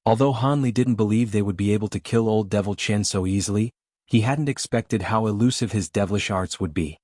Although Han Li didn't believe they would be able to kill old Devil Chen so easily, he hadn't expected how elusive his devilish arts would be.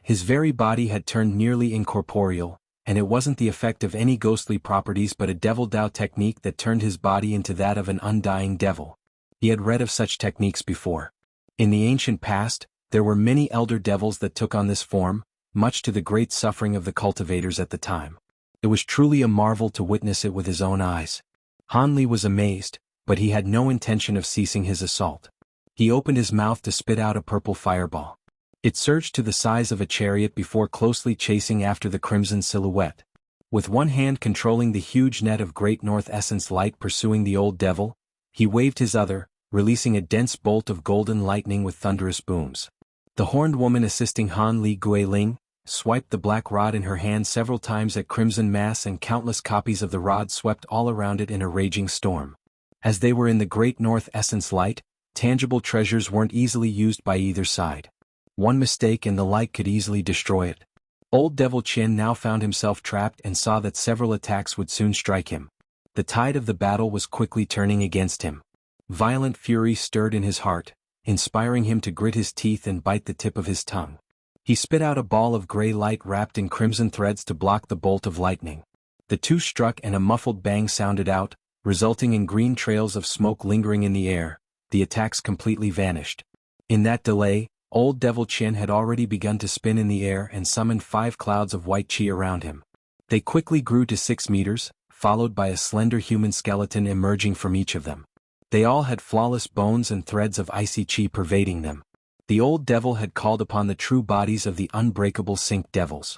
His very body had turned nearly incorporeal, and it wasn't the effect of any ghostly properties but a devil Dao technique that turned his body into that of an undying devil. He had read of such techniques before. In the ancient past, there were many elder devils that took on this form, much to the great suffering of the cultivators at the time. It was truly a marvel to witness it with his own eyes. Han Li was amazed, but he had no intention of ceasing his assault. He opened his mouth to spit out a purple fireball. It surged to the size of a chariot before closely chasing after the crimson silhouette. With one hand controlling the huge net of Great North Essence light pursuing the old devil, he waved his other, releasing a dense bolt of golden lightning with thunderous booms. The horned woman assisting Han Li Guiling swiped the black rod in her hand several times at crimson mass, and countless copies of the rod swept all around it in a raging storm. As they were in the Great North Essence light, tangible treasures weren't easily used by either side. One mistake and the light could easily destroy it. Old Devil Chin now found himself trapped and saw that several attacks would soon strike him. The tide of the battle was quickly turning against him. Violent fury stirred in his heart, inspiring him to grit his teeth and bite the tip of his tongue. He spit out a ball of gray light wrapped in crimson threads to block the bolt of lightning. The two struck and a muffled bang sounded out, resulting in green trails of smoke lingering in the air. The attacks completely vanished. In that delay, Old Devil Chin had already begun to spin in the air and summoned 5 clouds of white chi around him. They quickly grew to 6 meters, followed by a slender human skeleton emerging from each of them. They all had flawless bones and threads of icy chi pervading them. The old devil had called upon the true bodies of the unbreakable Sink Devils.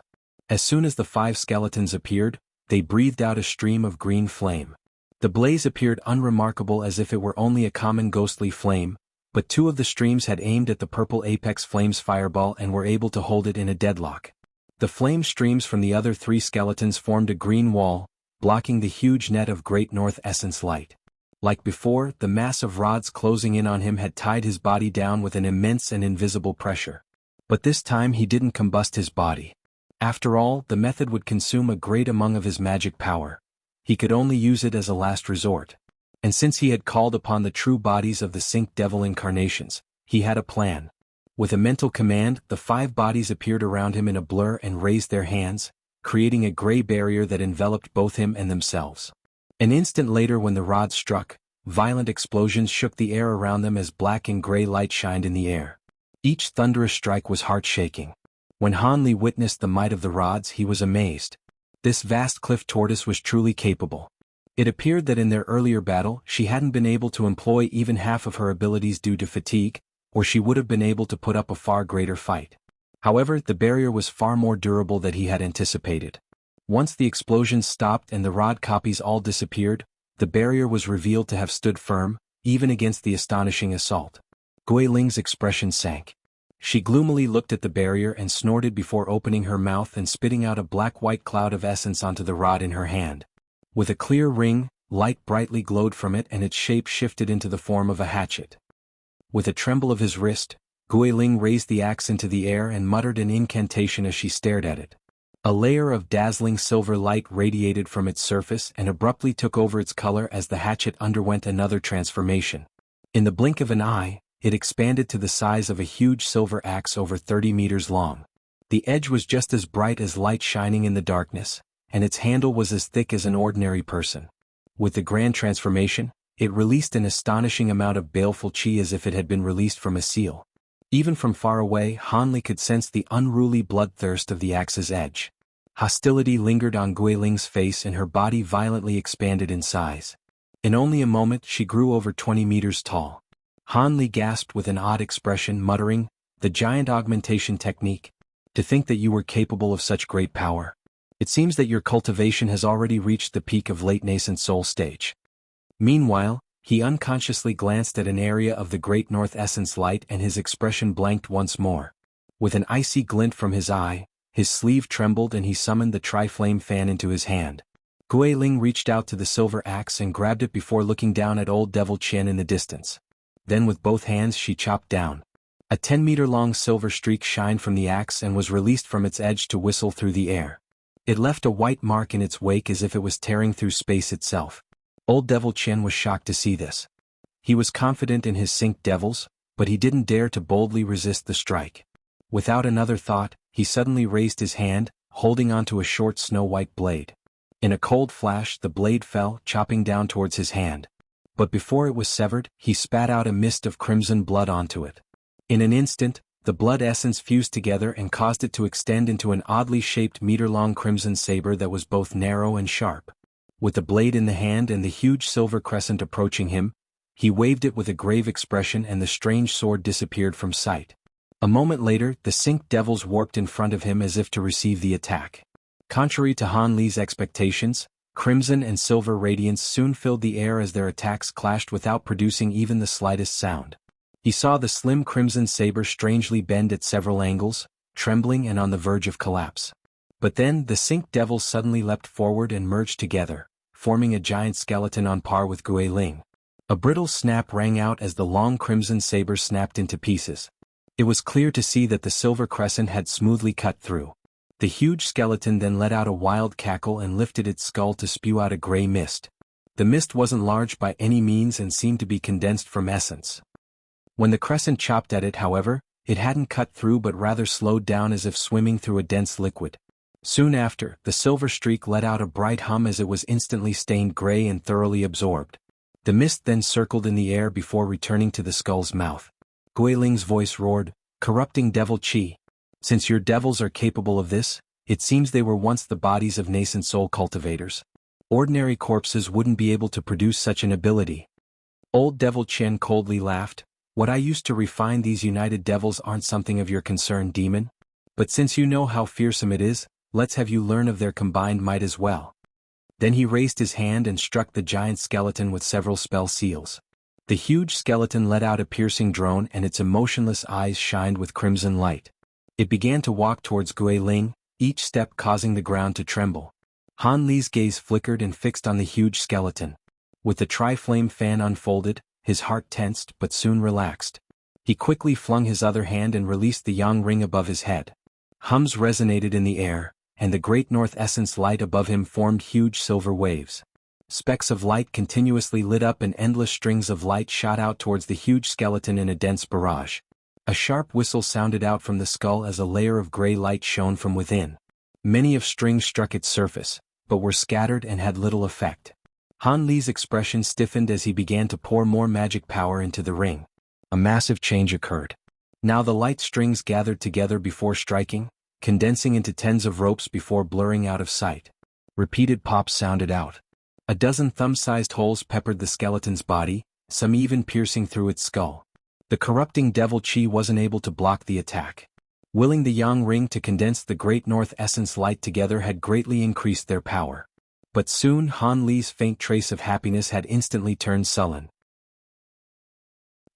As soon as the 5 skeletons appeared, they breathed out a stream of green flame. The blaze appeared unremarkable as if it were only a common ghostly flame, but 2 of the streams had aimed at the purple apex flame's fireball and were able to hold it in a deadlock. The flame streams from the other 3 skeletons formed a green wall, blocking the huge net of Great North Essence light. Like before, the mass of rods closing in on him had tied his body down with an immense and invisible pressure. But this time he didn't combust his body. After all, the method would consume a great amount of his magic power. He could only use it as a last resort. And since he had called upon the true bodies of the Sink Devil incarnations, he had a plan. With a mental command, the 5 bodies appeared around him in a blur and raised their hands, creating a gray barrier that enveloped both him and themselves. An instant later, when the rod struck, violent explosions shook the air around them as black and gray light shined in the air. Each thunderous strike was heart-shaking. When Han Li witnessed the might of the rods, he was amazed. This vast cliff tortoise was truly capable. It appeared that in their earlier battle she hadn't been able to employ even half of her abilities due to fatigue, or she would have been able to put up a far greater fight. However, the barrier was far more durable than he had anticipated. Once the explosions stopped and the rod copies all disappeared, the barrier was revealed to have stood firm, even against the astonishing assault. Gui Ling's expression sank. She gloomily looked at the barrier and snorted before opening her mouth and spitting out a black-white cloud of essence onto the rod in her hand. With a clear ring, light brightly glowed from it and its shape shifted into the form of a hatchet. With a tremble of his wrist, Gui Ling raised the axe into the air and muttered an incantation as she stared at it. A layer of dazzling silver light radiated from its surface and abruptly took over its color as the hatchet underwent another transformation. In the blink of an eye, it expanded to the size of a huge silver axe over 30 meters long. The edge was just as bright as light shining in the darkness, and its handle was as thick as an ordinary person. With the grand transformation, it released an astonishing amount of baleful chi as if it had been released from a seal. Even from far away, Han Li could sense the unruly bloodthirst of the axe's edge. Hostility lingered on Gui Ling's face and her body violently expanded in size. In only a moment she grew over 20 meters tall. Han Li gasped with an odd expression, muttering, "The giant augmentation technique. To think that you were capable of such great power. It seems that your cultivation has already reached the peak of late nascent soul stage." Meanwhile, he unconsciously glanced at an area of the Great North Essence light and his expression blanked once more. With an icy glint from his eye, his sleeve trembled and he summoned the tri-flame fan into his hand. Gui Ling reached out to the silver axe and grabbed it before looking down at Old Devil Chin in the distance. Then with both hands she chopped down. A 10-meter-long silver streak shined from the axe and was released from its edge to whistle through the air. It left a white mark in its wake as if it was tearing through space itself. Old Devil Chen was shocked to see this. He was confident in his Sink Devils, but he didn't dare to boldly resist the strike. Without another thought, he suddenly raised his hand, holding onto a short snow-white blade. In a cold flash the blade fell, chopping down towards his hand. But before it was severed, he spat out a mist of crimson blood onto it. In an instant, the blood essence fused together and caused it to extend into an oddly shaped meter-long crimson saber that was both narrow and sharp. With the blade in the hand and the huge silver crescent approaching him, he waved it with a grave expression and the strange sword disappeared from sight. A moment later, the Sink Devils warped in front of him as if to receive the attack. Contrary to Han Li's expectations, crimson and silver radiance soon filled the air as their attacks clashed without producing even the slightest sound. He saw the slim crimson saber strangely bend at several angles, trembling and on the verge of collapse. But then the Sink Devils suddenly leapt forward and merged together, forming a giant skeleton on par with Gui Ling. A brittle snap rang out as the long crimson saber snapped into pieces. It was clear to see that the silver crescent had smoothly cut through. The huge skeleton then let out a wild cackle and lifted its skull to spew out a gray mist. The mist wasn't large by any means and seemed to be condensed from essence. When the crescent chopped at it, however, it hadn't cut through but rather slowed down as if swimming through a dense liquid. Soon after, the silver streak let out a bright hum as it was instantly stained gray and thoroughly absorbed. The mist then circled in the air before returning to the skull's mouth. Gui Ling's voice roared, "Corrupting devil chi. Since your devils are capable of this, it seems they were once the bodies of nascent soul cultivators. Ordinary corpses wouldn't be able to produce such an ability." Old Devil Chen coldly laughed. "What I used to refine these united devils aren't something of your concern, demon. But since you know how fearsome it is, let's have you learn of their combined might as well." Then he raised his hand and struck the giant skeleton with several spell seals. The huge skeleton let out a piercing drone and its emotionless eyes shined with crimson light. It began to walk towards Gui Ling, each step causing the ground to tremble. Han Li's gaze flickered and fixed on the huge skeleton. With the tri-flame fan unfolded, his heart tensed but soon relaxed. He quickly flung his other hand and released the yang ring above his head. Hums resonated in the air, and the great north essence light above him formed huge silver waves. Specks of light continuously lit up and endless strings of light shot out towards the huge skeleton in a dense barrage. A sharp whistle sounded out from the skull as a layer of gray light shone from within. Many of strings struck its surface, but were scattered and had little effect. Han Li's expression stiffened as he began to pour more magic power into the ring. A massive change occurred. Now the light strings gathered together before striking, condensing into tens of ropes before blurring out of sight. Repeated pops sounded out. A dozen thumb-sized holes peppered the skeleton's body, some even piercing through its skull. The corrupting devil chi wasn't able to block the attack. Willing the yang ring to condense the great north essence light together had greatly increased their power. But soon Han Li's faint trace of happiness had instantly turned sullen.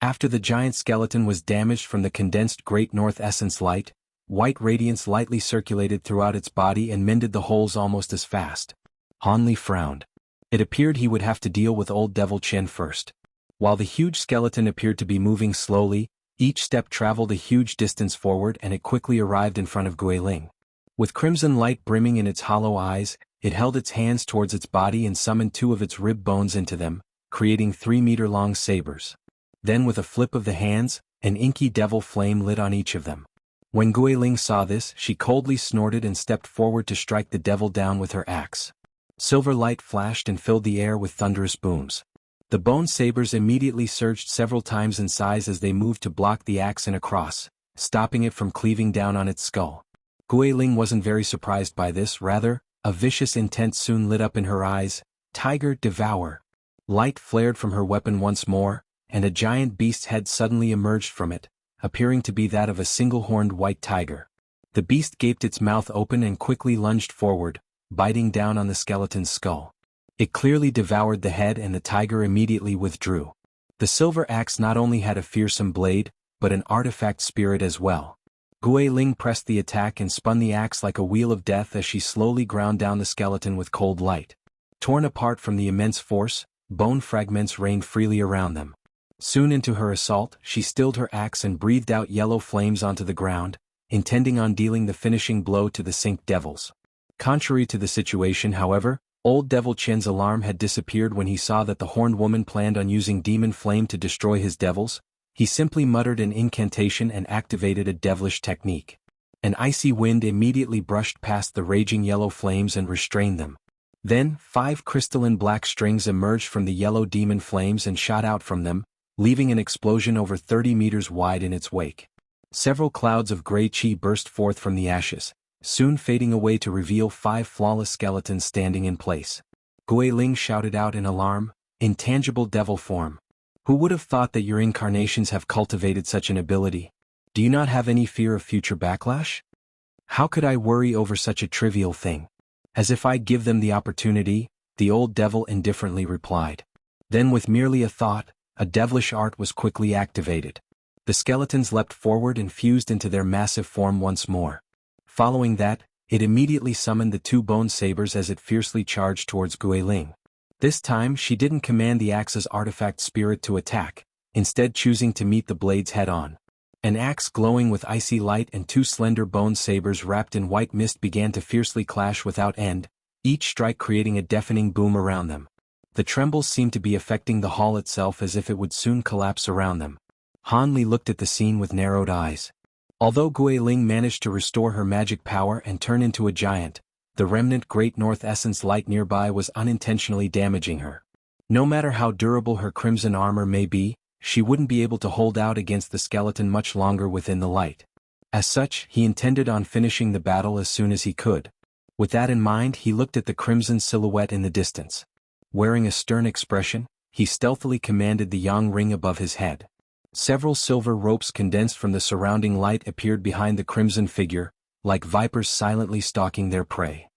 After the giant skeleton was damaged from the condensed great north essence light, white radiance lightly circulated throughout its body and mended the holes almost as fast. Han Li frowned. It appeared he would have to deal with Old Devil Chen first. While the huge skeleton appeared to be moving slowly, each step traveled a huge distance forward and it quickly arrived in front of Gui Ling. With crimson light brimming in its hollow eyes, it held its hands towards its body and summoned two of its rib bones into them, creating 3-meter-long sabers. Then with a flip of the hands, an inky devil flame lit on each of them. When Gui Ling saw this, she coldly snorted and stepped forward to strike the devil down with her axe. Silver light flashed and filled the air with thunderous booms. The bone sabers immediately surged several times in size as they moved to block the axe in a cross, stopping it from cleaving down on its skull. Gui Ling wasn't very surprised by this, rather, a vicious intent soon lit up in her eyes. "Tiger, devour." Light flared from her weapon once more, and a giant beast's head suddenly emerged from it, appearing to be that of a single-horned white tiger. The beast gaped its mouth open and quickly lunged forward, biting down on the skeleton's skull. It clearly devoured the head and the tiger immediately withdrew. The silver axe not only had a fearsome blade, but an artifact spirit as well. Gui Ling pressed the attack and spun the axe like a wheel of death as she slowly ground down the skeleton with cold light. Torn apart from the immense force, bone fragments rained freely around them. Soon into her assault, she stilled her axe and breathed out yellow flames onto the ground, intending on dealing the finishing blow to the Sink Devils. Contrary to the situation, however, Old Devil Chen's alarm had disappeared when he saw that the horned woman planned on using demon flame to destroy his devils. He simply muttered an incantation and activated a devilish technique. An icy wind immediately brushed past the raging yellow flames and restrained them. Then, 5 crystalline black strings emerged from the yellow demon flames and shot out from them, leaving an explosion over 30 meters wide in its wake. Several clouds of gray chi burst forth from the ashes, soon fading away to reveal 5 flawless skeletons standing in place. Gui Ling shouted out in alarm, "Intangible devil form. Who would have thought that your incarnations have cultivated such an ability? Do you not have any fear of future backlash? How could I worry over such a trivial thing? As if I'd give them the opportunity," the old devil indifferently replied. Then with merely a thought, a devilish art was quickly activated. The skeletons leapt forward and fused into their massive form once more. Following that, it immediately summoned the 2 bone sabers as it fiercely charged towards Gui Ling. This time she didn't command the axe's artifact spirit to attack, instead choosing to meet the blades head-on. An axe glowing with icy light and 2 slender bone sabers wrapped in white mist began to fiercely clash without end, each strike creating a deafening boom around them. The trembles seemed to be affecting the hall itself as if it would soon collapse around them. Han Li looked at the scene with narrowed eyes. Although Gui Ling managed to restore her magic power and turn into a giant, the remnant Great North Essence light nearby was unintentionally damaging her. No matter how durable her crimson armor may be, she wouldn't be able to hold out against the skeleton much longer within the light. As such, he intended on finishing the battle as soon as he could. With that in mind, he looked at the crimson silhouette in the distance. Wearing a stern expression, he stealthily commanded the yang ring above his head. Several silver ropes condensed from the surrounding light appeared behind the crimson figure, like vipers silently stalking their prey.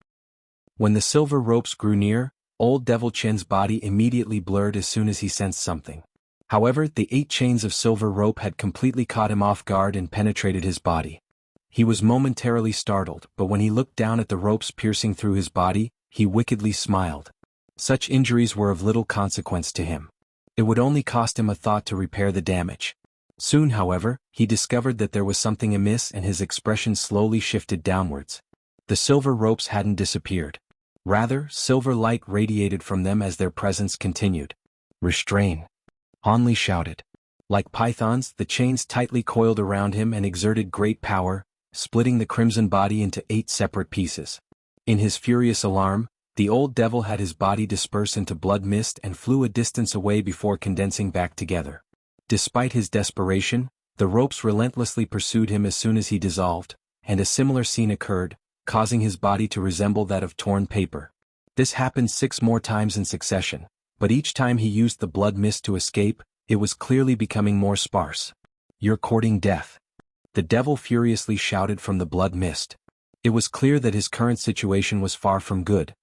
When the silver ropes grew near, Old Devil Chen's body immediately blurred as soon as he sensed something. However, the 8 chains of silver rope had completely caught him off guard and penetrated his body. He was momentarily startled, but when he looked down at the ropes piercing through his body, he wickedly smiled. Such injuries were of little consequence to him. It would only cost him a thought to repair the damage. Soon, however, he discovered that there was something amiss and his expression slowly shifted downwards. The silver ropes hadn't disappeared. Rather, silver light radiated from them as their presence continued. "Restrain!" Han Li shouted. Like pythons, the chains tightly coiled around him and exerted great power, splitting the crimson body into 8 separate pieces. In his furious alarm, the old devil had his body disperse into blood mist and flew a distance away before condensing back together. Despite his desperation, the ropes relentlessly pursued him as soon as he dissolved, and a similar scene occurred, causing his body to resemble that of torn paper. This happened 6 more times in succession, but each time he used the blood mist to escape, it was clearly becoming more sparse. "You're courting death," the devil furiously shouted from the blood mist. It was clear that his current situation was far from good.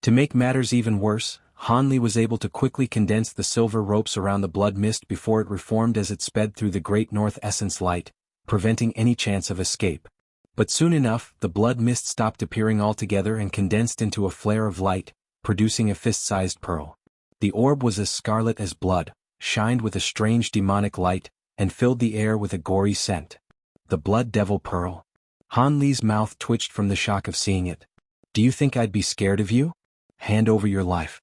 To make matters even worse, Han Li was able to quickly condense the silver ropes around the blood mist before it reformed as it sped through the Great North Essence light, preventing any chance of escape. But soon enough, the blood mist stopped appearing altogether and condensed into a flare of light, producing a fist-sized pearl. The orb was as scarlet as blood, shined with a strange demonic light, and filled the air with a gory scent. The Blood Devil Pearl. Han Li's mouth twitched from the shock of seeing it. "Do you think I'd be scared of you? Hand over your life."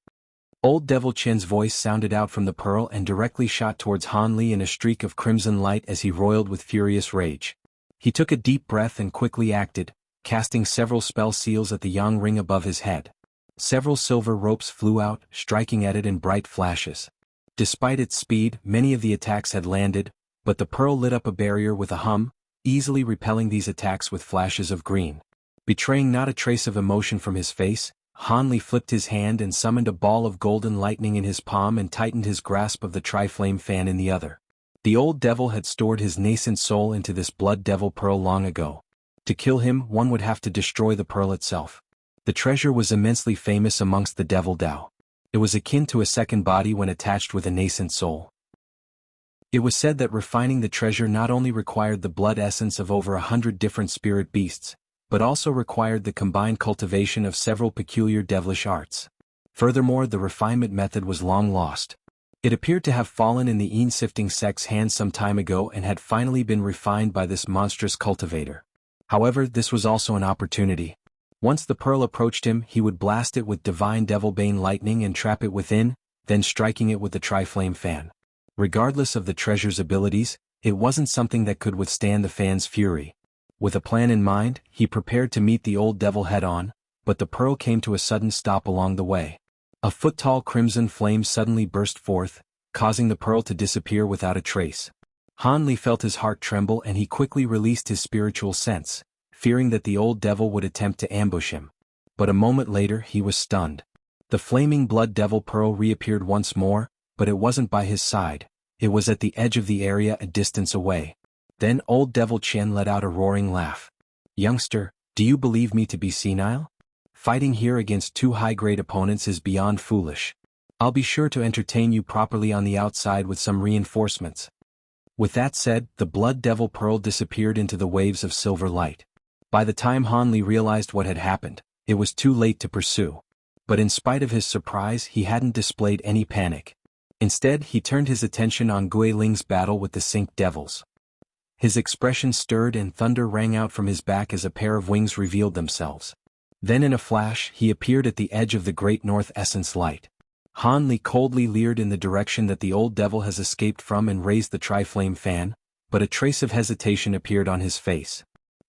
Old Devil Chen's voice sounded out from the pearl and directly shot towards Han Li in a streak of crimson light as he roiled with furious rage. He took a deep breath and quickly acted, casting several spell seals at the yang ring above his head. Several silver ropes flew out, striking at it in bright flashes. Despite its speed, many of the attacks had landed, but the pearl lit up a barrier with a hum, easily repelling these attacks with flashes of green. Betraying not a trace of emotion from his face, Han Li flipped his hand and summoned a ball of golden lightning in his palm and tightened his grasp of the tri-flame fan in the other. The old devil had stored his nascent soul into this blood devil pearl long ago. To kill him, one would have to destroy the pearl itself. The treasure was immensely famous amongst the devil Dao. It was akin to a second body when attached with a nascent soul. It was said that refining the treasure not only required the blood essence of over 100 different spirit beasts, but also required the combined cultivation of several peculiar devilish arts. Furthermore, the refinement method was long lost. It appeared to have fallen in the Een-sifting sect's hands some time ago and had finally been refined by this monstrous cultivator. However, this was also an opportunity. Once the pearl approached him, he would blast it with divine devilbane lightning and trap it within, then striking it with the tri-flame fan. Regardless of the treasure's abilities, it wasn't something that could withstand the fan's fury. With a plan in mind, he prepared to meet the old devil head-on, but the pearl came to a sudden stop along the way. A foot-tall crimson flame suddenly burst forth, causing the pearl to disappear without a trace. Han Li felt his heart tremble and he quickly released his spiritual sense, fearing that the old devil would attempt to ambush him. But a moment later he was stunned. The flaming blood devil pearl reappeared once more, but it wasn't by his side, it was at the edge of the area a distance away. Then old devil Qian let out a roaring laugh. "Youngster, do you believe me to be senile? Fighting here against two high-grade opponents is beyond foolish. I'll be sure to entertain you properly on the outside with some reinforcements." With that said, the blood devil pearl disappeared into the waves of silver light. By the time Han Li realized what had happened, it was too late to pursue. But in spite of his surprise, he hadn't displayed any panic. Instead, he turned his attention on Gui Ling's battle with the Sink Devils. His expression stirred and thunder rang out from his back as a pair of wings revealed themselves. Then in a flash, he appeared at the edge of the Great North Essence Light. Han Li coldly leered in the direction that the old devil has escaped from and raised the tri-flame fan, but a trace of hesitation appeared on his face.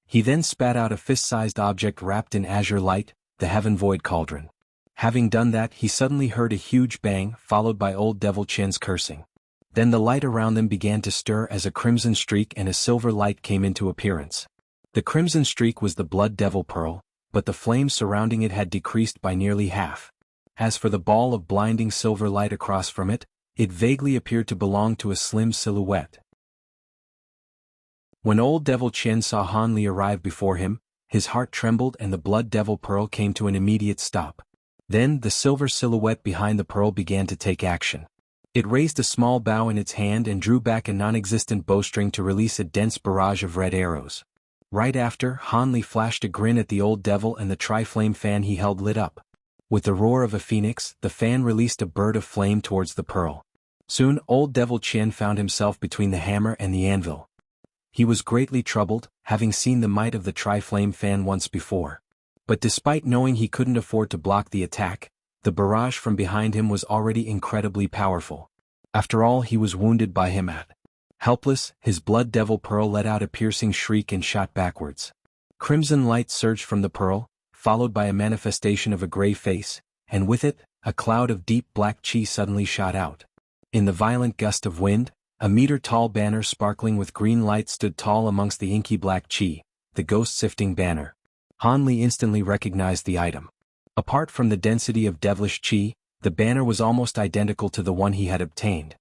He then spat out a fist-sized object wrapped in azure light, the Heaven Void Cauldron. Having done that, he suddenly heard a huge bang, followed by old devil Qian's cursing. Then the light around them began to stir as a crimson streak and a silver light came into appearance. The crimson streak was the blood devil pearl, but the flame surrounding it had decreased by nearly half. As for the ball of blinding silver light across from it, it vaguely appeared to belong to a slim silhouette. When old devil Qian saw Han Li arrive before him, his heart trembled and the blood devil pearl came to an immediate stop. Then the silver silhouette behind the pearl began to take action. It raised a small bow in its hand and drew back a non-existent bowstring to release a dense barrage of red arrows. Right after, Han Li flashed a grin at the old devil and the tri-flame fan he held lit up. With the roar of a phoenix, the fan released a bird of flame towards the pearl. Soon, old devil Qian found himself between the hammer and the anvil. He was greatly troubled, having seen the might of the tri-flame fan once before. But despite knowing he couldn't afford to block the attack, the barrage from behind him was already incredibly powerful. After all, he was wounded by him at. Helpless, his blood devil pearl let out a piercing shriek and shot backwards. Crimson light surged from the pearl, followed by a manifestation of a gray face, and with it, a cloud of deep black qi suddenly shot out. In the violent gust of wind, a meter-tall banner sparkling with green light stood tall amongst the inky black qi, the ghost-sifting banner. Han Li instantly recognized the item. Apart from the density of devilish qi, the banner was almost identical to the one he had obtained.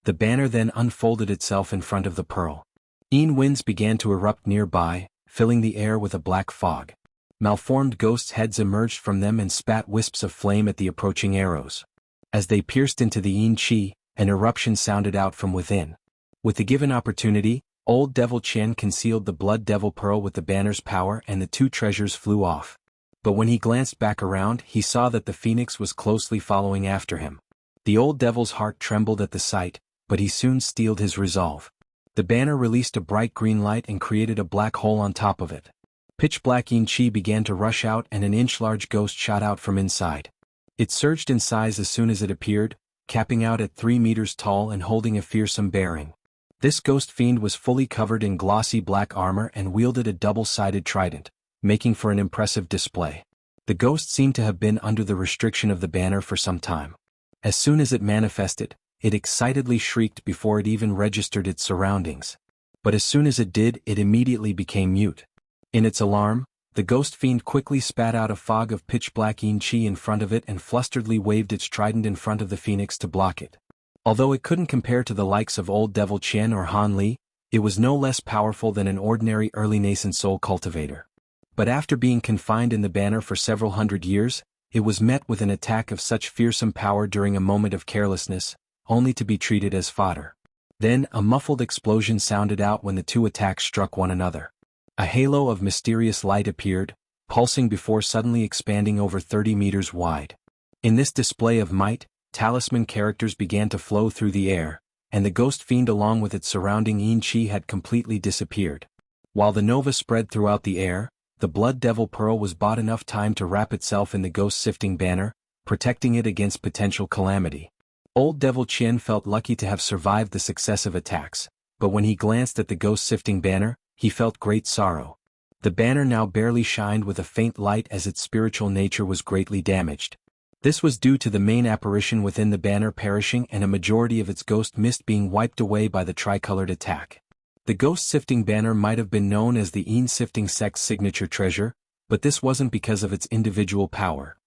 The banner then unfolded itself in front of the pearl. Winds began to erupt nearby, filling the air with a black fog. Malformed ghosts' heads emerged from them and spat wisps of flame at the approaching arrows. As they pierced into the yin qi, an eruption sounded out from within. With the given opportunity, old devil Qian concealed the blood devil pearl with the banner's power and the two treasures flew off. But when he glanced back around, he saw that the phoenix was closely following after him. The old devil's heart trembled at the sight, but he soon steeled his resolve. The banner released a bright green light and created a black hole on top of it. Pitch-black yin qi began to rush out and an inch-large ghost shot out from inside. It surged in size as soon as it appeared, capping out at 3 meters tall and holding a fearsome bearing. This ghost fiend was fully covered in glossy black armor and wielded a double-sided trident, making for an impressive display. The ghost seemed to have been under the restriction of the banner for some time. As soon as it manifested, it excitedly shrieked before it even registered its surroundings. But as soon as it did, it immediately became mute. In its alarm, the ghost fiend quickly spat out a fog of pitch-black yin qi in front of it and flusteredly waved its trident in front of the phoenix to block it. Although it couldn't compare to the likes of old devil Qian or Han Li, it was no less powerful than an ordinary early nascent soul cultivator. But after being confined in the banner for several hundred years, it was met with an attack of such fearsome power during a moment of carelessness, only to be treated as fodder. Then a muffled explosion sounded out when the two attacks struck one another. A halo of mysterious light appeared, pulsing before suddenly expanding over 30 meters wide. In this display of might, talisman characters began to flow through the air, and the ghost fiend along with its surrounding yin qi had completely disappeared. While the nova spread throughout the air, the Blood Devil Pearl was bought enough time to wrap itself in the ghost-sifting banner, protecting it against potential calamity. Old Devil Chin felt lucky to have survived the successive attacks, but when he glanced at the ghost-sifting banner, he felt great sorrow. The banner now barely shined with a faint light as its spiritual nature was greatly damaged. This was due to the main apparition within the banner perishing and a majority of its ghost mist being wiped away by the tricolored attack. The ghost-sifting banner might have been known as the Een-sifting sect's signature treasure, but this wasn't because of its individual power.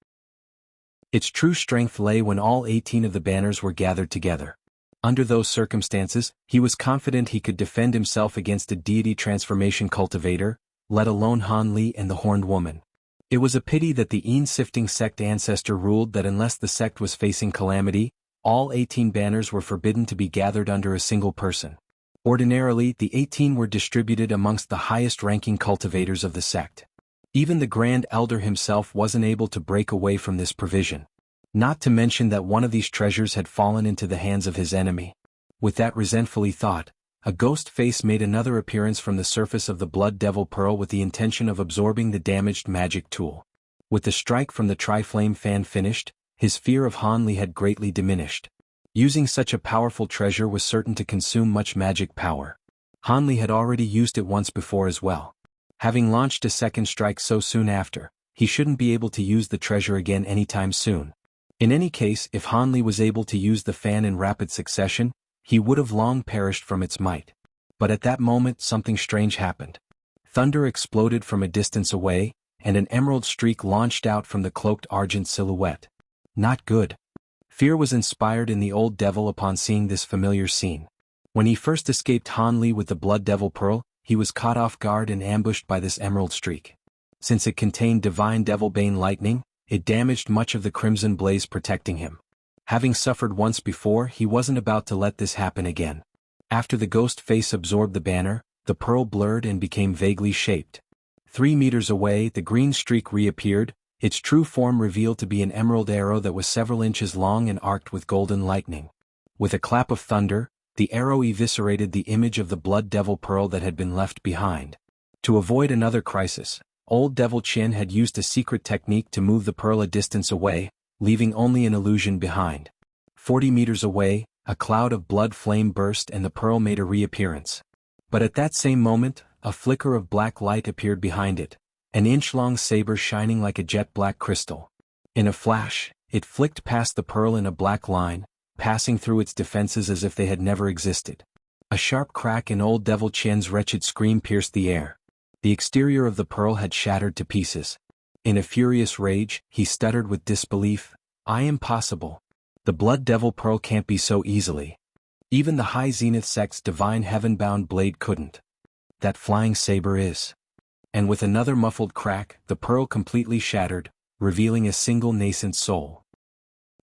Its true strength lay when all 18 of the banners were gathered together. Under those circumstances, he was confident he could defend himself against a deity transformation cultivator, let alone Han Li and the Horned Woman. It was a pity that the Een-sifting sect ancestor ruled that unless the sect was facing calamity, all 18 banners were forbidden to be gathered under a single person. Ordinarily, the 18 were distributed amongst the highest-ranking cultivators of the sect. Even the Grand Elder himself wasn't able to break away from this provision. Not to mention that one of these treasures had fallen into the hands of his enemy. With that resentfully thought, a ghost face made another appearance from the surface of the Blood Devil Pearl with the intention of absorbing the damaged magic tool. With the strike from the Tri-Flame fan finished, his fear of Han Li had greatly diminished. Using such a powerful treasure was certain to consume much magic power. Han Li had already used it once before as well. Having launched a second strike so soon after, he shouldn't be able to use the treasure again anytime soon. In any case, if Han Li was able to use the fan in rapid succession, he would have long perished from its might. But at that moment something strange happened. Thunder exploded from a distance away, and an emerald streak launched out from the cloaked argent silhouette. Not good. Fear was inspired in the old devil upon seeing this familiar scene. When he first escaped Han Li with the Blood Devil Pearl, he was caught off guard and ambushed by this emerald streak. Since it contained divine Devilbane lightning, it damaged much of the crimson blaze protecting him. Having suffered once before, he wasn't about to let this happen again. After the ghost face absorbed the banner, the pearl blurred and became vaguely shaped. 3 meters away, the green streak reappeared, its true form revealed to be an emerald arrow that was several inches long and arced with golden lightning. With a clap of thunder, the arrow eviscerated the image of the Blood Devil Pearl that had been left behind. To avoid another crisis, Old Devil Chin had used a secret technique to move the pearl a distance away, leaving only an illusion behind. 40 meters away, a cloud of blood flame burst and the pearl made a reappearance. But at that same moment, a flicker of black light appeared behind it, an inch-long saber shining like a jet-black crystal. In a flash, it flicked past the pearl in a black line, passing through its defenses as if they had never existed. A sharp crack in Old Devil Chin's wretched scream pierced the air. The exterior of the pearl had shattered to pieces. In a furious rage, he stuttered with disbelief, "I am possible. The Blood Devil Pearl can't be so easily. Even the High Zenith sect's divine heaven-bound blade couldn't. That flying saber is." And with another muffled crack, the pearl completely shattered, revealing a single nascent soul.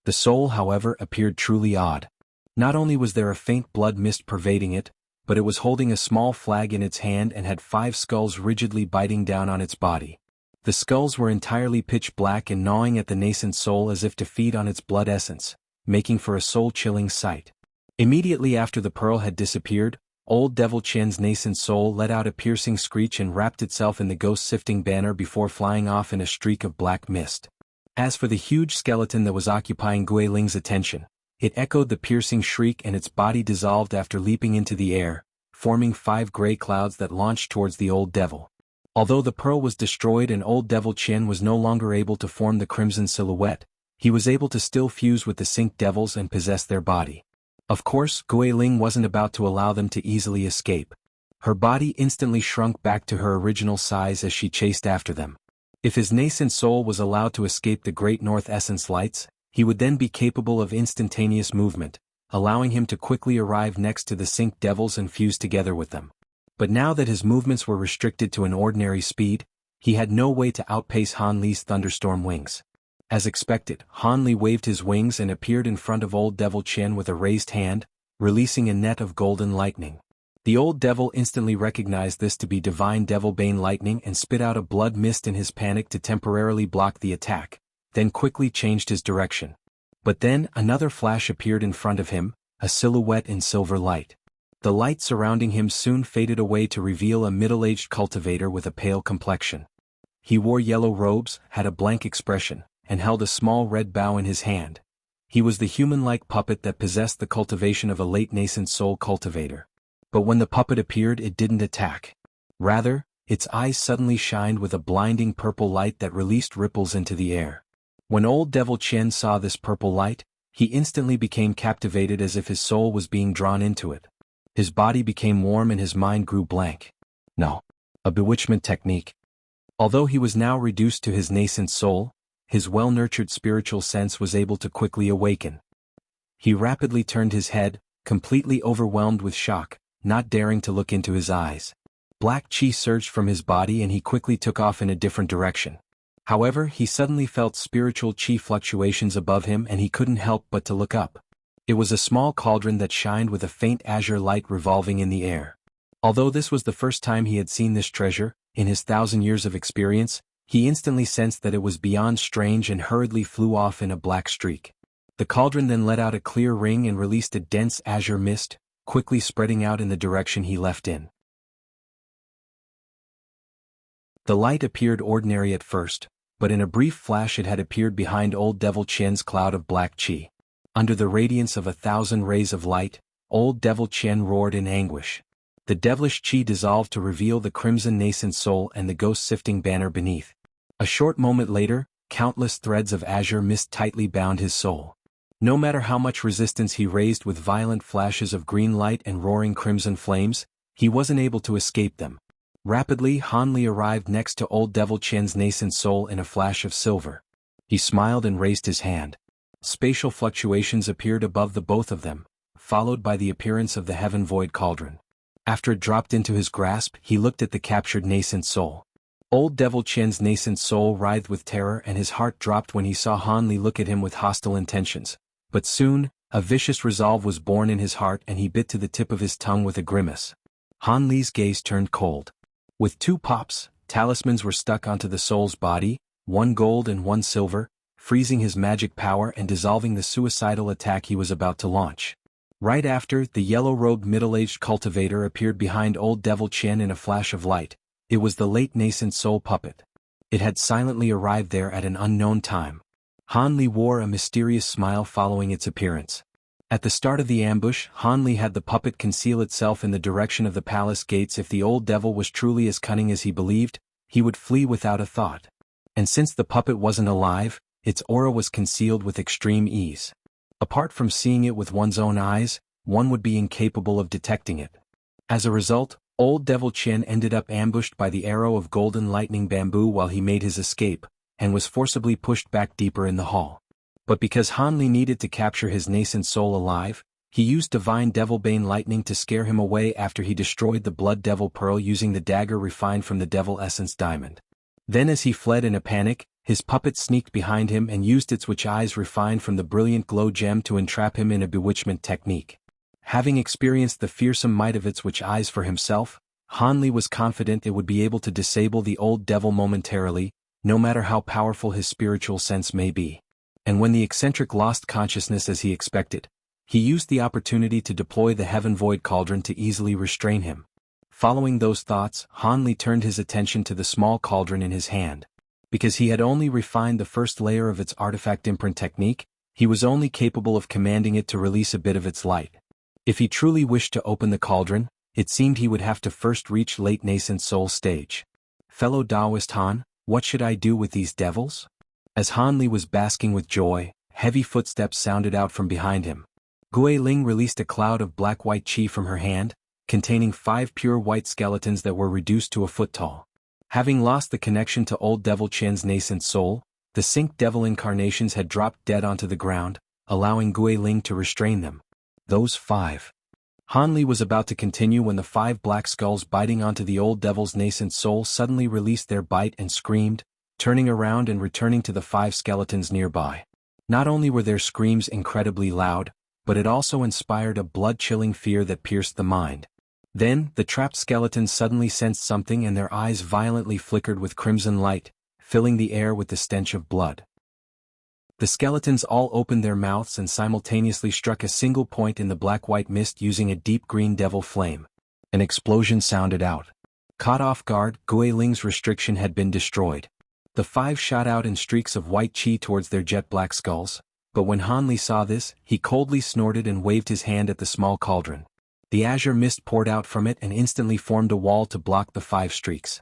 The soul, however, appeared truly odd. Not only was there a faint blood mist pervading it, but it was holding a small flag in its hand and had 5 skulls rigidly biting down on its body. The skulls were entirely pitch black and gnawing at the nascent soul as if to feed on its blood essence, making for a soul-chilling sight. Immediately after the pearl had disappeared, Old Devil Chin's nascent soul let out a piercing screech and wrapped itself in the ghost-sifting banner before flying off in a streak of black mist. As for the huge skeleton that was occupying Gui Ling's attention, it echoed the piercing shriek and its body dissolved after leaping into the air, forming 5 gray clouds that launched towards the old devil. Although the pearl was destroyed and Old Devil Chin was no longer able to form the crimson silhouette, he was able to still fuse with the Sync Devils and possess their body. Of course, Gui Ling wasn't about to allow them to easily escape. Her body instantly shrunk back to her original size as she chased after them. If his nascent soul was allowed to escape the Great North Essence lights, he would then be capable of instantaneous movement, allowing him to quickly arrive next to the Sync Devils and fuse together with them. But now that his movements were restricted to an ordinary speed, he had no way to outpace Han Li's thunderstorm wings. As expected, Han Li waved his wings and appeared in front of Old Devil Chin with a raised hand, releasing a net of golden lightning. The old devil instantly recognized this to be divine Devilbane lightning and spit out a blood mist in his panic to temporarily block the attack, then quickly changed his direction. But then another flash appeared in front of him, a silhouette in silver light. The light surrounding him soon faded away to reveal a middle-aged cultivator with a pale complexion. He wore yellow robes, had a blank expression, and held a small red bow in his hand. He was the human-like puppet that possessed the cultivation of a late nascent soul cultivator. But when the puppet appeared, it didn't attack. Rather, its eyes suddenly shined with a blinding purple light that released ripples into the air. When Old Devil Chen saw this purple light, he instantly became captivated as if his soul was being drawn into it. His body became warm and his mind grew blank. No. A bewitchment technique. Although he was now reduced to his nascent soul, his well-nurtured spiritual sense was able to quickly awaken. He rapidly turned his head, completely overwhelmed with shock, not daring to look into his eyes. Black chi surged from his body and he quickly took off in a different direction. However, he suddenly felt spiritual chi fluctuations above him and he couldn't help but to look up. It was a small cauldron that shined with a faint azure light revolving in the air. Although this was the first time he had seen this treasure, in his 1,000 years of experience, he instantly sensed that it was beyond strange and hurriedly flew off in a black streak. The cauldron then let out a clear ring and released a dense azure mist, quickly spreading out in the direction he left in. The light appeared ordinary at first, but in a brief flash it had appeared behind Old Devil Chen's cloud of black chi. Under the radiance of 1,000 rays of light, Old Devil Chen roared in anguish. The devilish chi dissolved to reveal the crimson nascent soul and the ghost-sifting banner beneath. A short moment later, countless threads of azure mist tightly bound his soul. No matter how much resistance he raised with violent flashes of green light and roaring crimson flames, he wasn't able to escape them. Rapidly, Han Li arrived next to Old Devil Chen's nascent soul in a flash of silver. He smiled and raised his hand. Spatial fluctuations appeared above the both of them, followed by the appearance of the heaven void cauldron. After it dropped into his grasp, he looked at the captured nascent soul. Old Devil Chen's nascent soul writhed with terror and his heart dropped when he saw Han Li look at him with hostile intentions. But soon, a vicious resolve was born in his heart and he bit to the tip of his tongue with a grimace. Han Li's gaze turned cold. With 2 pops, talismans were stuck onto the soul's body, 1 gold and 1 silver, freezing his magic power and dissolving the suicidal attack he was about to launch. Right after, the yellow-robed middle-aged cultivator appeared behind Old Devil Chen in a flash of light. It was the late nascent soul puppet. It had silently arrived there at an unknown time. Han Li wore a mysterious smile following its appearance. At the start of the ambush, Han Li had the puppet conceal itself in the direction of the palace gates. If the old devil was truly as cunning as he believed, he would flee without a thought. And since the puppet wasn't alive, its aura was concealed with extreme ease. Apart from seeing it with one's own eyes, one would be incapable of detecting it. As a result, Old Devil Chen ended up ambushed by the arrow of golden lightning bamboo while he made his escape, and was forcibly pushed back deeper in the hall. But because Han Li needed to capture his nascent soul alive, he used divine Devilbane lightning to scare him away after he destroyed the Blood Devil Pearl using the dagger refined from the Devil Essence Diamond. Then as he fled in a panic, his puppet sneaked behind him and used its witch eyes refined from the brilliant glow gem to entrap him in a bewitchment technique. Having experienced the fearsome might of its witch eyes for himself, Han Li was confident it would be able to disable the old devil momentarily, no matter how powerful his spiritual sense may be. And when the eccentric lost consciousness as he expected, he used the opportunity to deploy the Heaven Void Cauldron to easily restrain him. Following those thoughts, Han Li turned his attention to the small cauldron in his hand. Because he had only refined the first layer of its artifact imprint technique, he was only capable of commanding it to release a bit of its light. If he truly wished to open the cauldron, it seemed he would have to first reach late nascent soul stage. Fellow Taoist Han, what should I do with these devils? As Han Li was basking with joy, heavy footsteps sounded out from behind him. Gui Ling released a cloud of black-white chi from her hand, containing 5 pure white skeletons that were reduced to a foot tall. Having lost the connection to Old Devil Chen's nascent soul, the synced devil incarnations had dropped dead onto the ground, allowing Gui Ling to restrain them. Those 5. Han Li was about to continue when the 5 black skulls biting onto the old devil's nascent soul suddenly released their bite and screamed, turning around and returning to the 5 skeletons nearby. Not only were their screams incredibly loud, but it also inspired a blood-chilling fear that pierced the mind. Then, the trapped skeletons suddenly sensed something and their eyes violently flickered with crimson light, filling the air with the stench of blood. The skeletons all opened their mouths and simultaneously struck a single point in the black-white mist using a deep green devil flame. An explosion sounded out. Caught off guard, Gui Ling's restriction had been destroyed. The five shot out in streaks of white chi towards their jet-black skulls, but when Han Li saw this, he coldly snorted and waved his hand at the small cauldron. The azure mist poured out from it and instantly formed a wall to block the five streaks.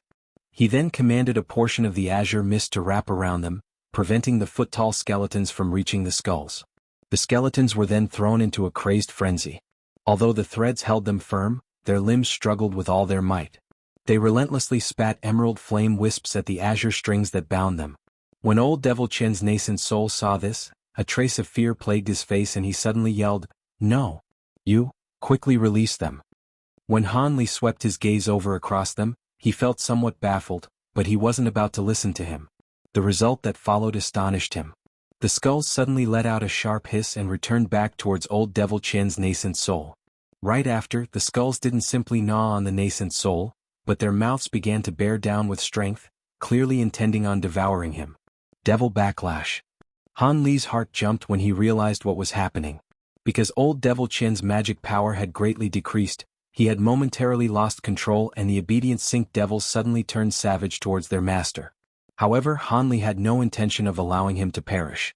He then commanded a portion of the azure mist to wrap around them, preventing the foot-tall skeletons from reaching the skulls. The skeletons were then thrown into a crazed frenzy. Although the threads held them firm, their limbs struggled with all their might. They relentlessly spat emerald flame wisps at the azure strings that bound them. When old Devil Chen's nascent soul saw this, a trace of fear plagued his face and he suddenly yelled, "No! You, quickly release them." When Han Li swept his gaze over across them, he felt somewhat baffled, but he wasn't about to listen to him. The result that followed astonished him. The skulls suddenly let out a sharp hiss and returned back towards old Devil Chen's nascent soul. Right after, the skulls didn't simply gnaw on the nascent soul, but their mouths began to bear down with strength, clearly intending on devouring him. Devil backlash. Han Li's heart jumped when he realized what was happening. Because old Devil Chen's magic power had greatly decreased, he had momentarily lost control and the obedient Sink Devils suddenly turned savage towards their master. However, Han Li had no intention of allowing him to perish.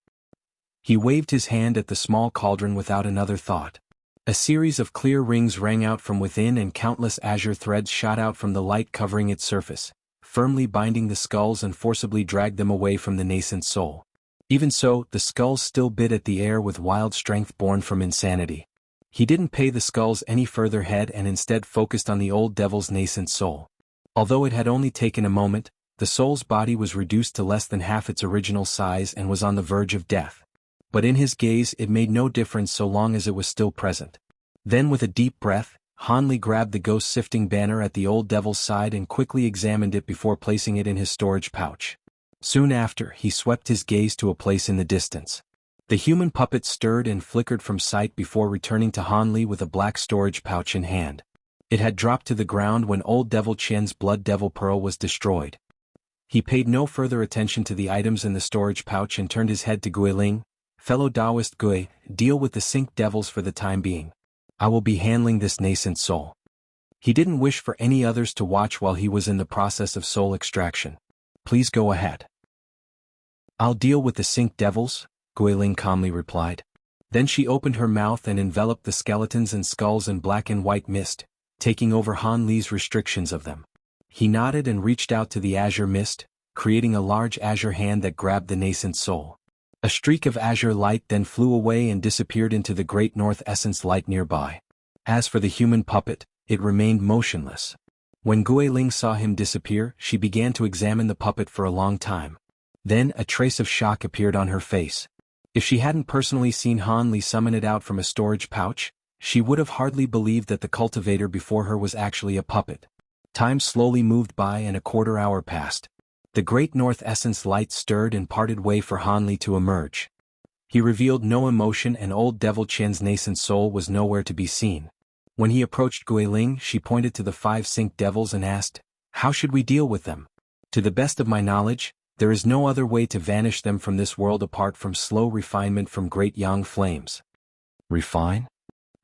He waved his hand at the small cauldron without another thought. A series of clear rings rang out from within and countless azure threads shot out from the light covering its surface, firmly binding the skulls and forcibly dragged them away from the nascent soul. Even so, the skulls still bit at the air with wild strength born from insanity. He didn't pay the skulls any further heed and instead focused on the old devil's nascent soul. Although it had only taken a moment, the soul's body was reduced to less than half its original size and was on the verge of death. But in his gaze it made no difference so long as it was still present. Then with a deep breath, Han Li grabbed the ghost-sifting banner at the old devil's side and quickly examined it before placing it in his storage pouch. Soon after, he swept his gaze to a place in the distance. The human puppet stirred and flickered from sight before returning to Han Li with a black storage pouch in hand. It had dropped to the ground when old Devil Chen's blood devil pearl was destroyed. He paid no further attention to the items in the storage pouch and turned his head to Guiling. "Fellow Taoist Gui, deal with the Sink Devils for the time being. I will be handling this nascent soul." He didn't wish for any others to watch while he was in the process of soul extraction. "Please go ahead." "I'll deal with the Sink Devils," Guiling calmly replied. Then she opened her mouth and enveloped the skeletons and skulls in black and white mist, taking over Han Li's restrictions of them. He nodded and reached out to the azure mist, creating a large azure hand that grabbed the nascent soul. A streak of azure light then flew away and disappeared into the great north essence light nearby. As for the human puppet, it remained motionless. When Guiling saw him disappear, she began to examine the puppet for a long time. Then a trace of shock appeared on her face. If she hadn't personally seen Han Li summon it out from a storage pouch, she would have hardly believed that the cultivator before her was actually a puppet. Time slowly moved by and a quarter hour passed. The great north essence light stirred and parted way for Han Li to emerge. He revealed no emotion and old Devil Chen's nascent soul was nowhere to be seen. When he approached Guiling, she pointed to the 5 Sink Devils and asked, "How should we deal with them? To the best of my knowledge, there is no other way to vanish them from this world apart from slow refinement from great yang flames." "Refine?"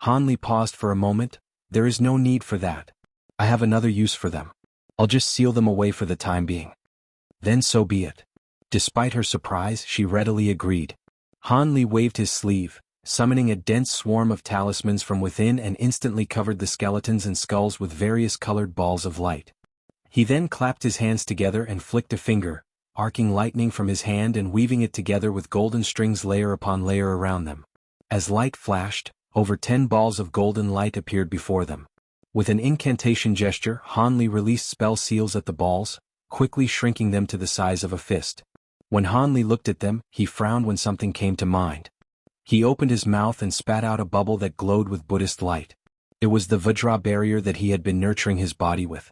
Han Li paused for a moment. "There is no need for that. I have another use for them. I'll just seal them away for the time being." "Then so be it." Despite her surprise, she readily agreed. Han Li waved his sleeve, summoning a dense swarm of talismans from within and instantly covered the skeletons and skulls with various colored balls of light. He then clapped his hands together and flicked a finger, arcing lightning from his hand and weaving it together with golden strings layer upon layer around them. As light flashed, over 10 balls of golden light appeared before them. With an incantation gesture, Han Li released spell seals at the balls, quickly shrinking them to the size of a fist. When Han Li looked at them, he frowned when something came to mind. He opened his mouth and spat out a bubble that glowed with Buddhist light. It was the Vajra barrier that he had been nurturing his body with.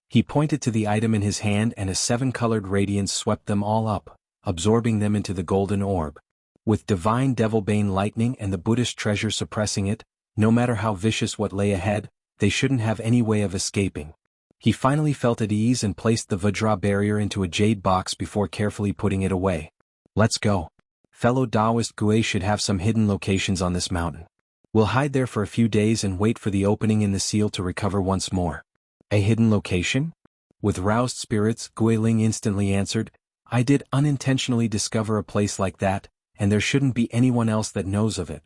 He pointed to the item in his hand and a 7-colored radiance swept them all up, absorbing them into the golden orb. With divine Devilbane lightning and the Buddhist treasure suppressing it, no matter how vicious what lay ahead, they shouldn't have any way of escaping. He finally felt at ease and placed the Vajra barrier into a jade box before carefully putting it away. "Let's go. Fellow Taoist Gui should have some hidden locations on this mountain. We'll hide there for a few days and wait for the opening in the seal to recover once more." "A hidden location?" With roused spirits, Guiling instantly answered, I did unintentionally discover a place like that, and there shouldn't be anyone else that knows of it.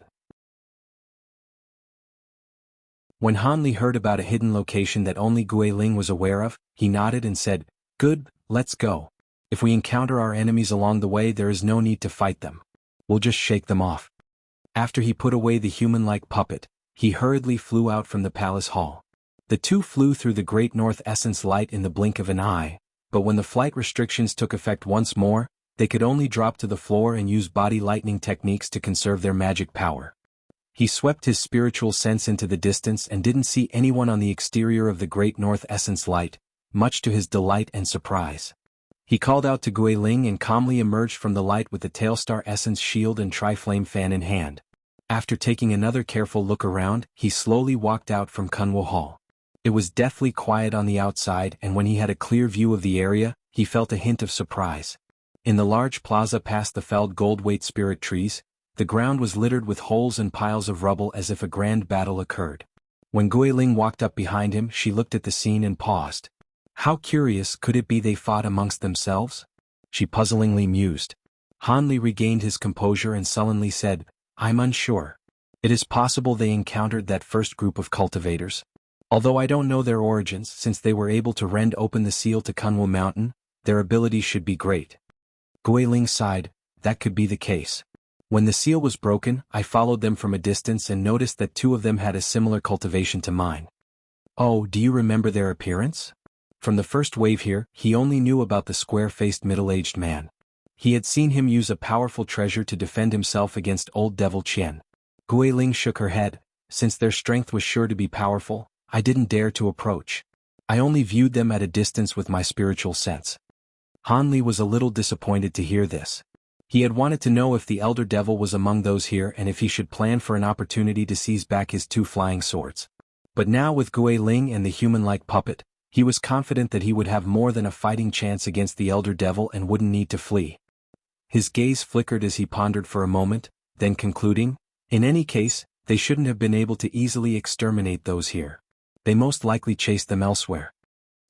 When Han Li heard about a hidden location that only Gui Ling was aware of, he nodded and said, "Good, let's go. If we encounter our enemies along the way, there is no need to fight them. We'll just shake them off." After he put away the human-like puppet, he hurriedly flew out from the palace hall. The two flew through the Great North Essence Light in the blink of an eye, but when the flight restrictions took effect once more, they could only drop to the floor and use body lightning techniques to conserve their magic power. He swept his spiritual sense into the distance and didn't see anyone on the exterior of the Great North Essence Light, much to his delight and surprise. He called out to Gui Ling and calmly emerged from the light with the Tailstar Essence shield and Tri-Flame fan in hand. After taking another careful look around, he slowly walked out from Kunwo Hall. It was deathly quiet on the outside, and when he had a clear view of the area, he felt a hint of surprise. In the large plaza past the felled gold-weight spirit trees, the ground was littered with holes and piles of rubble as if a grand battle occurred. When Gui Ling walked up behind him, she looked at the scene and paused. How curious could it be they fought amongst themselves? She puzzlingly mused. Han Li regained his composure and sullenly said, "I'm unsure. It is possible they encountered that first group of cultivators. Although I don't know their origins, since they were able to rend open the seal to Kunwo Mountain, their abilities should be great." Gui Ling sighed. That could be the case. When the seal was broken, I followed them from a distance and noticed that two of them had a similar cultivation to mine. Oh, do you remember their appearance? From the first wave here, he only knew about the square-faced middle-aged man. He had seen him use a powerful treasure to defend himself against old Devil Qian. Gui Ling shook her head. Since their strength was sure to be powerful, I didn't dare to approach. I only viewed them at a distance with my spiritual sense. Han Li was a little disappointed to hear this. He had wanted to know if the Elder Devil was among those here and if he should plan for an opportunity to seize back his two flying swords. But now with Gui Ling and the human-like puppet, he was confident that he would have more than a fighting chance against the Elder Devil and wouldn't need to flee. His gaze flickered as he pondered for a moment, then concluding, in any case, they shouldn't have been able to easily exterminate those here. They most likely chased them elsewhere.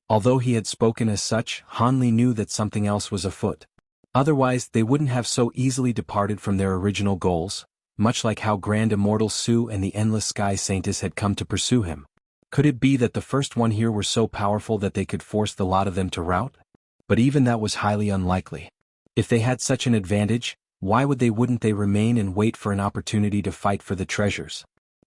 Although he had spoken as such, Han Li knew that something else was afoot. Otherwise, they wouldn't have so easily departed from their original goals, much like how Grand Immortal Su and the Endless Sky Saintess had come to pursue him. Could it be that the first one here were so powerful that they could force the lot of them to rout? But even that was highly unlikely. If they had such an advantage, why wouldn't they remain and wait for an opportunity to fight for the treasures?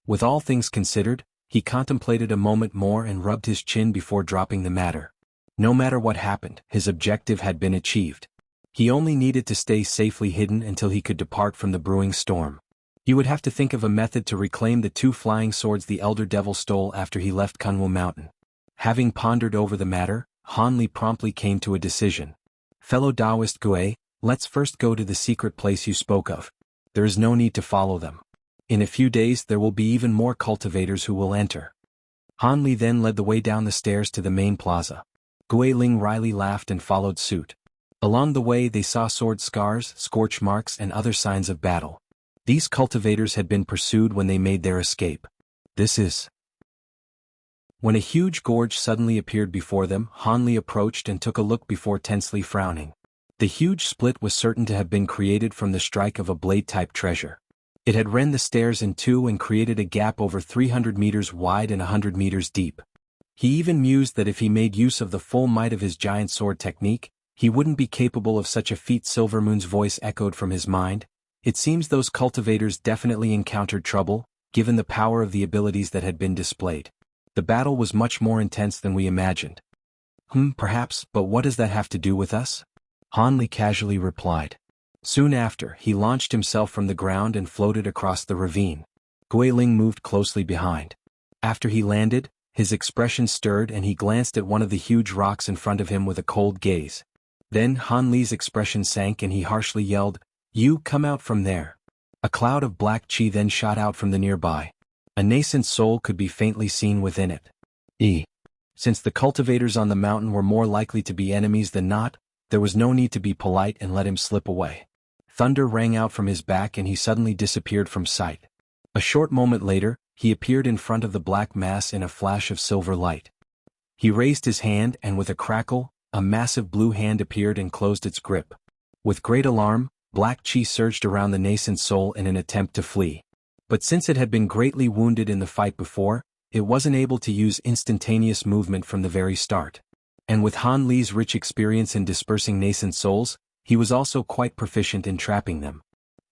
With all things considered, he contemplated a moment more and rubbed his chin before dropping the matter. No matter what happened, his objective had been achieved. He only needed to stay safely hidden until he could depart from the brewing storm. He would have to think of a method to reclaim the two flying swords the Elder Devil stole after he left Kunwo Mountain. Having pondered over the matter, Han Li promptly came to a decision. "Fellow Taoist Gui, let's first go to the secret place you spoke of. There is no need to follow them. In a few days there will be even more cultivators who will enter." Han Li then led the way down the stairs to the main plaza. Gui Ling wryly laughed and followed suit. Along the way they saw sword scars, scorch marks and other signs of battle. These cultivators had been pursued when they made their escape. This is... When a huge gorge suddenly appeared before them, Han Li approached and took a look before tensely frowning. The huge split was certain to have been created from the strike of a blade-type treasure. It had rent the stairs in two and created a gap over 300 meters wide and 100 meters deep. He even mused that if he made use of the full might of his giant sword technique, he wouldn't be capable of such a feat. Silvermoon's voice echoed from his mind. It seems those cultivators definitely encountered trouble, given the power of the abilities that had been displayed. The battle was much more intense than we imagined. Perhaps, but what does that have to do with us? Han Li casually replied. Soon after, he launched himself from the ground and floated across the ravine. Gui Ling moved closely behind. After he landed, his expression stirred and he glanced at one of the huge rocks in front of him with a cold gaze. Then Han Li's expression sank and he harshly yelled, "You come out from there." A cloud of black chi then shot out from the nearby. A nascent soul could be faintly seen within it. Since the cultivators on the mountain were more likely to be enemies than not, there was no need to be polite and let him slip away. Thunder rang out from his back and he suddenly disappeared from sight. A short moment later, he appeared in front of the black mass in a flash of silver light. He raised his hand and with a crackle, A massive blue hand appeared and closed its grip. With great alarm, black chi surged around the nascent soul in an attempt to flee. But since it had been greatly wounded in the fight before, it wasn't able to use instantaneous movement from the very start. And with Han Li's rich experience in dispersing nascent souls, he was also quite proficient in trapping them.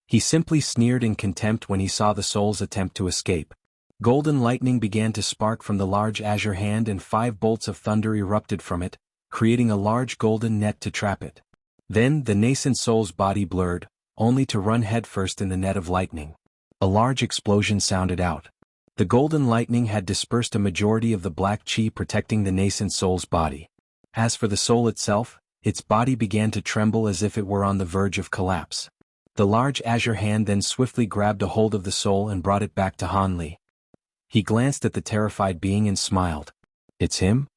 He simply sneered in contempt when he saw the soul's attempt to escape. Golden lightning began to spark from the large azure hand and 5 bolts of thunder erupted from it, creating a large golden net to trap it. Then the nascent soul's body blurred, only to run headfirst in the net of lightning. A large explosion sounded out. The golden lightning had dispersed a majority of the black chi protecting the nascent soul's body. As for the soul itself, its body began to tremble as if it were on the verge of collapse. The large azure hand then swiftly grabbed a hold of the soul and brought it back to Han Li. He glanced at the terrified being and smiled. "It's him?"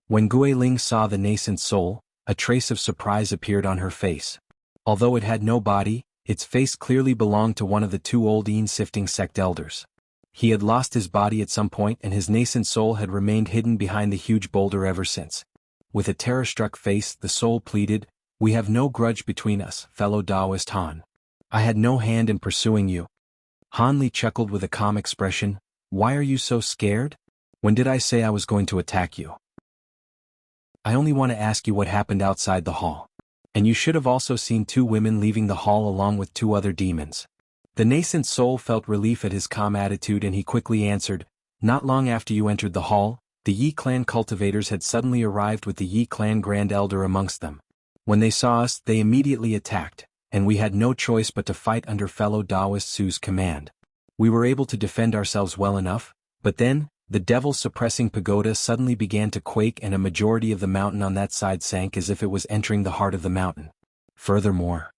When Guiling saw the nascent soul, a trace of surprise appeared on her face. Although it had no body, its face clearly belonged to one of the 2 old Yin-sifting sect elders. He had lost his body at some point and his nascent soul had remained hidden behind the huge boulder ever since. With a terror-struck face, the soul pleaded, "We have no grudge between us, fellow Taoist Han. I had no hand in pursuing you." Han Li chuckled with a calm expression. "Why are you so scared? When did I say I was going to attack you? I only want to ask you what happened outside the hall. And you should have also seen 2 women leaving the hall along with 2 other demons." The nascent soul felt relief at his calm attitude and he quickly answered, "Not long after you entered the hall, the Yi clan cultivators had suddenly arrived with the Yi clan Grand Elder amongst them. When they saw us, they immediately attacked, and we had no choice but to fight under fellow Taoist Su's command. We were able to defend ourselves well enough, but then, the devil-suppressing pagoda suddenly began to quake and a majority of the mountain on that side sank as if it was entering the heart of the mountain. Furthermore."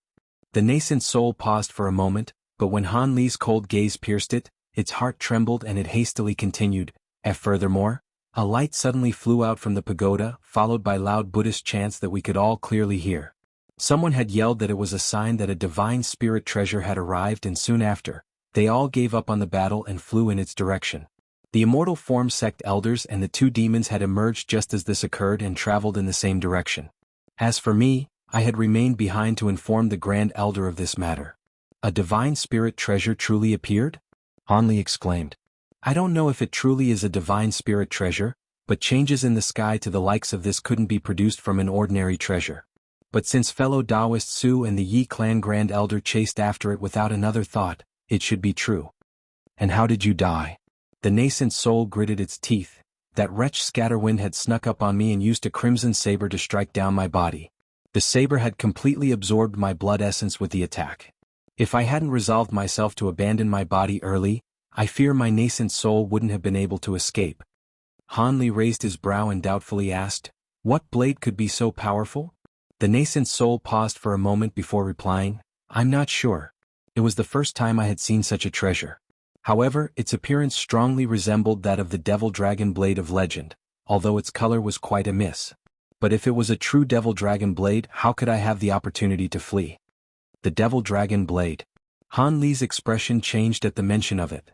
The nascent soul paused for a moment, but when Han Li's cold gaze pierced it, its heart trembled and it hastily continued, "Furthermore, a light suddenly flew out from the pagoda, followed by loud Buddhist chants that we could all clearly hear. Someone had yelled that it was a sign that a divine spirit treasure had arrived and soon after, they all gave up on the battle and flew in its direction. The Immortal Form sect elders and the 2 demons had emerged just as this occurred and traveled in the same direction. As for me, I had remained behind to inform the Grand Elder of this matter." "A divine spirit treasure truly appeared?" Han Li exclaimed. "I don't know if it truly is a divine spirit treasure, but changes in the sky to the likes of this couldn't be produced from an ordinary treasure. But since fellow Taoist Su and the Yi clan Grand Elder chased after it without another thought, it should be true." "And how did you die?" The nascent soul gritted its teeth. "That wretch Scatterwind had snuck up on me and used a crimson saber to strike down my body. The saber had completely absorbed my blood essence with the attack. If I hadn't resolved myself to abandon my body early, I fear my nascent soul wouldn't have been able to escape." Han Li raised his brow and doubtfully asked, "What blade could be so powerful?" The nascent soul paused for a moment before replying, "I'm not sure. It was the first time I had seen such a treasure. However, its appearance strongly resembled that of the Devil Dragon blade of legend, although its color was quite amiss. But if it was a true Devil Dragon blade, how could I have the opportunity to flee?" "The Devil Dragon blade." Han Li's expression changed at the mention of it.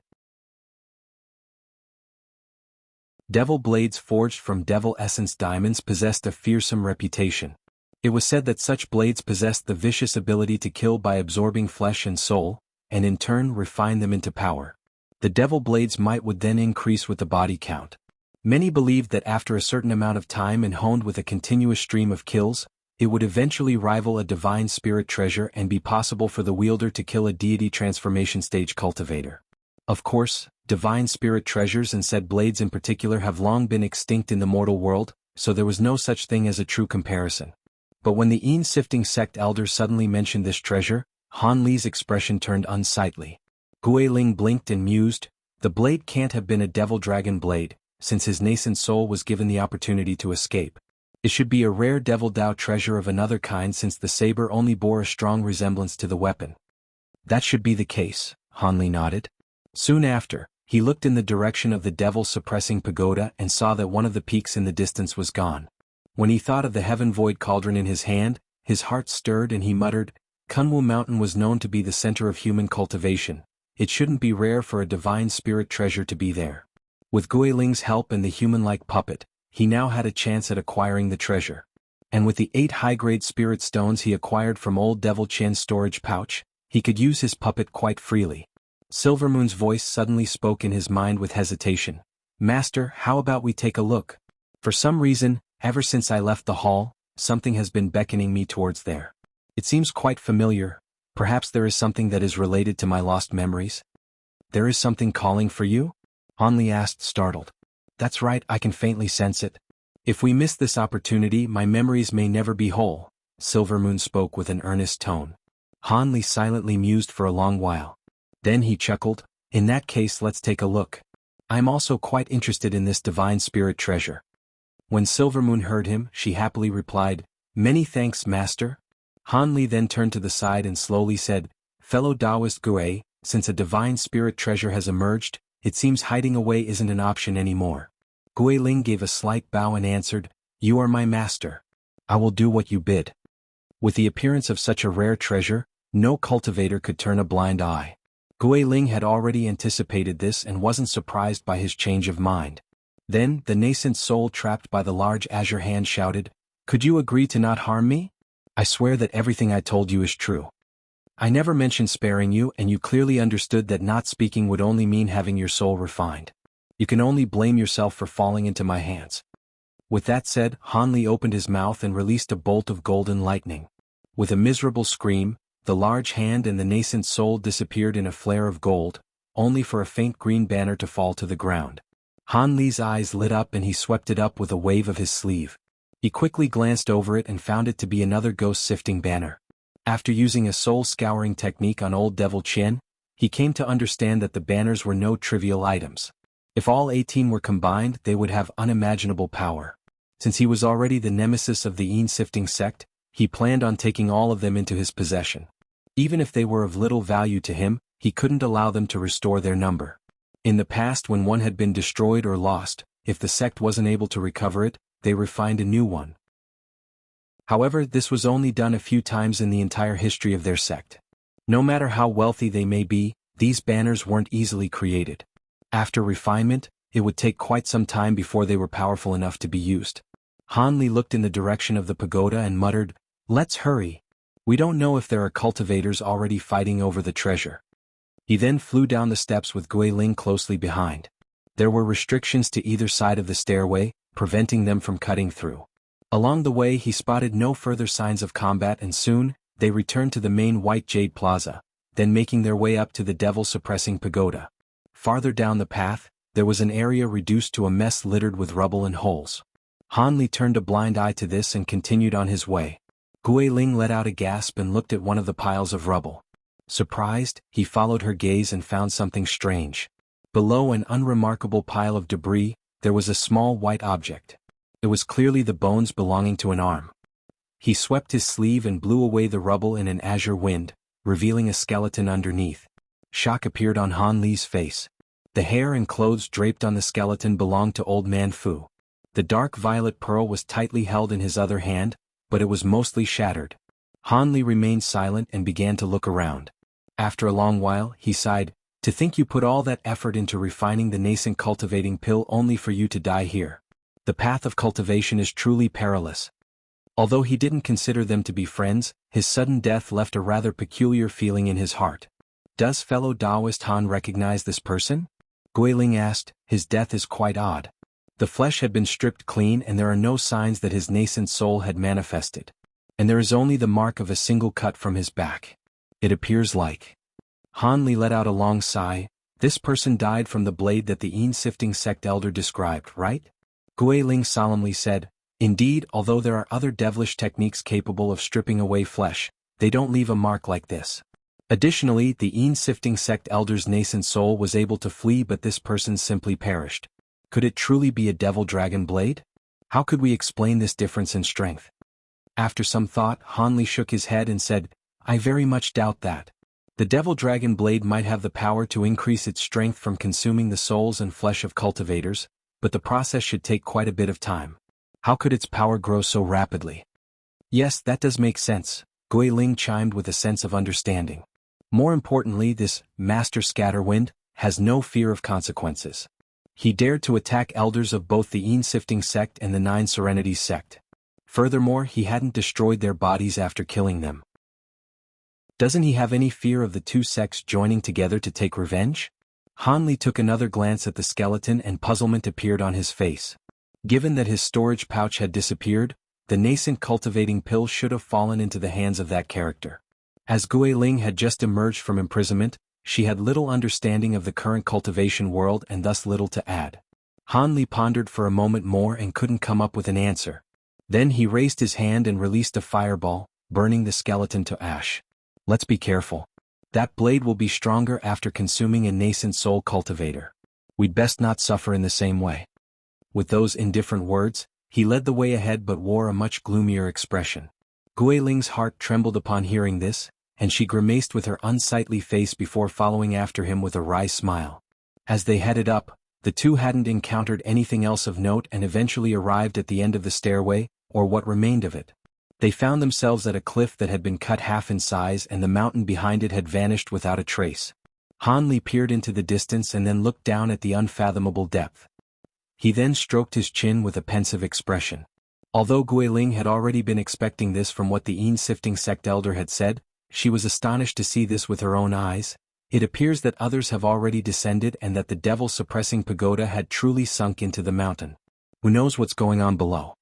Devil blades forged from devil essence diamonds possessed a fearsome reputation. It was said that such blades possessed the vicious ability to kill by absorbing flesh and soul, and in turn refine them into power. The devil blade's might would then increase with the body count. Many believed that after a certain amount of time and honed with a continuous stream of kills, it would eventually rival a divine spirit treasure and be possible for the wielder to kill a deity transformation stage cultivator. Of course, divine spirit treasures and said blades in particular have long been extinct in the mortal world, so there was no such thing as a true comparison. But when the Yin-sifting sect elder suddenly mentioned this treasure, Han Li's expression turned unsightly. Guiling blinked and mused, "The blade can't have been a devil dragon blade, since his nascent soul was given the opportunity to escape. It should be a rare devil Dao treasure of another kind since the saber only bore a strong resemblance to the weapon." "That should be the case," Han Li nodded. Soon after, he looked in the direction of the devil-suppressing pagoda and saw that one of the peaks in the distance was gone. When he thought of the heaven-void cauldron in his hand, his heart stirred and he muttered, "Kunwu Mountain was known to be the center of human cultivation. It shouldn't be rare for a divine spirit treasure to be there." With Guiling's help and the human-like puppet, he now had a chance at acquiring the treasure. And with the 8 high-grade spirit stones he acquired from old Devil Chen's storage pouch, he could use his puppet quite freely. Silvermoon's voice suddenly spoke in his mind with hesitation. "Master, how about we take a look? For some reason, ever since I left the hall, something has been beckoning me towards there. It seems quite familiar. Perhaps there is something that is related to my lost memories." "There is something calling for you?" Hanli asked, startled. "That's right, I can faintly sense it. If we miss this opportunity, my memories may never be whole." Silvermoon spoke with an earnest tone. Hanli silently mused for a long while. Then he chuckled. "In that case, let's take a look. I'm also quite interested in this divine spirit treasure." When Silvermoon heard him, she happily replied, "Many thanks, master." Hanli then turned to the side and slowly said, "Fellow Taoist Gue, since a divine spirit treasure has emerged, it seems hiding away isn't an option anymore." Gue Ling gave a slight bow and answered, "You are my master. I will do what you bid." With the appearance of such a rare treasure, no cultivator could turn a blind eye. Gue Ling had already anticipated this and wasn't surprised by his change of mind. Then, the nascent soul trapped by the large azure hand shouted, "Could you agree to not harm me? I swear that everything I told you is true. I never mentioned sparing you, and you clearly understood that not speaking would only mean having your soul refined. You can only blame yourself for falling into my hands." With that said, Hanli opened his mouth and released a bolt of golden lightning. With a miserable scream, the large hand and the nascent soul disappeared in a flare of gold, only for a faint green banner to fall to the ground. Hanli's eyes lit up and he swept it up with a wave of his sleeve. He quickly glanced over it and found it to be another ghost-sifting banner. After using a soul-scouring technique on old Devil Chen, he came to understand that the banners were no trivial items. If all 18 were combined, they would have unimaginable power. Since he was already the nemesis of the Yin-sifting sect, he planned on taking all of them into his possession. Even if they were of little value to him, he couldn't allow them to restore their number. In the past, when one had been destroyed or lost, if the sect wasn't able to recover it, they refined a new one. However, this was only done a few times in the entire history of their sect. No matter how wealthy they may be, these banners weren't easily created. After refinement, it would take quite some time before they were powerful enough to be used. Hanli looked in the direction of the pagoda and muttered, "Let's hurry. We don't know if there are cultivators already fighting over the treasure." He then flew down the steps with Gue Ling closely behind. There were restrictions to either side of the stairway, preventing them from cutting through. Along the way he spotted no further signs of combat and soon, they returned to the main White Jade Plaza, then making their way up to the devil-suppressing pagoda. Farther down the path, there was an area reduced to a mess littered with rubble and holes. Hanli turned a blind eye to this and continued on his way. Gue Ling let out a gasp and looked at one of the piles of rubble. Surprised, he followed her gaze and found something strange. Below an unremarkable pile of debris, there was a small white object. It was clearly the bones belonging to an arm. He swept his sleeve and blew away the rubble in an azure wind, revealing a skeleton underneath. Shock appeared on Hanli's face. The hair and clothes draped on the skeleton belonged to Old Man Fu. The dark violet pearl was tightly held in his other hand, but it was mostly shattered. Hanli remained silent and began to look around. After a long while, he sighed, "To think you put all that effort into refining the nascent cultivating pill only for you to die here. The path of cultivation is truly perilous." Although he didn't consider them to be friends, his sudden death left a rather peculiar feeling in his heart. "Does fellow Taoist Han recognize this person?" Gue Ling asked. "His death is quite odd. The flesh had been stripped clean and there are no signs that his nascent soul had manifested. And there is only the mark of a single cut from his back. It appears like..." Hanli let out a long sigh. "This person died from the blade that the Yin-sifting sect elder described, right?" Gue Ling solemnly said, "Indeed, although there are other devilish techniques capable of stripping away flesh, they don't leave a mark like this. Additionally, the Yin-sifting sect elder's nascent soul was able to flee, but this person simply perished. Could it truly be a devil-dragon blade? How could we explain this difference in strength?" After some thought, Hanli shook his head and said, "I very much doubt that. The devil-dragon blade might have the power to increase its strength from consuming the souls and flesh of cultivators, but the process should take quite a bit of time. How could its power grow so rapidly?" "Yes, that does make sense," Gue Ling chimed with a sense of understanding. "More importantly, this Master Scatterwind has no fear of consequences. He dared to attack elders of both the Yin-sifting sect and the Nine Serenities sect. Furthermore, he hadn't destroyed their bodies after killing them. Doesn't he have any fear of the two sects joining together to take revenge? Han Li took another glance at the skeleton and puzzlement appeared on his face. Given that his storage pouch had disappeared, the nascent cultivating pill should have fallen into the hands of that character. As Gui Ling had just emerged from imprisonment, she had little understanding of the current cultivation world and thus little to add. Han Li pondered for a moment more and couldn't come up with an answer. Then he raised his hand and released a fireball, burning the skeleton to ash. Let's be careful. That blade will be stronger after consuming a nascent soul cultivator. We'd best not suffer in the same way. With those indifferent words, he led the way ahead but wore a much gloomier expression. Gui Ling's heart trembled upon hearing this, and she grimaced with her unsightly face before following after him with a wry smile. As they headed up, the two hadn't encountered anything else of note and eventually arrived at the end of the stairway, or what remained of it. They found themselves at a cliff that had been cut half in size and the mountain behind it had vanished without a trace. Han Li peered into the distance and then looked down at the unfathomable depth. He then stroked his chin with a pensive expression. Although Gui Ling had already been expecting this from what the Een-sifting sect elder had said, she was astonished to see this with her own eyes. It appears that others have already descended and that the devil-suppressing pagoda had truly sunk into the mountain. Who knows what's going on below?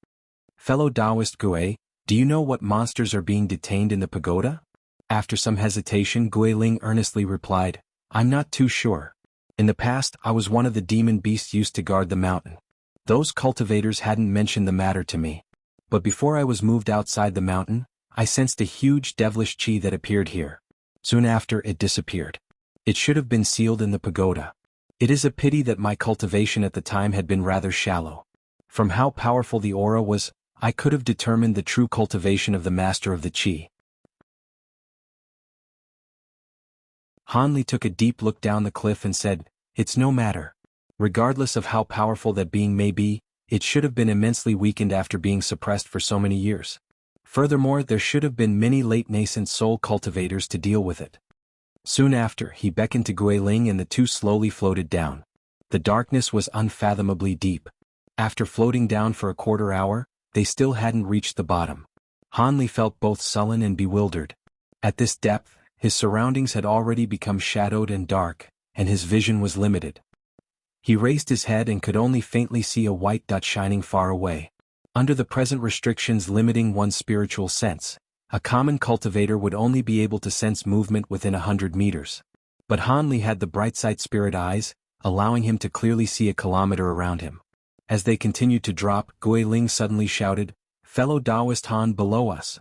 Fellow Taoist Gui, do you know what monsters are being detained in the pagoda? After some hesitation, Gui Ling earnestly replied, I'm not too sure. In the past, I was one of the demon beasts used to guard the mountain. Those cultivators hadn't mentioned the matter to me. But before I was moved outside the mountain, I sensed a huge devilish chi that appeared here. Soon after, it disappeared. It should have been sealed in the pagoda. It is a pity that my cultivation at the time had been rather shallow. From how powerful the aura was, I could have determined the true cultivation of the master of the chi. Han Li took a deep look down the cliff and said, It's no matter. Regardless of how powerful that being may be, it should have been immensely weakened after being suppressed for so many years. Furthermore, there should have been many late nascent soul cultivators to deal with it. Soon after, he beckoned to Gui Ling and the two slowly floated down. The darkness was unfathomably deep. After floating down for a quarter hour, they still hadn't reached the bottom. Han Li felt both sullen and bewildered. At this depth, his surroundings had already become shadowed and dark, and his vision was limited. He raised his head and could only faintly see a white dot shining far away. Under the present restrictions limiting one's spiritual sense, a common cultivator would only be able to sense movement within 100 meters. But Han Li had the bright-sight spirit eyes, allowing him to clearly see a kilometer around him. As they continued to drop, Gui Ling suddenly shouted, Fellow Taoist Han below us.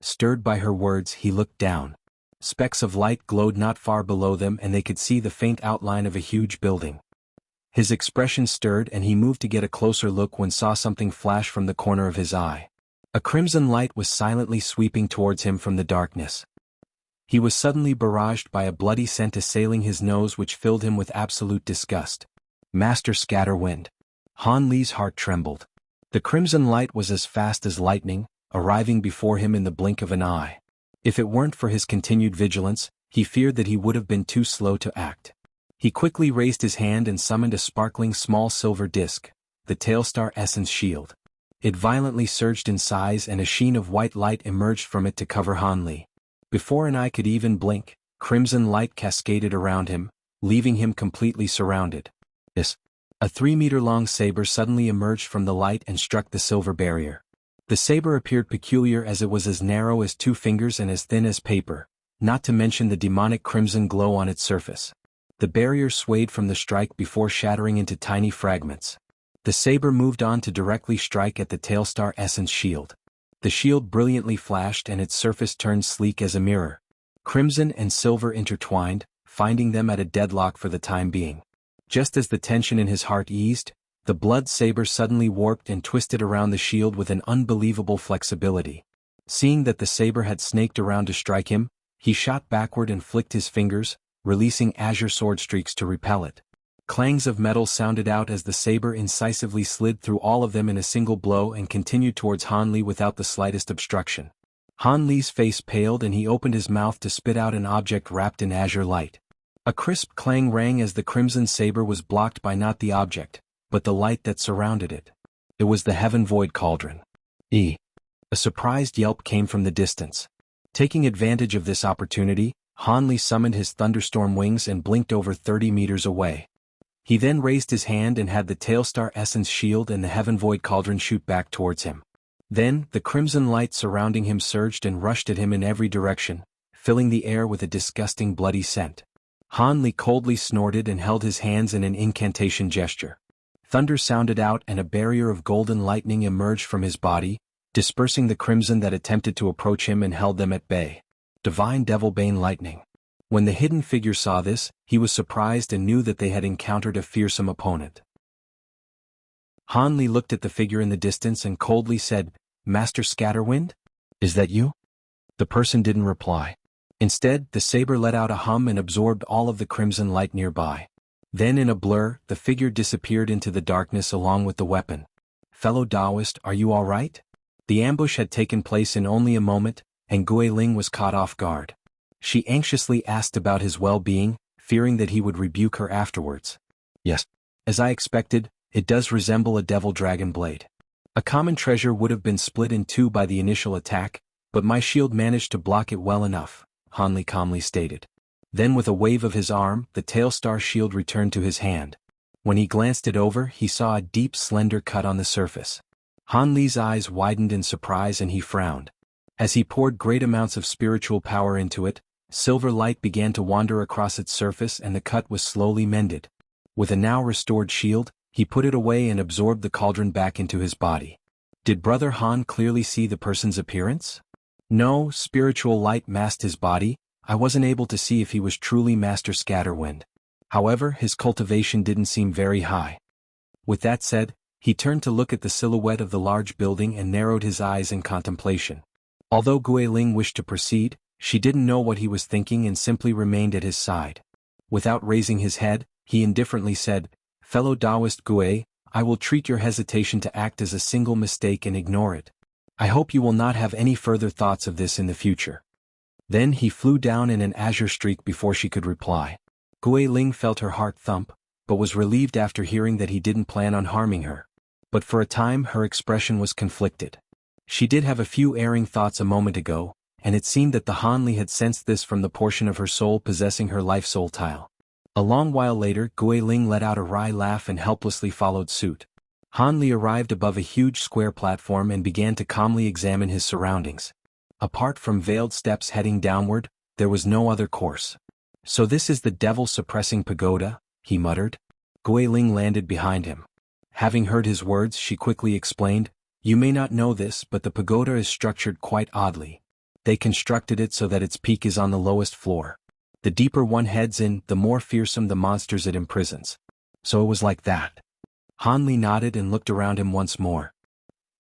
Stirred by her words, he looked down. Specks of light glowed not far below them and they could see the faint outline of a huge building. His expression stirred and he moved to get a closer look when saw something flash from the corner of his eye. A crimson light was silently sweeping towards him from the darkness. He was suddenly barraged by a bloody scent assailing his nose which filled him with absolute disgust. Master Scatterwind. Han Li's heart trembled. The crimson light was as fast as lightning, arriving before him in the blink of an eye. If it weren't for his continued vigilance, he feared that he would have been too slow to act. He quickly raised his hand and summoned a sparkling small silver disc, the Tailstar Essence Shield. It violently surged in size and a sheen of white light emerged from it to cover Han Li. Before an eye could even blink, crimson light cascaded around him, leaving him completely surrounded. A 3-meter-long saber suddenly emerged from the light and struck the silver barrier. The saber appeared peculiar as it was as narrow as 2 fingers and as thin as paper, not to mention the demonic crimson glow on its surface. The barrier swayed from the strike before shattering into tiny fragments. The saber moved on to directly strike at the Tailstar Essence Shield. The shield brilliantly flashed and its surface turned sleek as a mirror. Crimson and silver intertwined, finding them at a deadlock for the time being. Just as the tension in his heart eased, the blood saber suddenly warped and twisted around the shield with an unbelievable flexibility. Seeing that the saber had snaked around to strike him, he shot backward and flicked his fingers, releasing azure sword streaks to repel it. Clangs of metal sounded out as the saber incisively slid through all of them in a single blow and continued towards Han Li without the slightest obstruction. Han Li's face paled and he opened his mouth to spit out an object wrapped in azure light. A crisp clang rang as the crimson saber was blocked by not the object, but the light that surrounded it. It was the Heaven Void Cauldron. A surprised yelp came from the distance. Taking advantage of this opportunity, Hanli summoned his thunderstorm wings and blinked over 30 meters away. He then raised his hand and had the Tailstar Essence shield and the Heaven Void Cauldron shoot back towards him. Then, the crimson light surrounding him surged and rushed at him in every direction, filling the air with a disgusting bloody scent. Hanli coldly snorted and held his hands in an incantation gesture. Thunder sounded out and a barrier of golden lightning emerged from his body, dispersing the crimson that attempted to approach him and held them at bay. Divine Devilbane Lightning. When the hidden figure saw this, he was surprised and knew that they had encountered a fearsome opponent. Hanli looked at the figure in the distance and coldly said, "Master Scatterwind? Is that you?" The person didn't reply. Instead, the saber let out a hum and absorbed all of the crimson light nearby. Then in a blur, the figure disappeared into the darkness along with the weapon. "Fellow Taoist, are you all right?" The ambush had taken place in only a moment, and Guiling was caught off guard. She anxiously asked about his well-being, fearing that he would rebuke her afterwards. "Yes. As I expected, it does resemble a devil dragon blade. A common treasure would have been split in two by the initial attack, but my shield managed to block it well enough," Hanli calmly stated. Then with a wave of his arm, the Tailstar shield returned to his hand. When he glanced it over, he saw a deep slender cut on the surface. Hanli's eyes widened in surprise and he frowned. As he poured great amounts of spiritual power into it, silver light began to wander across its surface and the cut was slowly mended. With a now restored shield, he put it away and absorbed the cauldron back into his body. Did Brother Han clearly see the person's appearance? No, spiritual light masked his body. I wasn't able to see if he was truly Master Scatterwind. However, his cultivation didn't seem very high. With that said, he turned to look at the silhouette of the large building and narrowed his eyes in contemplation. Although Guiling wished to proceed, she didn't know what he was thinking and simply remained at his side. Without raising his head, he indifferently said, "Fellow Taoist Gui, I will treat your hesitation to act as a single mistake and ignore it. I hope you will not have any further thoughts of this in the future." Then he flew down in an azure streak before she could reply. Guiling felt her heart thump, but was relieved after hearing that he didn't plan on harming her. But for a time her expression was conflicted. She did have a few erring thoughts a moment ago, and it seemed that the Hanli had sensed this from the portion of her soul possessing her life soul tile. A long while later, Guiling let out a wry laugh and helplessly followed suit. Hanli arrived above a huge square platform and began to calmly examine his surroundings. Apart from veiled steps heading downward, there was no other course. "So this is the devil-suppressing pagoda," he muttered. Guiling landed behind him. Having heard his words, she quickly explained, "You may not know this, but the pagoda is structured quite oddly. They constructed it so that its peak is on the lowest floor. The deeper one heads in, the more fearsome the monsters it imprisons. So it was like that." Hanli nodded and looked around him once more.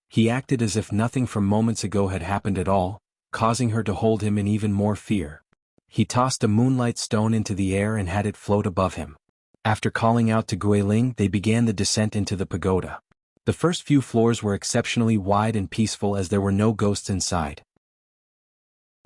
He acted as if nothing from moments ago had happened at all, causing her to hold him in even more fear. He tossed a moonlight stone into the air and had it float above him. After calling out to Guiling, they began the descent into the pagoda. The first few floors were exceptionally wide and peaceful as there were no ghosts inside.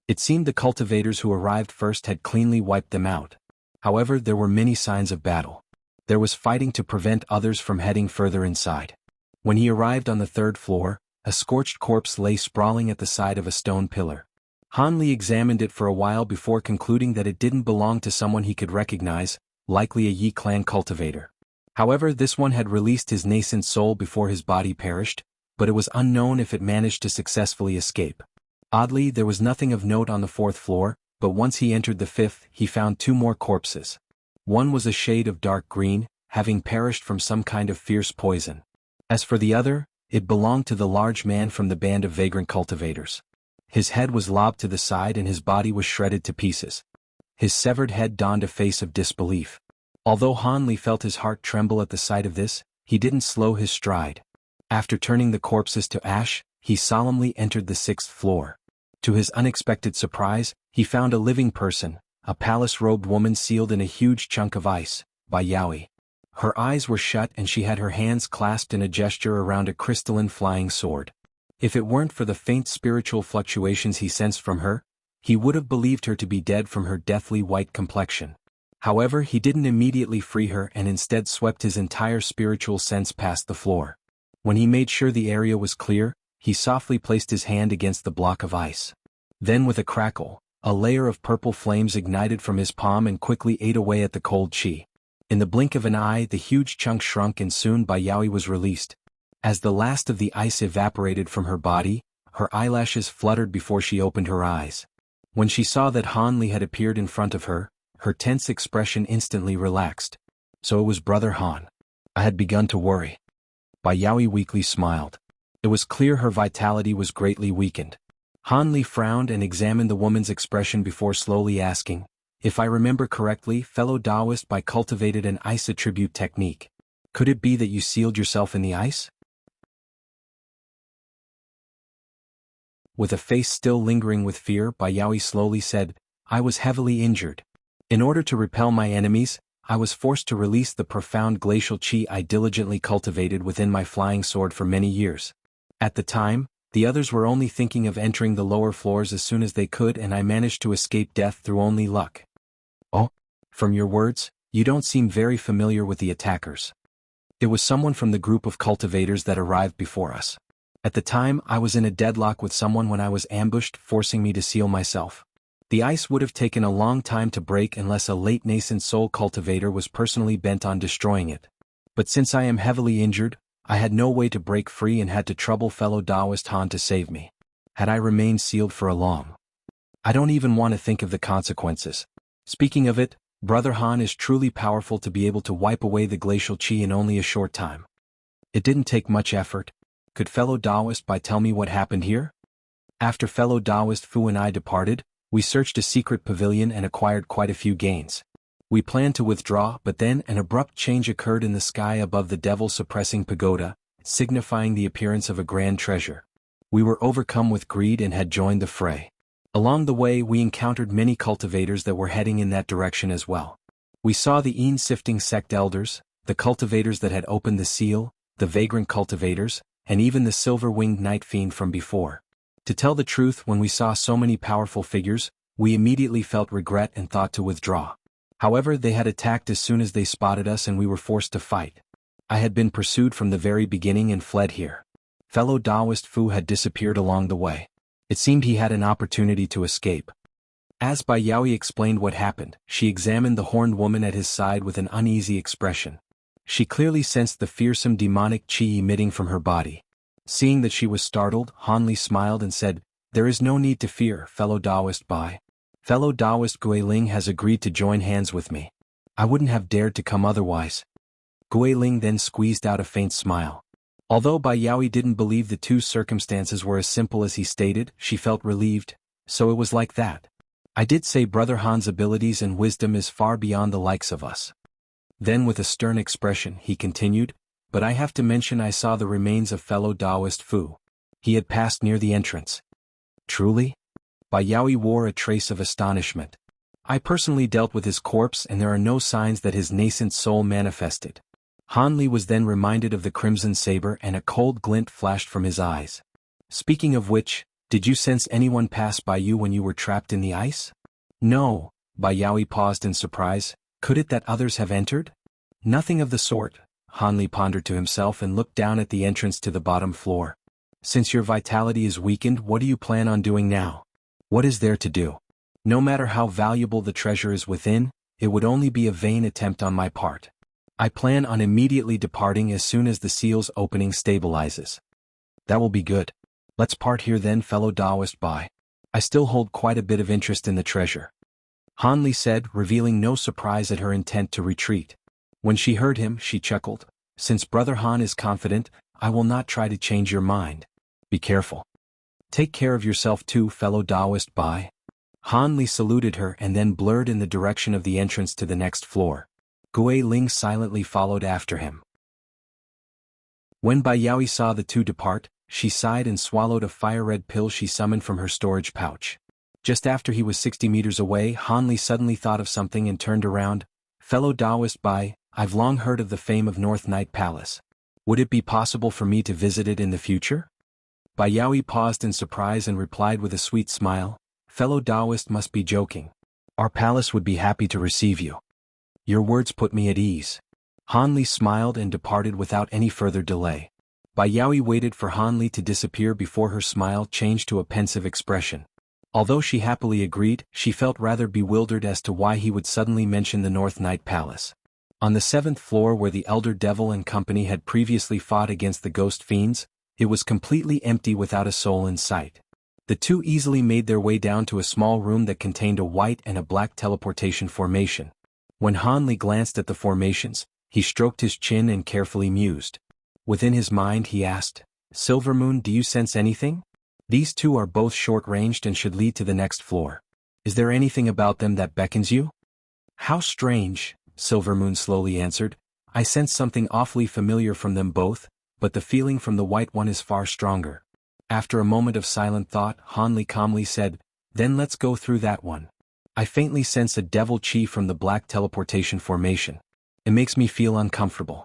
It seemed the cultivators who arrived first had cleanly wiped them out. However, there were many signs of battle. There was fighting to prevent others from heading further inside. When he arrived on the third floor, a scorched corpse lay sprawling at the side of a stone pillar. Hanli examined it for a while before concluding that it didn't belong to someone he could recognize, likely a Yi clan cultivator. However, this one had released his nascent soul before his body perished, but it was unknown if it managed to successfully escape. Oddly, there was nothing of note on the fourth floor, but once he entered the fifth, he found two more corpses. One was a shade of dark green, having perished from some kind of fierce poison. As for the other, it belonged to the large man from the band of vagrant cultivators. His head was lobbed to the side and his body was shredded to pieces. His severed head donned a face of disbelief. Although Hanli felt his heart tremble at the sight of this, he didn't slow his stride. After turning the corpses to ash, he solemnly entered the sixth floor. To his unexpected surprise, he found a living person, a palace-robed woman sealed in a huge chunk of ice, by Yaoi. Her eyes were shut and she had her hands clasped in a gesture around a crystalline flying sword. If it weren't for the faint spiritual fluctuations he sensed from her, he would have believed her to be dead from her deathly white complexion. However, he didn't immediately free her and instead swept his entire spiritual sense past the floor. When he made sure the area was clear, he softly placed his hand against the block of ice. Then with a crackle, a layer of purple flames ignited from his palm and quickly ate away at the cold chi. In the blink of an eye, the huge chunk shrunk and soon Bai Yaoi was released. As the last of the ice evaporated from her body, her eyelashes fluttered before she opened her eyes. When she saw that Han Li had appeared in front of her, her tense expression instantly relaxed. So it was Brother Han. I had begun to worry. Bai Yaoi weakly smiled. It was clear her vitality was greatly weakened. Han Li frowned and examined the woman's expression before slowly asking, "If I remember correctly, fellow Taoist, Bai cultivated an ice attribute technique. Could it be that you sealed yourself in the ice?" With a face still lingering with fear, Bai Yaoi slowly said, "I was heavily injured. In order to repel my enemies, I was forced to release the profound glacial chi I diligently cultivated within my flying sword for many years. At the time, the others were only thinking of entering the lower floors as soon as they could, and I managed to escape death through only luck." "Oh? From your words, you don't seem very familiar with the attackers." "It was someone from the group of cultivators that arrived before us. At the time, I was in a deadlock with someone when I was ambushed, forcing me to seal myself. The ice would have taken a long time to break unless a late nascent soul cultivator was personally bent on destroying it. But since I am heavily injured, I had no way to break free and had to trouble fellow Taoist Han to save me. Had I remained sealed for a long, I don't even want to think of the consequences. Speaking of it, Brother Han is truly powerful to be able to wipe away the glacial chi in only a short time. It didn't take much effort. Could fellow Taoist Bai tell me what happened here?" After fellow Taoist Fu and I departed, we searched a secret pavilion and acquired quite a few gains. We planned to withdraw, but then an abrupt change occurred in the sky above the devil-suppressing pagoda, signifying the appearance of a grand treasure. We were overcome with greed and had joined the fray. Along the way we encountered many cultivators that were heading in that direction as well. We saw the Een-sifting sect elders, the cultivators that had opened the seal, the vagrant cultivators, and even the silver-winged night fiend from before. To tell the truth, when we saw so many powerful figures, we immediately felt regret and thought to withdraw. However, they had attacked as soon as they spotted us and we were forced to fight. I had been pursued from the very beginning and fled here. Fellow Taoist Fu had disappeared along the way. It seemed he had an opportunity to escape. As Bai Yaoi explained what happened, she examined the horned woman at his side with an uneasy expression. She clearly sensed the fearsome demonic chi emitting from her body. Seeing that she was startled, Han Li smiled and said, "There is no need to fear, fellow Taoist Bai. Fellow Taoist Guiling has agreed to join hands with me. I wouldn't have dared to come otherwise." Guiling then squeezed out a faint smile. Although Bai Yaoi didn't believe the two circumstances were as simple as he stated, she felt relieved. So it was like that. I did say Brother Han's abilities and wisdom is far beyond the likes of us. Then with a stern expression, he continued, "But I have to mention I saw the remains of fellow Taoist Fu. He had passed near the entrance." "Truly?" Bai Yaoi wore a trace of astonishment. "I personally dealt with his corpse and there are no signs that his nascent soul manifested." Han Li was then reminded of the crimson saber and a cold glint flashed from his eyes. "Speaking of which, did you sense anyone pass by you when you were trapped in the ice?" "No." Bai Yaoi paused in surprise. "Could it that others have entered?" "Nothing of the sort." Han Li pondered to himself and looked down at the entrance to the bottom floor. "Since your vitality is weakened, what do you plan on doing now? What is there to do? No matter how valuable the treasure is within, it would only be a vain attempt on my part. I plan on immediately departing as soon as the seal's opening stabilizes." "That will be good. Let's part here then, fellow Taoist Bai. I still hold quite a bit of interest in the treasure," Han Li said, revealing no surprise at her intent to retreat. When she heard him, she chuckled. "Since Brother Han is confident, I will not try to change your mind. Be careful. Take care of yourself too, fellow Taoist Bai." Han Li saluted her and then blurred in the direction of the entrance to the next floor. Gui Ling silently followed after him. When Bai Yaoi saw the two depart, she sighed and swallowed a fire-red pill she summoned from her storage pouch. Just after he was 60 meters away, Han Li suddenly thought of something and turned around. "Fellow Taoist Bai, I've long heard of the fame of North Night Palace. Would it be possible for me to visit it in the future?" Bai Yaoi paused in surprise and replied with a sweet smile, "Fellow Taoist must be joking. Our palace would be happy to receive you." "Your words put me at ease." Han Li smiled and departed without any further delay. Bai Yaoi waited for Han Li to disappear before her smile changed to a pensive expression. Although she happily agreed, she felt rather bewildered as to why he would suddenly mention the North Night Palace. On the 7th floor where the Elder Devil and company had previously fought against the ghost fiends, it was completely empty without a soul in sight. The two easily made their way down to a small room that contained a white and a black teleportation formation. When Han Li glanced at the formations, he stroked his chin and carefully mused. Within his mind he asked, "Silvermoon, do you sense anything? These two are both short-ranged and should lead to the next floor. Is there anything about them that beckons you?" "How strange," Silvermoon slowly answered. "I sense something awfully familiar from them both, but the feeling from the white one is far stronger." After a moment of silent thought, Han Li calmly said, "Then let's go through that one. I faintly sense a devil chi from the black teleportation formation. It makes me feel uncomfortable."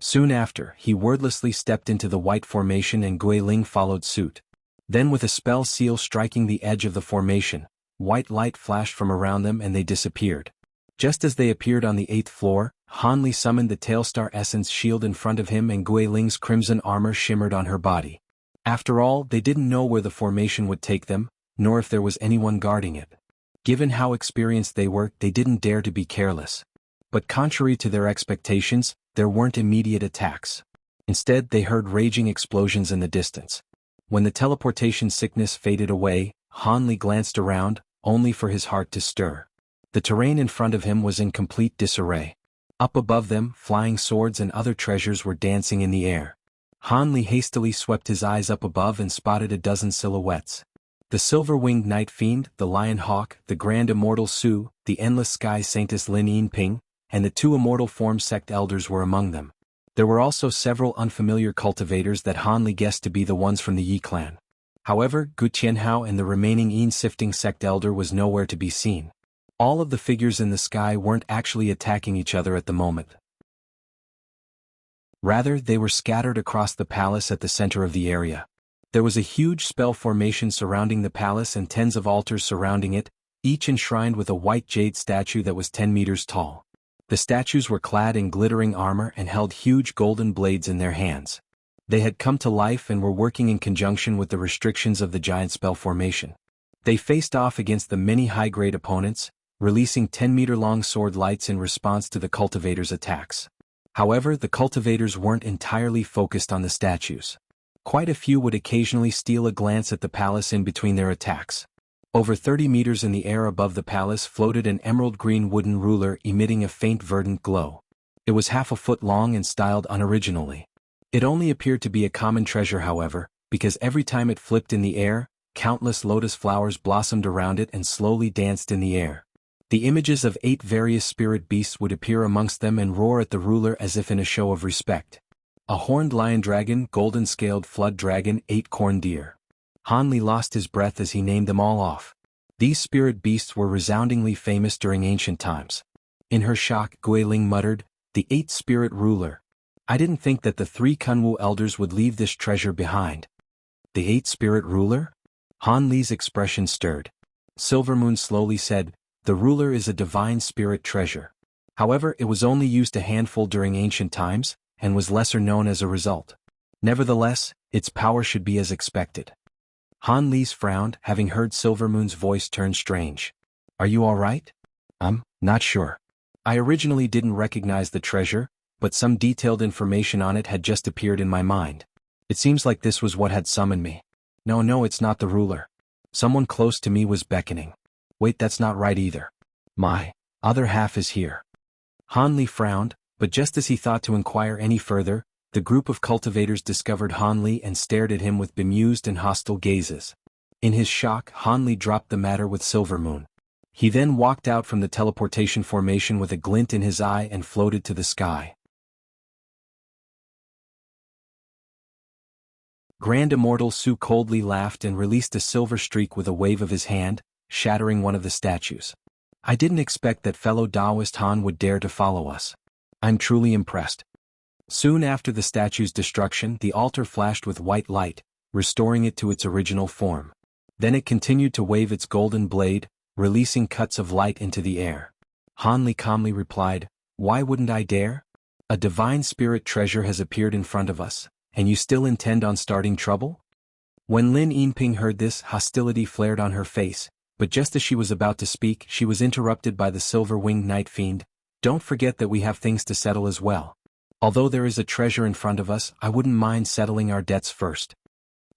Soon after, he wordlessly stepped into the white formation and Gui Ling followed suit. Then with a spell seal striking the edge of the formation, white light flashed from around them and they disappeared. Just as they appeared on the 8th floor, Han Li summoned the Tailstar Essence shield in front of him and Gui Ling's crimson armor shimmered on her body. After all, they didn't know where the formation would take them, nor if there was anyone guarding it. Given how experienced they were, they didn't dare to be careless. But contrary to their expectations, there weren't immediate attacks. Instead, they heard raging explosions in the distance. When the teleportation sickness faded away, Han Li glanced around, only for his heart to stir. The terrain in front of him was in complete disarray. Up above them, flying swords and other treasures were dancing in the air. Han Li hastily swept his eyes up above and spotted a dozen silhouettes. The silver-winged night fiend, the lion hawk, the grand immortal Su, the endless sky saintess Lin Yinping, and the two immortal form sect elders were among them. There were also several unfamiliar cultivators that Han Li guessed to be the ones from the Yi clan. However, Gu Tianhao and the remaining Yin-sifting sect elder was nowhere to be seen. All of the figures in the sky weren't actually attacking each other at the moment. Rather, they were scattered across the palace at the center of the area. There was a huge spell formation surrounding the palace and tens of altars surrounding it, each enshrined with a white jade statue that was 10 meters tall. The statues were clad in glittering armor and held huge golden blades in their hands. They had come to life and were working in conjunction with the restrictions of the giant spell formation. They faced off against the many high-grade opponents, releasing 10-meter-long sword lights in response to the cultivators' attacks. However, the cultivators weren't entirely focused on the statues. Quite a few would occasionally steal a glance at the palace in between their attacks. Over 30 meters in the air above the palace floated an emerald-green wooden ruler emitting a faint verdant glow. It was half a foot long and styled unoriginally. It only appeared to be a common treasure, however, because every time it flipped in the air, countless lotus flowers blossomed around it and slowly danced in the air. The images of 8 various spirit beasts would appear amongst them and roar at the ruler as if in a show of respect. A horned lion dragon, golden-scaled flood dragon, 8-corned deer. Han Li lost his breath as he named them all off. These spirit beasts were resoundingly famous during ancient times. In her shock, Gui Ling muttered, "The 8-spirit ruler. I didn't think that the 3 Kunwu elders would leave this treasure behind." "The 8-spirit ruler?" Han Li's expression stirred. Silvermoon slowly said, "The ruler is a divine spirit treasure. However, it was only used a handful during ancient times, and was lesser known as a result. Nevertheless, its power should be as expected." Han Li's frowned, having heard Silvermoon's voice turn strange. "Are you all right?" Not sure. I originally didn't recognize the treasure, but some detailed information on it had just appeared in my mind. It seems like this was what had summoned me. No, it's not the ruler. Someone close to me was beckoning. Wait, that's not right either. My other half is here." Han Li frowned, but just as he thought to inquire any further, the group of cultivators discovered Han Li and stared at him with bemused and hostile gazes. In his shock, Han Li dropped the matter with Silvermoon. He then walked out from the teleportation formation with a glint in his eye and floated to the sky. Grand Immortal Su coldly laughed and released a silver streak with a wave of his hand, shattering one of the statues. "I didn't expect that fellow Taoist Han would dare to follow us. I'm truly impressed." Soon after the statue's destruction, the altar flashed with white light, restoring it to its original form. Then it continued to wave its golden blade, releasing cuts of light into the air. Han Li calmly replied, "Why wouldn't I dare? A divine spirit treasure has appeared in front of us, And you still intend on starting trouble? When Lin Yinping heard this, hostility flared on her face, but just as she was about to speak, she was interrupted by the silver-winged night fiend. Don't forget that we have things to settle as well. Although there is a treasure in front of us, I wouldn't mind settling our debts first.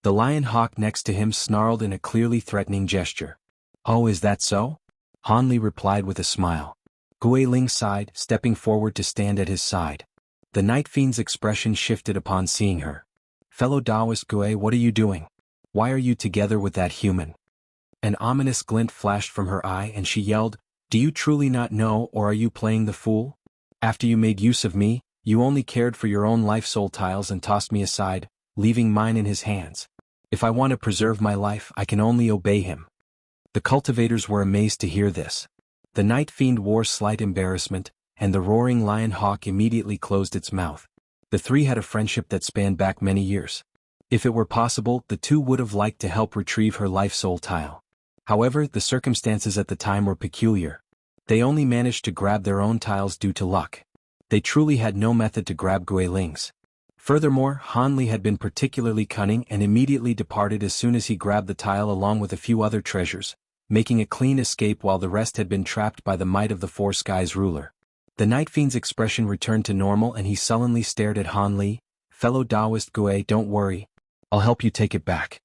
The lion hawk next to him snarled in a clearly threatening gesture. Oh, is that so? Han Li replied with a smile. Gui Ling sighed, stepping forward to stand at his side. The night fiend's expression shifted upon seeing her. Fellow Taoist Gui, what are you doing? Why are you together with that human? An ominous glint flashed from her eye and she yelled, Do you truly not know, or are you playing the fool? After you made use of me, you only cared for your own life soul tiles and tossed me aside, leaving mine in his hands. If I want to preserve my life, I can only obey him. The cultivators were amazed to hear this. The night fiend wore slight embarrassment, and the roaring lion hawk immediately closed its mouth. The three had a friendship that spanned back many years. If it were possible, the two would have liked to help retrieve her life soul tile. However, the circumstances at the time were peculiar. They only managed to grab their own tiles due to luck. They truly had no method to grab Gui Ling's. Furthermore, Han Li had been particularly cunning and immediately departed as soon as he grabbed the tile along with a few other treasures, making a clean escape while the rest had been trapped by the might of the Four Skies ruler. The night fiend's expression returned to normal and he sullenly stared at Han Li. Fellow Taoist Gui, don't worry. I'll help you take it back.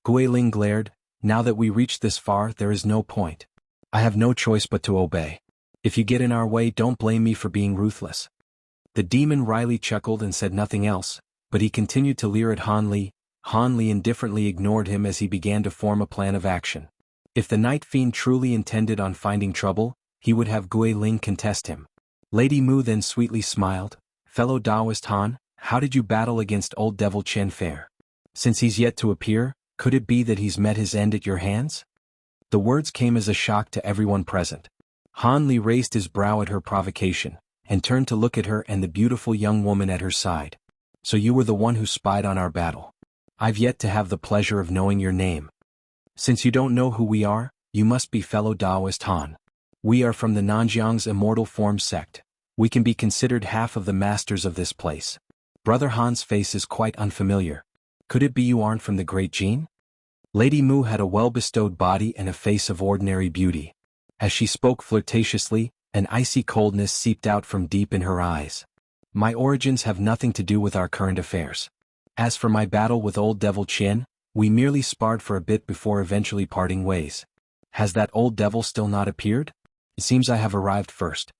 Gui Ling glared. Now that we reached this far, there is no point. I have no choice but to obey. If you get in our way, don't blame me for being ruthless. The demon wryly chuckled and said nothing else, but he continued to leer at Han Li. Han Li indifferently ignored him as he began to form a plan of action. If the night fiend truly intended on finding trouble, he would have Gui Ling contest him. Lady Mu then sweetly smiled. Fellow Taoist Han, how did you battle against old devil Chen Fair? Since he's yet to appear, could it be that he's met his end at your hands? The words came as a shock to everyone present. Han Li raised his brow at her provocation, and turned to look at her and the beautiful young woman at her side. So you were the one who spied on our battle. I've yet to have the pleasure of knowing your name. Since you don't know who we are, you must be fellow Taoist Han. We are from the Nanjiang's immortal form sect. We can be considered half of the masters of this place. Brother Han's face is quite unfamiliar. Could it be you aren't from the Great Jin? Lady Mu had a well-bestowed body and a face of ordinary beauty. As she spoke flirtatiously, an icy coldness seeped out from deep in her eyes. My origins have nothing to do with our current affairs. As for my battle with old devil Qian, we merely sparred for a bit before eventually parting ways. Has that old devil still not appeared? It seems I have arrived first.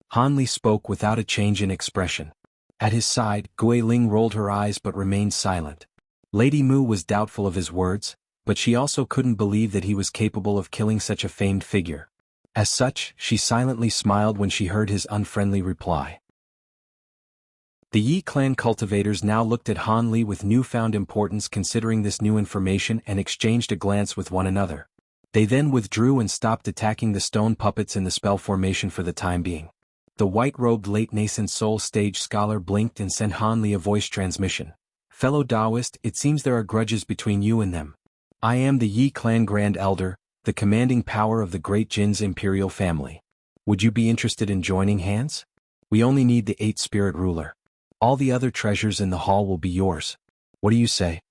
Han Li spoke without a change in expression. At his side, Gui Ling rolled her eyes but remained silent. Lady Mu was doubtful of his words, but she also couldn't believe that he was capable of killing such a famed figure. As such, she silently smiled when she heard his unfriendly reply. The Yi clan cultivators now looked at Han Li with newfound importance considering this new information and exchanged a glance with one another. They then withdrew and stopped attacking the stone puppets in the spell formation for the time being. The white-robed late nascent soul stage scholar blinked and sent Han Li a voice transmission. Fellow Taoist, it seems there are grudges between you and them. I am the Yi clan Grand Elder, the commanding power of the Great Jin's imperial family. Would you be interested in joining hands? We only need the 8 spirit ruler. All the other treasures in the hall will be yours. What do you say?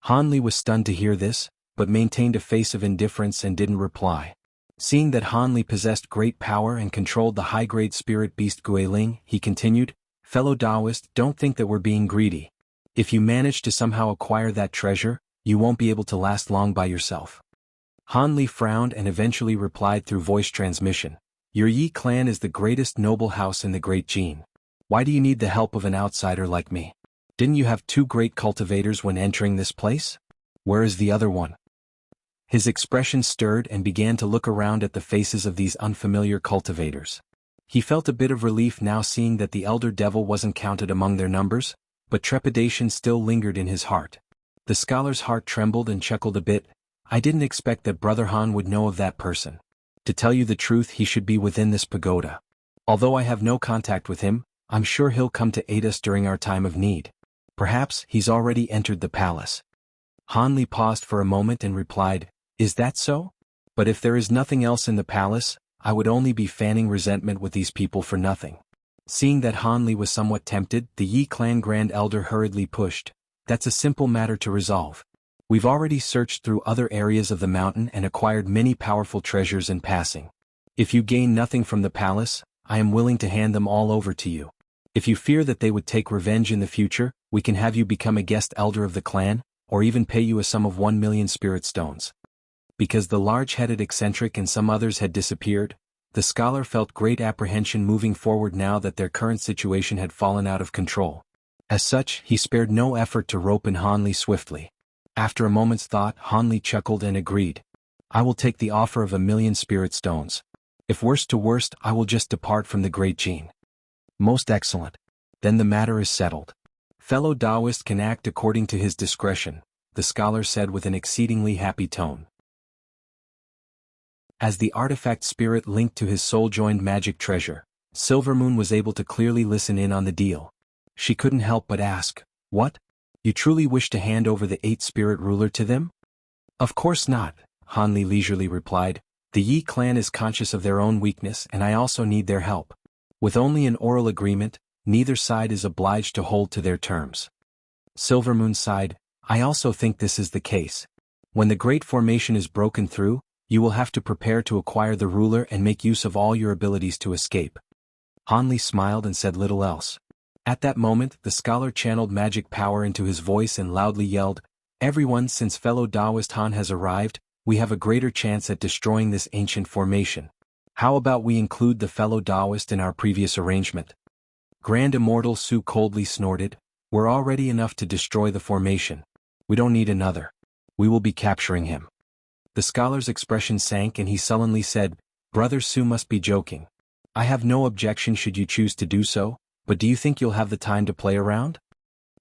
Han Li was stunned to hear this, but maintained a face of indifference and didn't reply. Seeing that Han Li possessed great power and controlled the high-grade spirit beast Gui Ling, he continued, Fellow Taoist, don't think that we're being greedy. If you manage to somehow acquire that treasure, you won't be able to last long by yourself. Han Li frowned and eventually replied through voice transmission. Your Yi clan is the greatest noble house in the Great Jin. Why do you need the help of an outsider like me? Didn't you have 2 great cultivators when entering this place? Where is the other one? His expression stirred and began to look around at the faces of these unfamiliar cultivators. He felt a bit of relief now seeing that the elder devil wasn't counted among their numbers, but trepidation still lingered in his heart. The scholar's heart trembled and chuckled a bit. I didn't expect that Brother Han would know of that person. To tell you the truth, he should be within this pagoda. Although I have no contact with him, I'm sure he'll come to aid us during our time of need. Perhaps he's already entered the palace. Han Li paused for a moment and replied, Is that so? But if there is nothing else in the palace, I would only be fanning resentment with these people for nothing. Seeing that Han Li was somewhat tempted, the Yi clan Grand Elder hurriedly pushed, That's a simple matter to resolve. We've already searched through other areas of the mountain and acquired many powerful treasures in passing. If you gain nothing from the palace, I am willing to hand them all over to you. If you fear that they would take revenge in the future, we can have you become a guest elder of the clan, or even pay you a sum of 1,000,000 spirit stones. Because the large-headed eccentric and some others had disappeared, the scholar felt great apprehension moving forward now that their current situation had fallen out of control. As such, he spared no effort to rope in Hanli swiftly. After a moment's thought, Hanli chuckled and agreed. I will take the offer of 1,000,000 spirit stones. If worst to worst, I will just depart from the great Jin. Most excellent. Then the matter is settled. Fellow Taoist can act according to his discretion, the scholar said with an exceedingly happy tone. As the artifact spirit linked to his soul-joined magic treasure, Silvermoon was able to clearly listen in on the deal. She couldn't help but ask, "What? You truly wish to hand over the 8 spirit ruler to them?" "Of course not," Hanli leisurely replied. "The Yi clan is conscious of their own weakness and I also need their help. With only an oral agreement, neither side is obliged to hold to their terms." Silvermoon sighed. "I also think this is the case. When the great formation is broken through, you will have to prepare to acquire the ruler and make use of all your abilities to escape." Hanli smiled and said little else. At that moment, the scholar channeled magic power into his voice and loudly yelled, "Everyone, since fellow Taoist Han has arrived, we have a greater chance at destroying this ancient formation. How about we include the fellow Taoist in our previous arrangement?" Grand Immortal Su coldly snorted, "We're already enough to destroy the formation. We don't need another. We will be capturing him." The scholar's expression sank and he sullenly said, "Brother Su must be joking. I have no objection should you choose to do so, but do you think you'll have the time to play around?"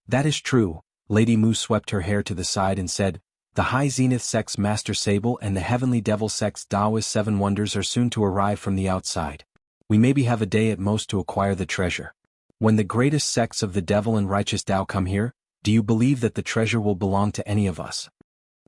"That is true." Lady Mu swept her hair to the side and said, "The High Zenith Sect's Master Sable and the Heavenly Devil Sect's Taoist 7 Wonders are soon to arrive from the outside. We maybe have a day at most to acquire the treasure. When the greatest sects of the Devil and Righteous Tao come here, do you believe that the treasure will belong to any of us?"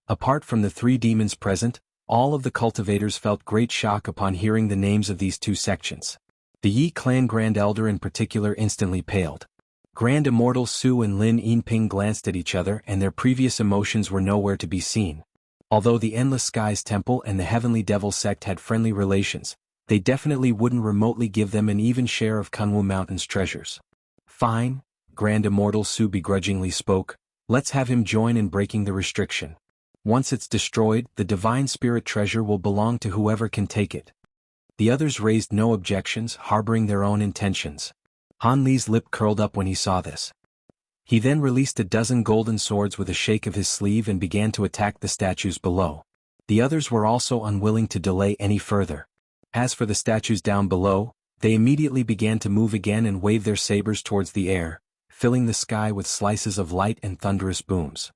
Apart from the 3 demons present, all of the cultivators felt great shock upon hearing the names of these 2 sections. The Yi clan Grand Elder in particular instantly paled. Grand Immortal Su and Lin Yinping glanced at each other and their previous emotions were nowhere to be seen. Although the Endless Skies Temple and the Heavenly Devil Sect had friendly relations, they definitely wouldn't remotely give them an even share of Kunwu Mountain's treasures. "Fine," Grand Immortal Su begrudgingly spoke, "let's have him join in breaking the restriction. Once it's destroyed, the Divine Spirit treasure will belong to whoever can take it." The others raised no objections, harboring their own intentions. Han Li's lip curled up when he saw this. He then released a dozen golden swords with a shake of his sleeve and began to attack the statues below. The others were also unwilling to delay any further. As for the statues down below, they immediately began to move again and wave their sabers towards the air, filling the sky with slices of light and thunderous booms.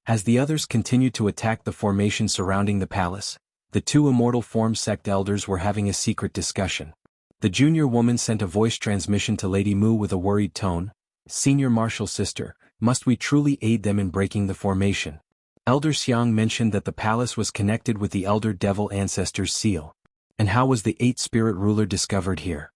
As the others continued to attack the formation surrounding the palace, the 2 Immortal Form Sect elders were having a secret discussion. The junior woman sent a voice transmission to Lady Mu with a worried tone, "Senior Martial Sister, must we truly aid them in breaking the formation?" Elder Xiang mentioned that the palace was connected with the Elder Devil Ancestor's seal. And how was the 8 Spirit Ruler discovered here?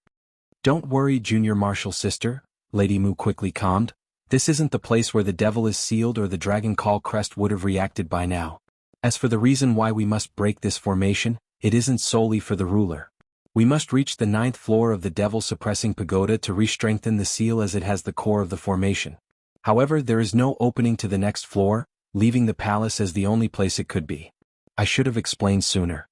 "Don't worry, Junior Martial Sister," Lady Mu quickly calmed. "This isn't the place where the devil is sealed or the Dragon Call crest would have reacted by now. As for the reason why we must break this formation, it isn't solely for the ruler. We must reach the 9th floor of the devil-suppressing pagoda to re-strengthen the seal as it has the core of the formation. However, there is no opening to the next floor, leaving the palace as the only place it could be. I should have explained sooner.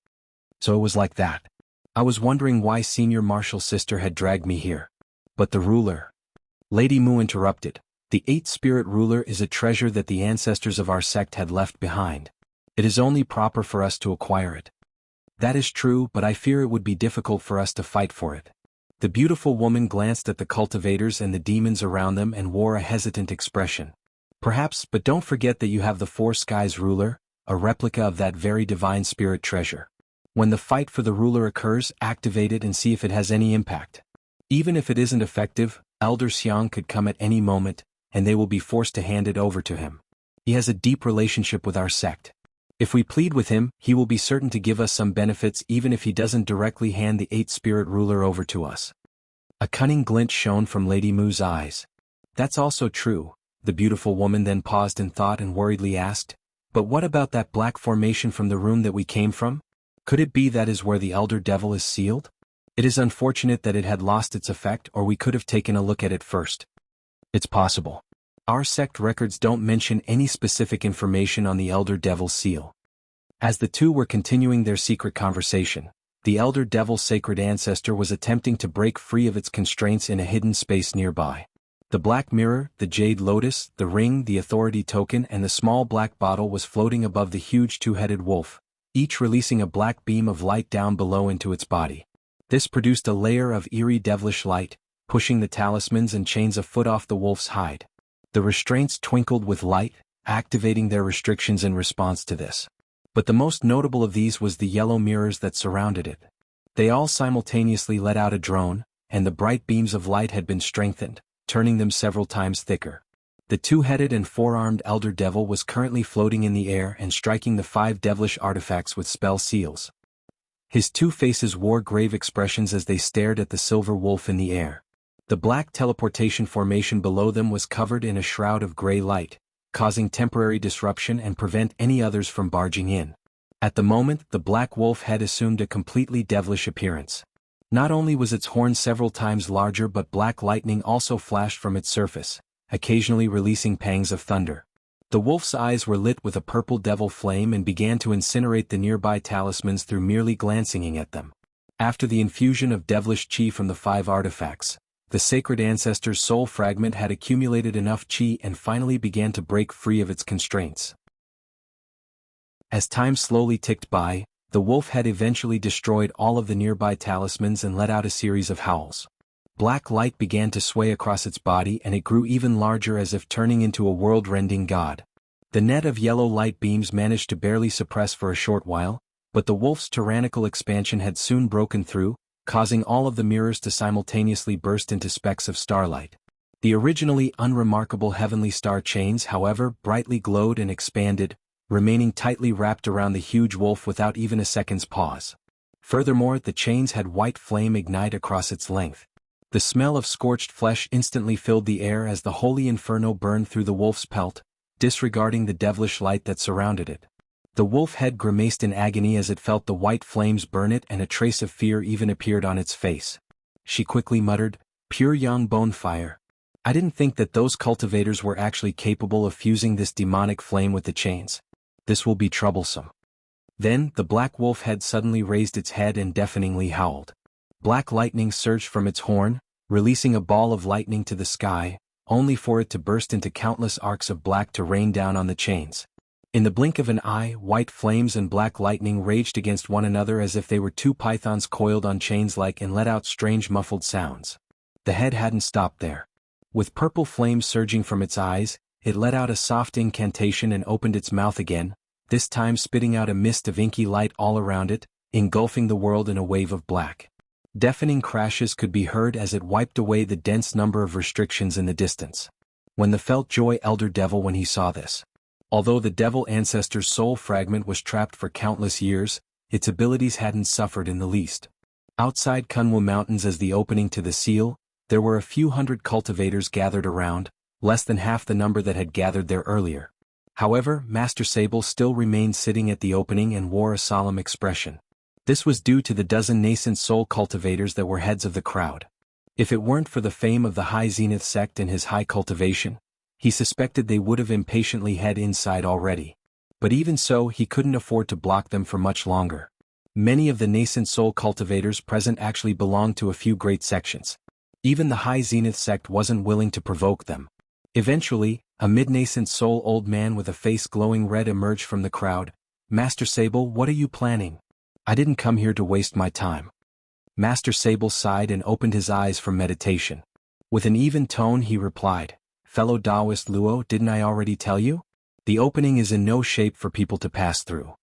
So it was like that. I was wondering why Senior Martial Sister had dragged me here. But the ruler..." Lady Mu interrupted. "The 8th Spirit Ruler is a treasure that the ancestors of our sect had left behind. It is only proper for us to acquire it." "That is true, but I fear it would be difficult for us to fight for it." The beautiful woman glanced at the cultivators and the demons around them and wore a hesitant expression. "Perhaps, but don't forget that you have the 4 Skies Ruler, a replica of that very divine spirit treasure. When the fight for the ruler occurs, activate it and see if it has any impact. Even if it isn't effective, Elder Xiang could come at any moment, and they will be forced to hand it over to him. He has a deep relationship with our sect. If we plead with him, he will be certain to give us some benefits even if he doesn't directly hand the 8th Spirit Ruler over to us." A cunning glint shone from Lady Mu's eyes. That's also true, the beautiful woman then paused in thought and worriedly asked, but what about that black formation from the room that we came from? Could it be that is where the elder devil is sealed? It is unfortunate that it had lost its effect, or we could have taken a look at it first. It's possible. Our sect records don't mention any specific information on the elder devil's seal. As the two were continuing their secret conversation, the elder devil's sacred ancestor was attempting to break free of its constraints in a hidden space nearby. The black mirror, the jade lotus, the ring, the authority token, and the small black bottle was floating above the huge two-headed wolf, each releasing a black beam of light down below into its body. This produced a layer of eerie devilish light, pushing the talismans and chains a foot off the wolf's hide. The restraints twinkled with light, activating their restrictions in response to this. But the most notable of these was the yellow mirrors that surrounded it. They all simultaneously let out a drone, and the bright beams of light had been strengthened, turning them several times thicker. The two-headed and four-armed elder devil was currently floating in the air and striking the 5 devilish artifacts with spell seals. His two faces wore grave expressions as they stared at the silver wolf in the air. The black teleportation formation below them was covered in a shroud of gray light, causing temporary disruption and prevent any others from barging in. At the moment, the black wolf had assumed a completely devilish appearance. Not only was its horn several times larger, but black lightning also flashed from its surface, occasionally releasing pangs of thunder. The wolf's eyes were lit with a purple devil flame and began to incinerate the nearby talismans through merely glancing at them. After the infusion of devilish chi from the 5 artifacts, the sacred ancestor's soul fragment had accumulated enough chi and finally began to break free of its constraints. As time slowly ticked by, the wolf had eventually destroyed all of the nearby talismans and let out a series of howls. Black light began to sway across its body, and it grew even larger, as if turning into a world-rending god. The net of yellow light beams managed to barely suppress for a short while, but the wolf's tyrannical expansion had soon broken through, causing all of the mirrors to simultaneously burst into specks of starlight. The originally unremarkable heavenly star chains, however, brightly glowed and expanded, remaining tightly wrapped around the huge wolf without even a second's pause. Furthermore, the chains had white flame ignite across its length. The smell of scorched flesh instantly filled the air as the holy inferno burned through the wolf's pelt, disregarding the devilish light that surrounded it. The wolf head grimaced in agony as it felt the white flames burn it, and a trace of fear even appeared on its face. She quickly muttered, "Pure young bone fire. I didn't think that those cultivators were actually capable of fusing this demonic flame with the chains. This will be troublesome." Then, the black wolf head suddenly raised its head and deafeningly howled. Black lightning surged from its horn, releasing a ball of lightning to the sky, only for it to burst into countless arcs of black to rain down on the chains. In the blink of an eye, white flames and black lightning raged against one another as if they were two pythons coiled on chains and let out strange muffled sounds. The head hadn't stopped there. With purple flames surging from its eyes, it let out a soft incantation and opened its mouth again, this time spitting out a mist of inky light all around it, engulfing the world in a wave of black. Deafening crashes could be heard as it wiped away the dense number of restrictions in the distance. When the felt joy elder devil when he saw this. Although the devil ancestor's soul fragment was trapped for countless years, its abilities hadn't suffered in the least. Outside Kunwu Mountains, as the opening to the seal, there were a few hundred cultivators gathered around, less than half the number that had gathered there earlier. However, Master Sable still remained sitting at the opening and wore a solemn expression. This was due to the dozen nascent soul cultivators that were heads of the crowd. If it weren't for the fame of the High Zenith sect and his high cultivation, he suspected they would have impatiently head inside already. But even so, he couldn't afford to block them for much longer. Many of the nascent soul cultivators present actually belonged to a few great sections. Even the High Zenith sect wasn't willing to provoke them. Eventually, a mid-nascent soul old man with a face glowing red emerged from the crowd. "Master Sable, what are you planning? I didn't come here to waste my time." Master Sable sighed and opened his eyes from meditation. With an even tone he replied, "Fellow Taoist Luo, didn't I already tell you? The opening is in no shape for people to pass through.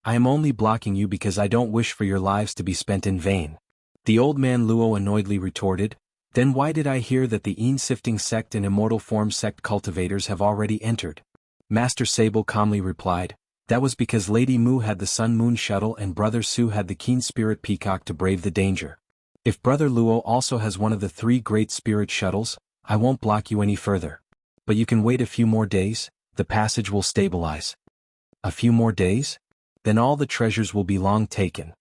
I am only blocking you because I don't wish for your lives to be spent in vain." The old man Luo annoyedly retorted, "Then why did I hear that the Een-sifting sect and Immortal Form sect cultivators have already entered?" Master Sable calmly replied, "That was because Lady Mu had the Sun Moon Shuttle and Brother Su had the Keen Spirit Peacock to brave the danger. If Brother Luo also has one of the 3 great spirit shuttles, I won't block you any further. But you can wait a few more days, the passage will stabilize. A few more days? Then all the treasures will be long taken.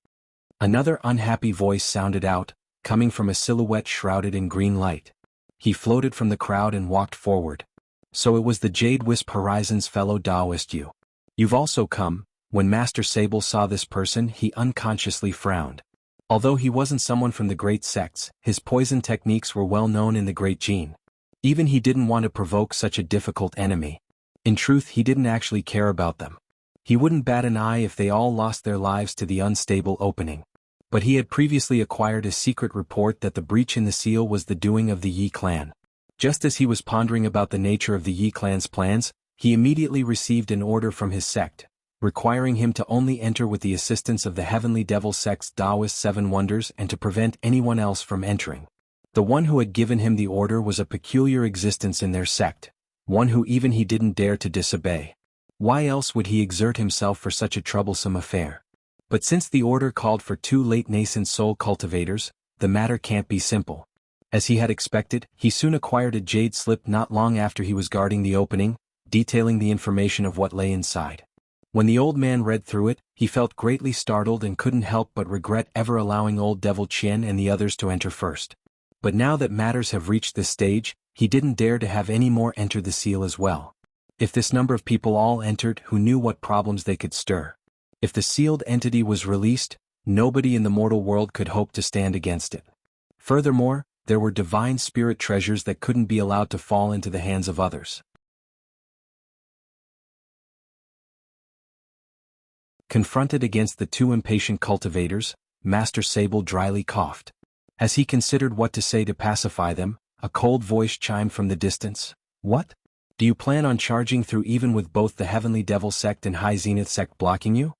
Another unhappy voice sounded out, coming from a silhouette shrouded in green light. He floated from the crowd and walked forward. So it was the Jade Wisp Horizon's fellow Taoist you. You've also come. When Master Sable saw this person, he unconsciously frowned. Although he wasn't someone from the great sects, his poison techniques were well known in the Great Gene. Even he didn't want to provoke such a difficult enemy. In truth, he didn't actually care about them. He wouldn't bat an eye if they all lost their lives to the unstable opening. But he had previously acquired a secret report that the breach in the seal was the doing of the Yi clan. Just as he was pondering about the nature of the Yi clan's plans, he immediately received an order from his sect, requiring him to only enter with the assistance of the Heavenly Devil sect's Taoist 7 wonders and to prevent anyone else from entering. The one who had given him the order was a peculiar existence in their sect, one who even he didn't dare to disobey. Why else would he exert himself for such a troublesome affair? But since the order called for 2 late nascent soul cultivators, the matter can't be simple. As he had expected, he soon acquired a jade slip not long after he was guarding the opening, detailing the information of what lay inside. When the old man read through it, he felt greatly startled and couldn't help but regret ever allowing old Devil Qian and the others to enter first. But now that matters have reached this stage, he didn't dare to have any more enter the seal as well. If this number of people all entered, who knew what problems they could stir? If the sealed entity was released, nobody in the mortal world could hope to stand against it. Furthermore, there were divine spirit treasures that couldn't be allowed to fall into the hands of others. Confronted against the 2 impatient cultivators, Master Sable dryly coughed. As he considered what to say to pacify them, a cold voice chimed from the distance. What? Do you plan on charging through even with both the Heavenly Devil sect and High Zenith sect blocking you?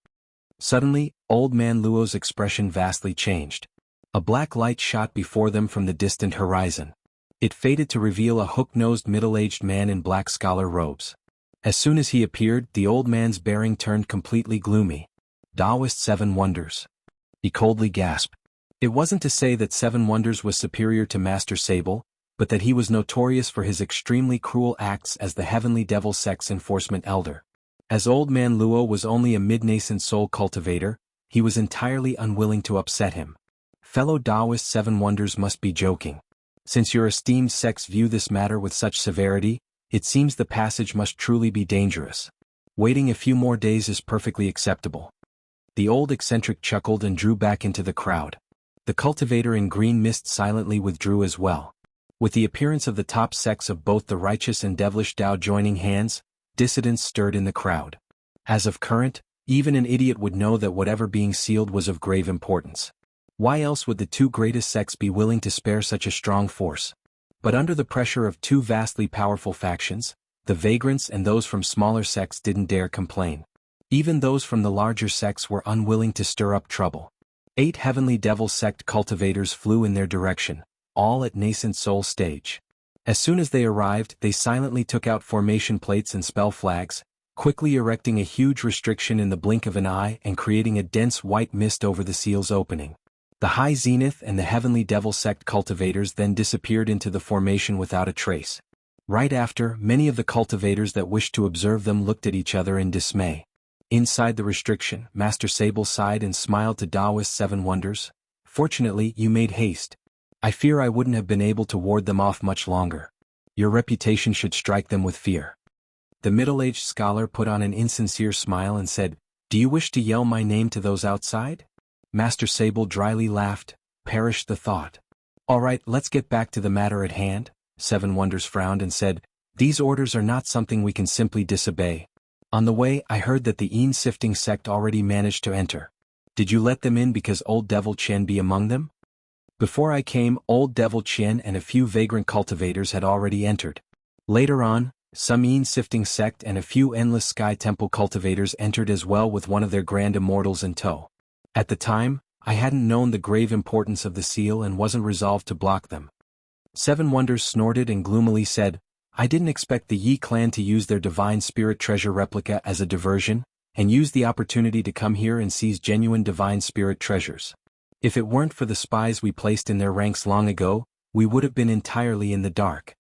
Suddenly, Old Man Luo's expression vastly changed. A black light shot before them from the distant horizon. It faded to reveal a hook-nosed middle-aged man in black scholar robes. As soon as he appeared, the old man's bearing turned completely gloomy. Taoist 7 wonders. He coldly gasped. It wasn't to say that 7 wonders was superior to Master Sable, but that he was notorious for his extremely cruel acts as the Heavenly Devil sect's enforcement elder. As Old Man Luo was only a mid-nascent soul cultivator, he was entirely unwilling to upset him. Fellow Taoist 7 wonders must be joking. Since your esteemed sects view this matter with such severity, it seems the passage must truly be dangerous. Waiting a few more days is perfectly acceptable. The old eccentric chuckled and drew back into the crowd. The cultivator in green mist silently withdrew as well. With the appearance of the top sects of both the righteous and devilish Tao joining hands, dissidence stirred in the crowd. As of current, even an idiot would know that whatever being sealed was of grave importance. Why else would the 2 greatest sects be willing to spare such a strong force? But under the pressure of 2 vastly powerful factions, the vagrants and those from smaller sects didn't dare complain. Even those from the larger sects were unwilling to stir up trouble. 8 Heavenly Devil sect cultivators flew in their direction, all at nascent soul stage. As soon as they arrived, they silently took out formation plates and spell flags, quickly erecting a huge restriction in the blink of an eye and creating a dense white mist over the seal's opening. The High Zenith and the Heavenly Devil sect cultivators then disappeared into the formation without a trace. Right after, many of the cultivators that wished to observe them looked at each other in dismay. Inside the restriction, Master Sable sighed and smiled to Taoist 7 wonders. Fortunately, you made haste. I fear I wouldn't have been able to ward them off much longer. Your reputation should strike them with fear. The middle-aged scholar put on an insincere smile and said, Do you wish to yell my name to those outside? Master Sable dryly laughed. Perish the thought. All right, let's get back to the matter at hand. 7 wonders frowned and said, These orders are not something we can simply disobey. On the way, I heard that the Een-sifting sect already managed to enter. Did you let them in because Old Devil Qian be among them? Before I came, Old Devil Qian and a few vagrant cultivators had already entered. Later on, some Een-sifting sect and a few Endless Sky Temple cultivators entered as well with one of their grand immortals in tow. At the time, I hadn't known the grave importance of the seal and wasn't resolved to block them. 7 wonders snorted and gloomily said, I didn't expect the Yi clan to use their divine spirit treasure replica as a diversion, and use the opportunity to come here and seize genuine divine spirit treasures. If it weren't for the spies we placed in their ranks long ago, we would have been entirely in the dark.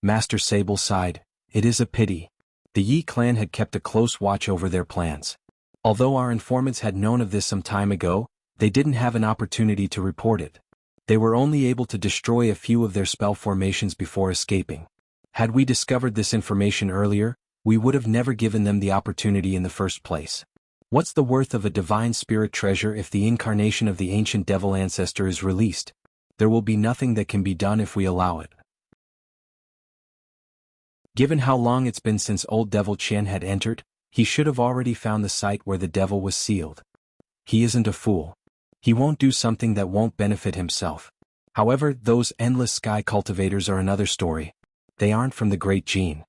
Master Sable sighed. It is a pity. The Yi clan had kept a close watch over their plans. Although our informants had known of this some time ago, they didn't have an opportunity to report it. They were only able to destroy a few of their spell formations before escaping. Had we discovered this information earlier, we would have never given them the opportunity in the first place. What's the worth of a divine spirit treasure if the incarnation of the ancient devil ancestor is released? There will be nothing that can be done if we allow it. Given how long it's been since old Devil Qian had entered, he should have already found the site where the devil was sealed. He isn't a fool. He won't do something that won't benefit himself. However, those endless sky cultivators are another story. They aren't from the Great Gene.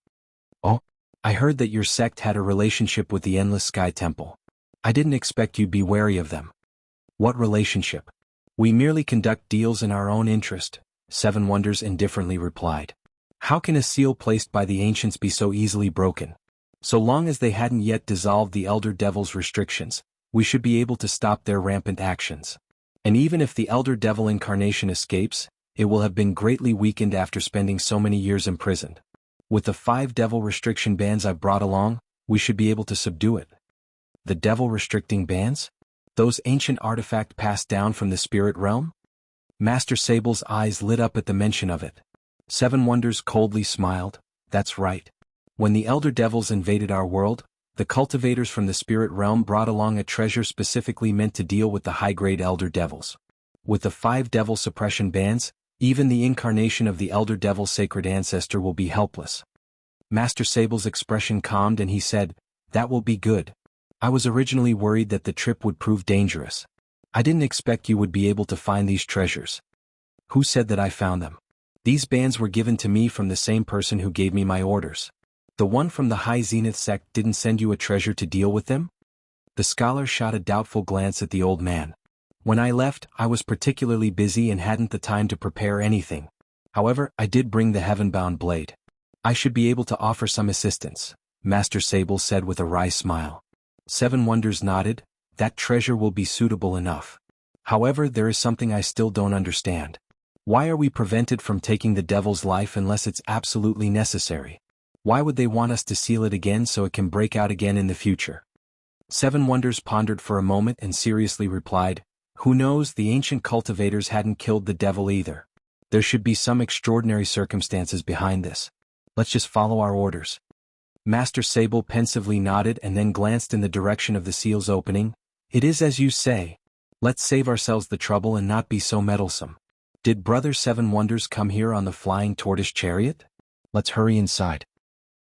Oh, I heard that your sect had a relationship with the Endless Sky Temple. I didn't expect you'd be wary of them. What relationship? We merely conduct deals in our own interest, Seven Wonders indifferently replied. How can a seal placed by the ancients be so easily broken? So long as they hadn't yet dissolved the Elder Devil's restrictions, we should be able to stop their rampant actions. And even if the Elder Devil incarnation escapes, it will have been greatly weakened after spending so many years imprisoned. With the 5 devil restriction bands I've brought along, we should be able to subdue it. The devil restricting bands? Those ancient artifact passed down from the spirit realm? Master Sable's eyes lit up at the mention of it. Seven Wonders coldly smiled. That's right. When the Elder Devils invaded our world, the cultivators from the spirit realm brought along a treasure specifically meant to deal with the high-grade Elder Devils. With the 5 devil suppression bands, even the incarnation of the Elder Devil sacred ancestor will be helpless. Master Sable's expression calmed and he said, that will be good. I was originally worried that the trip would prove dangerous. I didn't expect you would be able to find these treasures. Who said that I found them? These bands were given to me from the same person who gave me my orders. The one from the High Zenith sect didn't send you a treasure to deal with them? The scholar shot a doubtful glance at the old man. When I left, I was particularly busy and hadn't the time to prepare anything. However, I did bring the heaven-bound blade. I should be able to offer some assistance, Master Sable said with a wry smile. Seven Wonders nodded. That treasure will be suitable enough. However, there is something I still don't understand. Why are we prevented from taking the devil's life unless it's absolutely necessary? Why would they want us to seal it again so it can break out again in the future? Seven Wonders pondered for a moment and seriously replied, who knows, the ancient cultivators hadn't killed the devil either. There should be some extraordinary circumstances behind this. Let's just follow our orders. Master Sable pensively nodded and then glanced in the direction of the seal's opening. It is as you say. Let's save ourselves the trouble and not be so meddlesome. Did Brother Seven Wonders come here on the flying tortoise chariot? Let's hurry inside.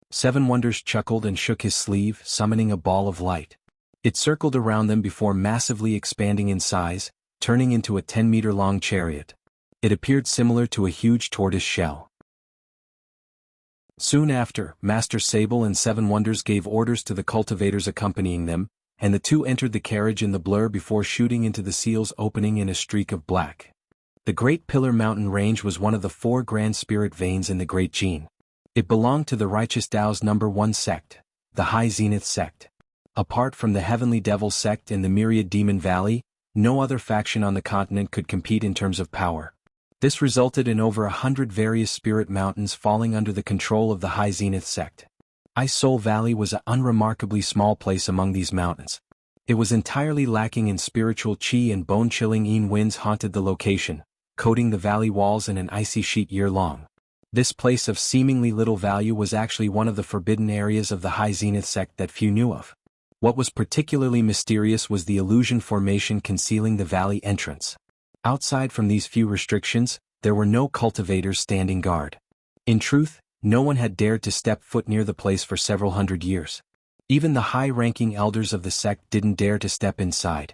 Seven Wonders chuckled and shook his sleeve, summoning a ball of light. It circled around them before massively expanding in size, turning into a 10-meter-long chariot. It appeared similar to a huge tortoise shell. Soon after, Master Sable and Seven Wonders gave orders to the cultivators accompanying them, and the two entered the carriage in the blur before shooting into the seal's opening in a streak of black. The Great Pillar Mountain Range was one of the 4 grand spirit veins in the Great Gene. It belonged to the Righteous Tao's number 1 sect, the High Zenith sect. Apart from the Heavenly Devil sect in the Myriad Demon Valley, no other faction on the continent could compete in terms of power. This resulted in over 100 various spirit mountains falling under the control of the High Zenith sect. Ice Soul Valley was an unremarkably small place among these mountains. It was entirely lacking in spiritual chi, and bone-chilling winds haunted the location, coating the valley walls in an icy sheet year-long. This place of seemingly little value was actually one of the forbidden areas of the High Zenith sect that few knew of. What was particularly mysterious was the illusion formation concealing the valley entrance. Outside from these few restrictions, there were no cultivators standing guard. In truth, no one had dared to step foot near the place for several hundred years. Even the high-ranking elders of the sect didn't dare to step inside.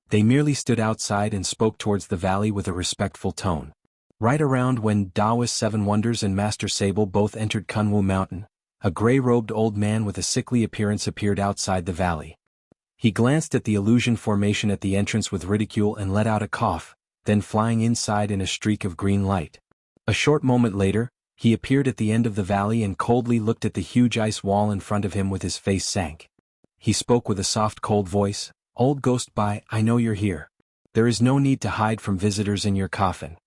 They merely stood outside and spoke towards the valley with a respectful tone. Right around when Taoist Seven Wonders and Master Sable both entered Kunwu Mountain, a gray-robed old man with a sickly appearance appeared outside the valley. He glanced at the illusion formation at the entrance with ridicule and let out a cough, then flying inside in a streak of green light. A short moment later, he appeared at the end of the valley and coldly looked at the huge ice wall in front of him with his face sank. He spoke with a soft cold voice, "Old Ghost Bai, I know you're here." There is no need to hide from visitors in your coffin.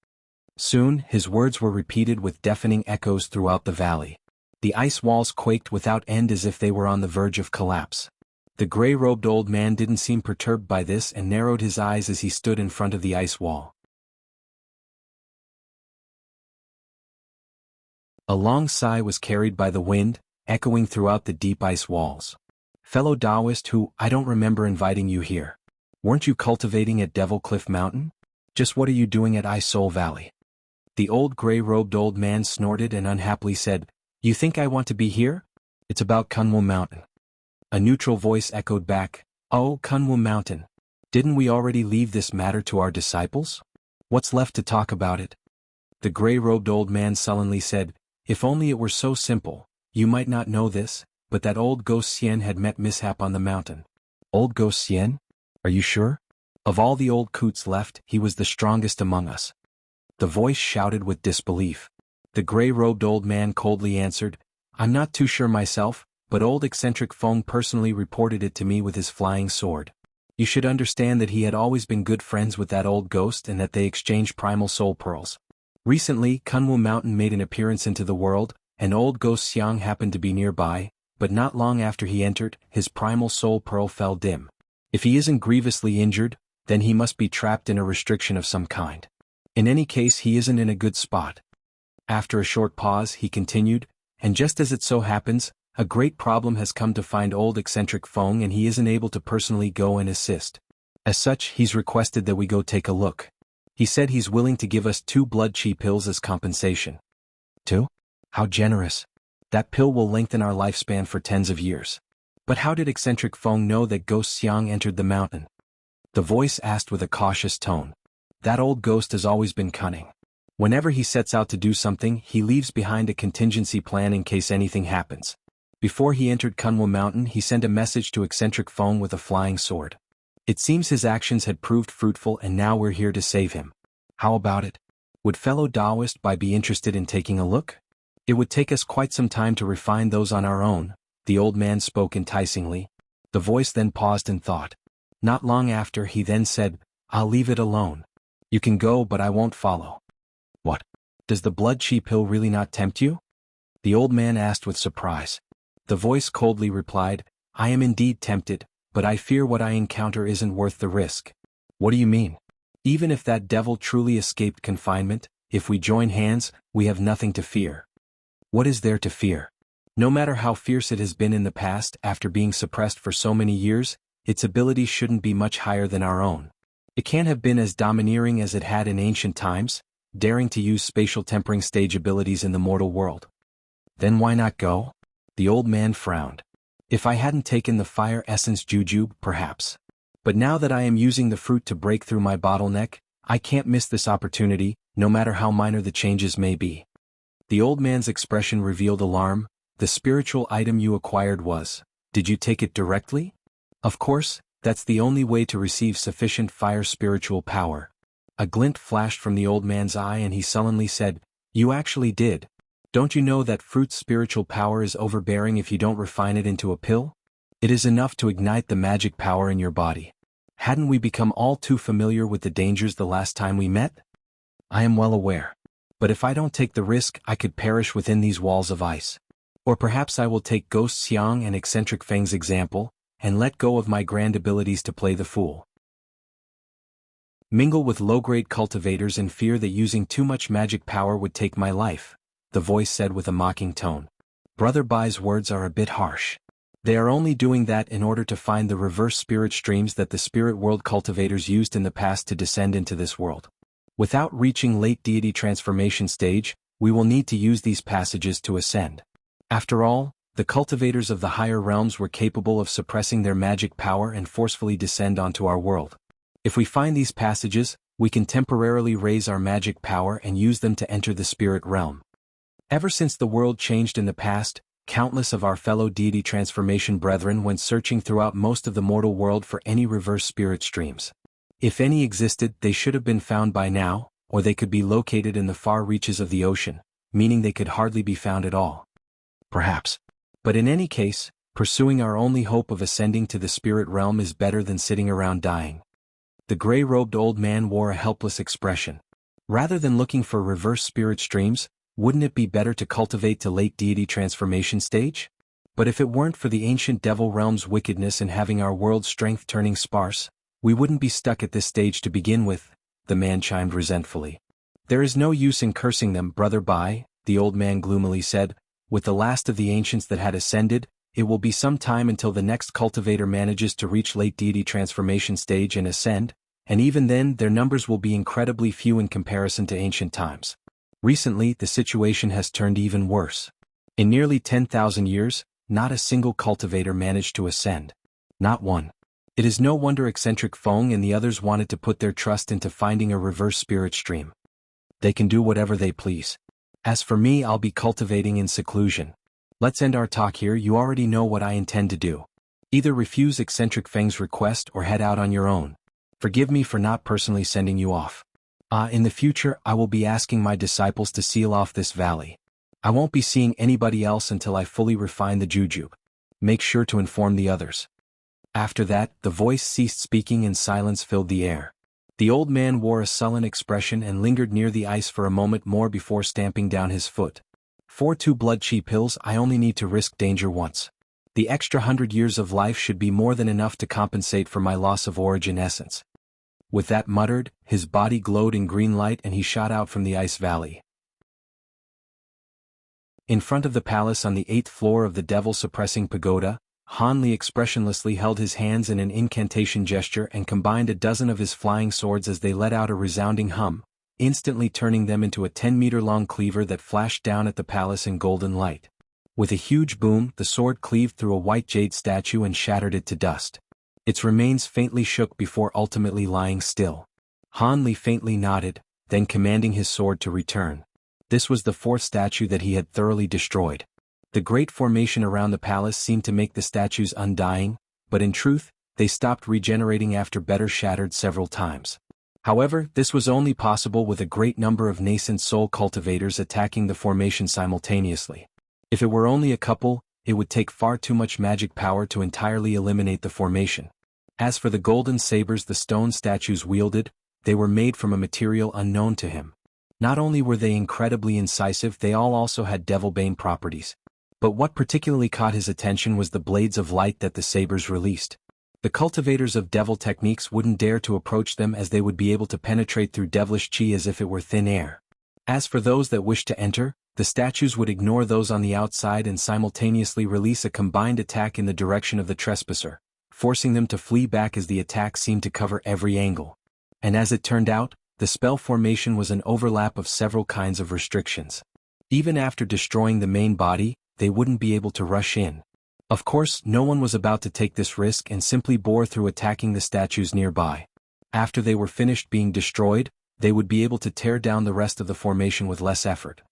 Soon, his words were repeated with deafening echoes throughout the valley. The ice walls quaked without end as if they were on the verge of collapse. The gray-robed old man didn't seem perturbed by this and narrowed his eyes as he stood in front of the ice wall. A long sigh was carried by the wind, echoing throughout the deep ice walls. Fellow Taoist who, I don't remember inviting you here. Weren't you cultivating at Devil Cliff Mountain? Just what are you doing at Ice Soul Valley? The old gray-robed old man snorted and unhappily said, You think I want to be here? It's about Kunwu Mountain. A neutral voice echoed back, Oh, Kunwu Mountain. Didn't we already leave this matter to our disciples? What's left to talk about it? The gray-robed old man sullenly said, If only it were so simple. You might not know this, but that old ghost Xian had met mishap on the mountain. Old ghost Xian? Are you sure? Of all the old coots left, he was the strongest among us. The voice shouted with disbelief. The gray-robed old man coldly answered, I'm not too sure myself, but old eccentric Feng personally reported it to me with his flying sword. You should understand that he had always been good friends with that old ghost and that they exchanged primal soul pearls. Recently, Kunwu Mountain made an appearance into the world, and old ghost Xiang happened to be nearby, but not long after he entered, his primal soul pearl fell dim. If he isn't grievously injured, then he must be trapped in a restriction of some kind. In any case, he isn't in a good spot. After a short pause, he continued, and just as it so happens, a great problem has come to find old eccentric Feng and he isn't able to personally go and assist. As such, he's requested that we go take a look. He said he's willing to give us 2 blood chi pills as compensation. 2? How generous. That pill will lengthen our lifespan for tens of years. But how did eccentric Feng know that ghost Xiang entered the mountain? The voice asked with a cautious tone. That old ghost has always been cunning. Whenever he sets out to do something, he leaves behind a contingency plan in case anything happens. Before he entered Kunwu Mountain, he sent a message to eccentric Feng with a flying sword. It seems his actions had proved fruitful and now we're here to save him. How about it? Would fellow Taoist be interested in taking a look? It would take us quite some time to refine those on our own, the old man spoke enticingly. The voice then paused in thought. Not long after, he then said, I'll leave it alone. You can go, but I won't follow. What? Does the blood chi pill really not tempt you? The old man asked with surprise. The voice coldly replied, I am indeed tempted, but I fear what I encounter isn't worth the risk. What do you mean? Even if that devil truly escaped confinement, if we join hands, we have nothing to fear. What is there to fear? No matter how fierce it has been in the past, after being suppressed for so many years, its ability shouldn't be much higher than our own. It can't have been as domineering as it had in ancient times, daring to use spatial tempering stage abilities in the mortal world. Then why not go? The old man frowned. If I hadn't taken the fire essence juju, perhaps. But now that I am using the fruit to break through my bottleneck, I can't miss this opportunity, no matter how minor the changes may be. The old man's expression revealed alarm. The spiritual item you acquired was, did you take it directly? Of course, that's the only way to receive sufficient fire spiritual power. A glint flashed from the old man's eye and he sullenly said, You actually did. Don't you know that fruit's spiritual power is overbearing if you don't refine it into a pill? It is enough to ignite the magic power in your body. Hadn't we become all too familiar with the dangers the last time we met? I am well aware. But if I don't take the risk, I could perish within these walls of ice. Or perhaps I will take Ghost Xiang and eccentric Feng's example, and let go of my grand abilities to play the fool. Mingle with low-grade cultivators and fear that using too much magic power would take my life, the voice said with a mocking tone. Brother Bai's words are a bit harsh. They are only doing that in order to find the reverse spirit streams that the spirit world cultivators used in the past to descend into this world. Without reaching late deity transformation stage, we will need to use these passages to ascend. After all, the cultivators of the higher realms were capable of suppressing their magic power and forcefully descend onto our world. If we find these passages, we can temporarily raise our magic power and use them to enter the spirit realm. Ever since the world changed in the past, countless of our fellow deity transformation brethren went searching throughout most of the mortal world for any reverse spirit streams. If any existed, they should have been found by now, or they could be located in the far reaches of the ocean, meaning they could hardly be found at all. Perhaps. But in any case, pursuing our only hope of ascending to the spirit realm is better than sitting around dying. The gray-robed old man wore a helpless expression. Rather than looking for reverse spirit streams, wouldn't it be better to cultivate to late deity transformation stage? But if it weren't for the ancient devil realm's wickedness and having our world's strength turning sparse, we wouldn't be stuck at this stage to begin with, the man chimed resentfully. There is no use in cursing them, Brother Bai, the old man gloomily said. With the last of the ancients that had ascended, it will be some time until the next cultivator manages to reach late deity transformation stage and ascend, and even then their numbers will be incredibly few in comparison to ancient times. Recently, the situation has turned even worse. In nearly 10,000 years, not a single cultivator managed to ascend. Not one. It is no wonder eccentric Feng and the others wanted to put their trust into finding a reverse spirit stream. They can do whatever they please. As for me, I'll be cultivating in seclusion. Let's end our talk here. You already know what I intend to do. Either refuse eccentric Feng's request or head out on your own. Forgive me for not personally sending you off. In the future, I will be asking my disciples to seal off this valley. I won't be seeing anybody else until I fully refine the jujube. Make sure to inform the others. After that, the voice ceased speaking and silence filled the air. The old man wore a sullen expression and lingered near the ice for a moment more before stamping down his foot. For 2 blood chi pills, I only need to risk danger once. The extra 100 years of life should be more than enough to compensate for my loss of origin essence. With that muttered, his body glowed in green light and he shot out from the ice valley. In front of the palace on the 8th floor of the devil-suppressing pagoda, Han Li expressionlessly held his hands in an incantation gesture and combined a dozen of his flying swords as they let out a resounding hum, instantly turning them into a 10-meter-long cleaver that flashed down at the palace in golden light. With a huge boom, the sword cleaved through a white jade statue and shattered it to dust. Its remains faintly shook before ultimately lying still. Han Li faintly nodded, then commanding his sword to return. This was the 4th statue that he had thoroughly destroyed. The great formation around the palace seemed to make the statues undying, but in truth, they stopped regenerating after being shattered several times. However, this was only possible with a great number of nascent soul cultivators attacking the formation simultaneously. If it were only a couple, it would take far too much magic power to entirely eliminate the formation. As for the golden sabers the stone statues wielded, they were made from a material unknown to him. Not only were they incredibly incisive, they all also had devilbane properties. But what particularly caught his attention was the blades of light that the sabers released. The cultivators of devil techniques wouldn't dare to approach them as they would be able to penetrate through devilish chi as if it were thin air. As for those that wished to enter, the statues would ignore those on the outside and simultaneously release a combined attack in the direction of the trespasser, forcing them to flee back as the attack seemed to cover every angle. And as it turned out, the spell formation was an overlap of several kinds of restrictions. Even after destroying the main body, they wouldn't be able to rush in. Of course, no one was about to take this risk and simply bore through attacking the statues nearby. After they were finished being destroyed, they would be able to tear down the rest of the formation with less effort.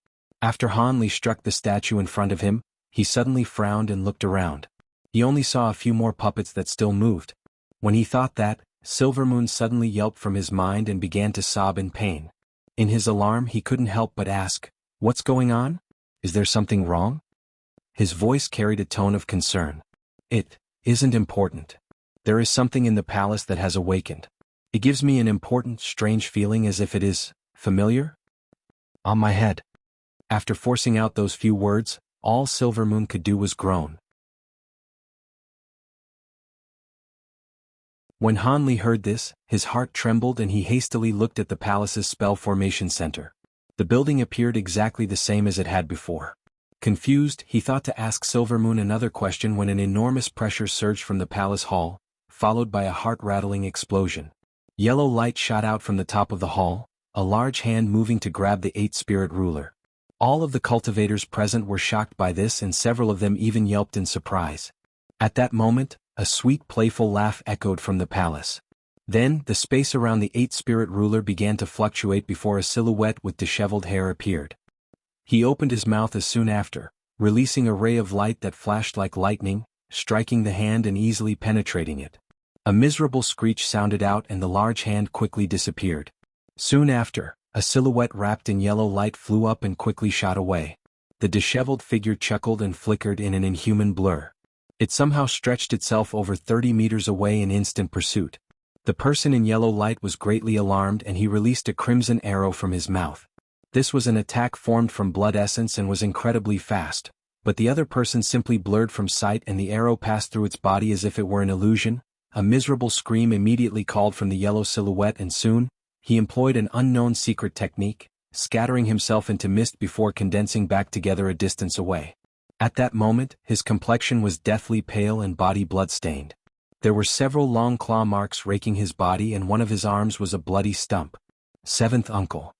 After Han Li struck the statue in front of him, he suddenly frowned and looked around. He only saw a few more puppets that still moved. When he thought that, Silvermoon suddenly yelped from his mind and began to sob in pain. In his alarm he couldn't help but ask, "What's going on? Is there something wrong?" His voice carried a tone of concern. "It isn't important. There is something in the palace that has awakened. It gives me an important, strange feeling as if it is familiar on my head." After forcing out those few words, all Silvermoon could do was groan. When Han Li heard this, his heart trembled and he hastily looked at the palace's spell formation center. The building appeared exactly the same as it had before. Confused, he thought to ask Silvermoon another question when an enormous pressure surged from the palace hall, followed by a heart-rattling explosion. Yellow light shot out from the top of the hall, a large hand moving to grab the 8th spirit ruler. All of the cultivators present were shocked by this and several of them even yelped in surprise. At that moment, a sweet playful laugh echoed from the palace. Then, the space around the 8th spirit ruler began to fluctuate before a silhouette with disheveled hair appeared. He opened his mouth as soon after, releasing a ray of light that flashed like lightning, striking the hand and easily penetrating it. A miserable screech sounded out and the large hand quickly disappeared. Soon after, a silhouette wrapped in yellow light flew up and quickly shot away. The disheveled figure chuckled and flickered in an inhuman blur. It somehow stretched itself over 30 meters away in instant pursuit. The person in yellow light was greatly alarmed and he released a crimson arrow from his mouth. This was an attack formed from blood essence and was incredibly fast, but the other person simply blurred from sight and the arrow passed through its body as if it were an illusion. A miserable scream immediately called from the yellow silhouette and soon, he employed an unknown secret technique, scattering himself into mist before condensing back together a distance away. At that moment, his complexion was deathly pale and body blood-stained. There were several long claw marks raking his body and one of his arms was a bloody stump. Seventh uncle.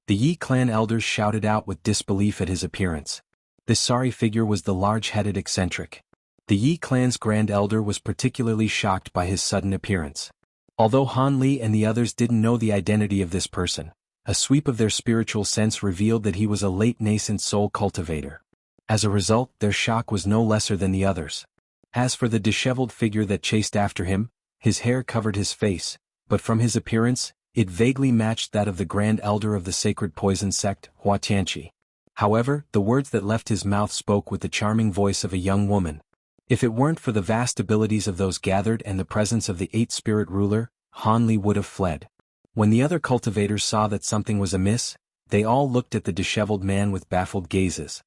The Yi clan elders shouted out with disbelief at his appearance. This sorry figure was the large-headed eccentric. The Yi clan's grand elder was particularly shocked by his sudden appearance. Although Han Li and the others didn't know the identity of this person, a sweep of their spiritual sense revealed that he was a late nascent soul cultivator. As a result, their shock was no lesser than the others. As for the disheveled figure that chased after him, his hair covered his face, but from his appearance, it vaguely matched that of the grand elder of the sacred poison sect, Hua Tianqi. However, the words that left his mouth spoke with the charming voice of a young woman. If it weren't for the vast abilities of those gathered and the presence of the eight-spirit ruler, Han Li would have fled. When the other cultivators saw that something was amiss, they all looked at the disheveled man with baffled gazes.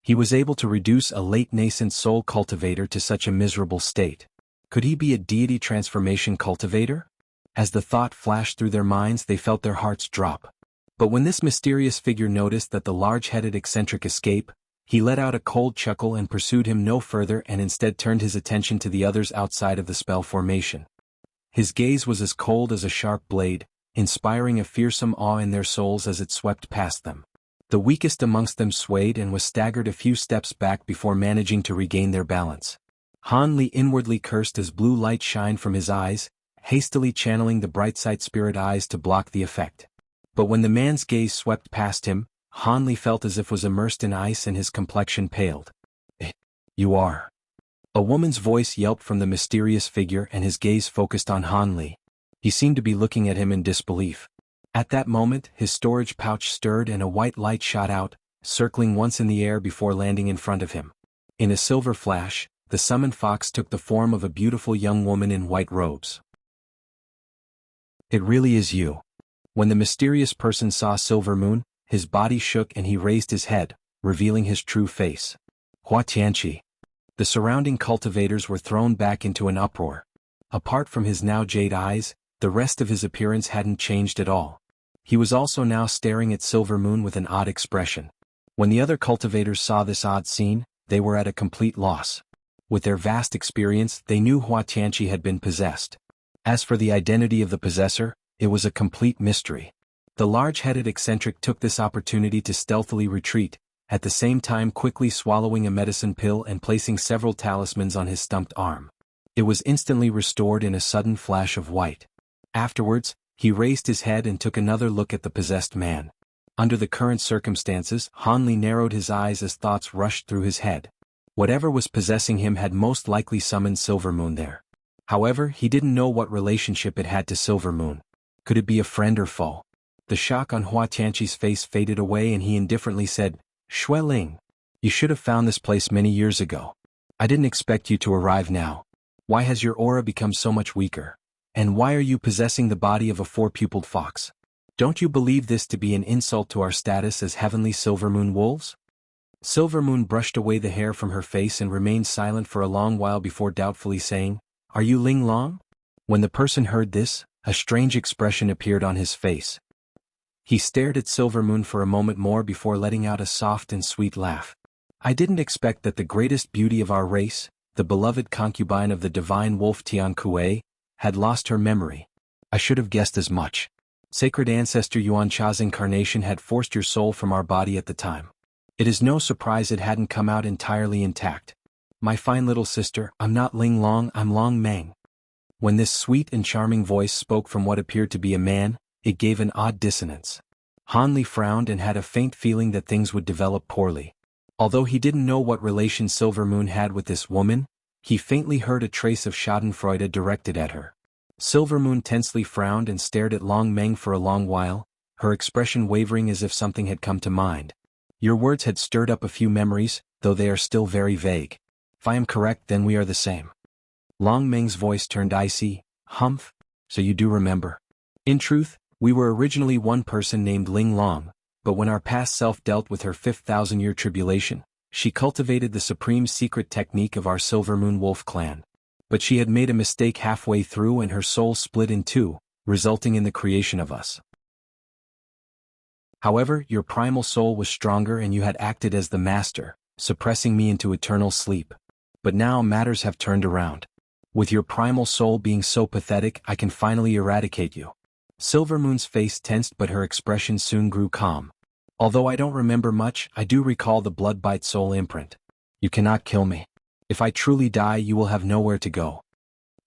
He was able to reduce a late nascent soul cultivator to such a miserable state. Could he be a deity transformation cultivator? As the thought flashed through their minds, they felt their hearts drop. But when this mysterious figure noticed that the large-headed eccentric escaped, he let out a cold chuckle and pursued him no further and instead turned his attention to the others outside of the spell formation. His gaze was as cold as a sharp blade, inspiring a fearsome awe in their souls as it swept past them. The weakest amongst them swayed and was staggered a few steps back before managing to regain their balance. Han Li inwardly cursed as blue light shined from his eyes, hastily channeling the bright sight spirit eyes to block the effect. But when the man's gaze swept past him, Han Li felt as if was immersed in ice and his complexion paled. You are. A woman's voice yelped from the mysterious figure and his gaze focused on Han Li. He seemed to be looking at him in disbelief. At that moment, his storage pouch stirred and a white light shot out, circling once in the air before landing in front of him. In a silver flash, the summoned fox took the form of a beautiful young woman in white robes. It really is you. When the mysterious person saw Silver Moon, his body shook and he raised his head, revealing his true face. Hua Tianqi. The surrounding cultivators were thrown back into an uproar. Apart from his now jade eyes, the rest of his appearance hadn't changed at all. He was also now staring at Silver Moon with an odd expression. When the other cultivators saw this odd scene, they were at a complete loss. With their vast experience, they knew Hua Tianqi had been possessed. As for the identity of the possessor, it was a complete mystery. The large-headed eccentric took this opportunity to stealthily retreat, at the same time quickly swallowing a medicine pill and placing several talismans on his stumped arm. It was instantly restored in a sudden flash of white. Afterwards, he raised his head and took another look at the possessed man. Under the current circumstances, Han Li narrowed his eyes as thoughts rushed through his head. Whatever was possessing him had most likely summoned Silver Moon there. However, he didn't know what relationship it had to Silver Moon. Could it be a friend or foe? The shock on Hua Tianqi's face faded away and he indifferently said, Xue Ling, you should have found this place many years ago. I didn't expect you to arrive now. Why has your aura become so much weaker? And why are you possessing the body of a four-pupiled fox? Don't you believe this to be an insult to our status as heavenly Silver Moon wolves? Silver Moon brushed away the hair from her face and remained silent for a long while before doubtfully saying, Are you Ling Long? When the person heard this, a strange expression appeared on his face. He stared at Silver Moon for a moment more before letting out a soft and sweet laugh. I didn't expect that the greatest beauty of our race, the beloved concubine of the divine wolf Tian Kuei, had lost her memory. I should have guessed as much. Sacred ancestor Yuan Cha's incarnation had forced your soul from our body at the time. It is no surprise it hadn't come out entirely intact. My fine little sister, I'm not Ling Long, I'm Long Meng. When this sweet and charming voice spoke from what appeared to be a man, it gave an odd dissonance. Han Li frowned and had a faint feeling that things would develop poorly. Although he didn't know what relation Silver Moon had with this woman, he faintly heard a trace of schadenfreude directed at her. Silver Moon tensely frowned and stared at Long Meng for a long while, her expression wavering as if something had come to mind. Your words had stirred up a few memories, though they are still very vague. If I am correct, then we are the same. Long Meng's voice turned icy. Humph. so you do remember. In truth, we were originally one person named Ling Long, but when our past self dealt with her 5,000-year tribulation, she cultivated the supreme secret technique of our Silver Moon Wolf clan. But she had made a mistake halfway through and her soul split in two, resulting in the creation of us. However, your primal soul was stronger and you had acted as the master, suppressing me into eternal sleep. But now matters have turned around. With your primal soul being so pathetic, I can finally eradicate you. Silver Moon's face tensed but her expression soon grew calm. Although I don't remember much, I do recall the Bloodbite soul imprint. You cannot kill me. If I truly die, you will have nowhere to go.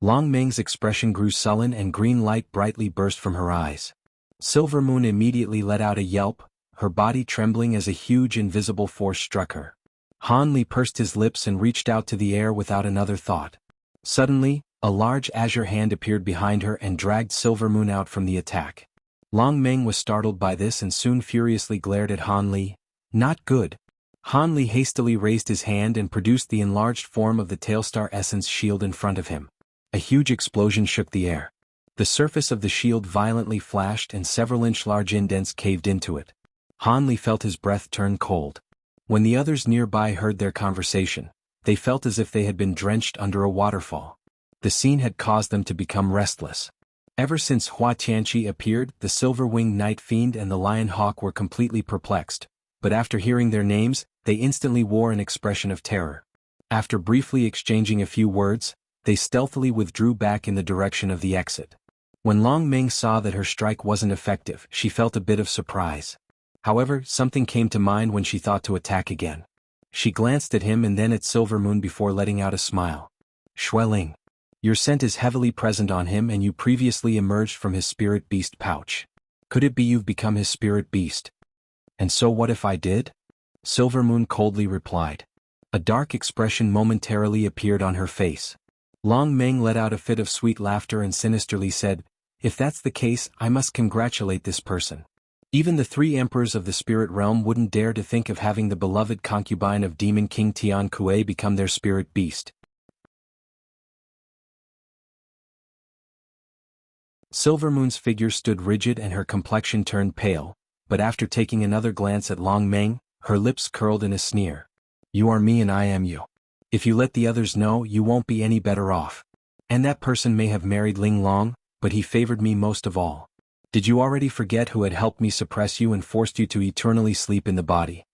Long Meng's expression grew sullen and green light brightly burst from her eyes. Silver Moon immediately let out a yelp, her body trembling as a huge invisible force struck her. Han Li pursed his lips and reached out to the air without another thought. Suddenly, a large azure hand appeared behind her and dragged Silver Moon out from the attack. Long Meng was startled by this and soon furiously glared at Han Li. Not good. Han Li hastily raised his hand and produced the enlarged form of the Tailstar Essence shield in front of him. A huge explosion shook the air. The surface of the shield violently flashed and several-inch large indents caved into it. Han Li felt his breath turn cold. When the others nearby heard their conversation, they felt as if they had been drenched under a waterfall. The scene had caused them to become restless. Ever since Hua Tianqi appeared, the Silver-Winged Night Fiend and the Lion Hawk were completely perplexed, but after hearing their names, they instantly wore an expression of terror. After briefly exchanging a few words, they stealthily withdrew back in the direction of the exit. When Long Meng saw that her strike wasn't effective, she felt a bit of surprise. However, something came to mind when she thought to attack again. She glanced at him and then at Silver Moon before letting out a smile. Xueling. Your scent is heavily present on him and you previously emerged from his spirit beast pouch. Could it be you've become his spirit beast? And so what if I did? Silver Moon coldly replied. A dark expression momentarily appeared on her face. Long Meng let out a fit of sweet laughter and sinisterly said, if that's the case, I must congratulate this person. Even the 3 emperors of the spirit realm wouldn't dare to think of having the beloved concubine of Demon King Tian Kuei become their spirit beast. Silver Moon's figure stood rigid and her complexion turned pale, but after taking another glance at Long Meng, her lips curled in a sneer. You are me and I am you. If you let the others know, you won't be any better off. And that person may have married Ling Long, but he favored me most of all. Did you already forget who had helped me suppress you and forced you to eternally sleep in the body?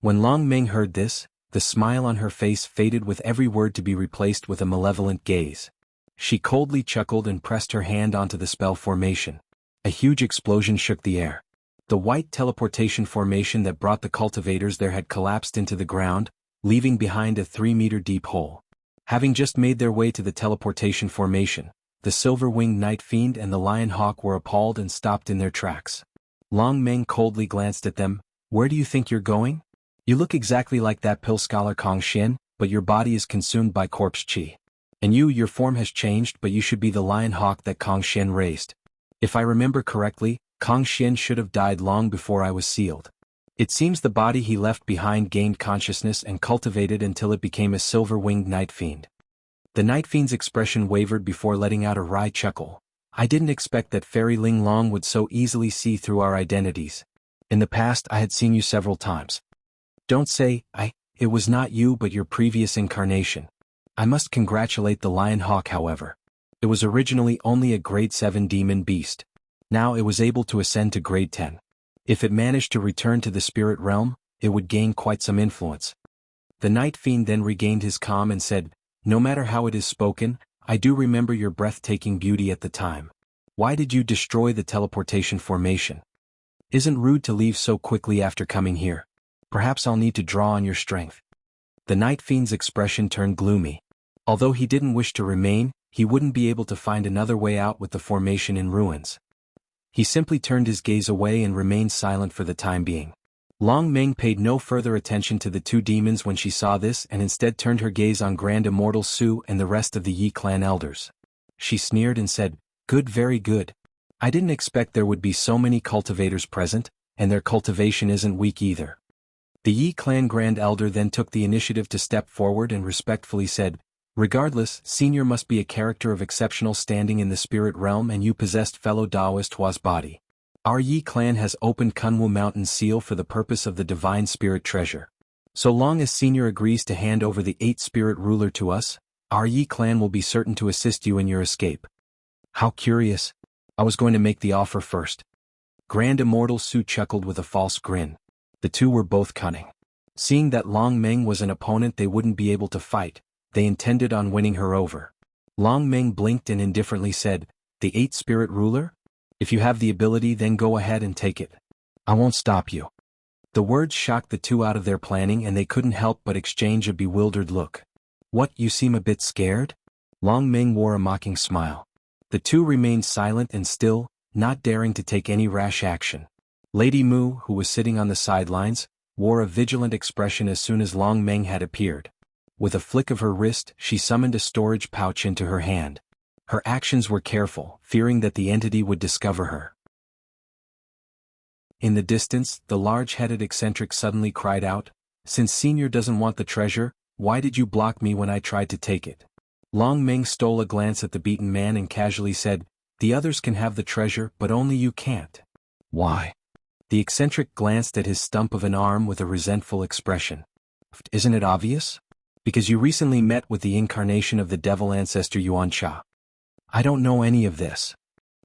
When Long Meng heard this, the smile on her face faded with every word to be replaced with a malevolent gaze. She coldly chuckled and pressed her hand onto the spell formation. A huge explosion shook the air. The white teleportation formation that brought the cultivators there had collapsed into the ground, leaving behind a 3-meter-deep hole. Having just made their way to the teleportation formation, the Silver-Winged Night Fiend and the Lion Hawk were appalled and stopped in their tracks. Long Meng coldly glanced at them. Where do you think you're going? You look exactly like that pill scholar Kong Xian, but your body is consumed by corpse qi. And your form has changed, but you should be the Lion Hawk that Kong Xian raised. If I remember correctly, Kong Xian should have died long before I was sealed. It seems the body he left behind gained consciousness and cultivated until it became a Silver-Winged Night Fiend. The Night Fiend's expression wavered before letting out a wry chuckle. I didn't expect that Fairy Ling Long would so easily see through our identities. In the past I had seen you several times. Don't say, it was not you but your previous incarnation. I must congratulate the Lion Hawk however. It was originally only a grade 7 demon beast. Now it was able to ascend to grade 10. If it managed to return to the spirit realm, it would gain quite some influence. The Night Fiend then regained his calm and said, no matter how it is spoken, I do remember your breathtaking beauty at the time. Why did you destroy the teleportation formation? Isn't rude to leave so quickly after coming here. Perhaps I'll need to draw on your strength. The Night Fiend's expression turned gloomy. Although he didn't wish to remain, he wouldn't be able to find another way out with the formation in ruins. He simply turned his gaze away and remained silent for the time being. Long Meng paid no further attention to the 2 demons when she saw this and instead turned her gaze on Grand Immortal Su and the rest of the Yi clan elders. She sneered and said, good, very good. I didn't expect there would be so many cultivators present, and their cultivation isn't weak either. The Yi clan Grand Elder then took the initiative to step forward and respectfully said, Regardless, Senior must be a character of exceptional standing in the spirit realm, and you possessed fellow Daoist Hua's body. Our Yi clan has opened Kunwu Mountain's seal for the purpose of the divine spirit treasure. So long as Senior agrees to hand over the 8 spirit ruler to us, our Yi clan will be certain to assist you in your escape. How curious. I was going to make the offer first. Grand Immortal Su chuckled with a false grin. The two were both cunning. Seeing that Long Meng was an opponent they wouldn't be able to fight, they intended on winning her over. Long Meng blinked and indifferently said, "The 8 spirit ruler? If you have the ability, then go ahead and take it. I won't stop you." The words shocked the two out of their planning, and they couldn't help but exchange a bewildered look. "What, you seem a bit scared?" Long Meng wore a mocking smile. The two remained silent and still, not daring to take any rash action. Lady Mu, who was sitting on the sidelines, wore a vigilant expression as soon as Long Meng had appeared. With a flick of her wrist, she summoned a storage pouch into her hand. Her actions were careful, fearing that the entity would discover her. In the distance, the large-headed eccentric suddenly cried out, "Since Senior doesn't want the treasure, why did you block me when I tried to take it?" Long Meng stole a glance at the beaten man and casually said, "The others can have the treasure, but only you can't." "Why?" The eccentric glanced at his stump of an arm with a resentful expression. "Isn't it obvious? Because you recently met with the incarnation of the devil ancestor Yuan Cha." "I don't know any of this."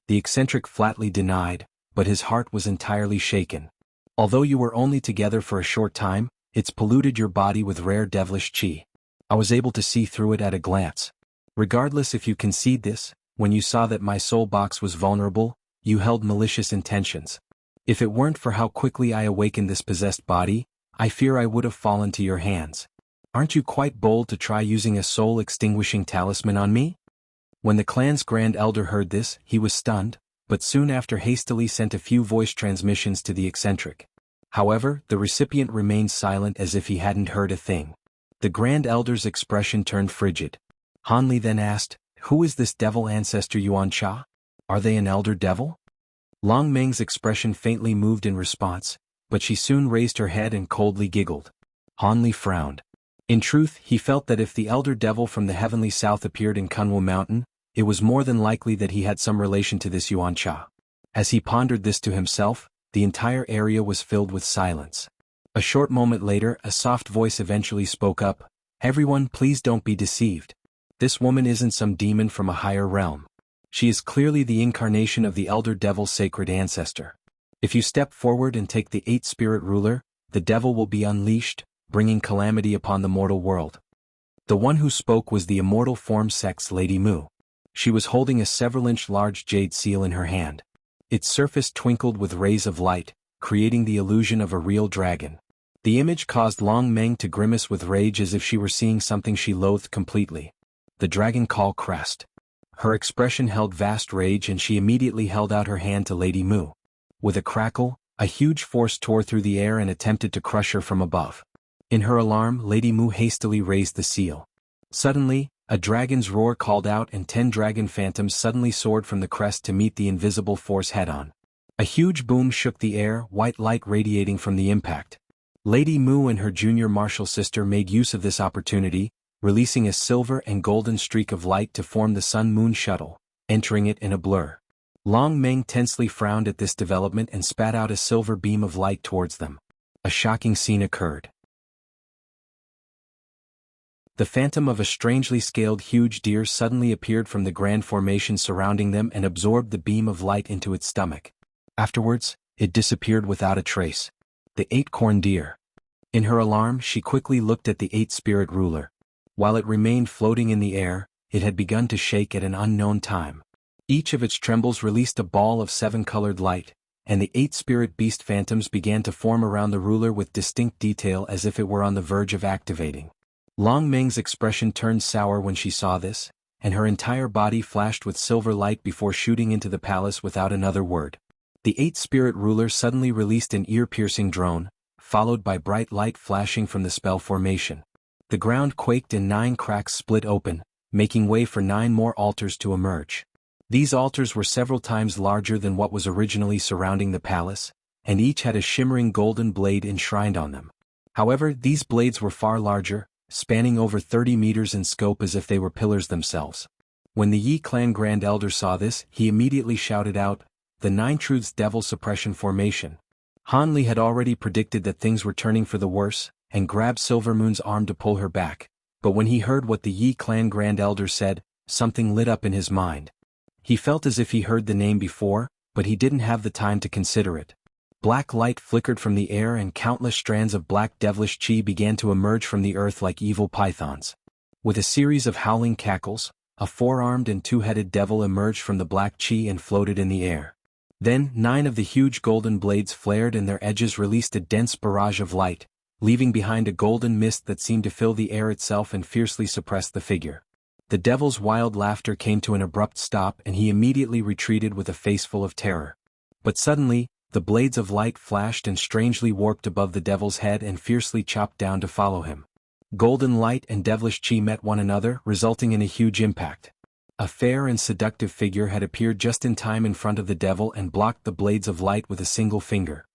The eccentric flatly denied, but his heart was entirely shaken. "Although you were only together for a short time, it's polluted your body with rare devilish qi. I was able to see through it at a glance. Regardless if you concede this, when you saw that my soul box was vulnerable, you held malicious intentions. If it weren't for how quickly I awakened this possessed body, I fear I would have fallen to your hands. Aren't you quite bold to try using a soul-extinguishing talisman on me?" When the clan's Grand Elder heard this, he was stunned, but soon after hastily sent a few voice transmissions to the eccentric. However, the recipient remained silent as if he hadn't heard a thing. The Grand Elder's expression turned frigid. Hanli then asked, "Who is this devil ancestor Yuan Cha? Are they an elder devil?" Long Meng's expression faintly moved in response, but she soon raised her head and coldly giggled. Hanli frowned. In truth, he felt that if the elder devil from the heavenly south appeared in Kunwu Mountain, it was more than likely that he had some relation to this Yuan Cha. As he pondered this to himself, the entire area was filled with silence. A short moment later, a soft voice eventually spoke up, "Everyone, please don't be deceived. This woman isn't some demon from a higher realm. She is clearly the incarnation of the elder devil's sacred ancestor. If you step forward and take the 8 spirit ruler, the devil will be unleashed, bringing calamity upon the mortal world." The one who spoke was the immortal form sex Lady Mu. She was holding a several-inch large jade seal in her hand. Its surface twinkled with rays of light, creating the illusion of a real dragon. The image caused Long Meng to grimace with rage as if she were seeing something she loathed completely. The dragon call crest. Her expression held vast rage, and she immediately held out her hand to Lady Mu. With a crackle, a huge force tore through the air and attempted to crush her from above. In her alarm, Lady Mu hastily raised the seal. Suddenly, a dragon's roar called out, and 10 dragon phantoms suddenly soared from the crest to meet the invisible force head-on. A huge boom shook the air, white light radiating from the impact. Lady Mu and her junior martial sister made use of this opportunity, releasing a silver and golden streak of light to form the Sun-Moon shuttle, entering it in a blur. Long Meng tensely frowned at this development and spat out a silver beam of light towards them. A shocking scene occurred. The phantom of a strangely scaled huge deer suddenly appeared from the grand formation surrounding them and absorbed the beam of light into its stomach. Afterwards, it disappeared without a trace. The 8-corn deer. In her alarm, she quickly looked at the 8 spirit ruler. While it remained floating in the air, it had begun to shake at an unknown time. Each of its trembles released a ball of 7-colored light, and the 8 spirit beast phantoms began to form around the ruler with distinct detail as if it were on the verge of activating. Long Meng's expression turned sour when she saw this, and her entire body flashed with silver light before shooting into the palace without another word. The 8 spirit ruler suddenly released an ear-piercing drone, followed by bright light flashing from the spell formation. The ground quaked and 9 cracks split open, making way for 9 more altars to emerge. These altars were several times larger than what was originally surrounding the palace, and each had a shimmering golden blade enshrined on them. However, these blades were far larger, spanning over 30 meters in scope as if they were pillars themselves. When the Yi clan Grand Elder saw this, he immediately shouted out, "The Nine Truths Devil Suppression Formation." Han Li had already predicted that things were turning for the worse, and grabbed Silvermoon's arm to pull her back, but when he heard what the Yi clan Grand Elder said, something lit up in his mind. He felt as if he heard the name before, but he didn't have the time to consider it. Black light flickered from the air and countless strands of black devilish chi began to emerge from the earth like evil pythons. With a series of howling cackles, a four-armed and two-headed devil emerged from the black chi and floated in the air. Then 9 of the huge golden blades flared and their edges released a dense barrage of light, leaving behind a golden mist that seemed to fill the air itself and fiercely suppress the figure. The devil's wild laughter came to an abrupt stop and he immediately retreated with a face full of terror. But suddenly, the blades of light flashed and strangely warped above the devil's head and fiercely chopped down to follow him. Golden light and devilish chi met one another, resulting in a huge impact. A fair and seductive figure had appeared just in time in front of the devil and blocked the blades of light with a single finger.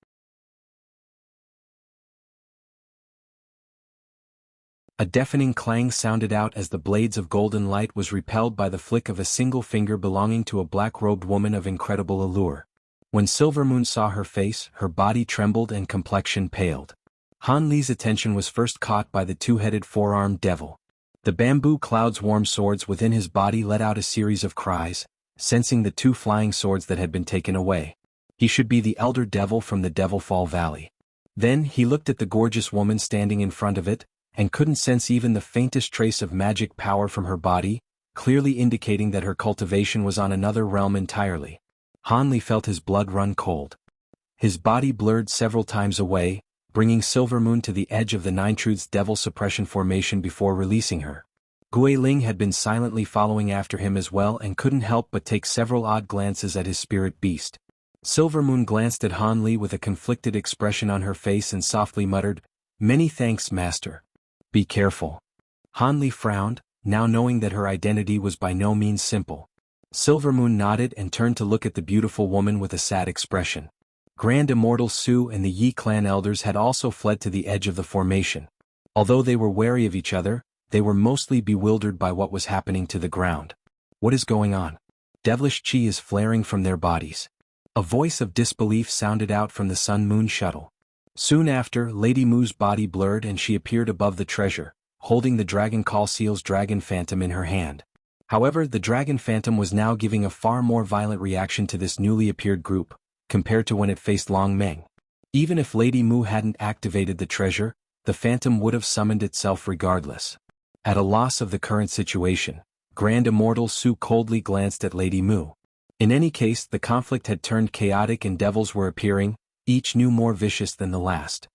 A deafening clang sounded out as the blades of golden light was repelled by the flick of a single finger belonging to a black-robed woman of incredible allure. When Silvermoon saw her face, her body trembled and complexion paled. Han Li's attention was first caught by the two-headed four-armed devil. The bamboo cloud's warm swords within his body let out a series of cries, sensing the 2 flying swords that had been taken away. He should be the elder devil from the Devilfall Valley. Then he looked at the gorgeous woman standing in front of it, and couldn't sense even the faintest trace of magic power from her body, clearly indicating that her cultivation was on another realm entirely. Han Li felt his blood run cold. His body blurred several times away, bringing Silvermoon to the edge of the Nine Truths Devil Suppression Formation before releasing her. Guiling had been silently following after him as well and couldn't help but take several odd glances at his spirit beast. Silvermoon glanced at Han Li with a conflicted expression on her face and softly muttered, "Many thanks, Master. Be careful." Han Li frowned, now knowing that her identity was by no means simple. Silvermoon nodded and turned to look at the beautiful woman with a sad expression. Grand Immortal Su and the Yi clan elders had also fled to the edge of the formation. Although they were wary of each other, they were mostly bewildered by what was happening to the ground. What is going on? Devilish chi is flaring from their bodies. A voice of disbelief sounded out from the Sun-Moon shuttle. Soon after, Lady Mu's body blurred and she appeared above the treasure, holding the Dragon Call Seal's Dragon Phantom in her hand. However, the Dragon Phantom was now giving a far more violent reaction to this newly appeared group, compared to when it faced Long Meng. Even if Lady Mu hadn't activated the treasure, the Phantom would have summoned itself regardless. At a loss of the current situation, Grand Immortal Su coldly glanced at Lady Mu. In any case, the conflict had turned chaotic and devils were appearing, each new more vicious than the last.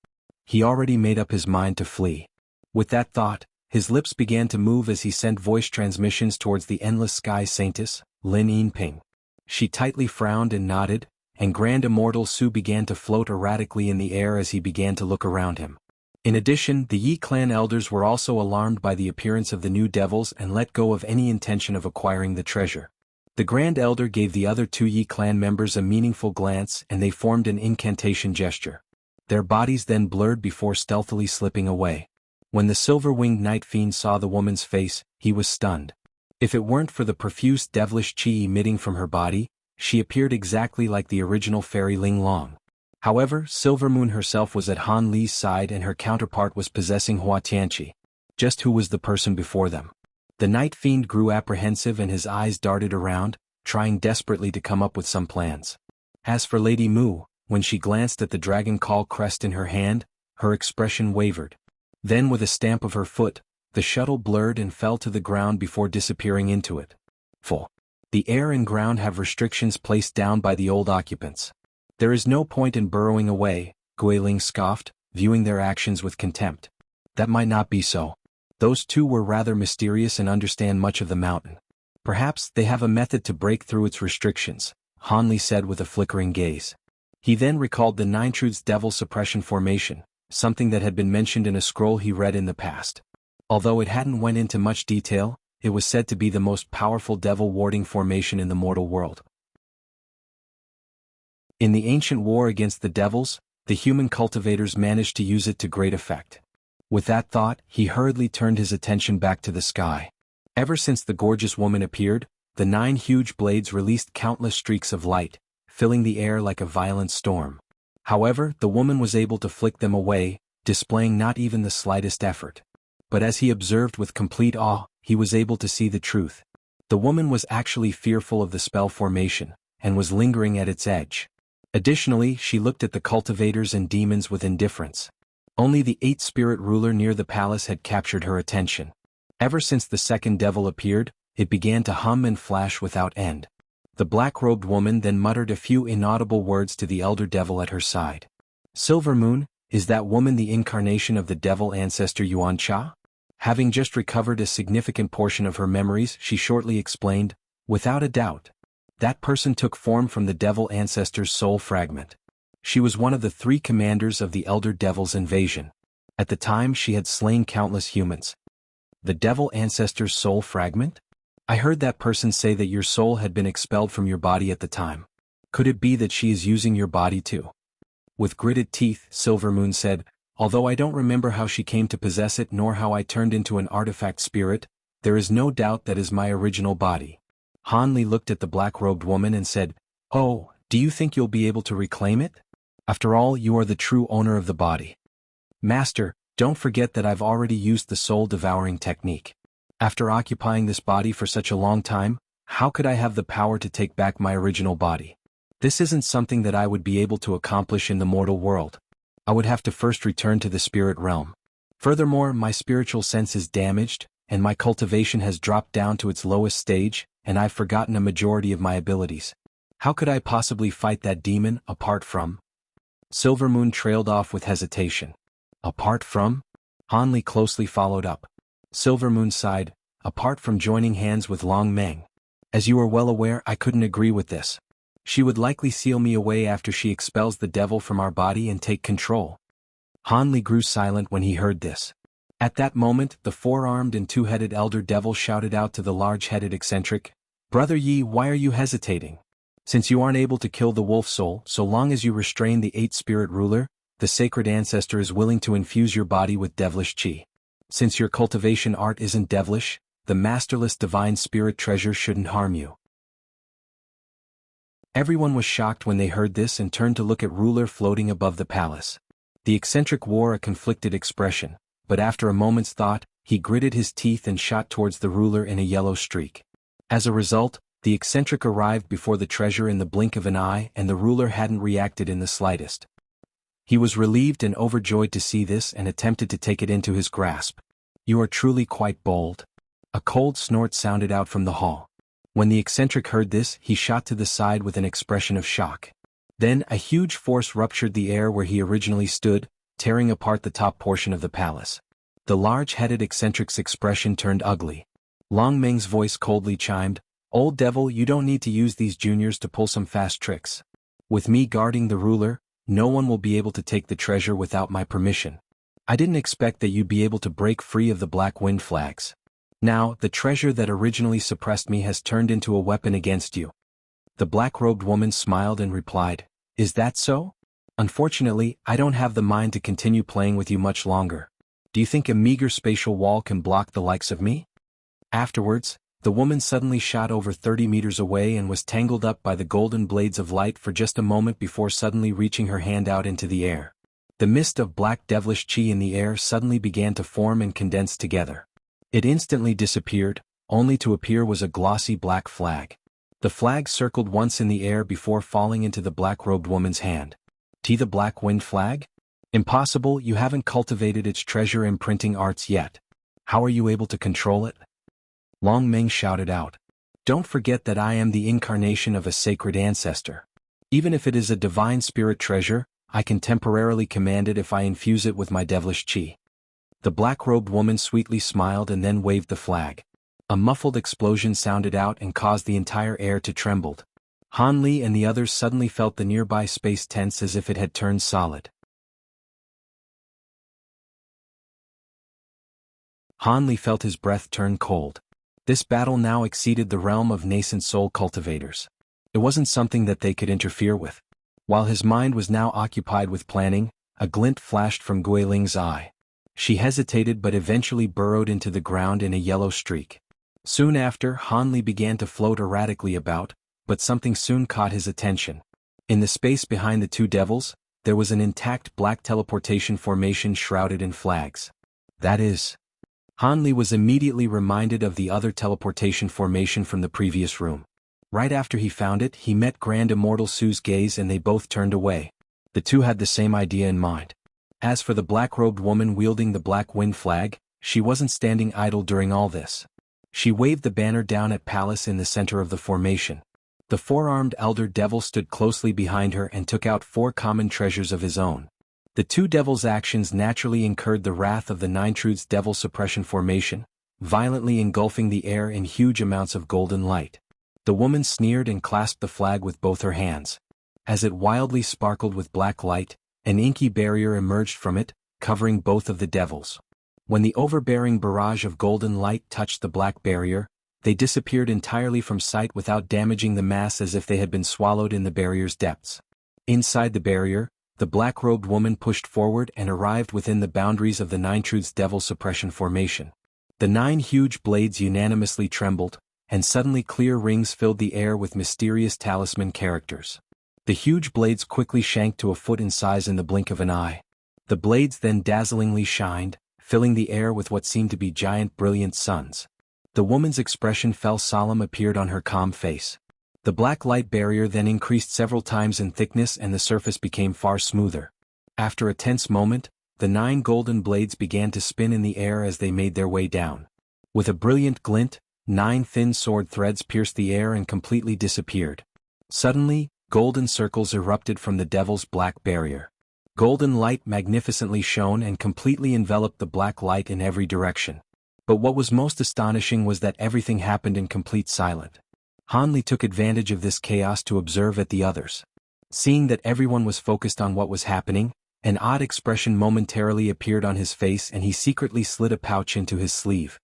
He already made up his mind to flee. With that thought, his lips began to move as he sent voice transmissions towards the endless sky saintess, Lin Yinping. She tightly frowned and nodded, and Grand Immortal Su began to float erratically in the air as he began to look around him. In addition, the Yi clan elders were also alarmed by the appearance of the new devils and let go of any intention of acquiring the treasure. The Grand Elder gave the other 2 Yi clan members a meaningful glance and they formed an incantation gesture. Their bodies then blurred before stealthily slipping away. When the silver-winged night fiend saw the woman's face, he was stunned. If it weren't for the profuse devilish chi emitting from her body, she appeared exactly like the original fairy Ling Long. However, Silvermoon herself was at Han Li's side and her counterpart was possessing Hua Tianqi. Just who was the person before them? The night fiend grew apprehensive and his eyes darted around, trying desperately to come up with some plans. As for Lady Mu, when she glanced at the Dragon Call crest in her hand, her expression wavered. Then with a stamp of her foot, the shuttle blurred and fell to the ground before disappearing into it. Full. The air and ground have restrictions placed down by the old occupants. There is no point in burrowing away, Guiling scoffed, viewing their actions with contempt. That might not be so. Those 2 were rather mysterious and understand much of the mountain. Perhaps they have a method to break through its restrictions, Han Li said with a flickering gaze. He then recalled the Nine Truths Devil Suppression Formation, something that had been mentioned in a scroll he read in the past. Although it hadn't went into much detail, it was said to be the most powerful devil warding formation in the mortal world. In the ancient war against the devils, the human cultivators managed to use it to great effect. With that thought, he hurriedly turned his attention back to the sky. Ever since the gorgeous woman appeared, the 9 huge blades released countless streaks of light, filling the air like a violent storm. However, the woman was able to flick them away, displaying not even the slightest effort. But as he observed with complete awe, he was able to see the truth. The woman was actually fearful of the spell formation, and was lingering at its edge. Additionally, she looked at the cultivators and demons with indifference. Only the 8th spirit ruler near the palace had captured her attention. Ever since the second devil appeared, it began to hum and flash without end. The black-robed woman then muttered a few inaudible words to the elder devil at her side. Silver Moon, is that woman the incarnation of the devil ancestor Yuan Cha? Having just recovered a significant portion of her memories, she shortly explained, without a doubt. That person took form from the devil ancestor's soul fragment. She was one of the 3 commanders of the elder devil's invasion. At the time she had slain countless humans. The devil ancestor's soul fragment? I heard that person say that your soul had been expelled from your body at the time. Could it be that she is using your body too? With gritted teeth, Silver Moon said, although I don't remember how she came to possess it nor how I turned into an artifact spirit, there is no doubt that is my original body. Han Li looked at the black-robed woman and said, oh, do you think you'll be able to reclaim it? After all, you are the true owner of the body. Master, don't forget that I've already used the soul-devouring technique. After occupying this body for such a long time, how could I have the power to take back my original body? This isn't something that I would be able to accomplish in the mortal world. I would have to first return to the spirit realm. Furthermore, my spiritual sense is damaged, and my cultivation has dropped down to its lowest stage, and I've forgotten a majority of my abilities. How could I possibly fight that demon, apart from? Silver Moon trailed off with hesitation. Apart from? Han Li closely followed up. Silver Moon sighed, apart from joining hands with Long Meng. As you are well aware, I couldn't agree with this. She would likely seal me away after she expels the devil from our body and take control. Han Li grew silent when he heard this. At that moment, the 4-armed and 2-headed elder devil shouted out to the large-headed eccentric, Brother Yi, why are you hesitating? Since you aren't able to kill the wolf soul, so long as you restrain the 8th spirit ruler, the sacred ancestor is willing to infuse your body with devilish qi. Since your cultivation art isn't devilish, the masterless divine spirit treasure shouldn't harm you. Everyone was shocked when they heard this and turned to look at ruler floating above the palace. The eccentric wore a conflicted expression, but after a moment's thought, he gritted his teeth and shot towards the ruler in a yellow streak. As a result, the eccentric arrived before the treasure in the blink of an eye, and the ruler hadn't reacted in the slightest. He was relieved and overjoyed to see this and attempted to take it into his grasp. You are truly quite bold. A cold snort sounded out from the hall. When the eccentric heard this, he shot to the side with an expression of shock. Then, a huge force ruptured the air where he originally stood, tearing apart the top portion of the palace. The large-headed eccentric's expression turned ugly. Long Meng's voice coldly chimed, Old devil, you don't need to use these juniors to pull some fast tricks. With me guarding the ruler, no one will be able to take the treasure without my permission. I didn't expect that you'd be able to break free of the black wind flags. Now, the treasure that originally suppressed me has turned into a weapon against you. The black-robed woman smiled and replied, Is that so? Unfortunately, I don't have the mind to continue playing with you much longer. Do you think a meager spatial wall can block the likes of me? Afterwards, the woman suddenly shot over 30 meters away and was tangled up by the golden blades of light for just a moment before suddenly reaching her hand out into the air. The mist of black devilish qi in the air suddenly began to form and condense together. It instantly disappeared, only to appear was a glossy black flag. The flag circled once in the air before falling into the black-robed woman's hand. The black wind flag? Impossible, you haven't cultivated its treasure imprinting arts yet. How are you able to control it? Long Meng shouted out. Don't forget that I am the incarnation of a sacred ancestor. Even if it is a divine spirit treasure, I can temporarily command it if I infuse it with my devilish qi. The black-robed woman sweetly smiled and then waved the flag. A muffled explosion sounded out and caused the entire air to tremble. Han Li and the others suddenly felt the nearby space tense as if it had turned solid. Han Li felt his breath turn cold. This battle now exceeded the realm of nascent soul cultivators. It wasn't something that they could interfere with. While his mind was now occupied with planning, a glint flashed from Guiling's eye. She hesitated but eventually burrowed into the ground in a yellow streak. Soon after, Hanli began to float erratically about, but something soon caught his attention. In the space behind the two devils, there was an intact black teleportation formation shrouded in flags. That is. Hanli was immediately reminded of the other teleportation formation from the previous room. Right after he found it, he met Grand Immortal Sue's gaze and they both turned away. The two had the same idea in mind. As for the black-robed woman wielding the black wind flag, she wasn't standing idle during all this. She waved the banner down at Palace in the center of the formation. The four-armed elder devil stood closely behind her and took out 4 common treasures of his own. The two devils' actions naturally incurred the wrath of the Nine Truths Devil Suppression Formation, violently engulfing the air in huge amounts of golden light. The woman sneered and clasped the flag with both her hands. As it wildly sparkled with black light, an inky barrier emerged from it, covering both of the devils. When the overbearing barrage of golden light touched the black barrier, they disappeared entirely from sight without damaging the mass as if they had been swallowed in the barrier's depths. Inside the barrier, the black-robed woman pushed forward and arrived within the boundaries of the Nine Truths Devil Suppression Formation. The 9 huge blades unanimously trembled, and suddenly clear rings filled the air with mysterious talisman characters. The huge blades quickly shanked to a foot in size in the blink of an eye. The blades then dazzlingly shined, filling the air with what seemed to be giant brilliant suns. The woman's expression fell solemn appeared on her calm face. The black light barrier then increased several times in thickness and the surface became far smoother. After a tense moment, the 9 golden blades began to spin in the air as they made their way down. With a brilliant glint, 9 thin sword threads pierced the air and completely disappeared. Suddenly, golden circles erupted from the devil's black barrier. Golden light magnificently shone and completely enveloped the black light in every direction. But what was most astonishing was that everything happened in complete silence. Hanli took advantage of this chaos to observe at the others. Seeing that everyone was focused on what was happening, an odd expression momentarily appeared on his face and he secretly slid a pouch into his sleeve.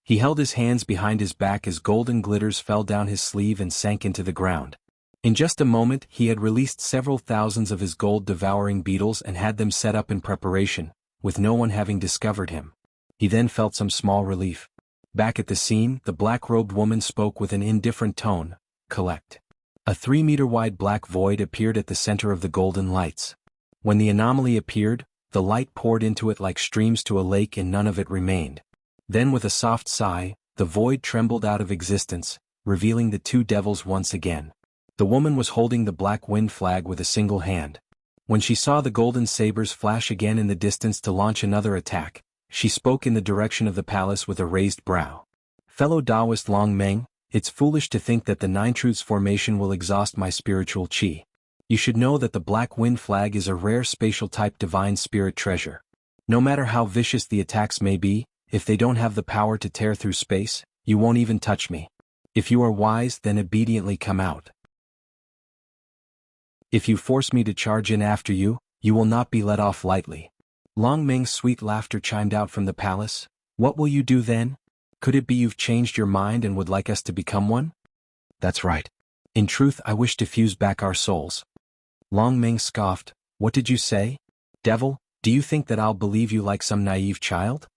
He held his hands behind his back as golden glitters fell down his sleeve and sank into the ground. In just a moment he had released several thousands of his gold-devouring beetles and had them set up in preparation, with no one having discovered him. He then felt some small relief. Back at the scene, the black-robed woman spoke with an indifferent tone, "Collect." A 3-meter-wide black void appeared at the center of the golden lights. When the anomaly appeared, the light poured into it like streams to a lake and none of it remained. Then with a soft sigh, the void trembled out of existence, revealing the two devils once again. The woman was holding the black wind flag with a single hand. When she saw the golden sabers flash again in the distance to launch another attack, she spoke in the direction of the palace with a raised brow. "Fellow Taoist Long Meng, it's foolish to think that the Nine Truths formation will exhaust my spiritual qi. You should know that the black wind flag is a rare spatial-type divine spirit treasure. No matter how vicious the attacks may be, if they don't have the power to tear through space, you won't even touch me. If you are wise, then obediently come out. If you force me to charge in after you, you will not be let off lightly." Long Meng's sweet laughter chimed out from the palace. "What will you do then? Could it be you've changed your mind and would like us to become one?" "That's right. In truth, I wish to fuse back our souls." Long Meng scoffed. "What did you say? Devil, do you think that I'll believe you like some naive child?"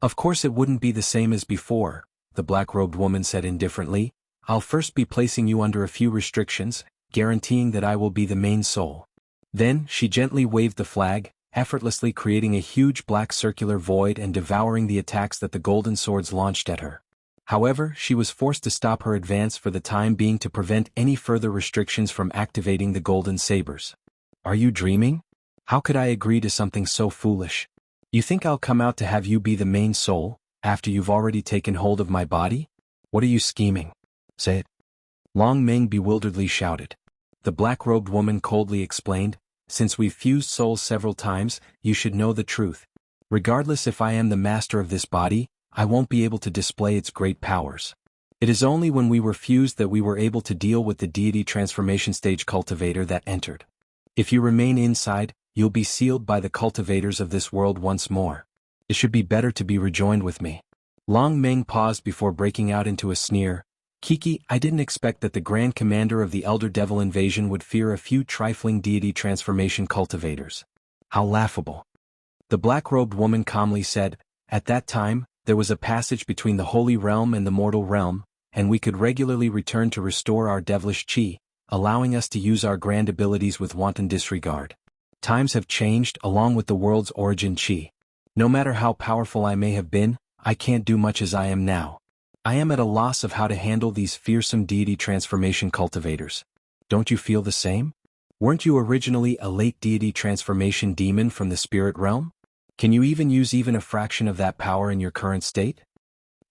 "Of course it wouldn't be the same as before," the black-robed woman said indifferently. "I'll first be placing you under a few restrictions, guaranteeing that I will be the main soul." Then, she gently waved the flag, effortlessly creating a huge black circular void and devouring the attacks that the golden swords launched at her. However, she was forced to stop her advance for the time being to prevent any further restrictions from activating the golden sabers. "Are you dreaming? How could I agree to something so foolish? You think I'll come out to have you be the main soul, after you've already taken hold of my body? What are you scheming? Say it." Long Meng bewilderedly shouted. The black-robed woman coldly explained, "Since we've fused souls several times, you should know the truth. Regardless if I am the master of this body, I won't be able to display its great powers. It is only when we were fused that we were able to deal with the deity transformation stage cultivator that entered. If you remain inside, you'll be sealed by the cultivators of this world once more. It should be better to be rejoined with me." Long Meng paused before breaking out into a sneer. "Kiki, I didn't expect that the Grand Commander of the Elder Devil Invasion would fear a few trifling deity transformation cultivators. How laughable." The black-robed woman calmly said, "At that time, there was a passage between the holy realm and the mortal realm, and we could regularly return to restore our devilish chi, allowing us to use our grand abilities with wanton disregard. Times have changed along with the world's origin chi. No matter how powerful I may have been, I can't do much as I am now. I am at a loss of how to handle these fearsome deity transformation cultivators. Don't you feel the same? Weren't you originally a late deity transformation demon from the spirit realm? Can you even use a fraction of that power in your current state?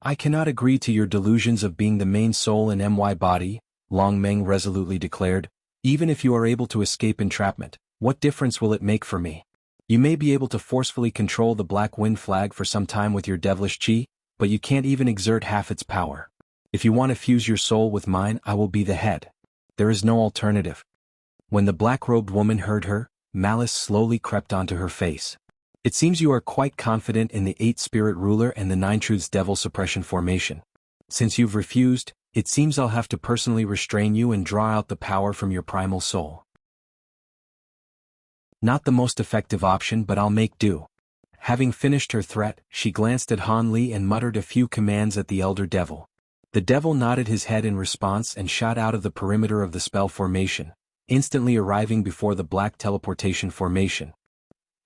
I cannot agree to your delusions of being the main soul in my body," Long Meng resolutely declared. "Even if you are able to escape entrapment, what difference will it make for me? You may be able to forcefully control the Black Wind Flag for some time with your devilish chi, but you can't even exert half its power. If you want to fuse your soul with mine, I will be the head. There is no alternative." When the black-robed woman heard her, malice slowly crept onto her face. "It seems you are quite confident in the 8 Spirit Ruler and the 9 Truths Devil Suppression Formation. Since you've refused, it seems I'll have to personally restrain you and draw out the power from your primal soul. Not the most effective option, but I'll make do." Having finished her threat, she glanced at Han Li and muttered a few commands at the elder devil. The devil nodded his head in response and shot out of the perimeter of the spell formation, instantly arriving before the black teleportation formation.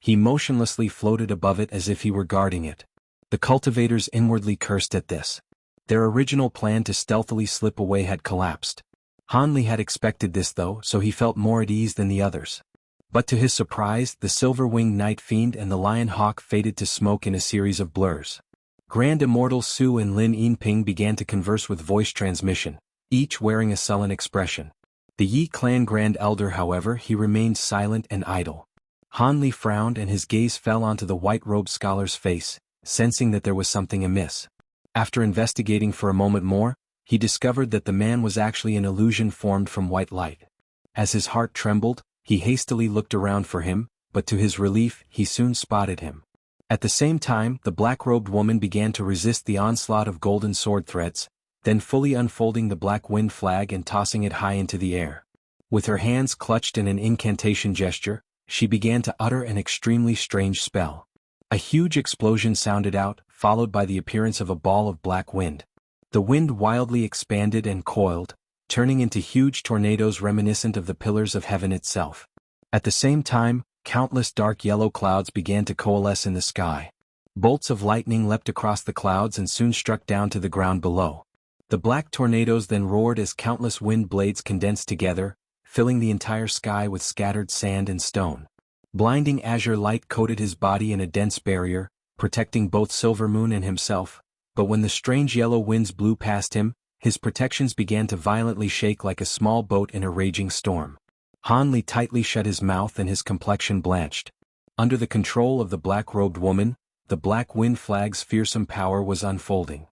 He motionlessly floated above it as if he were guarding it. The cultivators inwardly cursed at this. Their original plan to stealthily slip away had collapsed. Han Li had expected this though, so he felt more at ease than the others. But to his surprise, the silver-winged Night Fiend and the Lion Hawk faded to smoke in a series of blurs. Grand Immortal Su and Lin Yinping began to converse with voice transmission, each wearing a sullen expression. The Yi Clan Grand Elder, however, he remained silent and idle. Han Li frowned and his gaze fell onto the white-robed scholar's face, sensing that there was something amiss. After investigating for a moment more, he discovered that the man was actually an illusion formed from white light. As his heart trembled, he hastily looked around for him, but to his relief, he soon spotted him. At the same time, the black-robed woman began to resist the onslaught of golden sword threads, then fully unfolding the Black Wind Flag and tossing it high into the air. With her hands clutched in an incantation gesture, she began to utter an extremely strange spell. A huge explosion sounded out, followed by the appearance of a ball of black wind. The wind wildly expanded and coiled, turning into huge tornadoes reminiscent of the pillars of heaven itself. At the same time, countless dark yellow clouds began to coalesce in the sky. Bolts of lightning leapt across the clouds and soon struck down to the ground below. The black tornadoes then roared as countless wind blades condensed together, filling the entire sky with scattered sand and stone. Blinding azure light coated his body in a dense barrier, protecting both Silvermoon and himself, but when the strange yellow winds blew past him, his protections began to violently shake like a small boat in a raging storm. Han Li tightly shut his mouth and his complexion blanched. Under the control of the black-robed woman, the Black Wind Flag's fearsome power was unfolding.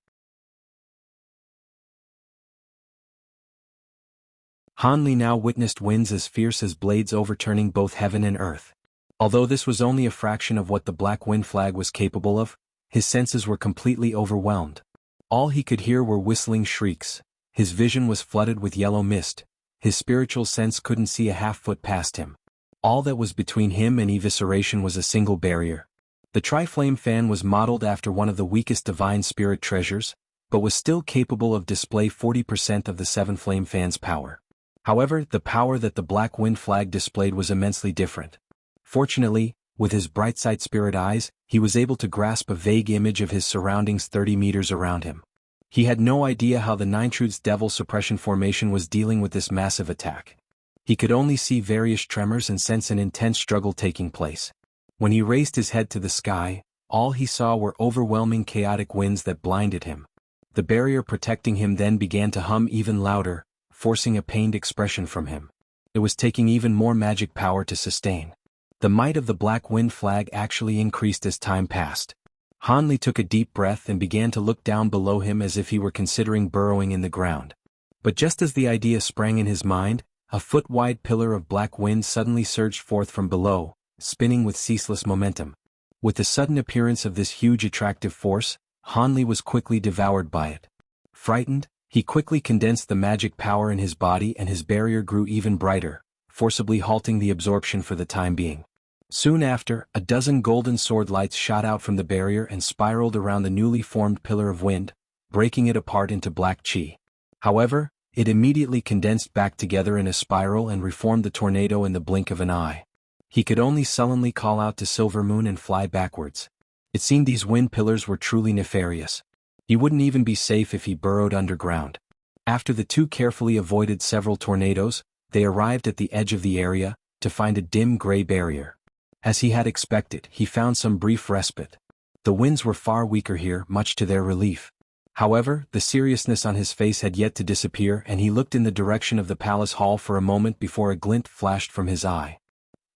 Han Li now witnessed winds as fierce as blades overturning both heaven and earth. Although this was only a fraction of what the Black Wind Flag was capable of, his senses were completely overwhelmed. All he could hear were whistling shrieks, his vision was flooded with yellow mist, his spiritual sense couldn't see a half-foot past him. All that was between him and evisceration was a single barrier. The Tri-Flame Fan was modeled after one of the weakest divine spirit treasures, but was still capable of display 40% of the 7 Flame Fan's power. However, the power that the Black Wind Flag displayed was immensely different. Fortunately, with his bright-sight spirit eyes, he was able to grasp a vague image of his surroundings 30 meters around him. He had no idea how the 9 Truths Devil Suppression Formation was dealing with this massive attack. He could only see various tremors and sense an intense struggle taking place. When he raised his head to the sky, all he saw were overwhelming chaotic winds that blinded him. The barrier protecting him then began to hum even louder, forcing a pained expression from him. It was taking even more magic power to sustain. The might of the Black Wind Flag actually increased as time passed. Han Li took a deep breath and began to look down below him as if he were considering burrowing in the ground. But just as the idea sprang in his mind, a foot-wide pillar of black wind suddenly surged forth from below, spinning with ceaseless momentum. With the sudden appearance of this huge attractive force, Han Li was quickly devoured by it. Frightened, he quickly condensed the magic power in his body and his barrier grew even brighter, forcibly halting the absorption for the time being. Soon after, a dozen golden sword lights shot out from the barrier and spiraled around the newly formed pillar of wind, breaking it apart into black chi. However, it immediately condensed back together in a spiral and reformed the tornado in the blink of an eye. He could only sullenly call out to Silvermoon and fly backwards. It seemed these wind pillars were truly nefarious. He wouldn't even be safe if he burrowed underground. After the two carefully avoided several tornadoes, they arrived at the edge of the area, to find a dim gray barrier. As he had expected, he found some brief respite. The winds were far weaker here, much to their relief. However, the seriousness on his face had yet to disappear, and he looked in the direction of the palace hall for a moment before a glint flashed from his eye.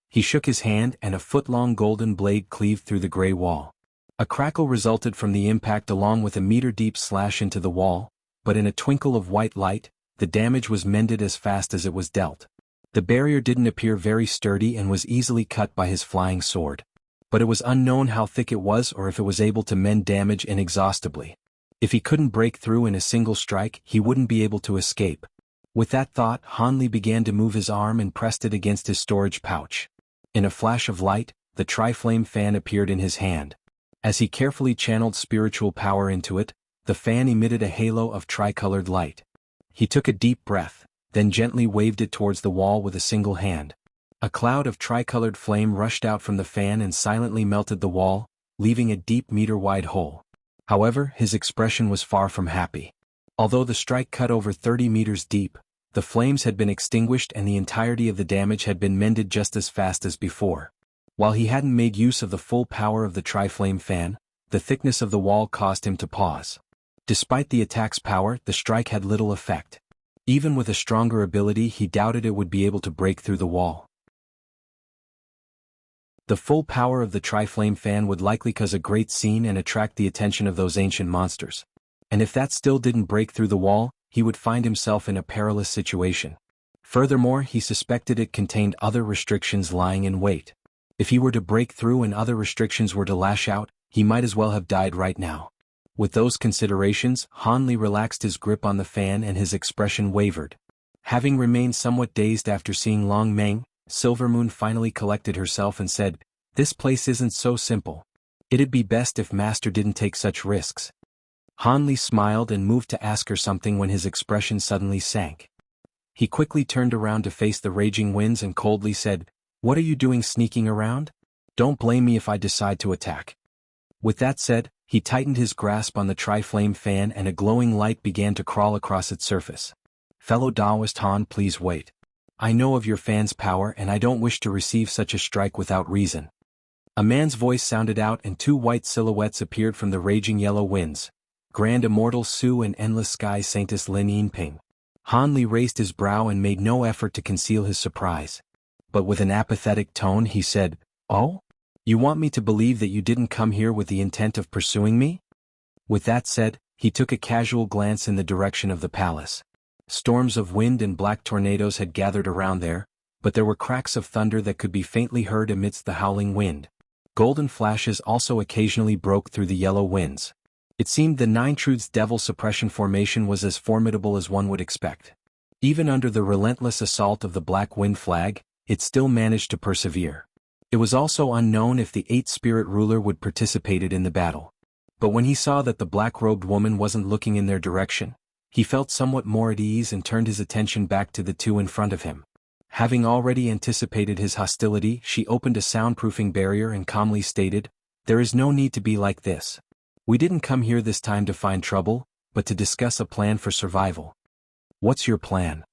He shook his hand and a foot-long golden blade cleaved through the gray wall. A crackle resulted from the impact along with a meter-deep slash into the wall, but in a twinkle of white light, the damage was mended as fast as it was dealt. The barrier didn't appear very sturdy and was easily cut by his flying sword. But it was unknown how thick it was or if it was able to mend damage inexhaustibly. If he couldn't break through in a single strike, he wouldn't be able to escape. With that thought, Hanli began to move his arm and pressed it against his storage pouch. In a flash of light, the tri-flame fan appeared in his hand. As he carefully channeled spiritual power into it, the fan emitted a halo of tricolored light. He took a deep breath, then gently waved it towards the wall with a single hand. A cloud of tricolored flame rushed out from the fan and silently melted the wall, leaving a deep meter-wide hole. However, his expression was far from happy. Although the strike cut over 30 meters deep, the flames had been extinguished and the entirety of the damage had been mended just as fast as before. While he hadn't made use of the full power of the tri-flame fan, the thickness of the wall caused him to pause. Despite the attack's power, the strike had little effect. Even with a stronger ability, he doubted it would be able to break through the wall. The full power of the tri-flame fan would likely cause a great scene and attract the attention of those ancient monsters. And if that still didn't break through the wall, he would find himself in a perilous situation. Furthermore, he suspected it contained other restrictions lying in wait. If he were to break through and other restrictions were to lash out, he might as well have died right now. With those considerations, Hanli relaxed his grip on the fan and his expression wavered. Having remained somewhat dazed after seeing Long Meng, Silvermoon finally collected herself and said, "This place isn't so simple. It'd be best if Master didn't take such risks." Hanli smiled and moved to ask her something when his expression suddenly sank. He quickly turned around to face the raging winds and coldly said, "What are you doing sneaking around? Don't blame me if I decide to attack." With that said, he tightened his grasp on the tri-flame fan and a glowing light began to crawl across its surface. "Fellow Taoist Han, please wait. I know of your fan's power and I don't wish to receive such a strike without reason." A man's voice sounded out and two white silhouettes appeared from the raging yellow winds. Grand Immortal Su and Endless Sky Saintess Lin Yinping. Hanli raised his brow and made no effort to conceal his surprise. But with an apathetic tone he said, "Oh? You want me to believe that you didn't come here with the intent of pursuing me?" With that said, he took a casual glance in the direction of the palace. Storms of wind and black tornadoes had gathered around there, but there were cracks of thunder that could be faintly heard amidst the howling wind. Golden flashes also occasionally broke through the yellow winds. It seemed the Nine Truths Devil Suppression Formation was as formidable as one would expect. Even under the relentless assault of the Black Wind Flag, it still managed to persevere. It was also unknown if the Eight Spirit Ruler would participate in the battle. But when he saw that the black-robed woman wasn't looking in their direction, he felt somewhat more at ease and turned his attention back to the two in front of him. Having already anticipated his hostility, she opened a soundproofing barrier and calmly stated, "There is no need to be like this. We didn't come here this time to find trouble, but to discuss a plan for survival." "What's your plan?"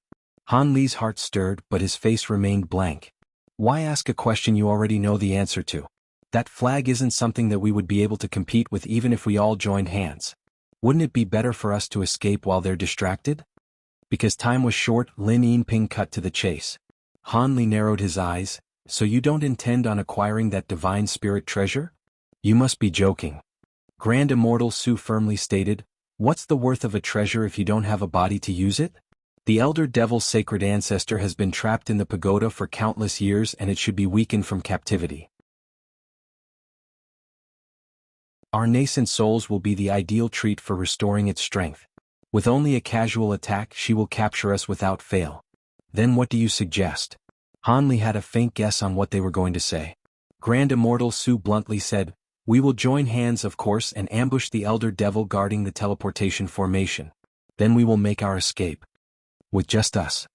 Han Li's heart stirred, but his face remained blank. Why ask a question you already know the answer to? That flag isn't something that we would be able to compete with even if we all joined hands. Wouldn't it be better for us to escape while they're distracted? Because time was short, Lin Yinping cut to the chase. Han Li narrowed his eyes. "So you don't intend on acquiring that divine spirit treasure? You must be joking." Grand Immortal Su firmly stated, "What's the worth of a treasure if you don't have a body to use it? The Elder Devil's sacred ancestor has been trapped in the pagoda for countless years and it should be weakened from captivity. Our nascent souls will be the ideal treat for restoring its strength. With only a casual attack she will capture us without fail. Then what do you suggest?" Han Li had a faint guess on what they were going to say. Grand Immortal Su bluntly said, "We will join hands of course and ambush the elder devil guarding the teleportation formation. Then we will make our escape. With just us."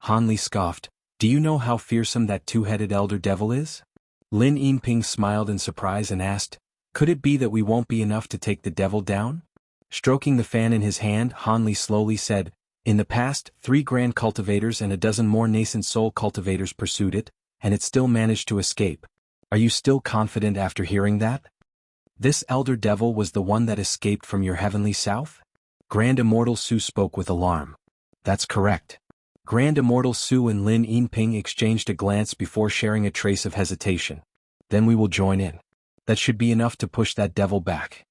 Han Li scoffed, "Do you know how fearsome that two-headed elder devil is?" Lin Yinping smiled in surprise and asked, "Could it be that we won't be enough to take the devil down?" Stroking the fan in his hand, Han Li slowly said, "In the past, 3 grand cultivators and a dozen more nascent soul cultivators pursued it, and it still managed to escape. Are you still confident after hearing that?" "This elder devil was the one that escaped from your heavenly south?" Grand Immortal Su spoke with alarm. "That's correct." Grand Immortal Su and Lin Yinping exchanged a glance before sharing a trace of hesitation. "Then we will join in. That should be enough to push that devil back."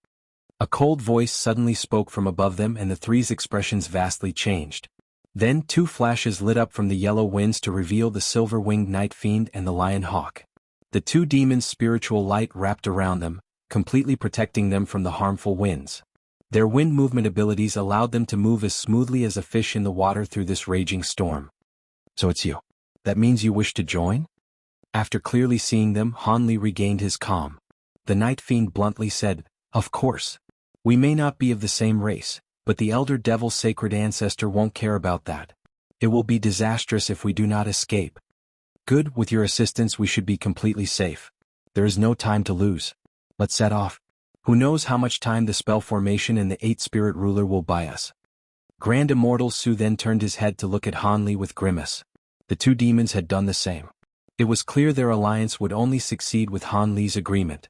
A cold voice suddenly spoke from above them and the three's expressions vastly changed. Then 2 flashes lit up from the yellow winds to reveal the silver-winged night fiend and the lion hawk. The 2 demons' spiritual light wrapped around them, completely protecting them from the harmful winds. Their wind movement abilities allowed them to move as smoothly as a fish in the water through this raging storm. "So it's you. That means you wish to join?" After clearly seeing them, Han Li regained his calm. The night fiend bluntly said, "Of course. We may not be of the same race, but the elder devil's sacred ancestor won't care about that. It will be disastrous if we do not escape. Good, with your assistance we should be completely safe. There is no time to lose. Let's set off. Who knows how much time the spell formation and the 8 spirit ruler will buy us." Grand Immortal Su then turned his head to look at Han Li with grimace. The 2 demons had done the same. It was clear their alliance would only succeed with Han Li's agreement.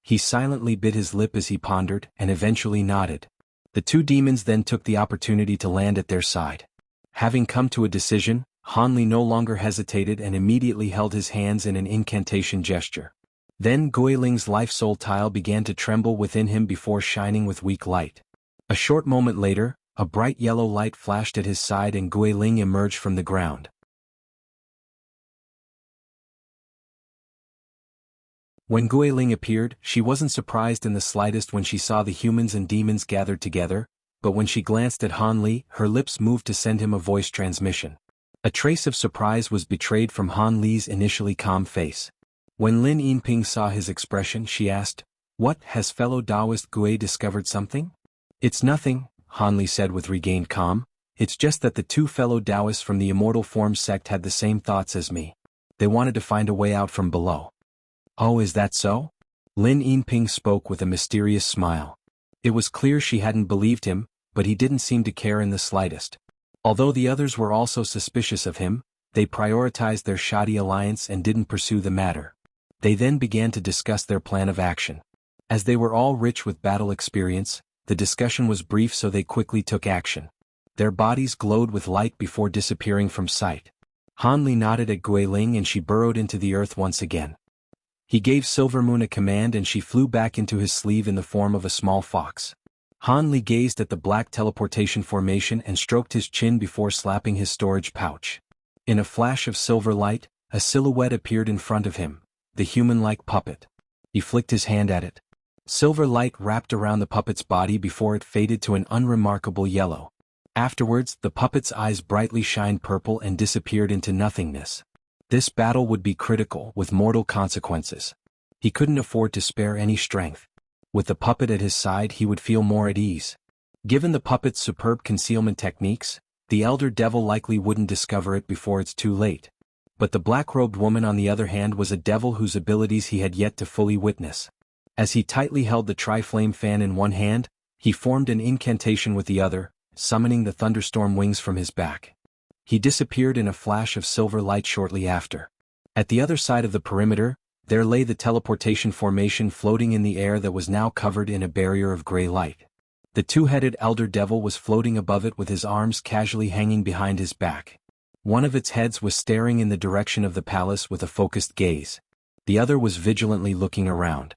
He silently bit his lip as he pondered and eventually nodded. The 2 demons then took the opportunity to land at their side. Having come to a decision, Han Li no longer hesitated and immediately held his hands in an incantation gesture. Then Guiling's life soul tile began to tremble within him before shining with weak light. A short moment later, a bright yellow light flashed at his side and Guiling emerged from the ground. When Guiling appeared, she wasn't surprised in the slightest when she saw the humans and demons gathered together, but when she glanced at Han Li, her lips moved to send him a voice transmission. A trace of surprise was betrayed from Han Li's initially calm face. When Lin Yinping saw his expression, she asked, "What, has fellow Taoist Gui discovered something?" "It's nothing," Han Li said with regained calm. "It's just that the 2 fellow Taoists from the Immortal Form sect had the same thoughts as me. They wanted to find a way out from below." "Oh, is that so?" Lin Yinping spoke with a mysterious smile. It was clear she hadn't believed him, but he didn't seem to care in the slightest. Although the others were also suspicious of him, they prioritized their shoddy alliance and didn't pursue the matter. They then began to discuss their plan of action. As they were all rich with battle experience, the discussion was brief, so they quickly took action. Their bodies glowed with light before disappearing from sight. Han Li nodded at Guiling and she burrowed into the earth once again. He gave Silvermoon a command and she flew back into his sleeve in the form of a small fox. Han Li gazed at the black teleportation formation and stroked his chin before slapping his storage pouch. In a flash of silver light, a silhouette appeared in front of him, the human-like puppet. He flicked his hand at it. Silver light wrapped around the puppet's body before it faded to an unremarkable yellow. Afterwards, the puppet's eyes brightly shined purple and disappeared into nothingness. This battle would be critical, with mortal consequences. He couldn't afford to spare any strength. With the puppet at his side, he would feel more at ease. Given the puppet's superb concealment techniques, the elder devil likely wouldn't discover it before it's too late. But the black-robed woman on the other hand was a devil whose abilities he had yet to fully witness. As he tightly held the tri-flame fan in one hand, he formed an incantation with the other, summoning the thunderstorm wings from his back. He disappeared in a flash of silver light shortly after. At the other side of the perimeter, there lay the teleportation formation floating in the air that was now covered in a barrier of gray light. The 2-headed elder devil was floating above it with his arms casually hanging behind his back. One of its heads was staring in the direction of the palace with a focused gaze. The other was vigilantly looking around.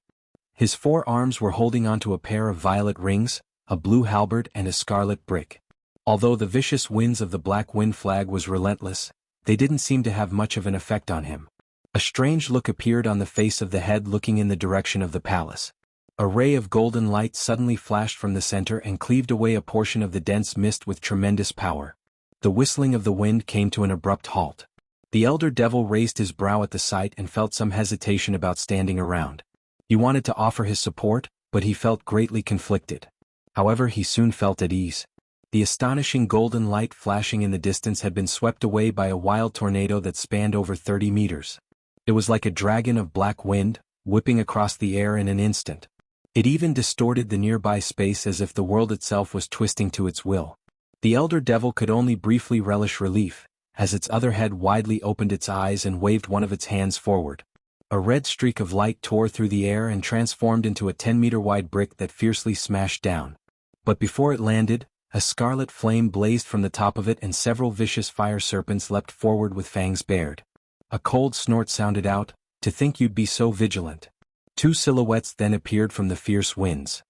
His 4 arms were holding onto a pair of violet rings, a blue halberd and a scarlet brick. Although the vicious winds of the black wind flag was relentless, they didn't seem to have much of an effect on him. A strange look appeared on the face of the head looking in the direction of the palace. A ray of golden light suddenly flashed from the center and cleaved away a portion of the dense mist with tremendous power. The whistling of the wind came to an abrupt halt. The elder devil raised his brow at the sight and felt some hesitation about standing around. He wanted to offer his support, but he felt greatly conflicted. However, he soon felt at ease. The astonishing golden light flashing in the distance had been swept away by a wild tornado that spanned over 30 meters. It was like a dragon of black wind, whipping across the air in an instant. It even distorted the nearby space as if the world itself was twisting to its will. The elder devil could only briefly relish relief, as its other head widely opened its eyes and waved one of its hands forward. A red streak of light tore through the air and transformed into a 10-meter-wide brick that fiercely smashed down. But before it landed, a scarlet flame blazed from the top of it and several vicious fire serpents leapt forward with fangs bared. A cold snort sounded out, "To think you'd be so vigilant." Two silhouettes then appeared from the fierce winds.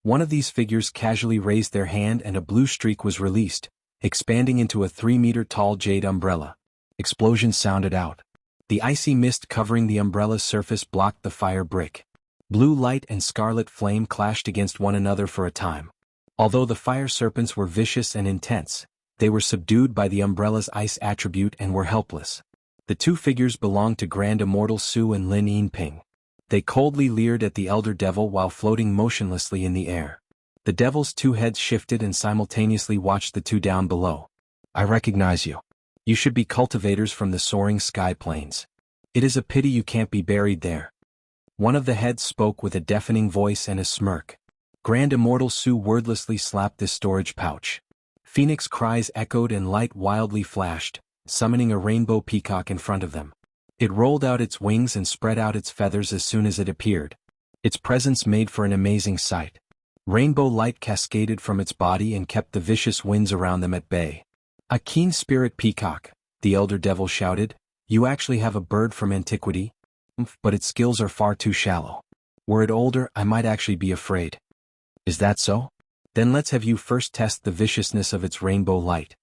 One of these figures casually raised their hand and a blue streak was released, expanding into a 3-meter-tall jade umbrella. Explosions sounded out. The icy mist covering the umbrella's surface blocked the fire brick. Blue light and scarlet flame clashed against one another for a time. Although the fire serpents were vicious and intense, they were subdued by the umbrella's ice attribute and were helpless. The two figures belonged to Grand Immortal Su and Lin Yinping. They coldly leered at the elder devil while floating motionlessly in the air. The devil's two heads shifted and simultaneously watched the two down below. "I recognize you. You should be cultivators from the soaring sky plains. It is a pity you can't be buried there." One of the heads spoke with a deafening voice and a smirk. Grand Immortal Su wordlessly slapped this storage pouch. Phoenix cries echoed and light wildly flashed, summoning a rainbow peacock in front of them. It rolled out its wings and spread out its feathers as soon as it appeared. Its presence made for an amazing sight. Rainbow light cascaded from its body and kept the vicious winds around them at bay. "A keen spirit peacock," the elder devil shouted. "You actually have a bird from antiquity? But its skills are far too shallow. Were it older, I might actually be afraid." "Is that so? Then let's have you first test the viciousness of its rainbow light."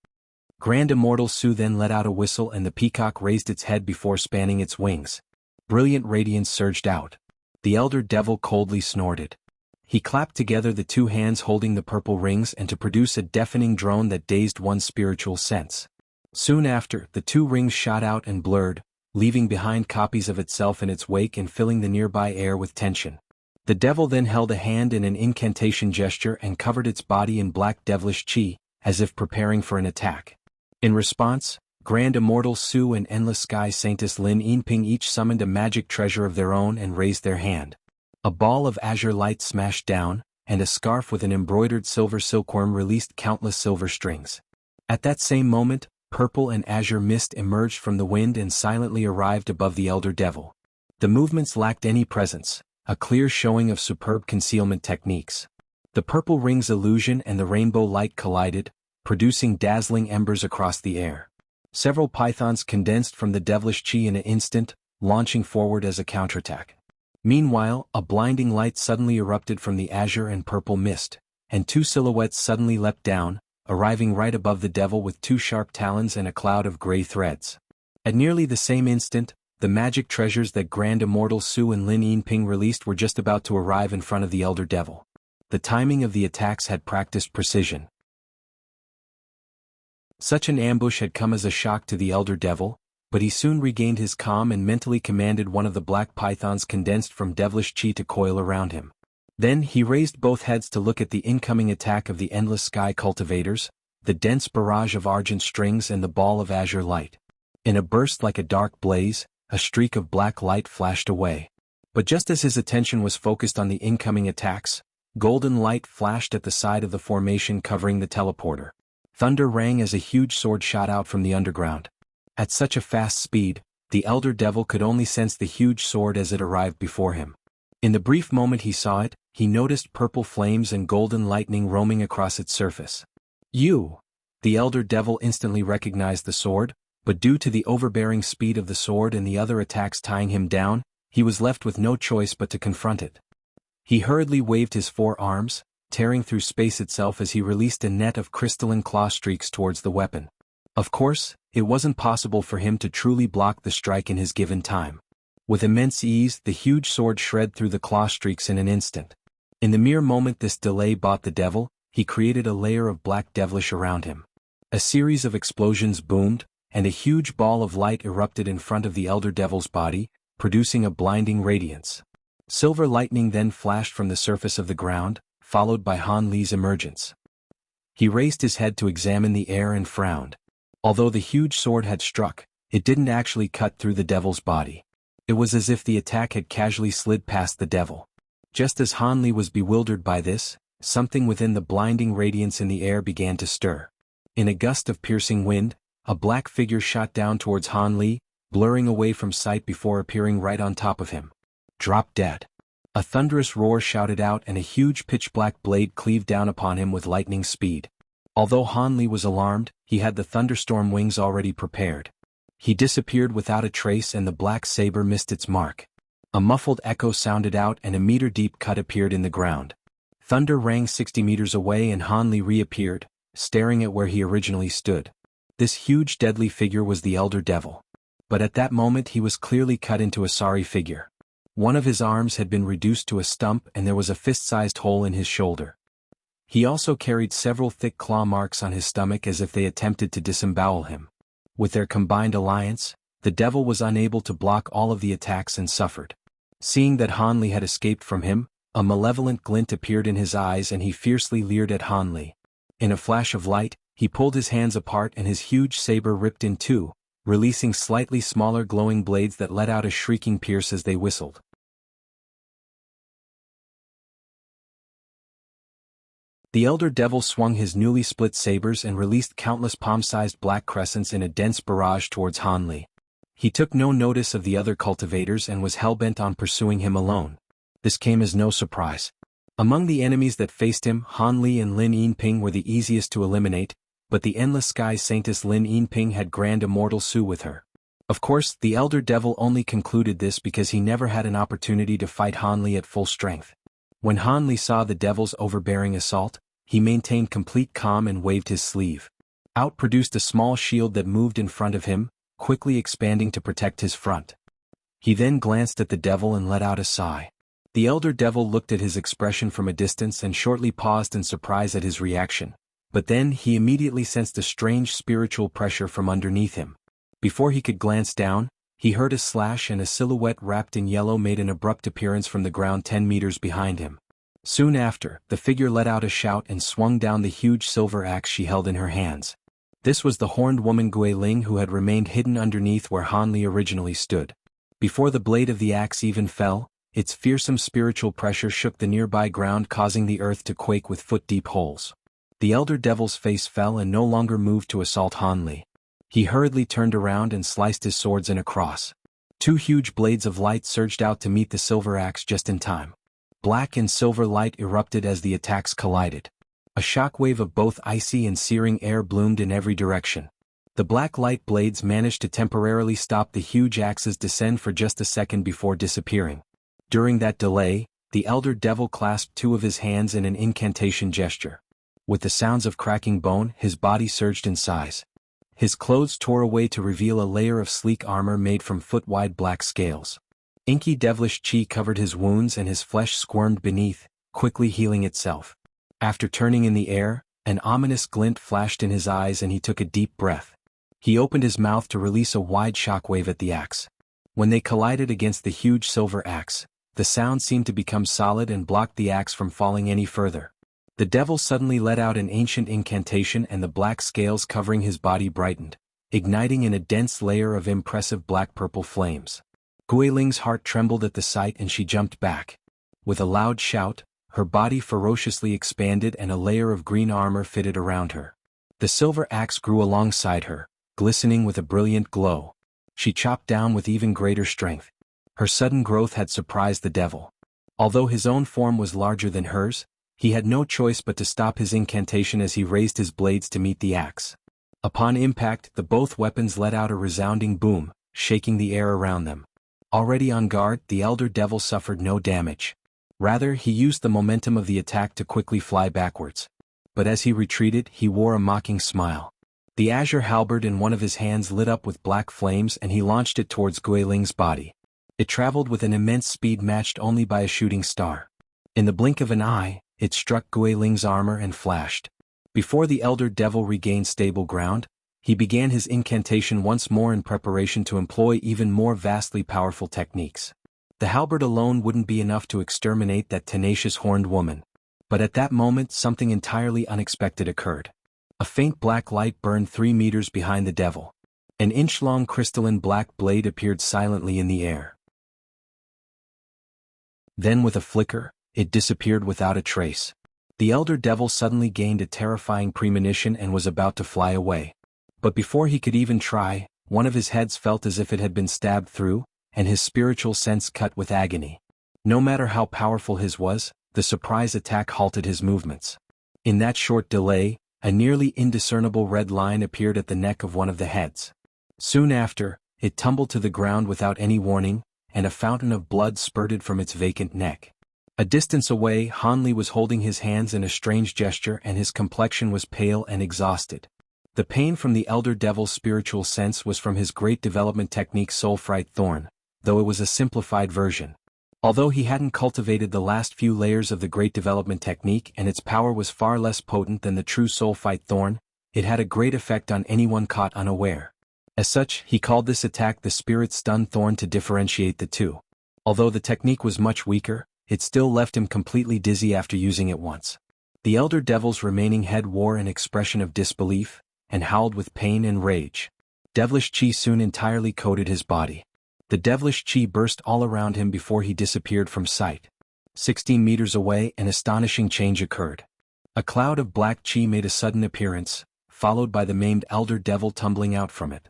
Grand Immortal Su then let out a whistle and the peacock raised its head before spanning its wings. Brilliant radiance surged out. The elder devil coldly snorted. He clapped together the two hands holding the purple rings and to produce a deafening drone that dazed one's spiritual sense. Soon after, the two rings shot out and blurred, leaving behind copies of itself in its wake and filling the nearby air with tension. The devil then held a hand in an incantation gesture and covered its body in black devilish chi, as if preparing for an attack. In response, Grand Immortal Su and Endless Sky Saintess Lin Yinping each summoned a magic treasure of their own and raised their hand. A ball of azure light smashed down, and a scarf with an embroidered silver silkworm released countless silver strings. At that same moment, purple and azure mist emerged from the wind and silently arrived above the elder devil. The movements lacked any presence, a clear showing of superb concealment techniques. The purple ring's illusion and the rainbow light collided, producing dazzling embers across the air. Several pythons condensed from the devilish chi in an instant, launching forward as a counterattack. Meanwhile, a blinding light suddenly erupted from the azure and purple mist, and two silhouettes suddenly leapt down, arriving right above the devil with two sharp talons and a cloud of gray threads. At nearly the same instant, the magic treasures that Grand Immortal Su and Lin Yinping released were just about to arrive in front of the elder devil. The timing of the attacks had practiced precision. Such an ambush had come as a shock to the elder devil, but he soon regained his calm and mentally commanded one of the black pythons condensed from devilish chi to coil around him. Then he raised both heads to look at the incoming attack of the Endless Sky cultivators, the dense barrage of argent strings and the ball of azure light. In a burst like a dark blaze, a streak of black light flashed away. But just as his attention was focused on the incoming attacks, golden light flashed at the side of the formation covering the teleporter. Thunder rang as a huge sword shot out from the underground. At such a fast speed, the elder devil could only sense the huge sword as it arrived before him. In the brief moment he saw it, he noticed purple flames and golden lightning roaming across its surface. "You!" The elder devil instantly recognized the sword, but due to the overbearing speed of the sword and the other attacks tying him down, he was left with no choice but to confront it. He hurriedly waved his four arms, tearing through space itself as he released a net of crystalline claw streaks towards the weapon. Of course, it wasn't possible for him to truly block the strike in his given time. With immense ease, the huge sword shred through the claw streaks in an instant. In the mere moment this delay bought the devil, he created a layer of black devilish around him. A series of explosions boomed, and a huge ball of light erupted in front of the elder devil's body, producing a blinding radiance. Silver lightning then flashed from the surface of the ground, followed by Han Li's emergence. He raised his head to examine the air and frowned. Although the huge sword had struck, it didn't actually cut through the devil's body. It was as if the attack had casually slid past the devil. Just as Han Li was bewildered by this, something within the blinding radiance in the air began to stir. In a gust of piercing wind, a black figure shot down towards Han Li, blurring away from sight before appearing right on top of him. Drop dead. A thunderous roar shouted out and a huge pitch-black blade cleaved down upon him with lightning speed. Although Han Li was alarmed, he had the thunderstorm wings already prepared. He disappeared without a trace and the black saber missed its mark. A muffled echo sounded out and a meter-deep cut appeared in the ground. Thunder rang 60 meters away and Han Li reappeared, staring at where he originally stood. This huge deadly figure was the Elder Devil. But at that moment he was clearly cut into a sorry figure. One of his arms had been reduced to a stump and there was a fist-sized hole in his shoulder. He also carried several thick claw marks on his stomach as if they attempted to disembowel him. With their combined alliance, the devil was unable to block all of the attacks and suffered. Seeing that Han Li had escaped from him, a malevolent glint appeared in his eyes and he fiercely leered at Han Li. In a flash of light, he pulled his hands apart and his huge saber ripped in two, releasing slightly smaller glowing blades that let out a shrieking pierce as they whistled. The Elder Devil swung his newly split sabers and released countless palm-sized black crescents in a dense barrage towards Han Li. He took no notice of the other cultivators and was hell-bent on pursuing him alone. This came as no surprise. Among the enemies that faced him, Han Li and Lin Yinping were the easiest to eliminate, but the Endless Sky Saintess Lin Yinping had Grand Immortal Su with her. Of course, the Elder Devil only concluded this because he never had an opportunity to fight Han Li at full strength. When Han Li saw the devil's overbearing assault, he maintained complete calm and waved his sleeve. Out produced a small shield that moved in front of him, quickly expanding to protect his front. He then glanced at the devil and let out a sigh. The Elder Devil looked at his expression from a distance and shortly paused in surprise at his reaction, but then he immediately sensed a strange spiritual pressure from underneath him. Before he could glance down, he heard a slash and a silhouette wrapped in yellow made an abrupt appearance from the ground 10 meters behind him. Soon after, the figure let out a shout and swung down the huge silver axe she held in her hands. This was the horned woman Guiling who had remained hidden underneath where Han Li originally stood. Before the blade of the axe even fell, its fearsome spiritual pressure shook the nearby ground causing the earth to quake with foot-deep holes. The Elder Devil's face fell and no longer moved to assault Han Li. He hurriedly turned around and sliced his swords in a cross. Two huge blades of light surged out to meet the silver axe just in time. Black and silver light erupted as the attacks collided. A shockwave of both icy and searing air bloomed in every direction. The black light blades managed to temporarily stop the huge axe's descent for just a second before disappearing. During that delay, the Elder Devil clasped two of his hands in an incantation gesture. With the sounds of cracking bone, his body surged in size. His clothes tore away to reveal a layer of sleek armor made from foot-wide black scales. Inky devilish chi covered his wounds and his flesh squirmed beneath, quickly healing itself. After turning in the air, an ominous glint flashed in his eyes and he took a deep breath. He opened his mouth to release a wide shockwave at the axe. When they collided against the huge silver axe, the sound seemed to become solid and blocked the axe from falling any further. The devil suddenly let out an ancient incantation and the black scales covering his body brightened, igniting in a dense layer of impressive black-purple flames. Guiling's heart trembled at the sight and she jumped back. With a loud shout, her body ferociously expanded and a layer of green armor fitted around her. The silver axe grew alongside her, glistening with a brilliant glow. She chopped down with even greater strength. Her sudden growth had surprised the devil. Although his own form was larger than hers, he had no choice but to stop his incantation as he raised his blades to meet the axe. Upon impact, both weapons let out a resounding boom, shaking the air around them. Already on guard, the Elder Devil suffered no damage. Rather, he used the momentum of the attack to quickly fly backwards. But as he retreated, he wore a mocking smile. The azure halberd in one of his hands lit up with black flames and he launched it towards Guiling's body. It traveled with an immense speed matched only by a shooting star. In the blink of an eye, it struck Guiling's armor and flashed. Before the Elder Devil regained stable ground, He began his incantation once more in preparation to employ even more vastly powerful techniques. The halberd alone wouldn't be enough to exterminate that tenacious horned woman. But at that moment something entirely unexpected occurred. A faint black light burned 3 meters behind the devil. An inch-long crystalline black blade appeared silently in the air. Then with a flicker, it disappeared without a trace. The elder devil suddenly gained a terrifying premonition and was about to fly away. But before he could even try, one of his heads felt as if it had been stabbed through, and his spiritual sense cut with agony. No matter how powerful his was, the surprise attack halted his movements. In that short delay, a nearly indiscernible red line appeared at the neck of one of the heads. Soon after, it tumbled to the ground without any warning, and a fountain of blood spurted from its vacant neck. A distance away, Hanli was holding his hands in a strange gesture and his complexion was pale and exhausted. The pain from the elder devil's spiritual sense was from his great development technique Soulfright Thorn, though it was a simplified version. Although he hadn't cultivated the last few layers of the great development technique and its power was far less potent than the true Soulfight Thorn, it had a great effect on anyone caught unaware. As such, he called this attack the Spirit Stun Thorn to differentiate the two. Although the technique was much weaker, it still left him completely dizzy after using it once. The elder devil's remaining head wore an expression of disbelief, and howled with pain and rage. Devilish chi soon entirely coated his body. The devilish chi burst all around him before he disappeared from sight. 16 meters away, an astonishing change occurred. A cloud of black chi made a sudden appearance, followed by the maimed elder devil tumbling out from it.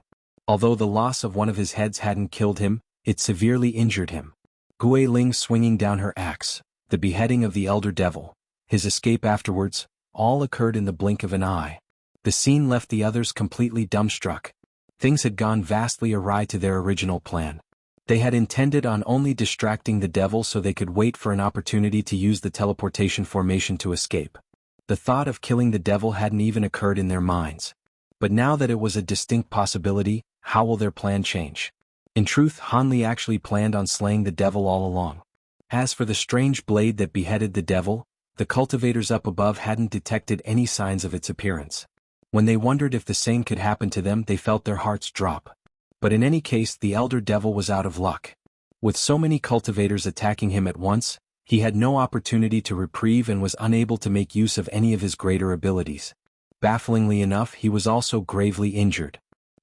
Although the loss of one of his heads hadn't killed him, it severely injured him. Gui Ling swinging down her axe, the beheading of the elder devil, his escape afterwards, all occurred in the blink of an eye. The scene left the others completely dumbstruck. Things had gone vastly awry to their original plan. They had intended on only distracting the devil so they could wait for an opportunity to use the teleportation formation to escape. The thought of killing the devil hadn't even occurred in their minds. But now that it was a distinct possibility, how will their plan change? In truth, Hanli actually planned on slaying the devil all along. As for the strange blade that beheaded the devil, the cultivators up above hadn't detected any signs of its appearance. When they wondered if the same could happen to them, they felt their hearts drop. But in any case, the elder devil was out of luck. With so many cultivators attacking him at once, he had no opportunity to reprieve and was unable to make use of any of his greater abilities. Bafflingly enough, he was also gravely injured.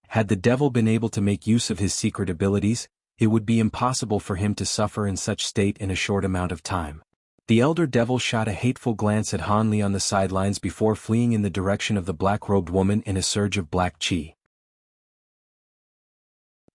Had the devil been able to make use of his secret abilities, it would be impossible for him to suffer in such state in a short amount of time. The elder devil shot a hateful glance at Hanli on the sidelines before fleeing in the direction of the black-robed woman in a surge of black chi.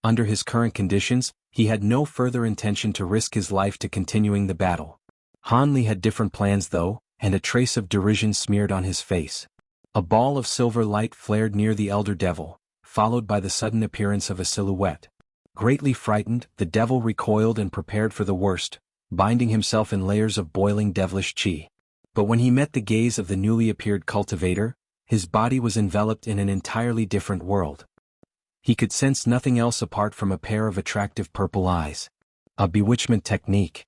Under his current conditions, he had no further intention to risk his life to continuing the battle. Hanli had different plans though, and a trace of derision smeared on his face. A ball of silver light flared near the elder devil, followed by the sudden appearance of a silhouette. Greatly frightened, the devil recoiled and prepared for the worst, binding himself in layers of boiling devilish chi. But when he met the gaze of the newly appeared cultivator, his body was enveloped in an entirely different world. He could sense nothing else apart from a pair of attractive purple eyes. A bewitchment technique.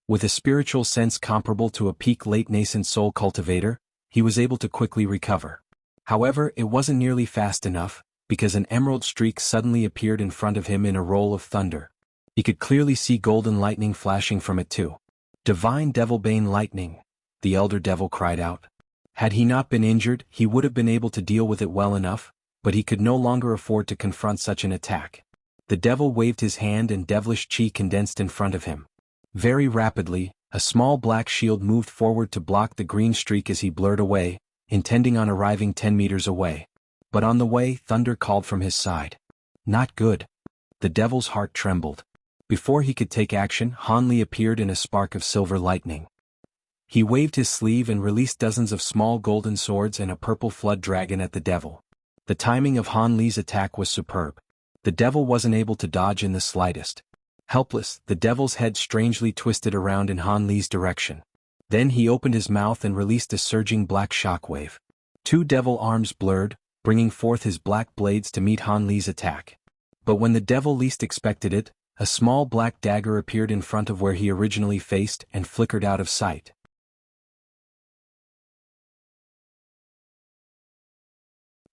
With a spiritual sense comparable to a peak late nascent soul cultivator, he was able to quickly recover. However, it wasn't nearly fast enough, because an emerald streak suddenly appeared in front of him in a roll of thunder. He could clearly see golden lightning flashing from it too. Divine Devilbane lightning, the elder devil cried out. Had he not been injured, he would have been able to deal with it well enough, but he could no longer afford to confront such an attack. The devil waved his hand and devilish chi condensed in front of him. Very rapidly, a small black shield moved forward to block the green streak as he blurred away, intending on arriving 10 meters away. But on the way, thunder called from his side. Not good. The devil's heart trembled. Before he could take action, Hanli appeared in a spark of silver lightning. He waved his sleeve and released dozens of small golden swords and a purple flood dragon at the devil. The timing of Hanli's attack was superb. The devil wasn't able to dodge in the slightest. Helpless, the devil's head strangely twisted around in Hanli's direction. Then he opened his mouth and released a surging black shockwave. 2 devil arms blurred, bringing forth his black blades to meet Hanli's attack. But when the devil least expected it, a small black dagger appeared in front of where he originally faced and flickered out of sight.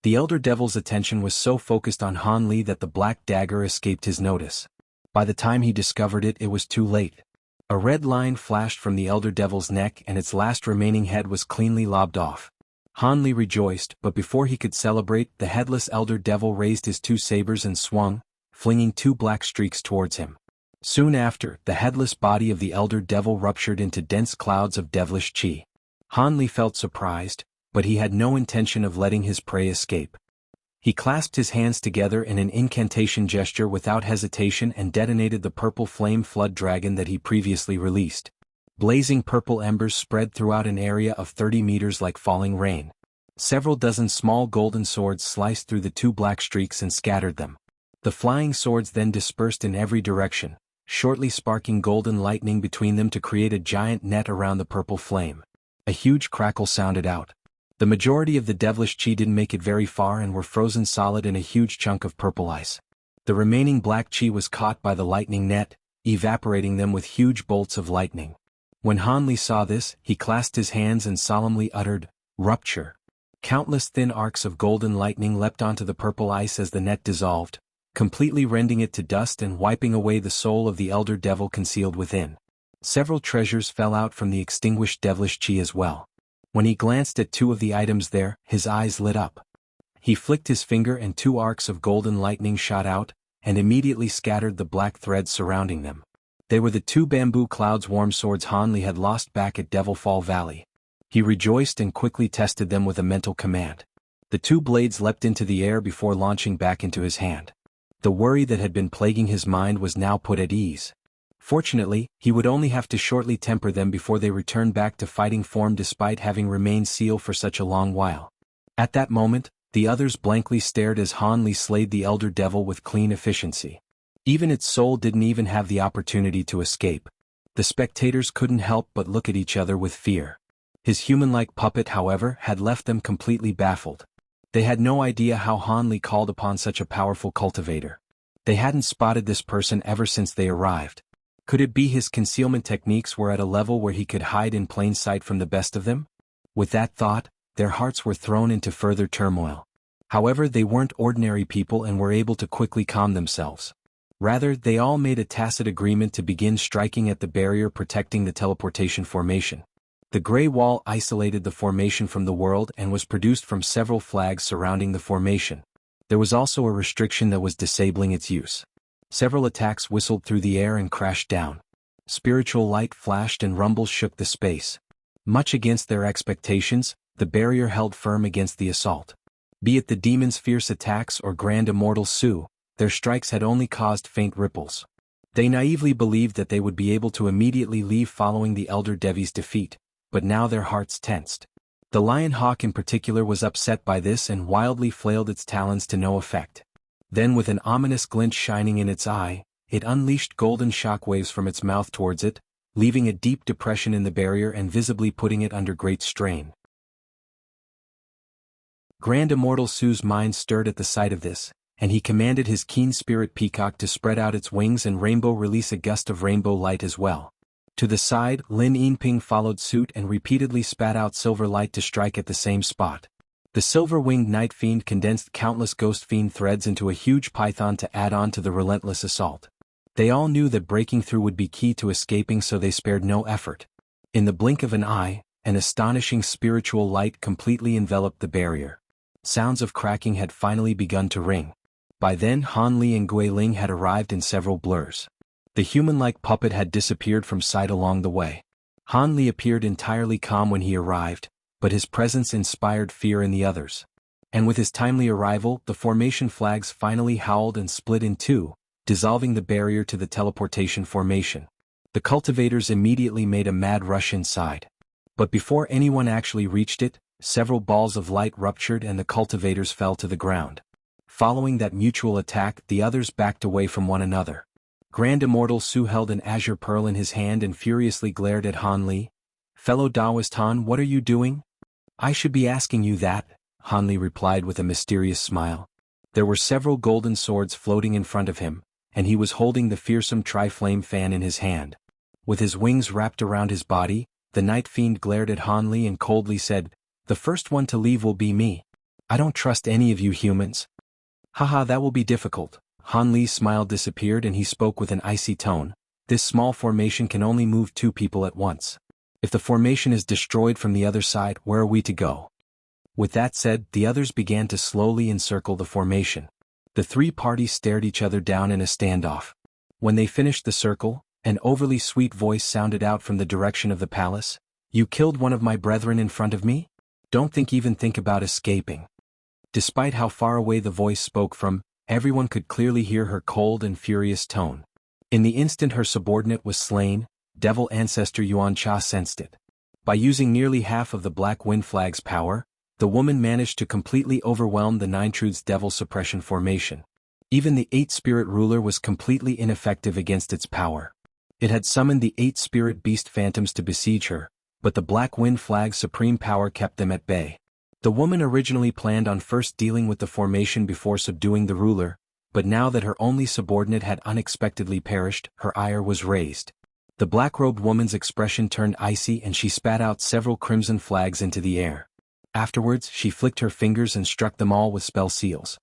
The Elder Devil's attention was so focused on Han Li that the black dagger escaped his notice. By the time he discovered it, it was too late. A red line flashed from the Elder Devil's neck and its last remaining head was cleanly lobbed off. Han Li rejoiced, but before he could celebrate, the headless Elder Devil raised his two sabers and swung, flinging two black streaks towards him. Soon after, the headless body of the Elder Devil ruptured into dense clouds of devilish chi. Han Li felt surprised, but he had no intention of letting his prey escape. He clasped his hands together in an incantation gesture without hesitation and detonated the purple flame flood dragon that he previously released. Blazing purple embers spread throughout an area of 30 meters like falling rain. Several dozen small golden swords sliced through the two black streaks and scattered them. The flying swords then dispersed in every direction, shortly sparking golden lightning between them to create a giant net around the purple flame. A huge crackle sounded out. The majority of the devilish chi didn't make it very far and were frozen solid in a huge chunk of purple ice. The remaining black chi was caught by the lightning net, evaporating them with huge bolts of lightning. When Han Li saw this, he clasped his hands and solemnly uttered, "Rupture." Countless thin arcs of golden lightning leapt onto the purple ice as the net dissolved, completely rending it to dust and wiping away the soul of the Elder Devil concealed within. Several treasures fell out from the extinguished devilish chi as well. When he glanced at two of the items there, his eyes lit up. He flicked his finger and two arcs of golden lightning shot out, and immediately scattered the black threads surrounding them. They were the two bamboo clouds warm swords Han Li had lost back at Devil Fall Valley. He rejoiced and quickly tested them with a mental command. The two blades leapt into the air before launching back into his hand. The worry that had been plaguing his mind was now put at ease. Fortunately, he would only have to shortly temper them before they returned back to fighting form despite having remained sealed for such a long while. At that moment, the others blankly stared as Han Li slayed the Elder Devil with clean efficiency. Even its soul didn't even have the opportunity to escape. The spectators couldn't help but look at each other with fear. His human-like puppet, however, had left them completely baffled. They had no idea how Han Li called upon such a powerful cultivator. They hadn't spotted this person ever since they arrived. Could it be his concealment techniques were at a level where he could hide in plain sight from the best of them? With that thought, their hearts were thrown into further turmoil. However, they weren't ordinary people and were able to quickly calm themselves. Rather, they all made a tacit agreement to begin striking at the barrier protecting the teleportation formation. The gray wall isolated the formation from the world and was produced from several flags surrounding the formation. There was also a restriction that was disabling its use. Several attacks whistled through the air and crashed down. Spiritual light flashed and rumbles shook the space. Much against their expectations, the barrier held firm against the assault. Be it the demon's fierce attacks or Grand Immortal Su, their strikes had only caused faint ripples. They naively believed that they would be able to immediately leave following the Elder Devi's defeat, but now their hearts tensed. The Lion Hawk in particular was upset by this and wildly flailed its talons to no effect. Then with an ominous glint shining in its eye, it unleashed golden shockwaves from its mouth towards it, leaving a deep depression in the barrier and visibly putting it under great strain. Grand Immortal Su's mind stirred at the sight of this, and he commanded his keen spirit peacock to spread out its wings and rainbow release a gust of rainbow light as well. To the side, Lin Yinping followed suit and repeatedly spat out silver light to strike at the same spot. The silver-winged Night Fiend condensed countless Ghost Fiend threads into a huge python to add on to the relentless assault. They all knew that breaking through would be key to escaping, so they spared no effort. In the blink of an eye, an astonishing spiritual light completely enveloped the barrier. Sounds of cracking had finally begun to ring. By then Han Li and Gui Ling had arrived in several blurs. The human-like puppet had disappeared from sight along the way. Han Li appeared entirely calm when he arrived, but his presence inspired fear in the others. And with his timely arrival, the formation flags finally howled and split in two, dissolving the barrier to the teleportation formation. The cultivators immediately made a mad rush inside. But before anyone actually reached it, several balls of light ruptured and the cultivators fell to the ground. Following that mutual attack, the others backed away from one another. Grand Immortal Su held an azure pearl in his hand and furiously glared at Han Li. "Fellow Taoist Han, what are you doing?" "I should be asking you that," Han Li replied with a mysterious smile. There were several golden swords floating in front of him, and he was holding the fearsome tri-flame fan in his hand. With his wings wrapped around his body, the Night Fiend glared at Han Li and coldly said, "The first one to leave will be me." I don't trust any of you humans. Haha, that will be difficult. Han Li's smile disappeared and he spoke with an icy tone. This small formation can only move 2 people at once. If the formation is destroyed from the other side, where are we to go? With that said, the others began to slowly encircle the formation. The 3 parties stared each other down in a standoff. When they finished the circle, an overly sweet voice sounded out from the direction of the palace. You killed one of my brethren in front of me? Don't even think about escaping. Despite how far away the voice spoke from, everyone could clearly hear her cold and furious tone. In the instant her subordinate was slain, Devil Ancestor Yuan Cha sensed it. By using nearly half of the Black Wind Flag's power, the woman managed to completely overwhelm the Nine Truths Devil Suppression formation. Even the 8 Spirit Ruler was completely ineffective against its power. It had summoned the 8 Spirit Beast Phantoms to besiege her, but the Black Wind Flag's supreme power kept them at bay. The woman originally planned on first dealing with the formation before subduing the ruler, but now that her only subordinate had unexpectedly perished, her ire was raised. The black-robed woman's expression turned icy and she spat out several crimson flags into the air. Afterwards, she flicked her fingers and struck them all with spell seals.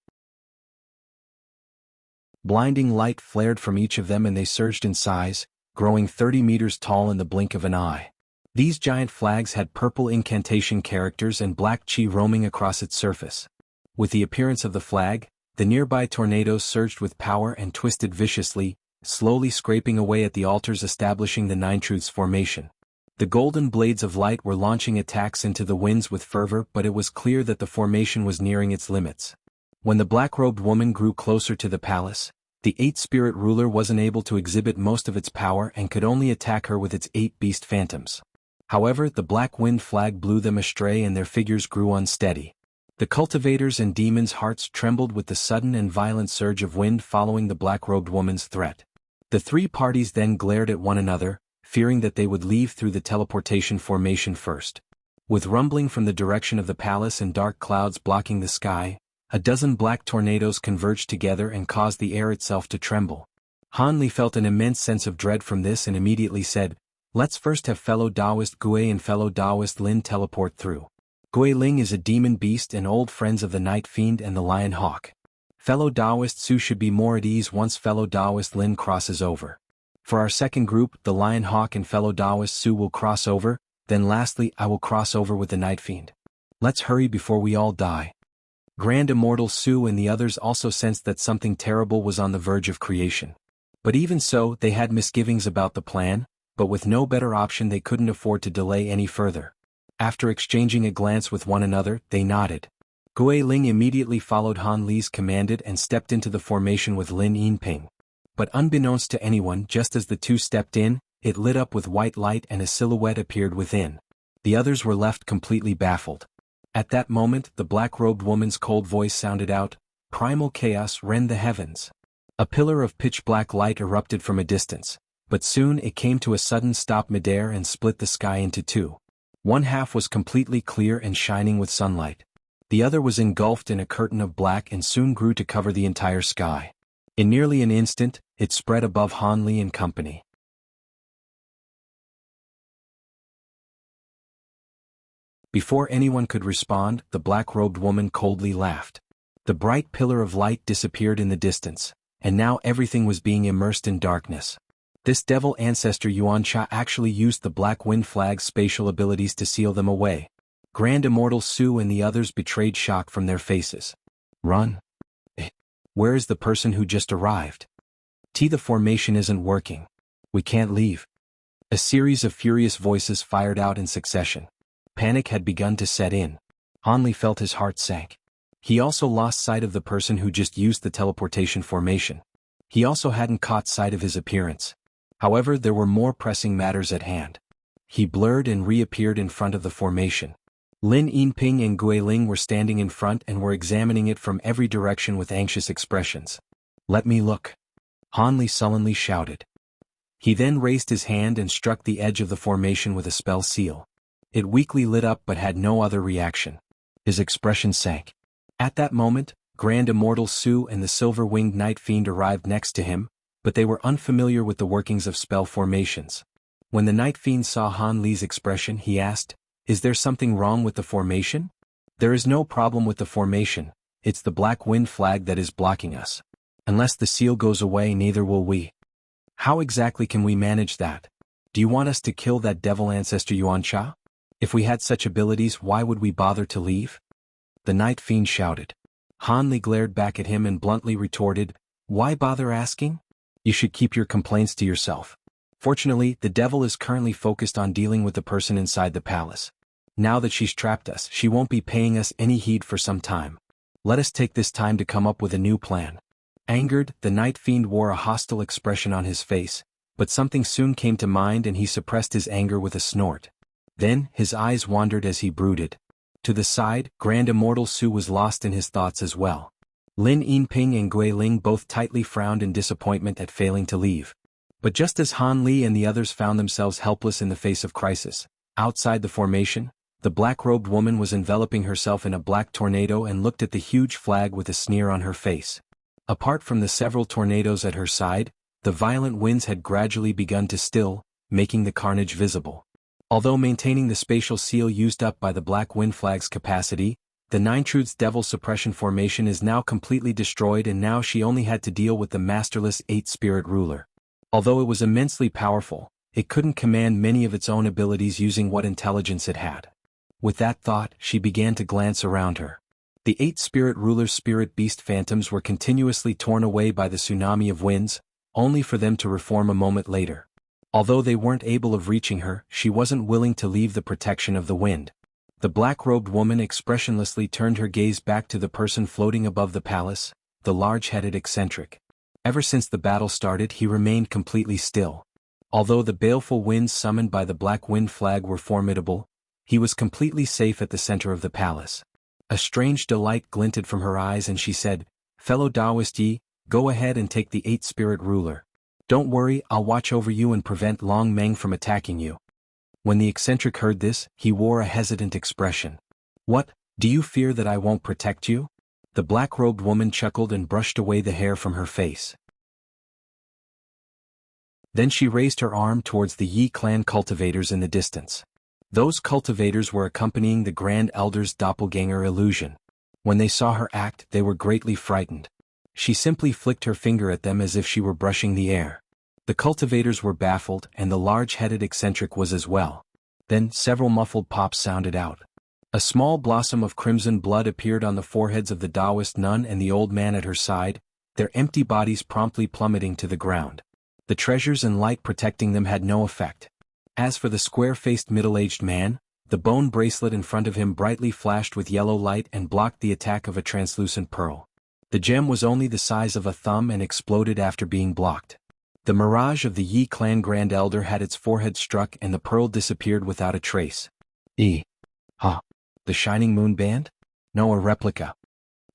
Blinding light flared from each of them and they surged in size, growing 30 meters tall in the blink of an eye. These giant flags had purple incantation characters and black chi roaming across its surface. With the appearance of the flag, the nearby tornadoes surged with power and twisted viciously, slowly scraping away at the altars establishing the Nine Truths formation. The golden blades of light were launching attacks into the winds with fervor, but it was clear that the formation was nearing its limits. When the black-robed woman grew closer to the palace, the 8 Spirit Ruler wasn't able to exhibit most of its power and could only attack her with its 8 Beast Phantoms. However, the Black Wind Flag blew them astray and their figures grew unsteady. The cultivators and demons' hearts trembled with the sudden and violent surge of wind following the black-robed woman's threat. The 3 parties then glared at one another, fearing that they would leave through the teleportation formation first. With rumbling from the direction of the palace and dark clouds blocking the sky, a dozen black tornadoes converged together and caused the air itself to tremble. Han Li felt an immense sense of dread from this and immediately said, "Let's first have fellow Taoist Gui and fellow Taoist Lin teleport through. Gui Ling is a demon beast and old friends of the Night Fiend and the Lion Hawk. Fellow Taoist Su should be more at ease once fellow Taoist Lin crosses over. For our second group, the Lion Hawk and fellow Taoist Su will cross over, then lastly I will cross over with the Night Fiend. Let's hurry before we all die." Grand Immortal Su and the others also sensed that something terrible was on the verge of creation. But even so, they had misgivings about the plan, but with no better option they couldn't afford to delay any further. After exchanging a glance with one another, they nodded. Gui Ling immediately followed Han Li's command and stepped into the formation with Lin Yinping. But unbeknownst to anyone, just as the two stepped in, it lit up with white light and a silhouette appeared within. The others were left completely baffled. At that moment, the black-robed woman's cold voice sounded out, "Primal chaos rend the heavens." A pillar of pitch-black light erupted from a distance, but soon it came to a sudden stop midair and split the sky into 2. One half was completely clear and shining with sunlight. The other was engulfed in a curtain of black and soon grew to cover the entire sky. In nearly an instant, it spread above Han Li and company. Before anyone could respond, the black-robed woman coldly laughed. The bright pillar of light disappeared in the distance, and now everything was being immersed in darkness. This devil ancestor Yuan Cha actually used the Black Wind Flag's spatial abilities to seal them away. Grand Immortal Su and the others betrayed shock from their faces. "Run? Where is the person who just arrived? The formation isn't working. We can't leave." A series of furious voices fired out in succession. Panic had begun to set in. Han Li felt his heart sank. He also lost sight of the person who just used the teleportation formation. He also hadn't caught sight of his appearance. However, there were more pressing matters at hand. He blurred and reappeared in front of the formation. Lin Yinping and Gui Ling were standing in front and were examining it from every direction with anxious expressions. "Let me look," Han Li sullenly shouted. He then raised his hand and struck the edge of the formation with a spell seal. It weakly lit up but had no other reaction. His expression sank. At that moment, Grand Immortal Su and the silver-winged Night Fiend arrived next to him, but they were unfamiliar with the workings of spell formations. When the Night Fiend saw Han Li's expression, he asked, "Is there something wrong with the formation?" There is no problem with the formation, it's the black wind flag that is blocking us. Unless the seal goes away, neither will we. How exactly can we manage that? Do you want us to kill that devil ancestor Yuan Cha? If we had such abilities, why would we bother to leave? The Night Fiend shouted. Han Li glared back at him and bluntly retorted, why bother asking? You should keep your complaints to yourself. Fortunately, the devil is currently focused on dealing with the person inside the palace. Now that she's trapped us, she won't be paying us any heed for some time. Let us take this time to come up with a new plan. Angered, the Night Fiend wore a hostile expression on his face, but something soon came to mind and he suppressed his anger with a snort. Then, his eyes wandered as he brooded. To the side, Grand Immortal Su was lost in his thoughts as well. Lin Yinping and Gui Ling both tightly frowned in disappointment at failing to leave. But just as Han Li and the others found themselves helpless in the face of crisis, outside the formation, the black-robed woman was enveloping herself in a black tornado and looked at the huge flag with a sneer on her face. Apart from the several tornadoes at her side, the violent winds had gradually begun to still, making the carnage visible. Although maintaining the spatial seal used up by the black wind flag's capacity, the Nine Truths Devil Suppression Formation is now completely destroyed, and now she only had to deal with the masterless Eight-Spirit Ruler. Although it was immensely powerful, it couldn't command many of its own abilities using what intelligence it had. With that thought, she began to glance around her. The Eight-Spirit Ruler's spirit beast phantoms were continuously torn away by the tsunami of winds, only for them to reform a moment later. Although they weren't able of reaching her, she wasn't willing to leave the protection of the wind. The black-robed woman expressionlessly turned her gaze back to the person floating above the palace, the large-headed eccentric. Ever since the battle started, he remained completely still. Although the baleful winds summoned by the black wind flag were formidable, he was completely safe at the center of the palace. A strange delight glinted from her eyes and she said, "Fellow Taoist Yi, go ahead and take the Eight-Spirit Ruler. Don't worry, I'll watch over you and prevent Long Meng from attacking you." When the eccentric heard this, he wore a hesitant expression. "What, do you fear that I won't protect you?" The black-robed woman chuckled and brushed away the hair from her face. Then she raised her arm towards the Yi clan cultivators in the distance. Those cultivators were accompanying the Grand Elder's doppelganger illusion. When they saw her act, they were greatly frightened. She simply flicked her finger at them as if she were brushing the air. The cultivators were baffled, and the large-headed eccentric was as well. Then, several muffled pops sounded out. A small blossom of crimson blood appeared on the foreheads of the Taoist nun and the old man at her side, their empty bodies promptly plummeting to the ground. The treasures and light protecting them had no effect. As for the square-faced middle-aged man, the bone bracelet in front of him brightly flashed with yellow light and blocked the attack of a translucent pearl. The gem was only the size of a thumb and exploded after being blocked. The mirage of the Yi clan Grand Elder had its forehead struck and the pearl disappeared without a trace. Huh? The shining moon band? No, a replica.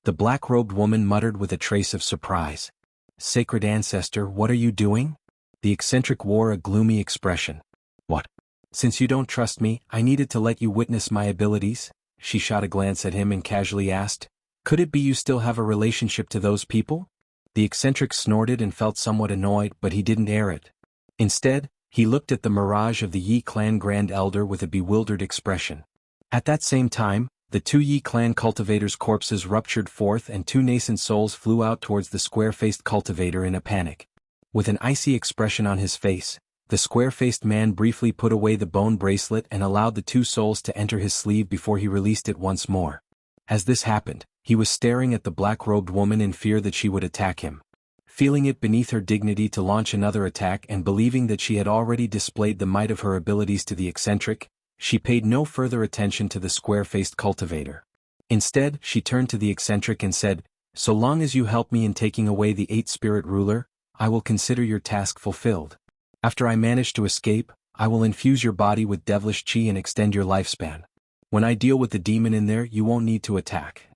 The black-robed woman muttered with a trace of surprise. "Sacred Ancestor, what are you doing?" The eccentric wore a gloomy expression. "What? Since you don't trust me, I needed to let you witness my abilities." She shot a glance at him and casually asked, "Could it be you still have a relationship to those people?" The eccentric snorted and felt somewhat annoyed, but he didn't air it. Instead, he looked at the mirage of the Yi clan Grand Elder with a bewildered expression. At that same time, the two Yi clan cultivators' corpses ruptured forth and two nascent souls flew out towards the square-faced cultivator in a panic. With an icy expression on his face, the square-faced man briefly put away the bone bracelet and allowed the two souls to enter his sleeve before he released it once more. As this happened, he was staring at the black-robed woman in fear that she would attack him. Feeling it beneath her dignity to launch another attack and believing that she had already displayed the might of her abilities to the eccentric, she paid no further attention to the square-faced cultivator. Instead, she turned to the eccentric and said, "So long as you help me in taking away the Eight-Spirit Ruler, I will consider your task fulfilled. After I manage to escape, I will infuse your body with devilish chi and extend your lifespan. When I deal with the demon in there, you won't need to attack.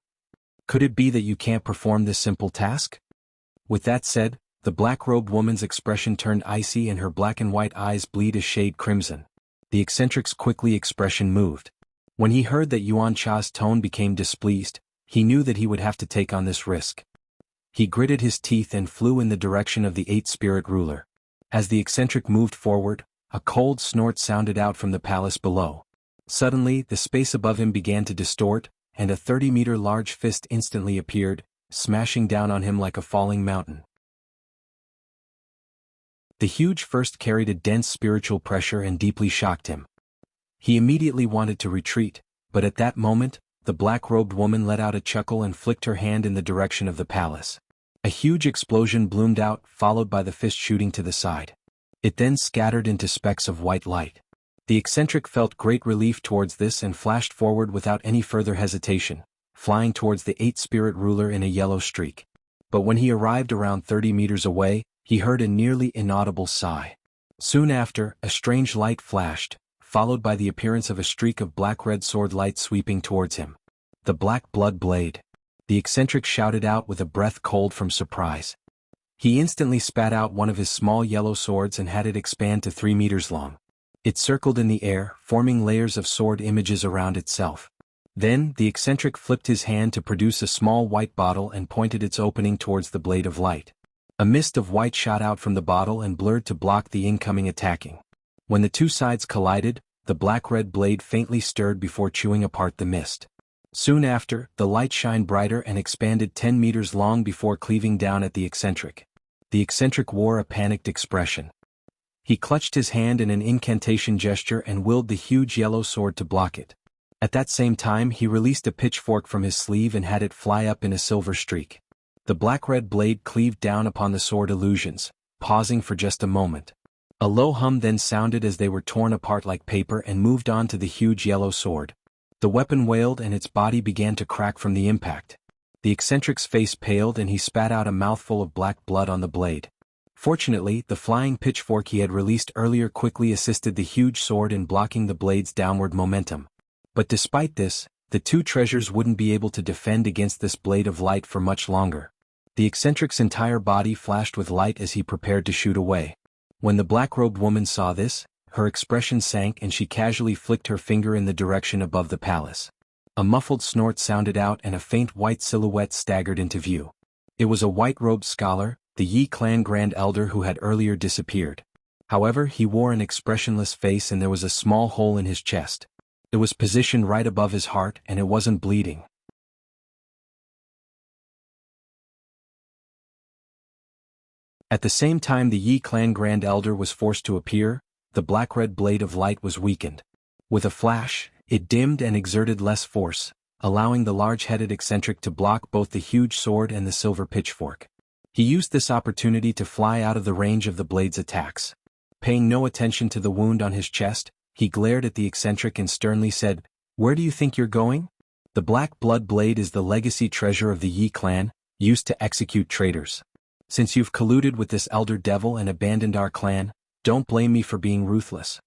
Could it be that you can't perform this simple task?" With that said, the black-robed woman's expression turned icy and her black and white eyes bleed a shade crimson. The eccentric's quickly expression moved. When he heard that Yuan Cha's tone became displeased, he knew that he would have to take on this risk. He gritted his teeth and flew in the direction of the Eight-Spirit Ruler. As the eccentric moved forward, a cold snort sounded out from the palace below. Suddenly, the space above him began to distort, and a 30-meter large fist instantly appeared, smashing down on him like a falling mountain. The huge fist carried a dense spiritual pressure and deeply shocked him. He immediately wanted to retreat, but at that moment, the black-robed woman let out a chuckle and flicked her hand in the direction of the palace. A huge explosion bloomed out, followed by the fist shooting to the side. It then scattered into specks of white light. The eccentric felt great relief towards this and flashed forward without any further hesitation, flying towards the eight-spirit ruler in a yellow streak. But when he arrived around 30 meters away, he heard a nearly inaudible sigh. Soon after, a strange light flashed, followed by the appearance of a streak of black-red sword light sweeping towards him. The black blood blade. The eccentric shouted out with a breath cold from surprise. He instantly spat out one of his small yellow swords and had it expand to 3 meters long. It circled in the air, forming layers of sword images around itself. Then, the eccentric flipped his hand to produce a small white bottle and pointed its opening towards the blade of light. A mist of white shot out from the bottle and blurred to block the incoming attacking. When the two sides collided, the black-red blade faintly stirred before chewing apart the mist. Soon after, the light shined brighter and expanded 10 meters long before cleaving down at the eccentric. The eccentric wore a panicked expression. He clutched his hand in an incantation gesture and willed the huge yellow sword to block it. At that same time he released a pitchfork from his sleeve and had it fly up in a silver streak. The black-red blade cleaved down upon the sword illusions, pausing for just a moment. A low hum then sounded as they were torn apart like paper and moved on to the huge yellow sword. The weapon wailed and its body began to crack from the impact. The eccentric's face paled and he spat out a mouthful of black blood on the blade. Fortunately, the flying pitchfork he had released earlier quickly assisted the huge sword in blocking the blade's downward momentum. But despite this, the two treasures wouldn't be able to defend against this blade of light for much longer. The eccentric's entire body flashed with light as he prepared to shoot away. When the black-robed woman saw this, her expression sank and she casually flicked her finger in the direction above the palace. A muffled snort sounded out and a faint white silhouette staggered into view. It was a white-robed scholar, the Yi clan Grand Elder who had earlier disappeared. However, he wore an expressionless face and there was a small hole in his chest. It was positioned right above his heart and it wasn't bleeding. At the same time the Yi clan Grand Elder was forced to appear, the black-red blade of light was weakened. With a flash, it dimmed and exerted less force, allowing the large-headed eccentric to block both the huge sword and the silver pitchfork. He used this opportunity to fly out of the range of the blade's attacks. Paying no attention to the wound on his chest, he glared at the eccentric and sternly said, "Where do you think you're going? The black blood blade is the legacy treasure of the Yi clan, used to execute traitors. Since you've colluded with this elder devil and abandoned our clan, don't blame me for being ruthless."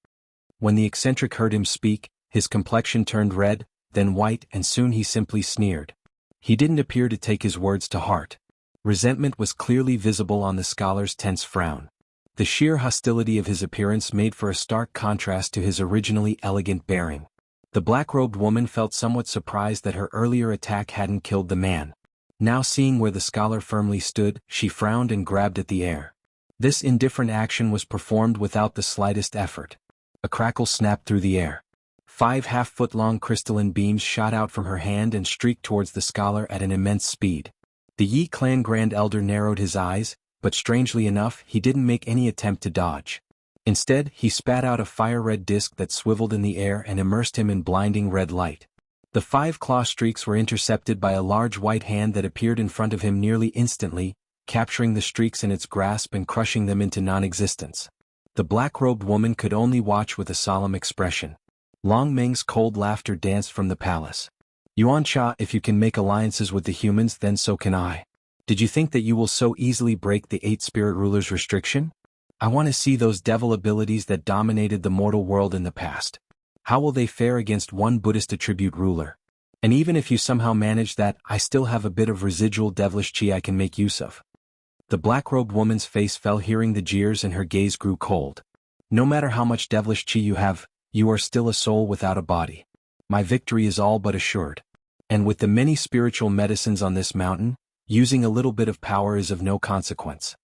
When the eccentric heard him speak, his complexion turned red, then white, and soon he simply sneered. He didn't appear to take his words to heart. Resentment was clearly visible on the scholar's tense frown. The sheer hostility of his appearance made for a stark contrast to his originally elegant bearing. The black-robed woman felt somewhat surprised that her earlier attack hadn't killed the man. Now seeing where the scholar firmly stood, she frowned and grabbed at the air. This indifferent action was performed without the slightest effort. A crackle snapped through the air. 5 half-foot-long crystalline beams shot out from her hand and streaked towards the scholar at an immense speed. The Yi clan Grand Elder narrowed his eyes, but strangely enough he didn't make any attempt to dodge. Instead, he spat out a fire-red disc that swiveled in the air and immersed him in blinding red light. The 5 claw streaks were intercepted by a large white hand that appeared in front of him nearly instantly, capturing the streaks in its grasp and crushing them into non-existence. The black-robed woman could only watch with a solemn expression. Long Meng's cold laughter danced from the palace. "Yuan Cha, if you can make alliances with the humans, then so can I. Did you think that you will so easily break the 8 spirit rulers' restriction? I want to see those devil abilities that dominated the mortal world in the past. How will they fare against one Buddhist attribute ruler? And even if you somehow manage that, I still have a bit of residual devilish chi I can make use of." The black-robed woman's face fell hearing the jeers and her gaze grew cold. "No matter how much devilish chi you have, you are still a soul without a body. My victory is all but assured. And with the many spiritual medicines on this mountain, using a little bit of power is of no consequence."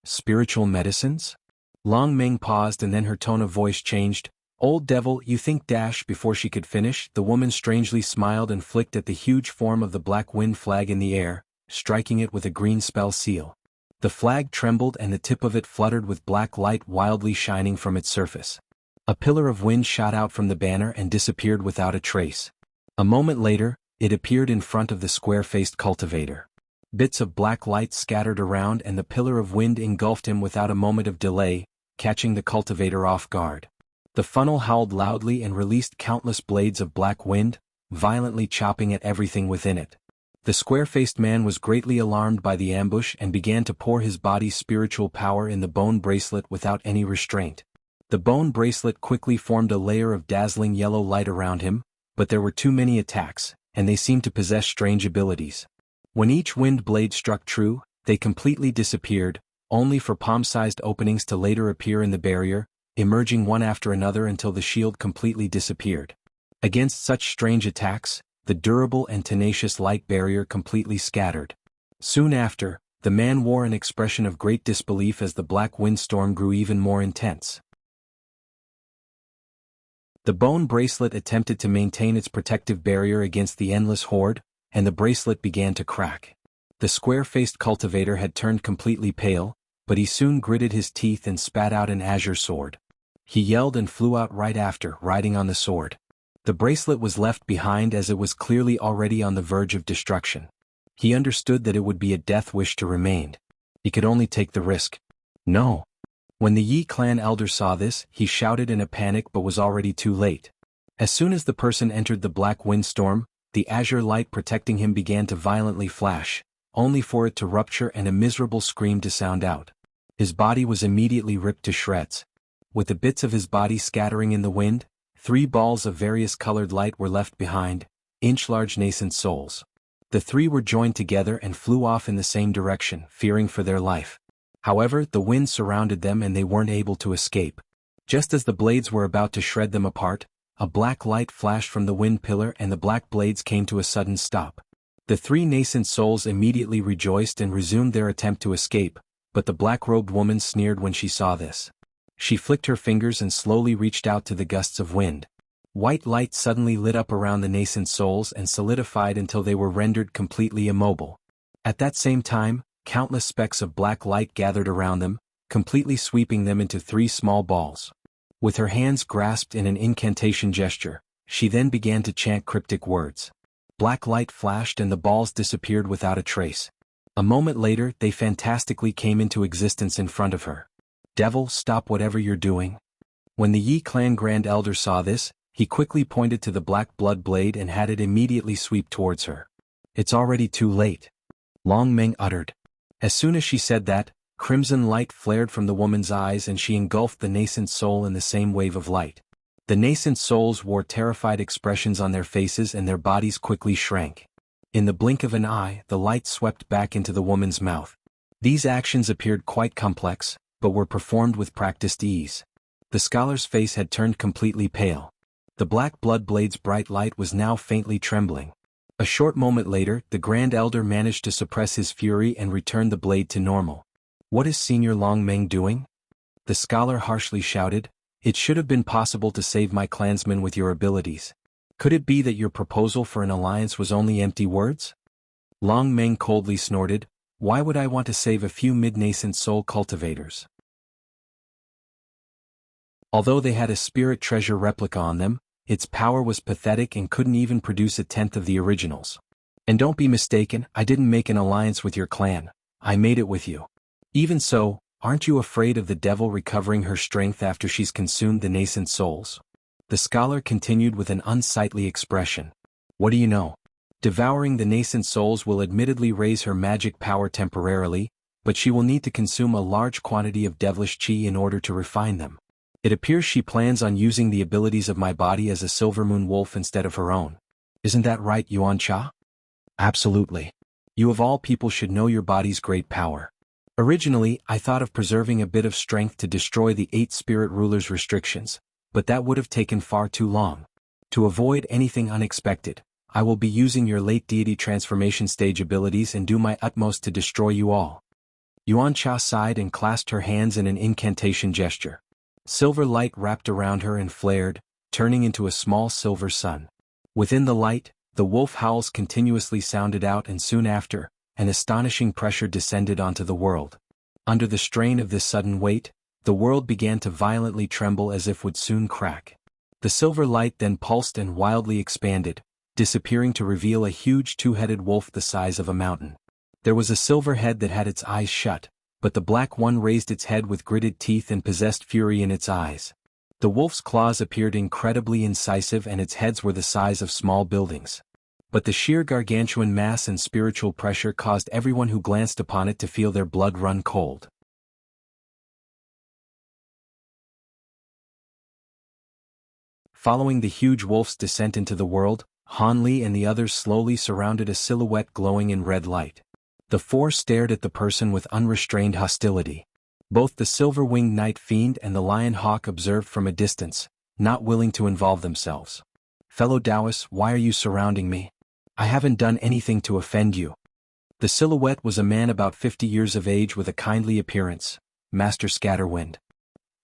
"Spiritual medicines?" Long Meng paused and then her tone of voice changed. Old devil, you think dash. Before she could finish, the woman strangely smiled and flicked at the huge form of the black wind flag in the air, striking it with a green spell seal. The flag trembled and the tip of it fluttered with black light wildly shining from its surface. A pillar of wind shot out from the banner and disappeared without a trace. A moment later, it appeared in front of the square-faced cultivator. Bits of black light scattered around and the pillar of wind engulfed him without a moment of delay, catching the cultivator off guard. The funnel howled loudly and released countless blades of black wind, violently chopping at everything within it. The square-faced man was greatly alarmed by the ambush and began to pour his body's spiritual power in the bone bracelet without any restraint. The bone bracelet quickly formed a layer of dazzling yellow light around him, but there were too many attacks, and they seemed to possess strange abilities. When each wind blade struck true, they completely disappeared, only for palm-sized openings to later appear in the barrier, emerging one after another until the shield completely disappeared. Against such strange attacks, the durable and tenacious light barrier completely scattered. Soon after, the man wore an expression of great disbelief as the black windstorm grew even more intense. The bone bracelet attempted to maintain its protective barrier against the endless horde, and the bracelet began to crack. The square-faced cultivator had turned completely pale, but he soon gritted his teeth and spat out an azure sword. He yelled and flew out right after, riding on the sword. The bracelet was left behind as it was clearly already on the verge of destruction. He understood that it would be a death wish to remain. He could only take the risk. No. When the Yi clan elder saw this, he shouted in a panic but was already too late. As soon as the person entered the black windstorm, the azure light protecting him began to violently flash, only for it to rupture and a miserable scream to sound out. His body was immediately ripped to shreds. With the bits of his body scattering in the wind, 3 balls of various colored light were left behind, inch-large nascent souls. The 3 were joined together and flew off in the same direction, fearing for their life. However, the wind surrounded them and they weren't able to escape. Just as the blades were about to shred them apart, a black light flashed from the wind pillar and the black blades came to a sudden stop. The 3 nascent souls immediately rejoiced and resumed their attempt to escape, but the black-robed woman sneered when she saw this. She flicked her fingers and slowly reached out to the gusts of wind. White light suddenly lit up around the nascent souls and solidified until they were rendered completely immobile. At that same time, countless specks of black light gathered around them, completely sweeping them into 3 small balls. With her hands grasped in an incantation gesture, she then began to chant cryptic words. Black light flashed and the balls disappeared without a trace. A moment later, they fantastically came into existence in front of her. Devil, stop whatever you're doing. When the Yi clan Grand Elder saw this, he quickly pointed to the black blood blade and had it immediately sweep towards her. It's already too late. Long Meng uttered. As soon as she said that, crimson light flared from the woman's eyes and she engulfed the nascent soul in the same wave of light. The nascent souls wore terrified expressions on their faces and their bodies quickly shrank. In the blink of an eye, the light swept back into the woman's mouth. These actions appeared quite complex, but were performed with practiced ease. The scholar's face had turned completely pale. The black blood blade's bright light was now faintly trembling. A short moment later, the Grand Elder managed to suppress his fury and return the blade to normal. What is Senior Long Meng doing? The scholar harshly shouted. It should have been possible to save my clansmen with your abilities. Could it be that your proposal for an alliance was only empty words? Long Meng coldly snorted. Why would I want to save a few mid-nascent soul cultivators? Although they had a spirit treasure replica on them, its power was pathetic and couldn't even produce 1/10 of the originals. And don't be mistaken, I didn't make an alliance with your clan, I made it with you. Even so, aren't you afraid of the devil recovering her strength after she's consumed the nascent souls? The scholar continued with an unsightly expression. What do you know? Devouring the nascent souls will admittedly raise her magic power temporarily, but she will need to consume a large quantity of devilish qi in order to refine them. It appears she plans on using the abilities of my body as a silver moon wolf instead of her own. Isn't that right, Yuan Cha? Absolutely. You of all people should know your body's great power. Originally, I thought of preserving a bit of strength to destroy the 8 spirit rulers' restrictions, but that would have taken far too long. To avoid anything unexpected, I will be using your late deity transformation stage abilities and do my utmost to destroy you all. Yuan Cha sighed and clasped her hands in an incantation gesture. Silver light wrapped around her and flared, turning into a small silver sun. Within the light, the wolf howls continuously sounded out, and soon after, an astonishing pressure descended onto the world. Under the strain of this sudden weight, the world began to violently tremble as if would soon crack. The silver light then pulsed and wildly expanded, disappearing to reveal a huge two-headed wolf the size of a mountain. There was a silver head that had its eyes shut, but the black one raised its head with gritted teeth and possessed fury in its eyes. The wolf's claws appeared incredibly incisive and its heads were the size of small buildings. But the sheer gargantuan mass and spiritual pressure caused everyone who glanced upon it to feel their blood run cold. Following the huge wolf's descent into the world, Han Li and the others slowly surrounded a silhouette glowing in red light. The four stared at the person with unrestrained hostility. Both the silver-winged night fiend and the lion hawk observed from a distance, not willing to involve themselves. "Fellow Taoists, why are you surrounding me? I haven't done anything to offend you." The silhouette was a man about 50 years of age with a kindly appearance, Master Scatterwind.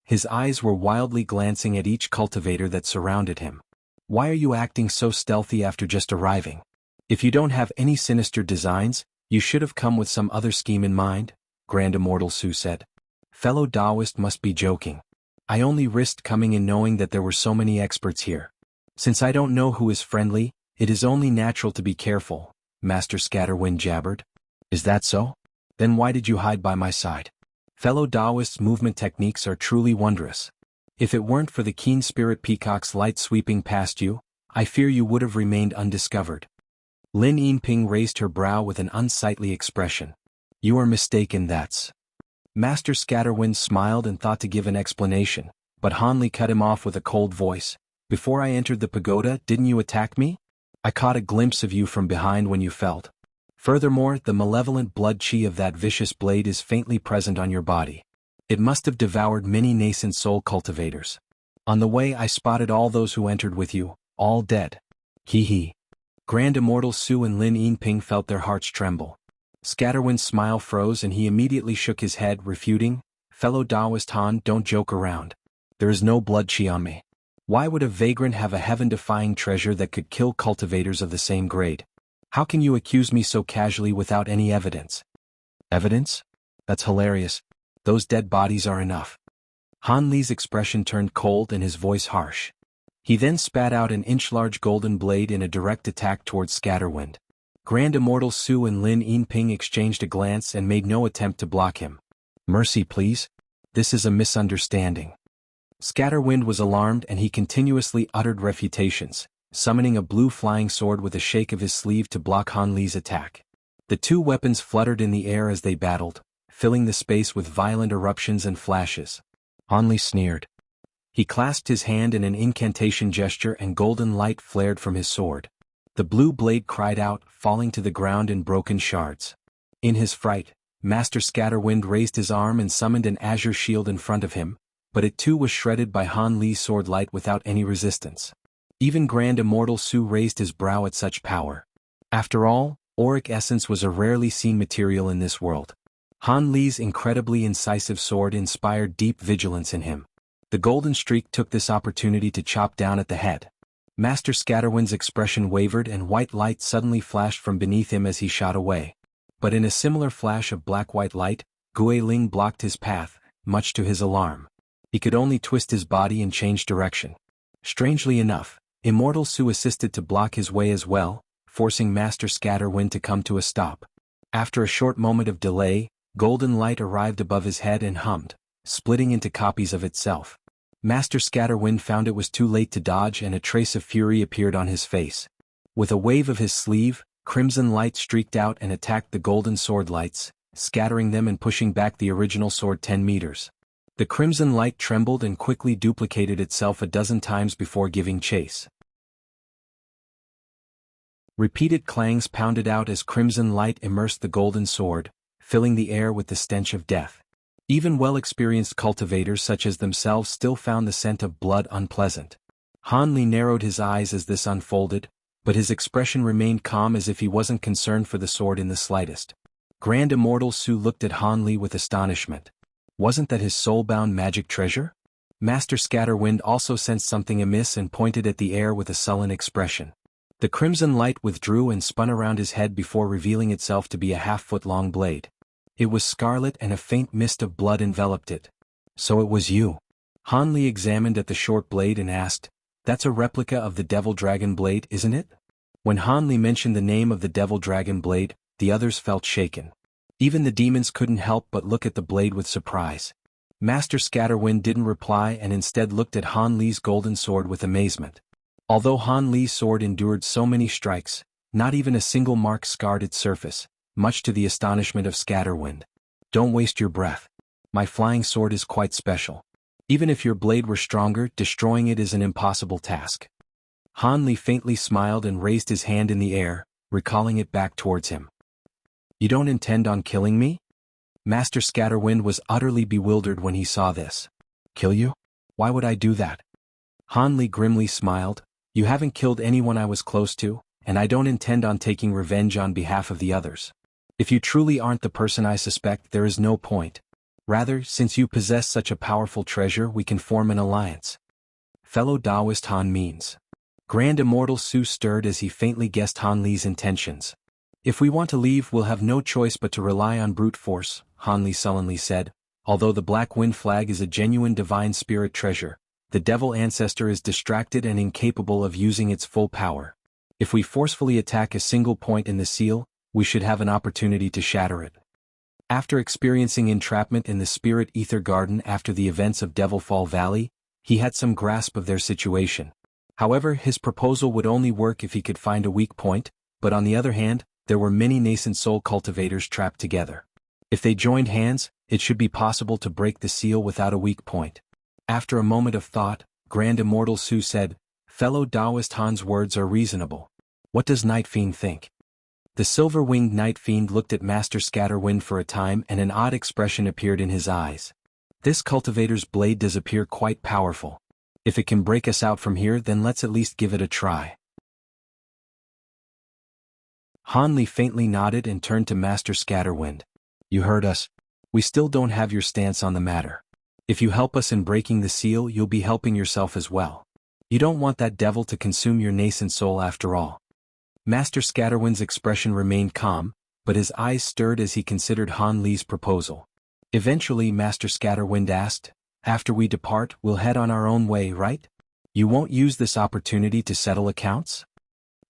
His eyes were wildly glancing at each cultivator that surrounded him. "Why are you acting so stealthy after just arriving? If you don't have any sinister designs, you should have come with some other scheme in mind," Grand Immortal Su said. "Fellow Taoist must be joking. I only risked coming in knowing that there were so many experts here. Since I don't know who is friendly, it is only natural to be careful," Master Scatterwind jabbered. "Is that so? Then why did you hide by my side? Fellow Taoists' movement techniques are truly wondrous. If it weren't for the keen spirit peacock's light sweeping past you, I fear you would have remained undiscovered." Lin Yinping raised her brow with an unsightly expression. "You are mistaken, that's..." Master Scatterwind smiled and thought to give an explanation, but Han Li cut him off with a cold voice. "Before I entered the pagoda, didn't you attack me? I caught a glimpse of you from behind when you felt. Furthermore, the malevolent blood chi of that vicious blade is faintly present on your body. It must have devoured many nascent soul cultivators. On the way I spotted all those who entered with you, all dead." He he. Grand Immortal Su and Lin Yinping felt their hearts tremble. Scatterwind's smile froze and he immediately shook his head, refuting, "Fellow Taoist Han, don't joke around. There is no blood chi on me. Why would a vagrant have a heaven-defying treasure that could kill cultivators of the same grade? How can you accuse me so casually without any evidence?" "Evidence? That's hilarious. Those dead bodies are enough." Han Li's expression turned cold and his voice harsh. He then spat out an inch-large golden blade in a direct attack towards Scatterwind. Grand Immortal Su and Lin Yinping exchanged a glance and made no attempt to block him. "Mercy, please. This is a misunderstanding." Scatterwind was alarmed and he continuously uttered refutations, summoning a blue flying sword with a shake of his sleeve to block Han Li's attack. The two weapons fluttered in the air as they battled, filling the space with violent eruptions and flashes. Han Li sneered. He clasped his hand in an incantation gesture and golden light flared from his sword. The blue blade cried out, falling to the ground in broken shards. In his fright, Master Scatterwind raised his arm and summoned an azure shield in front of him, but it too was shredded by Han Li's sword light without any resistance. Even Grand Immortal Su raised his brow at such power. After all, auric essence was a rarely seen material in this world. Han Li's incredibly incisive sword inspired deep vigilance in him. The golden streak took this opportunity to chop down at the head. Master Scatterwind's expression wavered and white light suddenly flashed from beneath him as he shot away. But in a similar flash of black-white light, Gui Ling blocked his path, much to his alarm. He could only twist his body and change direction. Strangely enough, Immortal Su assisted to block his way as well, forcing Master Scatterwind to come to a stop. After a short moment of delay, golden light arrived above his head and hummed, splitting into copies of itself. Master Scatterwind found it was too late to dodge and a trace of fury appeared on his face. With a wave of his sleeve, crimson light streaked out and attacked the golden sword lights, scattering them and pushing back the original sword 10 meters. The crimson light trembled and quickly duplicated itself a dozen times before giving chase. Repeated clangs pounded out as crimson light immersed the golden sword, filling the air with the stench of death. Even well-experienced cultivators such as themselves still found the scent of blood unpleasant. Han Li narrowed his eyes as this unfolded, but his expression remained calm as if he wasn't concerned for the sword in the slightest. Grand Immortal Su looked at Han Li with astonishment. Wasn't that his soul-bound magic treasure? Master Scatterwind also sensed something amiss and pointed at the air with a sullen expression. The crimson light withdrew and spun around his head before revealing itself to be a half-foot-long blade. It was scarlet and a faint mist of blood enveloped it. So it was you. Han Li examined at the short blade and asked, "That's a replica of the Devil Dragon blade, isn't it?" When Han Li mentioned the name of the Devil Dragon blade, the others felt shaken. Even the demons couldn't help but look at the blade with surprise. Master Scatterwind didn't reply and instead looked at Han Li's golden sword with amazement. Although Han Li's sword endured so many strikes, not even a single mark scarred its surface, much to the astonishment of Scatterwind. "Don't waste your breath. My flying sword is quite special. Even if your blade were stronger, destroying it is an impossible task." Han Li faintly smiled and raised his hand in the air, recalling it back towards him. "You don't intend on killing me?" Master Scatterwind was utterly bewildered when he saw this. "Kill you? Why would I do that?" Han Li grimly smiled. "You haven't killed anyone I was close to, and I don't intend on taking revenge on behalf of the others. If you truly aren't the person I suspect, there is no point. Rather, since you possess such a powerful treasure, we can form an alliance." Fellow Taoist Han means. Grand Immortal Su stirred as he faintly guessed Han Li's intentions. "If we want to leave, we'll have no choice but to rely on brute force," Han Li sullenly said. "Although the Black Wind Flag is a genuine divine spirit treasure, the Devil Ancestor is distracted and incapable of using its full power. If we forcefully attack a single point in the seal, we should have an opportunity to shatter it." After experiencing entrapment in the Spirit Ether Garden after the events of Devilfall Valley, he had some grasp of their situation. However, his proposal would only work if he could find a weak point, but on the other hand, there were many nascent soul cultivators trapped together. If they joined hands, it should be possible to break the seal without a weak point. After a moment of thought, Grand Immortal Su said, "Fellow Taoist Han's words are reasonable. What does Night Fiend think?" The silver-winged Night Fiend looked at Master Scatterwind for a time and an odd expression appeared in his eyes. "This cultivator's blade does appear quite powerful. If it can break us out from here, then let's at least give it a try." Han Li faintly nodded and turned to Master Scatterwind. "You heard us. We still don't have your stance on the matter. If you help us in breaking the seal, you'll be helping yourself as well. You don't want that devil to consume your nascent soul after all." Master Scatterwind's expression remained calm, but his eyes stirred as he considered Han Li's proposal. Eventually Master Scatterwind asked, "After we depart, we'll head on our own way, right? You won't use this opportunity to settle accounts?"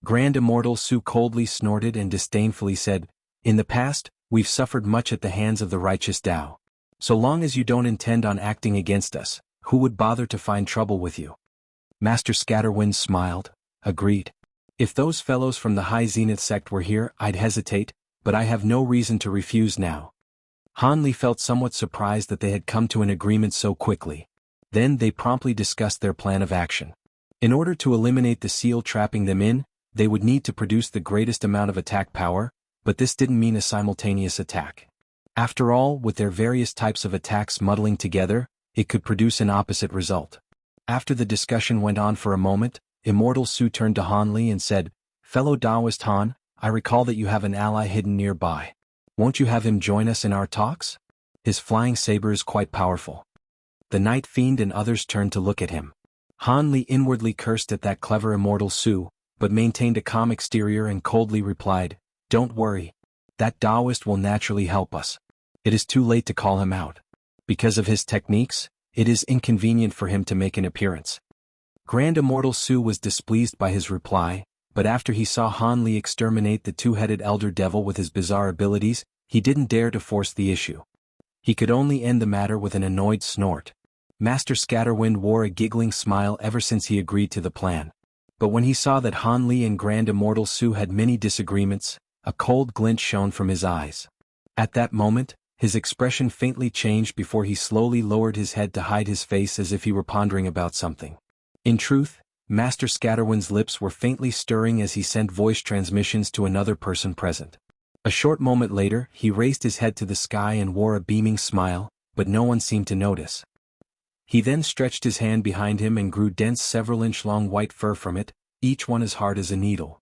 Grand Immortal Su coldly snorted and disdainfully said, "In the past, we've suffered much at the hands of the righteous Tao. So long as you don't intend on acting against us, who would bother to find trouble with you?" Master Scatterwind smiled. "Agreed. If those fellows from the High Zenith sect were here, I'd hesitate, but I have no reason to refuse now." Han Li felt somewhat surprised that they had come to an agreement so quickly. Then they promptly discussed their plan of action. In order to eliminate the seal trapping them in, they would need to produce the greatest amount of attack power, but this didn't mean a simultaneous attack. After all, with their various types of attacks muddling together, it could produce an opposite result. After the discussion went on for a moment, Immortal Su turned to Han Li and said, "Fellow Taoist Han, I recall that you have an ally hidden nearby. Won't you have him join us in our talks? His flying saber is quite powerful." The Night Fiend and others turned to look at him. Han Li inwardly cursed at that clever Immortal Su, but maintained a calm exterior and coldly replied, "Don't worry. That Taoist will naturally help us. It is too late to call him out. Because of his techniques, it is inconvenient for him to make an appearance." Grand Immortal Su was displeased by his reply, but after he saw Han Li exterminate the two-headed Elder Devil with his bizarre abilities, he didn't dare to force the issue. He could only end the matter with an annoyed snort. Master Scatterwind wore a giggling smile ever since he agreed to the plan. But when he saw that Han Li and Grand Immortal Su had many disagreements, a cold glint shone from his eyes. At that moment, his expression faintly changed before he slowly lowered his head to hide his face as if he were pondering about something. In truth, Master Scatterwind's lips were faintly stirring as he sent voice transmissions to another person present. A short moment later, he raised his head to the sky and wore a beaming smile, but no one seemed to notice. He then stretched his hand behind him and grew dense several-inch-long white fur from it, each one as hard as a needle.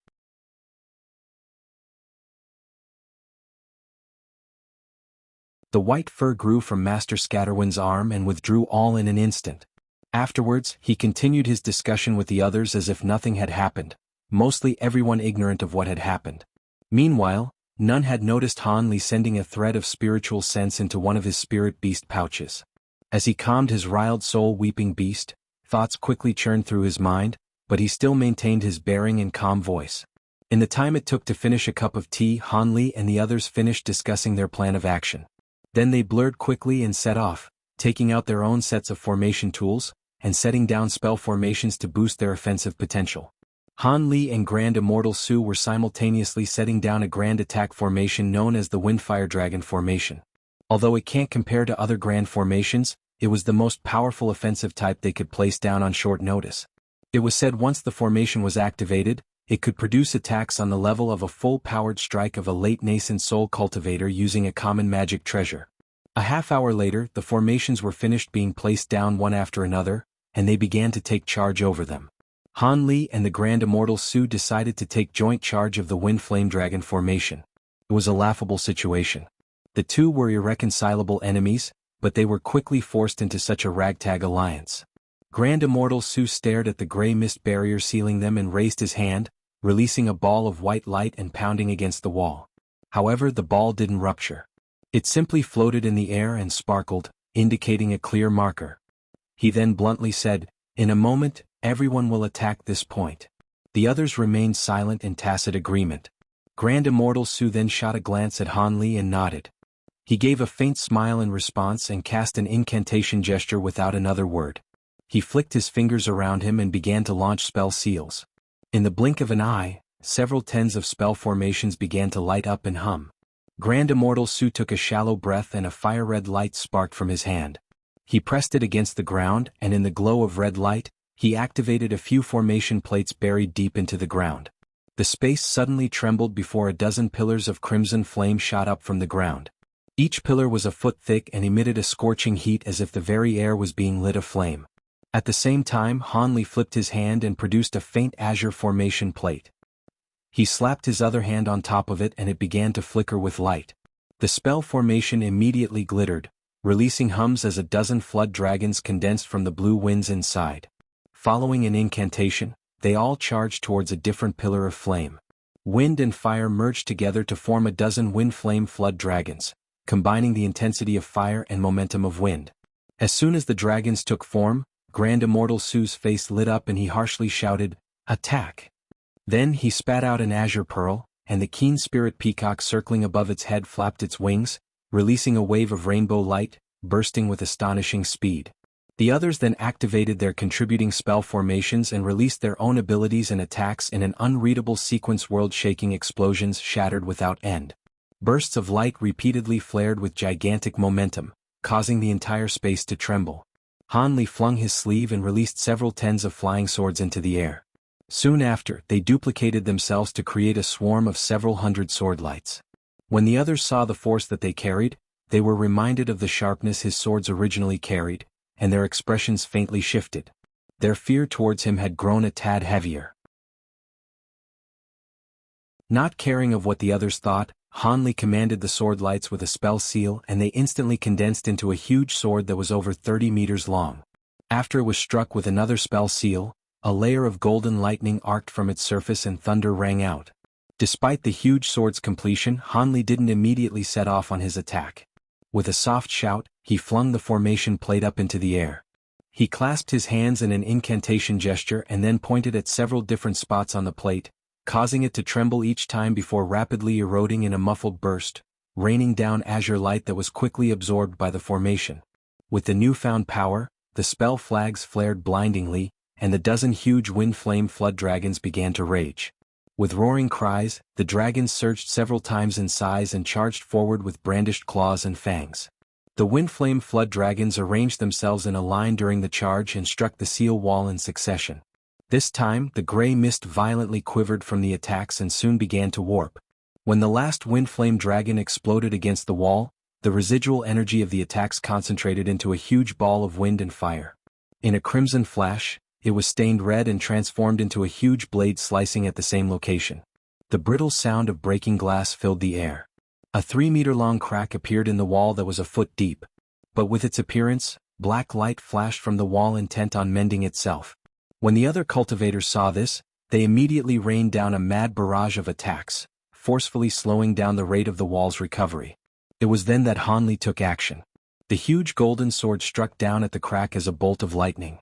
The white fur grew from Master Scatterwind's arm and withdrew all in an instant. Afterwards, he continued his discussion with the others as if nothing had happened, mostly everyone ignorant of what had happened. Meanwhile, none had noticed Han Li sending a thread of spiritual sense into one of his spirit beast pouches. As he calmed his riled soul-weeping beast, thoughts quickly churned through his mind, but he still maintained his bearing and calm voice. In the time it took to finish a cup of tea, Han Li and the others finished discussing their plan of action. Then they blurred quickly and set off, taking out their own sets of formation tools, and setting down spell formations to boost their offensive potential. Han Li and Grand Immortal Su were simultaneously setting down a grand attack formation known as the Windfire Dragon formation. Although it can't compare to other grand formations, it was the most powerful offensive type they could place down on short notice. It was said once the formation was activated, it could produce attacks on the level of a full-powered strike of a late-nascent soul cultivator using a common magic treasure. A half-hour later, the formations were finished being placed down one after another, and they began to take charge over them. Han Li and the Grand Immortal Su decided to take joint charge of the Wind Flame Dragon formation. It was a laughable situation. The two were irreconcilable enemies, but they were quickly forced into such a ragtag alliance. Grand Immortal Su stared at the gray mist barrier sealing them and raised his hand, releasing a ball of white light and pounding against the wall. However, the ball didn't rupture. It simply floated in the air and sparkled, indicating a clear marker. He then bluntly said, "In a moment, everyone will attack this point." The others remained silent in tacit agreement. Grand Immortal Su then shot a glance at Han Li and nodded. He gave a faint smile in response and cast an incantation gesture without another word. He flicked his fingers around him and began to launch spell seals. In the blink of an eye, several tens of spell formations began to light up and hum. Grand Immortal Su took a shallow breath and a fire-red light sparked from his hand. He pressed it against the ground and in the glow of red light, he activated a few formation plates buried deep into the ground. The space suddenly trembled before a dozen pillars of crimson flame shot up from the ground. Each pillar was a foot thick and emitted a scorching heat as if the very air was being lit aflame. At the same time, Han Li flipped his hand and produced a faint azure formation plate. He slapped his other hand on top of it and it began to flicker with light. The spell formation immediately glittered, releasing hums as a dozen flood dragons condensed from the blue winds inside. Following an incantation, they all charged towards a different pillar of flame. Wind and fire merged together to form a dozen wind flame flood dragons, combining the intensity of fire and momentum of wind. As soon as the dragons took form, Grand Immortal Su's face lit up and he harshly shouted, "Attack!" Then he spat out an azure pearl, and the keen spirit peacock circling above its head flapped its wings, releasing a wave of rainbow light, bursting with astonishing speed. The others then activated their contributing spell formations and released their own abilities and attacks in an unreadable sequence. World-shaking explosions shattered without end. Bursts of light repeatedly flared with gigantic momentum, causing the entire space to tremble. Han Li flung his sleeve and released several tens of flying swords into the air. Soon after, they duplicated themselves to create a swarm of several hundred sword lights. When the others saw the force that they carried, they were reminded of the sharpness his swords originally carried, and their expressions faintly shifted. Their fear towards him had grown a tad heavier. Not caring of what the others thought, Han Li commanded the sword lights with a spell seal and they instantly condensed into a huge sword that was over 30 meters long. After it was struck with another spell seal, a layer of golden lightning arced from its surface and thunder rang out. Despite the huge sword's completion, Han Li didn't immediately set off on his attack. With a soft shout, he flung the formation plate up into the air. He clasped his hands in an incantation gesture and then pointed at several different spots on the plate, causing it to tremble each time before rapidly eroding in a muffled burst, raining down azure light that was quickly absorbed by the formation. With the newfound power, the spell flags flared blindingly, and the dozen huge wind flame flood dragons began to rage. With roaring cries, the dragons surged several times in size and charged forward with brandished claws and fangs. The wind flame flood dragons arranged themselves in a line during the charge and struck the seal wall in succession. This time, the gray mist violently quivered from the attacks and soon began to warp. When the last wind flame dragon exploded against the wall, the residual energy of the attacks concentrated into a huge ball of wind and fire. In a crimson flash, it was stained red and transformed into a huge blade slicing at the same location. The brittle sound of breaking glass filled the air. A 3-meter-long crack appeared in the wall that was a foot deep. But with its appearance, black light flashed from the wall intent on mending itself. When the other cultivators saw this, they immediately rained down a mad barrage of attacks, forcefully slowing down the rate of the wall's recovery. It was then that Han Li took action. The huge golden sword struck down at the crack as a bolt of lightning.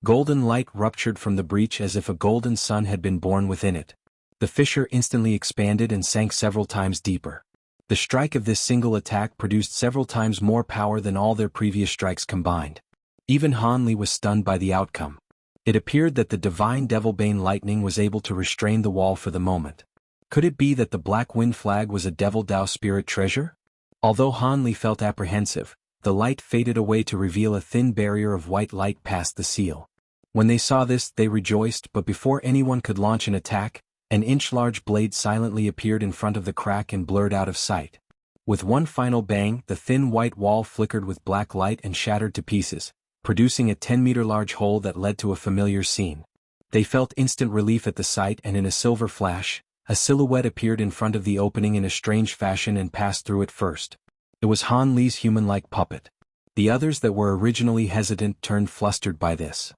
Golden light ruptured from the breach as if a golden sun had been born within it. The fissure instantly expanded and sank several times deeper. The strike of this single attack produced several times more power than all their previous strikes combined. Even Han Li was stunned by the outcome. It appeared that the divine Devilbane lightning was able to restrain the wall for the moment. Could it be that the Black Wind flag was a Devil Dao spirit treasure? Although Han Li felt apprehensive, the light faded away to reveal a thin barrier of white light past the seal. When they saw this, they rejoiced, but before anyone could launch an attack, an inch-large blade silently appeared in front of the crack and blurred out of sight. With one final bang, the thin white wall flickered with black light and shattered to pieces, producing a 10-meter-large hole that led to a familiar scene. They felt instant relief at the sight, and in a silver flash, a silhouette appeared in front of the opening in a strange fashion and passed through it first. It was Han Li's human-like puppet. The others that were originally hesitant turned flustered by this.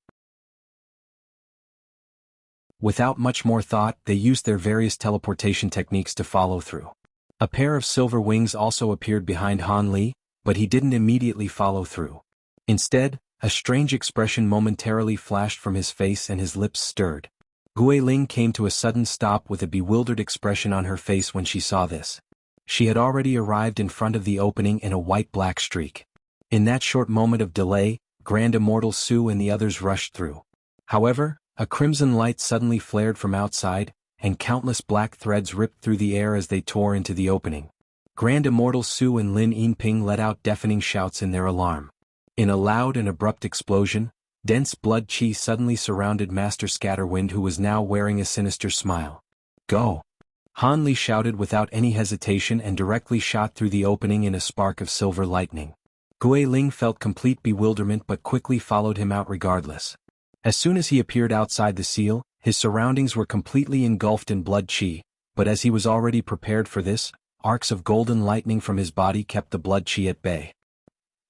Without much more thought, they used their various teleportation techniques to follow through. A pair of silver wings also appeared behind Han Li, but he didn't immediately follow through. Instead, a strange expression momentarily flashed from his face and his lips stirred. Gui Ling came to a sudden stop with a bewildered expression on her face when she saw this. She had already arrived in front of the opening in a white-black streak. In that short moment of delay, Grand Immortal Su and the others rushed through. However, a crimson light suddenly flared from outside, and countless black threads ripped through the air as they tore into the opening. Grand Immortal Su and Lin Yinping let out deafening shouts in their alarm. In a loud and abrupt explosion, dense blood chi suddenly surrounded Master Scatterwind, who was now wearing a sinister smile. "Go!" Han Li shouted without any hesitation and directly shot through the opening in a spark of silver lightning. Gui Ling felt complete bewilderment but quickly followed him out regardless. As soon as he appeared outside the seal, his surroundings were completely engulfed in blood chi, but as he was already prepared for this, arcs of golden lightning from his body kept the blood chi at bay.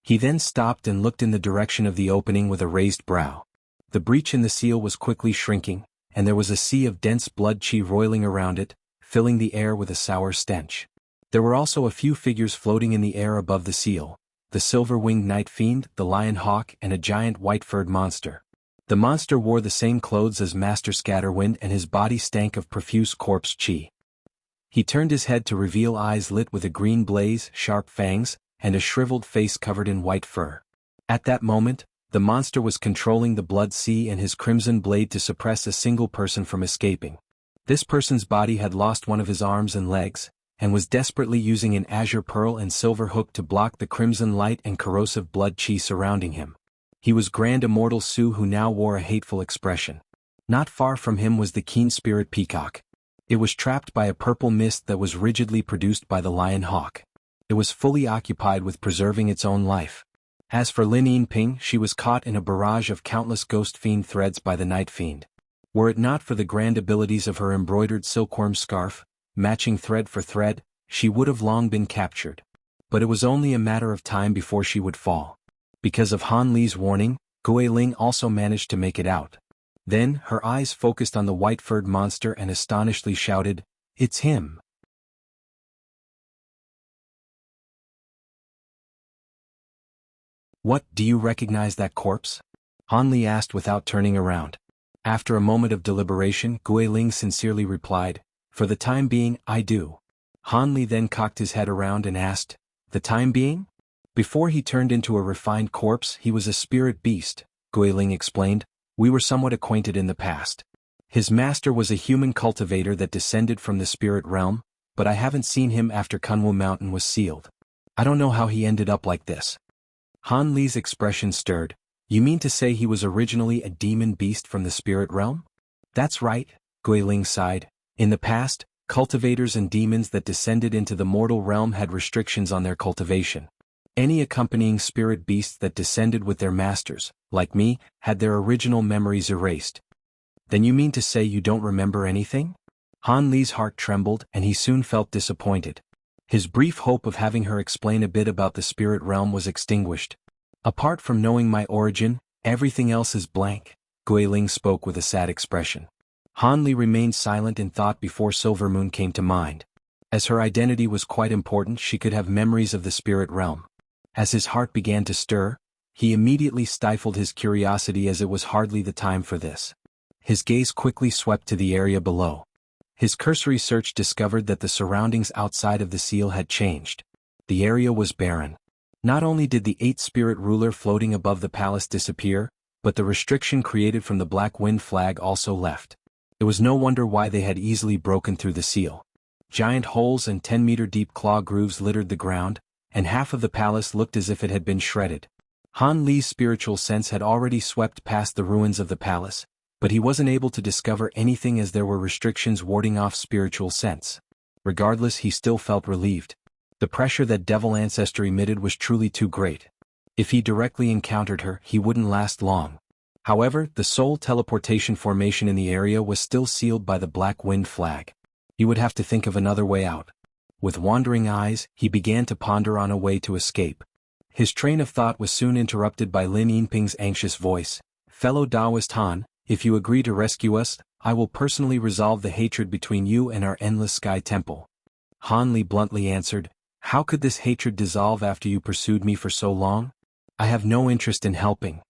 He then stopped and looked in the direction of the opening with a raised brow. The breach in the seal was quickly shrinking, and there was a sea of dense blood chi roiling around it, filling the air with a sour stench. There were also a few figures floating in the air above the seal: the silver-winged night fiend, the lion hawk, and a giant white-furred monster. The monster wore the same clothes as Master Scatterwind, and his body stank of profuse corpse chi. He turned his head to reveal eyes lit with a green blaze, sharp fangs, and a shriveled face covered in white fur. At that moment, the monster was controlling the blood sea and his crimson blade to suppress a single person from escaping. This person's body had lost one of his arms and legs, and was desperately using an azure pearl and silver hook to block the crimson light and corrosive blood chi surrounding him. He was Grand Immortal Su, who now wore a hateful expression. Not far from him was the keen spirit peacock. It was trapped by a purple mist that was rigidly produced by the lion hawk. It was fully occupied with preserving its own life. As for Lin Yinping, she was caught in a barrage of countless ghost fiend threads by the night fiend. Were it not for the grand abilities of her embroidered silkworm scarf, matching thread for thread, she would have long been captured. But it was only a matter of time before she would fall. Because of Han Li's warning, Gui Ling also managed to make it out. Then, her eyes focused on the white-furred monster and astonishedly shouted, "It's him!" "What, do you recognize that corpse?" Han Li asked without turning around. After a moment of deliberation, Gui Ling sincerely replied, "For the time being, I do." Han Li then cocked his head around and asked, "The time being?" "Before he turned into a refined corpse, he was a spirit beast," Gui Ling explained. "We were somewhat acquainted in the past. His master was a human cultivator that descended from the spirit realm, but I haven't seen him after Kunwu Mountain was sealed. I don't know how he ended up like this." Han Li's expression stirred. "You mean to say he was originally a demon beast from the spirit realm?" "That's right," Gui Ling sighed. "In the past, cultivators and demons that descended into the mortal realm had restrictions on their cultivation. Any accompanying spirit beasts that descended with their masters, like me, had their original memories erased." "Then you mean to say you don't remember anything?" Han Li's heart trembled and he soon felt disappointed. His brief hope of having her explain a bit about the spirit realm was extinguished. Apart from knowing my origin, everything else is blank, Guiling spoke with a sad expression. Han Li remained silent in thought before Silvermoon came to mind. As her identity was quite important, she could have memories of the spirit realm. As his heart began to stir, he immediately stifled his curiosity as it was hardly the time for this. His gaze quickly swept to the area below. His cursory search discovered that the surroundings outside of the seal had changed. The area was barren. Not only did the 8-spirit ruler floating above the palace disappear, but the restriction created from the Black Wind flag also left. It was no wonder why they had easily broken through the seal. Giant holes and 10-meter-deep claw grooves littered the ground, and half of the palace looked as if it had been shredded. Han Li's spiritual sense had already swept past the ruins of the palace, but he wasn't able to discover anything as there were restrictions warding off spiritual sense. Regardless, he still felt relieved. The pressure that Devil Ancestor emitted was truly too great. If he directly encountered her, he wouldn't last long. However, the soul teleportation formation in the area was still sealed by the Black Wind flag. He would have to think of another way out. With wandering eyes, he began to ponder on a way to escape. His train of thought was soon interrupted by Lin Yinping's anxious voice. "Fellow Taoist Han, if you agree to rescue us, I will personally resolve the hatred between you and our endless sky temple." Han Li bluntly answered, "How could this hatred dissolve after you pursued me for so long? I have no interest in helping.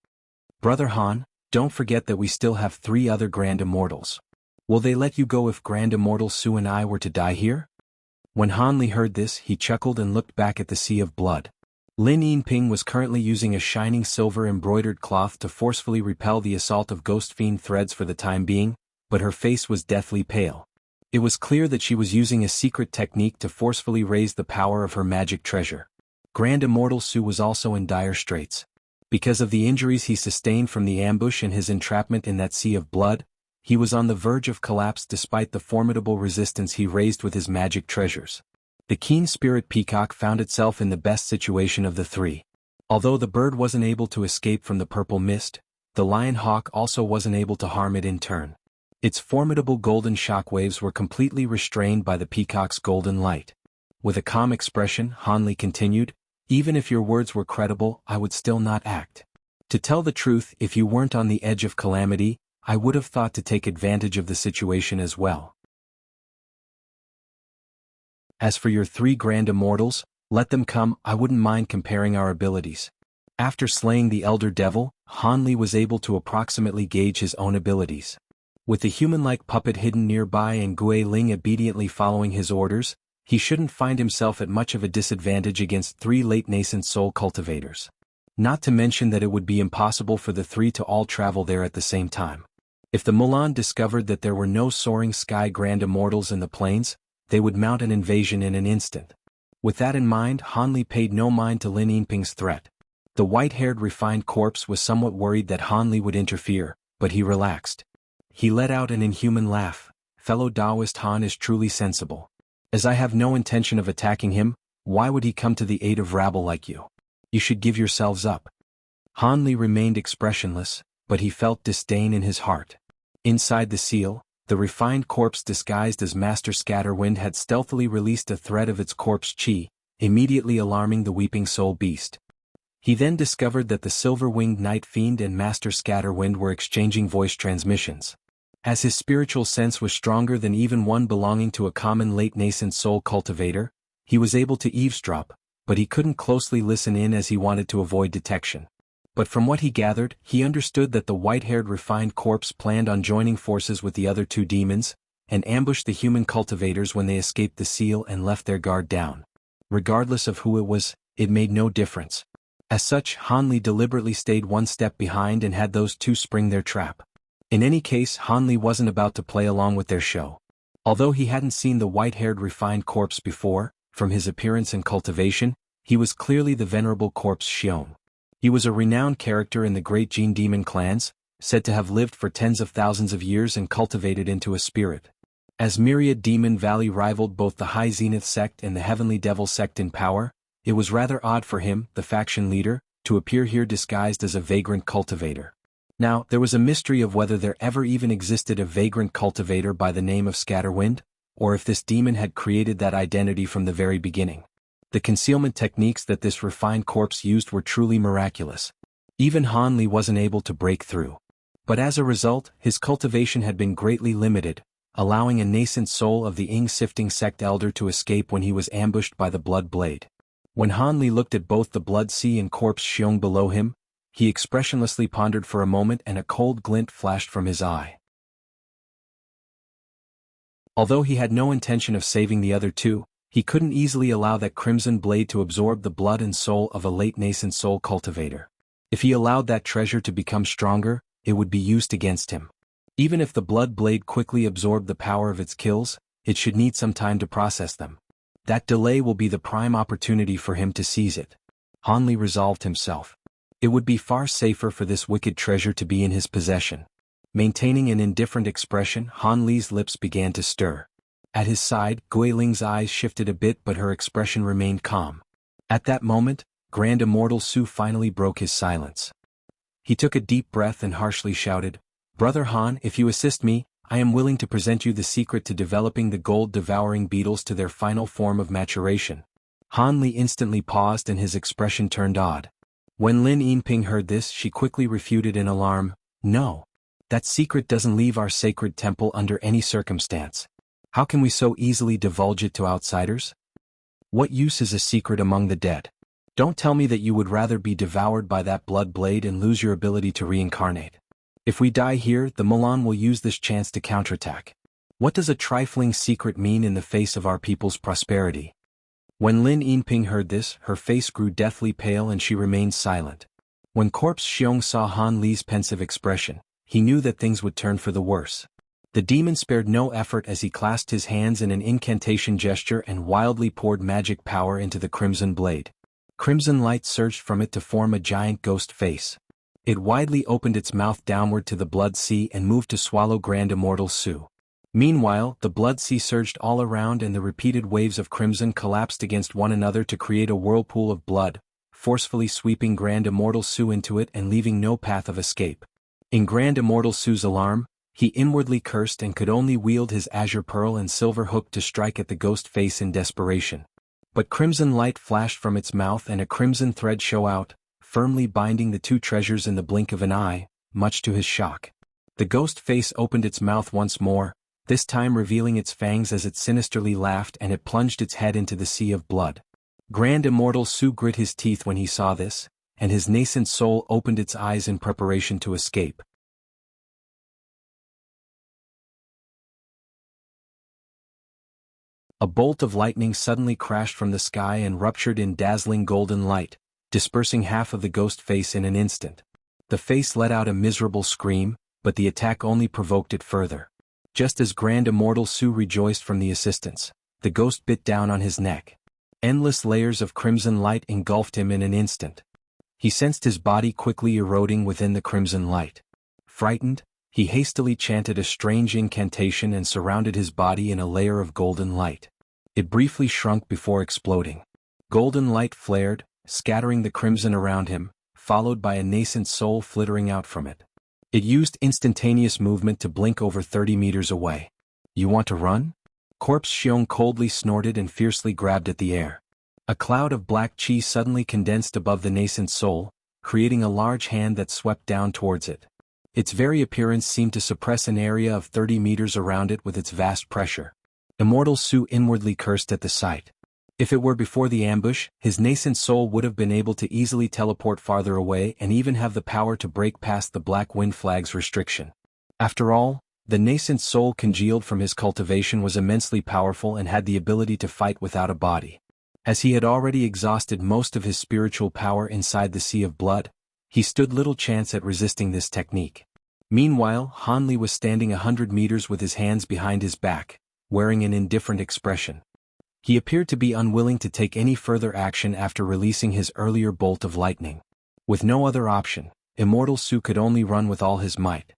Brother Han, don't forget that we still have 3 other Grand Immortals. Will they let you go if Grand Immortal Su and I were to die here?" When Han Li heard this, he chuckled and looked back at the sea of blood. Lin Yinping was currently using a shining silver embroidered cloth to forcefully repel the assault of ghost fiend threads for the time being, but her face was deathly pale. It was clear that she was using a secret technique to forcefully raise the power of her magic treasure. Grand Immortal Su was also in dire straits. Because of the injuries he sustained from the ambush and his entrapment in that sea of blood, he was on the verge of collapse despite the formidable resistance he raised with his magic treasures. The keen spirit peacock found itself in the best situation of the 3. Although the bird wasn't able to escape from the purple mist, the lion hawk also wasn't able to harm it in turn. Its formidable golden shockwaves were completely restrained by the peacock's golden light. With a calm expression, Han Li continued, "Even if your words were credible, I would still not act. To tell the truth, if you weren't on the edge of calamity, I would have thought to take advantage of the situation as well. As for your 3 Grand Immortals, let them come. I wouldn't mind comparing our abilities." After slaying the Elder Devil, Han Li was able to approximately gauge his own abilities. With the human-like puppet hidden nearby and Guiling obediently following his orders, he shouldn't find himself at much of a disadvantage against 3 late-nascent soul cultivators. Not to mention that it would be impossible for the 3 to all travel there at the same time. If the Mulan discovered that there were no soaring sky Grand Immortals in the plains, they would mount an invasion in an instant. With that in mind, Han Li paid no mind to Lin Yinping's threat. The white-haired refined corpse was somewhat worried that Han Li would interfere, but he relaxed. He let out an inhuman laugh. "Fellow Taoist Han is truly sensible. As I have no intention of attacking him, why would he come to the aid of rabble like you? You should give yourselves up." Han Li remained expressionless, but he felt disdain in his heart. Inside the seal, the refined corpse disguised as Master Scatterwind had stealthily released a thread of its corpse chi, immediately alarming the weeping soul beast. He then discovered that the silver-winged Night Fiend and Master Scatterwind were exchanging voice transmissions. As his spiritual sense was stronger than even one belonging to a common late-nascent soul cultivator, he was able to eavesdrop, but he couldn't closely listen in as he wanted to avoid detection. But from what he gathered, he understood that the white-haired refined corpse planned on joining forces with the other 2 demons, and ambushed the human cultivators when they escaped the seal and left their guard down. Regardless of who it was, it made no difference. As such, Han Li deliberately stayed 1 step behind and had those 2 spring their trap. In any case, Han Li wasn't about to play along with their show. Although he hadn't seen the white-haired refined corpse before, from his appearance and cultivation, he was clearly the venerable corpse Xiong. He was a renowned character in the great Jin demon clans, said to have lived for tens of thousands of years and cultivated into a spirit. As Myriad Demon Valley rivaled both the High Zenith sect and the Heavenly Devil sect in power, it was rather odd for him, the faction leader, to appear here disguised as a vagrant cultivator. Now, there was a mystery of whether there ever even existed a vagrant cultivator by the name of Scatterwind, or if this demon had created that identity from the very beginning. The concealment techniques that this refined corpse used were truly miraculous. Even Han Li wasn't able to break through. But as a result, his cultivation had been greatly limited, allowing a nascent soul of the Ing-sifting sect elder to escape when he was ambushed by the blood blade. When Han Li looked at both the blood sea and corpse Xiong below him, he expressionlessly pondered for a moment and a cold glint flashed from his eye. Although he had no intention of saving the other two, he couldn't easily allow that crimson blade to absorb the blood and soul of a late nascent soul cultivator. If he allowed that treasure to become stronger, it would be used against him. Even if the blood blade quickly absorbed the power of its kills, it should need some time to process them. That delay will be the prime opportunity for him to seize it. Han Li resolved himself. It would be far safer for this wicked treasure to be in his possession. Maintaining an indifferent expression, Han Li's lips began to stir. At his side, Guiling's eyes shifted a bit but her expression remained calm. At that moment, Grand Immortal Su finally broke his silence. He took a deep breath and harshly shouted, "Brother Han, if you assist me, I am willing to present you the secret to developing the gold-devouring beetles to their final form of maturation." Han Li instantly paused and his expression turned odd. When Lin Yinping heard this, she quickly refuted in alarm, "No. That secret doesn't leave our sacred temple under any circumstance. How can we so easily divulge it to outsiders? What use is a secret among the dead? Don't tell me that you would rather be devoured by that blood blade and lose your ability to reincarnate. If we die here, the Mulan will use this chance to counterattack. What does a trifling secret mean in the face of our people's prosperity?" When Lin Yinping heard this, her face grew deathly pale and she remained silent. When Corpse Xiong saw Han Li's pensive expression, he knew that things would turn for the worse. The demon spared no effort as he clasped his hands in an incantation gesture and wildly poured magic power into the crimson blade. Crimson light surged from it to form a giant ghost face. It widely opened its mouth downward to the blood sea and moved to swallow Grand Immortal Su. Meanwhile, the blood sea surged all around and the repeated waves of crimson collapsed against one another to create a whirlpool of blood, forcefully sweeping Grand Immortal Su into it and leaving no path of escape. In Grand Immortal Su's alarm, he inwardly cursed and could only wield his azure pearl and silver hook to strike at the ghost face in desperation. But crimson light flashed from its mouth and a crimson thread shone out, firmly binding the two treasures in the blink of an eye, much to his shock. The ghost face opened its mouth once more, this time revealing its fangs as it sinisterly laughed and it plunged its head into the sea of blood. Grand Immortal Su grit his teeth when he saw this, and his nascent soul opened its eyes in preparation to escape. A bolt of lightning suddenly crashed from the sky and ruptured in dazzling golden light, dispersing half of the ghost face in an instant. The face let out a miserable scream, but the attack only provoked it further. Just as Grand Immortal Su rejoiced from the assistance, the ghost bit down on his neck. Endless layers of crimson light engulfed him in an instant. He sensed his body quickly eroding within the crimson light. Frightened, he hastily chanted a strange incantation and surrounded his body in a layer of golden light. It briefly shrunk before exploding. Golden light flared, scattering the crimson around him, followed by a nascent soul flittering out from it. It used instantaneous movement to blink over 30 meters away. "You want to run?" Corpse Xiong coldly snorted and fiercely grabbed at the air. A cloud of black chi suddenly condensed above the nascent soul, creating a large hand that swept down towards it. Its very appearance seemed to suppress an area of 30 meters around it with its vast pressure. Immortal Su inwardly cursed at the sight. If it were before the ambush, his nascent soul would have been able to easily teleport farther away and even have the power to break past the Black Wind Flag's restriction. After all, the nascent soul congealed from his cultivation was immensely powerful and had the ability to fight without a body. As he had already exhausted most of his spiritual power inside the Sea of Blood, he stood little chance at resisting this technique. Meanwhile, Han Li was standing 100 meters with his hands behind his back, wearing an indifferent expression. He appeared to be unwilling to take any further action after releasing his earlier bolt of lightning. With no other option, Immortal Su could only run with all his might.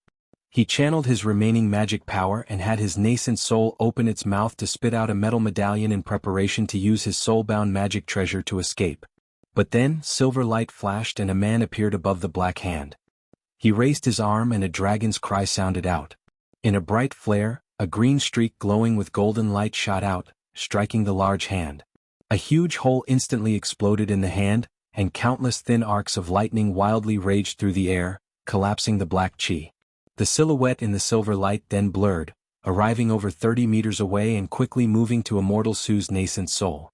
He channeled his remaining magic power and had his nascent soul open its mouth to spit out a metal medallion in preparation to use his soul-bound magic treasure to escape. But then, silver light flashed and a man appeared above the black hand. He raised his arm and a dragon's cry sounded out. In a bright flare, a green streak glowing with golden light shot out, striking the large hand. A huge hole instantly exploded in the hand, and countless thin arcs of lightning wildly raged through the air, collapsing the black chi. The silhouette in the silver light then blurred, arriving over 30 meters away and quickly moving to Immortal Su's nascent soul.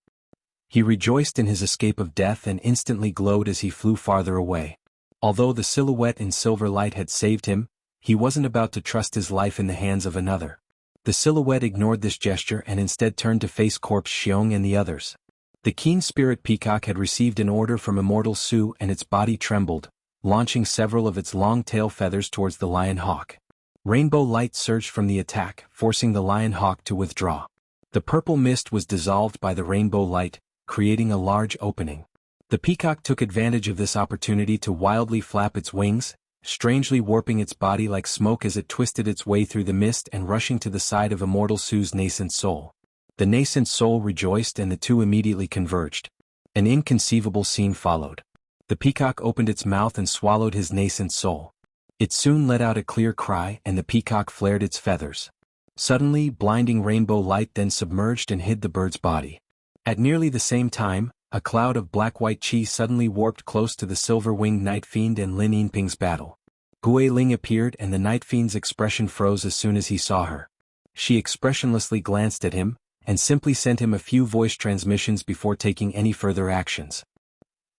He rejoiced in his escape of death and instantly glowed as he flew farther away. Although the silhouette in silver light had saved him, he wasn't about to trust his life in the hands of another. The silhouette ignored this gesture and instead turned to face Corpse Xiong and the others. The keen spirit peacock had received an order from Immortal Su and its body trembled, launching several of its long tail feathers towards the lion hawk. Rainbow light surged from the attack, forcing the lion hawk to withdraw. The purple mist was dissolved by the rainbow light, creating a large opening. The peacock took advantage of this opportunity to wildly flap its wings, strangely warping its body like smoke as it twisted its way through the mist and rushing to the side of Immortal Su's nascent soul. The nascent soul rejoiced and the two immediately converged. An inconceivable scene followed. The peacock opened its mouth and swallowed his nascent soul. It soon let out a clear cry and the peacock flared its feathers. Suddenly, blinding rainbow light then submerged and hid the bird's body. At nearly the same time, a cloud of black-white chi suddenly warped close to the silver-winged Night Fiend and Lin Yinping's battle. Gui Ling appeared and the Night Fiend's expression froze as soon as he saw her. She expressionlessly glanced at him, and simply sent him a few voice transmissions before taking any further actions.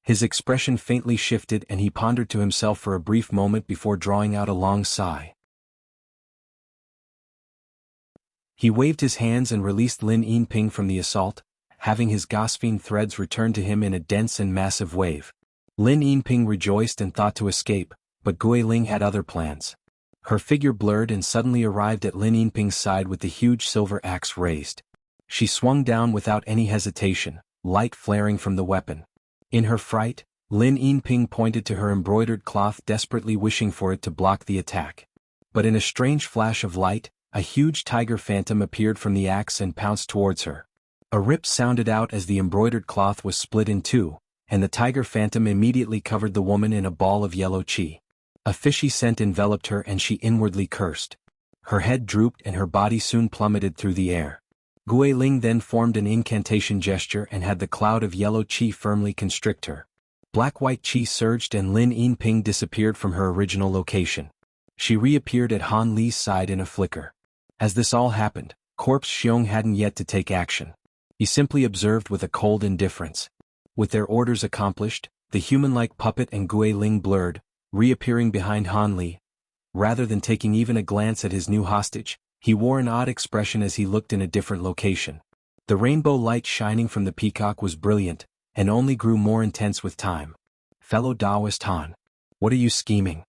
His expression faintly shifted and he pondered to himself for a brief moment before drawing out a long sigh. He waved his hands and released Lin Yinping from the assault, having his Gosphine threads return to him in a dense and massive wave. Lin Yinping rejoiced and thought to escape, but Gui Ling had other plans. Her figure blurred and suddenly arrived at Lin Yinping's side with the huge silver axe raised. She swung down without any hesitation, light flaring from the weapon. In her fright, Lin Yinping pointed to her embroidered cloth, desperately wishing for it to block the attack. But in a strange flash of light, a huge tiger phantom appeared from the axe and pounced towards her. A rip sounded out as the embroidered cloth was split in two, and the tiger phantom immediately covered the woman in a ball of yellow chi. A fishy scent enveloped her and she inwardly cursed. Her head drooped and her body soon plummeted through the air. Gui Ling then formed an incantation gesture and had the cloud of yellow chi firmly constrict her. Black-white chi surged and Lin Yinping disappeared from her original location. She reappeared at Han Li's side in a flicker. As this all happened, Corpse Xiong hadn't yet to take action. He simply observed with a cold indifference. With their orders accomplished, the human-like puppet and Gui Ling blurred, reappearing behind Han Li. Rather than taking even a glance at his new hostage, he wore an odd expression as he looked in a different location. The rainbow light shining from the peacock was brilliant, and only grew more intense with time. "Fellow Taoist Han, what are you scheming?"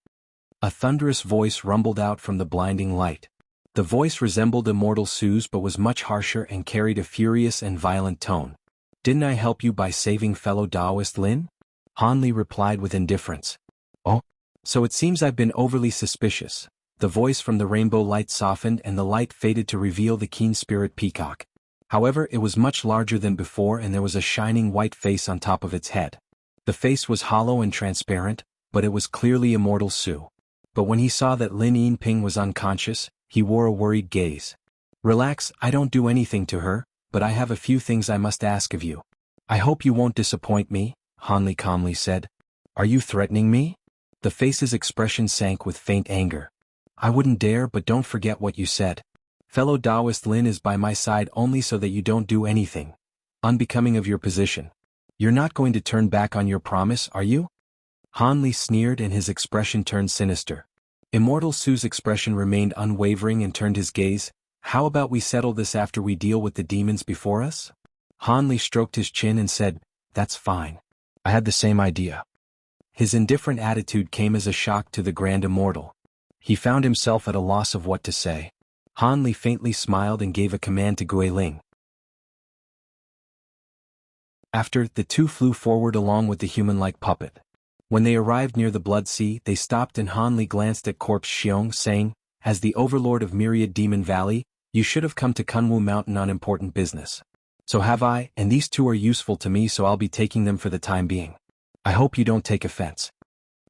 A thunderous voice rumbled out from the blinding light. The voice resembled Immortal Su's but was much harsher and carried a furious and violent tone. "Didn't I help you by saving fellow Taoist Lin?" Han Li replied with indifference. "Oh? So it seems I've been overly suspicious." The voice from the rainbow light softened and the light faded to reveal the keen spirit peacock. However, it was much larger than before and there was a shining white face on top of its head. The face was hollow and transparent, but it was clearly Immortal Su. But when he saw that Lin Yinping was unconscious, he wore a worried gaze. "Relax, I don't do anything to her, but I have a few things I must ask of you." "I hope you won't disappoint me," Han Li calmly said. "Are you threatening me?" The face's expression sank with faint anger. "I wouldn't dare, but don't forget what you said. Fellow Taoist Lin is by my side only so that you don't do anything unbecoming of your position. You're not going to turn back on your promise, are you?" Han Li sneered and his expression turned sinister. Immortal Su's expression remained unwavering and turned his gaze. "How about we settle this after we deal with the demons before us?" Han Li stroked his chin and said, "That's fine. I had the same idea." His indifferent attitude came as a shock to the Grand Immortal. He found himself at a loss of what to say. Han Li faintly smiled and gave a command to Gui Ling. After, the two flew forward along with the human-like puppet. When they arrived near the Blood Sea, they stopped and Han Li glanced at Corpse Xiong, saying, "As the overlord of Myriad Demon Valley, you should have come to Kunwu Mountain on important business. So have I, and these two are useful to me, so I'll be taking them for the time being. I hope you don't take offense."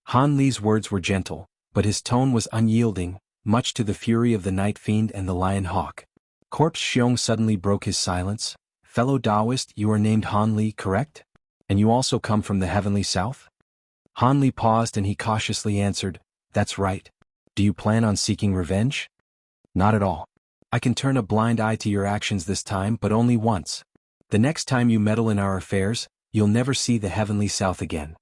Han Li's words were gentle, but his tone was unyielding, much to the fury of the Night Fiend and the Lion Hawk. Corpse Xiong suddenly broke his silence. Fellow Taoist, you are named Han Li, correct? And you also come from the heavenly south? Han Li paused and he cautiously answered, that's right. Do you plan on seeking revenge? Not at all. I can turn a blind eye to your actions this time, but only once. The next time you meddle in our affairs, you'll never see the heavenly south again.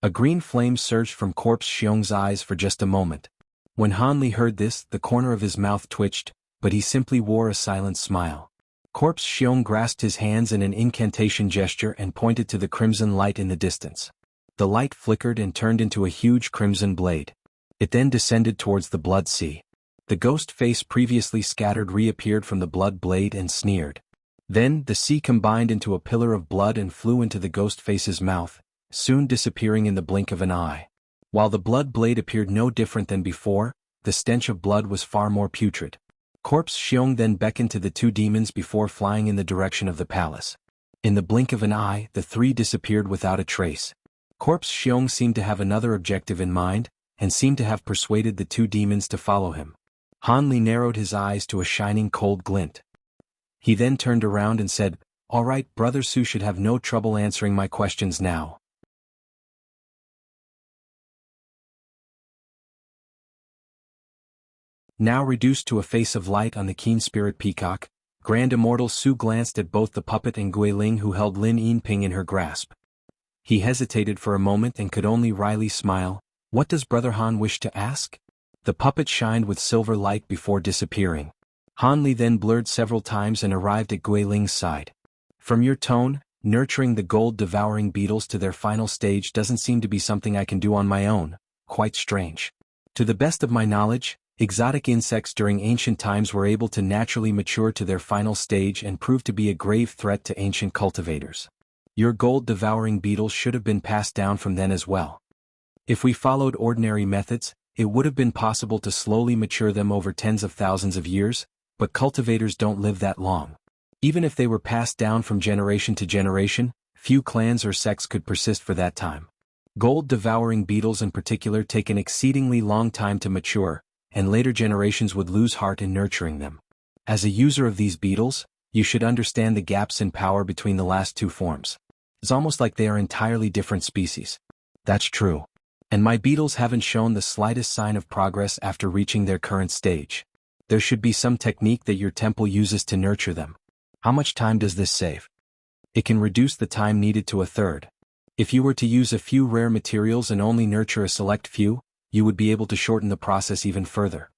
A green flame surged from Corpse Xiong's eyes for just a moment. When Han Li heard this, the corner of his mouth twitched, but he simply wore a silent smile. Corpse Xiong grasped his hands in an incantation gesture and pointed to the crimson light in the distance. The light flickered and turned into a huge crimson blade. It then descended towards the blood sea. The ghost face previously scattered reappeared from the blood blade and sneered. Then, the sea combined into a pillar of blood and flew into the ghost face's mouth, soon disappearing in the blink of an eye. While the blood blade appeared no different than before, the stench of blood was far more putrid. Corpse Xiong then beckoned to the two demons before flying in the direction of the palace. In the blink of an eye, the three disappeared without a trace. Corpse Xiong seemed to have another objective in mind, and seemed to have persuaded the two demons to follow him. Han Li narrowed his eyes to a shining cold glint. He then turned around and said, all right, Brother Su should have no trouble answering my questions now. Now reduced to a face of light on the keen spirit peacock, Grand Immortal Su glanced at both the puppet and Guiling who held Lin Yinping in her grasp. He hesitated for a moment and could only wryly smile. What does Brother Han wish to ask? The puppet shined with silver light before disappearing. Han Li then blurred several times and arrived at Guiling's side. From your tone, nurturing the gold-devouring beetles to their final stage doesn't seem to be something I can do on my own. Quite strange. To the best of my knowledge, exotic insects during ancient times were able to naturally mature to their final stage and prove to be a grave threat to ancient cultivators. Your gold-devouring beetles should have been passed down from then as well. If we followed ordinary methods, it would have been possible to slowly mature them over tens of thousands of years, but cultivators don't live that long. Even if they were passed down from generation to generation, few clans or sects could persist for that time. Gold-devouring beetles in particular take an exceedingly long time to mature, and later generations would lose heart in nurturing them. As a user of these beetles, you should understand the gaps in power between the last two forms. It's almost like they are entirely different species. That's true. And my beetles haven't shown the slightest sign of progress after reaching their current stage. There should be some technique that your temple uses to nurture them. How much time does this save? It can reduce the time needed to a third. If you were to use a few rare materials and only nurture a select few, you would be able to shorten the process even further.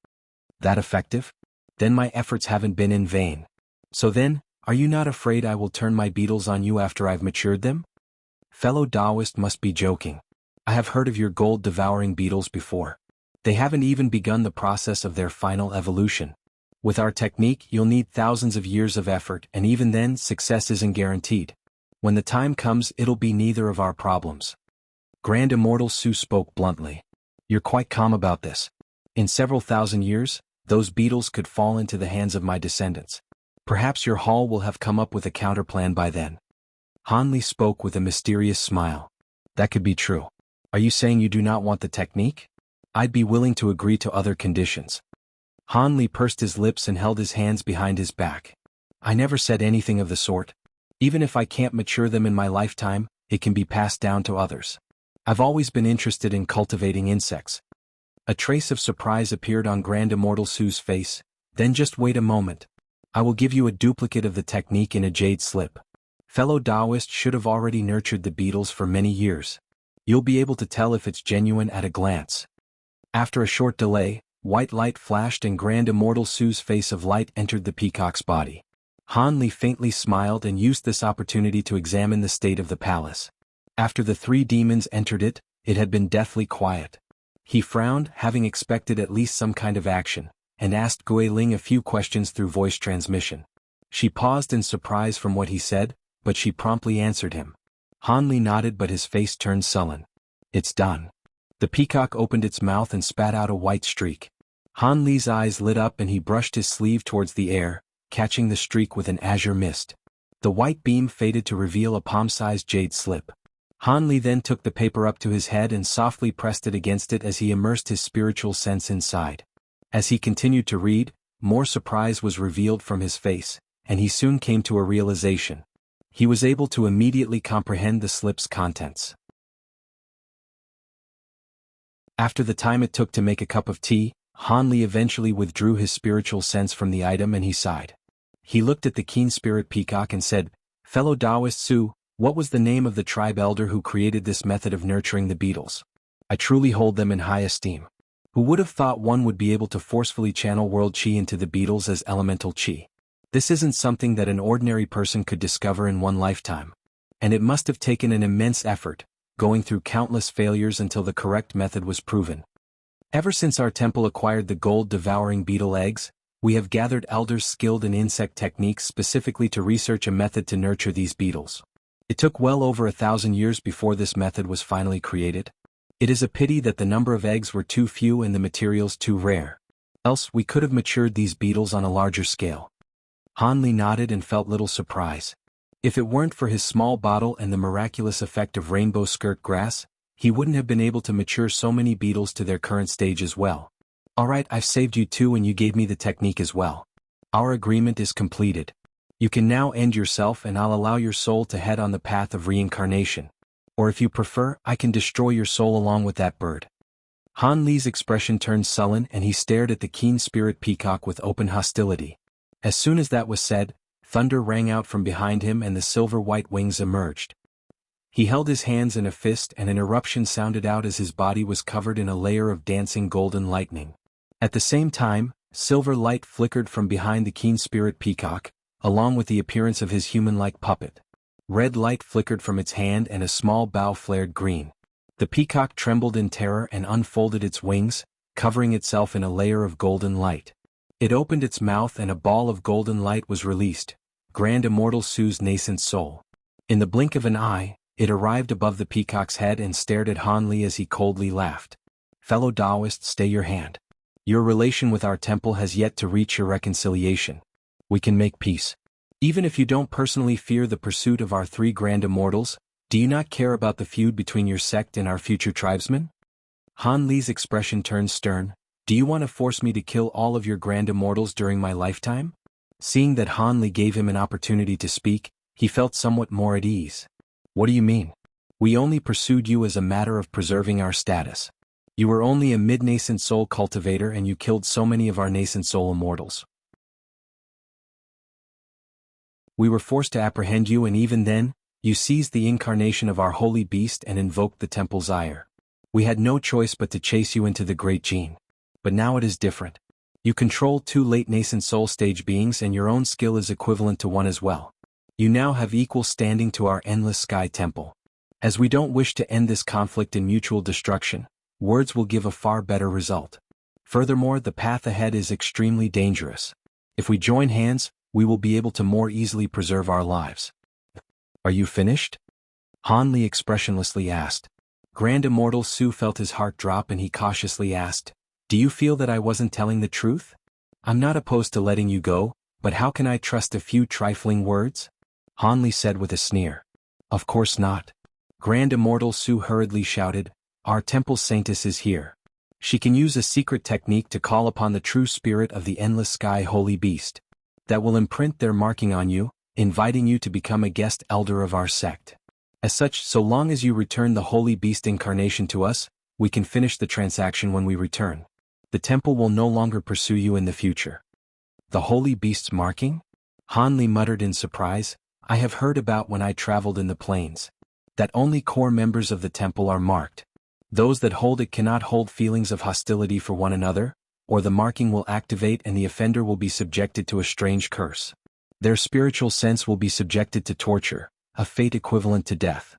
That effective? Then my efforts haven't been in vain. So then, are you not afraid I will turn my beetles on you after I've matured them? Fellow Taoist must be joking. I have heard of your gold-devouring beetles before. They haven't even begun the process of their final evolution. With our technique, you'll need thousands of years of effort, and even then, success isn't guaranteed. When the time comes, it'll be neither of our problems. Grand Immortal Su spoke bluntly. You're quite calm about this. In several thousand years, those beetles could fall into the hands of my descendants. Perhaps your hall will have come up with a counterplan by then. Han Li spoke with a mysterious smile. That could be true. Are you saying you do not want the technique? I'd be willing to agree to other conditions. Han Li pursed his lips and held his hands behind his back. I never said anything of the sort. Even if I can't mature them in my lifetime, it can be passed down to others. I've always been interested in cultivating insects. A trace of surprise appeared on Grand Immortal Su's face. Then just wait a moment. I will give you a duplicate of the technique in a jade slip. Fellow Taoist should have already nurtured the beetles for many years. You'll be able to tell if it's genuine at a glance. After a short delay, white light flashed and Grand Immortal Su's face of light entered the peacock's body. Han Li faintly smiled and used this opportunity to examine the state of the palace. After the three demons entered it, it had been deathly quiet. He frowned, having expected at least some kind of action, and asked Guiling a few questions through voice transmission. She paused in surprise from what he said, but she promptly answered him. Han Li nodded, but his face turned sullen. It's done. The peacock opened its mouth and spat out a white streak. Han Li's eyes lit up and he brushed his sleeve towards the air, catching the streak with an azure mist. The white beam faded to reveal a palm-sized jade slip. Han Li then took the paper up to his head and softly pressed it against it as he immersed his spiritual sense inside. As he continued to read, more surprise was revealed from his face, and he soon came to a realization. He was able to immediately comprehend the slip's contents. After the time it took to make a cup of tea, Han Li eventually withdrew his spiritual sense from the item and he sighed. He looked at the keen spirit peacock and said, "Fellow Taoist Su, what was the name of the tribe elder who created this method of nurturing the beetles? I truly hold them in high esteem. Who would have thought one would be able to forcefully channel world qi into the beetles as elemental qi? This isn't something that an ordinary person could discover in one lifetime. And it must have taken an immense effort, going through countless failures until the correct method was proven. Ever since our temple acquired the gold-devouring beetle eggs, we have gathered elders skilled in insect techniques specifically to research a method to nurture these beetles. It took well over 1,000 years before this method was finally created. It is a pity that the number of eggs were too few and the materials too rare. Else we could have matured these beetles on a larger scale." Han Li nodded and felt little surprise. If it weren't for his small bottle and the miraculous effect of rainbow skirt grass, he wouldn't have been able to mature so many beetles to their current stage as well. "Alright, I've saved you too and you gave me the technique as well. Our agreement is completed. You can now end yourself and I'll allow your soul to head on the path of reincarnation. Or if you prefer, I can destroy your soul along with that bird." Han Li's expression turned sullen and he stared at the keen spirit peacock with open hostility. As soon as that was said, thunder rang out from behind him and the silver-white wings emerged. He held his hands in a fist and an eruption sounded out as his body was covered in a layer of dancing golden lightning. At the same time, silver light flickered from behind the keen spirit peacock, along with the appearance of his human-like puppet. Red light flickered from its hand and a small bow flared green. The peacock trembled in terror and unfolded its wings, covering itself in a layer of golden light. It opened its mouth and a ball of golden light was released, Grand Immortal Su's nascent soul. In the blink of an eye, it arrived above the peacock's head and stared at Han Li as he coldly laughed. "Fellow Taoist, stay your hand. Your relation with our temple has yet to reach your reconciliation. We can make peace. Even if you don't personally fear the pursuit of our 3 grand immortals, do you not care about the feud between your sect and our future tribesmen?" Han Li's expression turned stern. "Do you want to force me to kill all of your grand immortals during my lifetime?" Seeing that Han Li gave him an opportunity to speak, he felt somewhat more at ease. "What do you mean? We only pursued you as a matter of preserving our status. You were only a mid-nascent soul cultivator and you killed so many of our nascent soul immortals. We were forced to apprehend you and even then, you seized the incarnation of our holy beast and invoked the temple's ire. We had no choice but to chase you into the great gene. But now it is different. You control 2 late nascent soul stage beings and your own skill is equivalent to one as well. You now have equal standing to our endless sky temple. As we don't wish to end this conflict in mutual destruction, words will give a far better result. Furthermore, the path ahead is extremely dangerous. If we join hands, we will be able to more easily preserve our lives." "Are you finished?" Han Li expressionlessly asked. Grand Immortal Su felt his heart drop and he cautiously asked, "Do you feel that I wasn't telling the truth? I'm not opposed to letting you go, but how can I trust a few trifling words?" Han Li said with a sneer. "Of course not." Grand Immortal Su hurriedly shouted, "Our temple saintess is here. She can use a secret technique to call upon the true spirit of the endless sky holy beast. That will imprint their marking on you, inviting you to become a guest elder of our sect. As such, so long as you return the holy beast incarnation to us, we can finish the transaction when we return. The temple will no longer pursue you in the future." "The holy beast's marking?" Han Li muttered in surprise. "I have heard about when I traveled in the plains. That only core members of the temple are marked. Those that hold it cannot hold feelings of hostility for one another, or the marking will activate and the offender will be subjected to a strange curse. Their spiritual sense will be subjected to torture, a fate equivalent to death."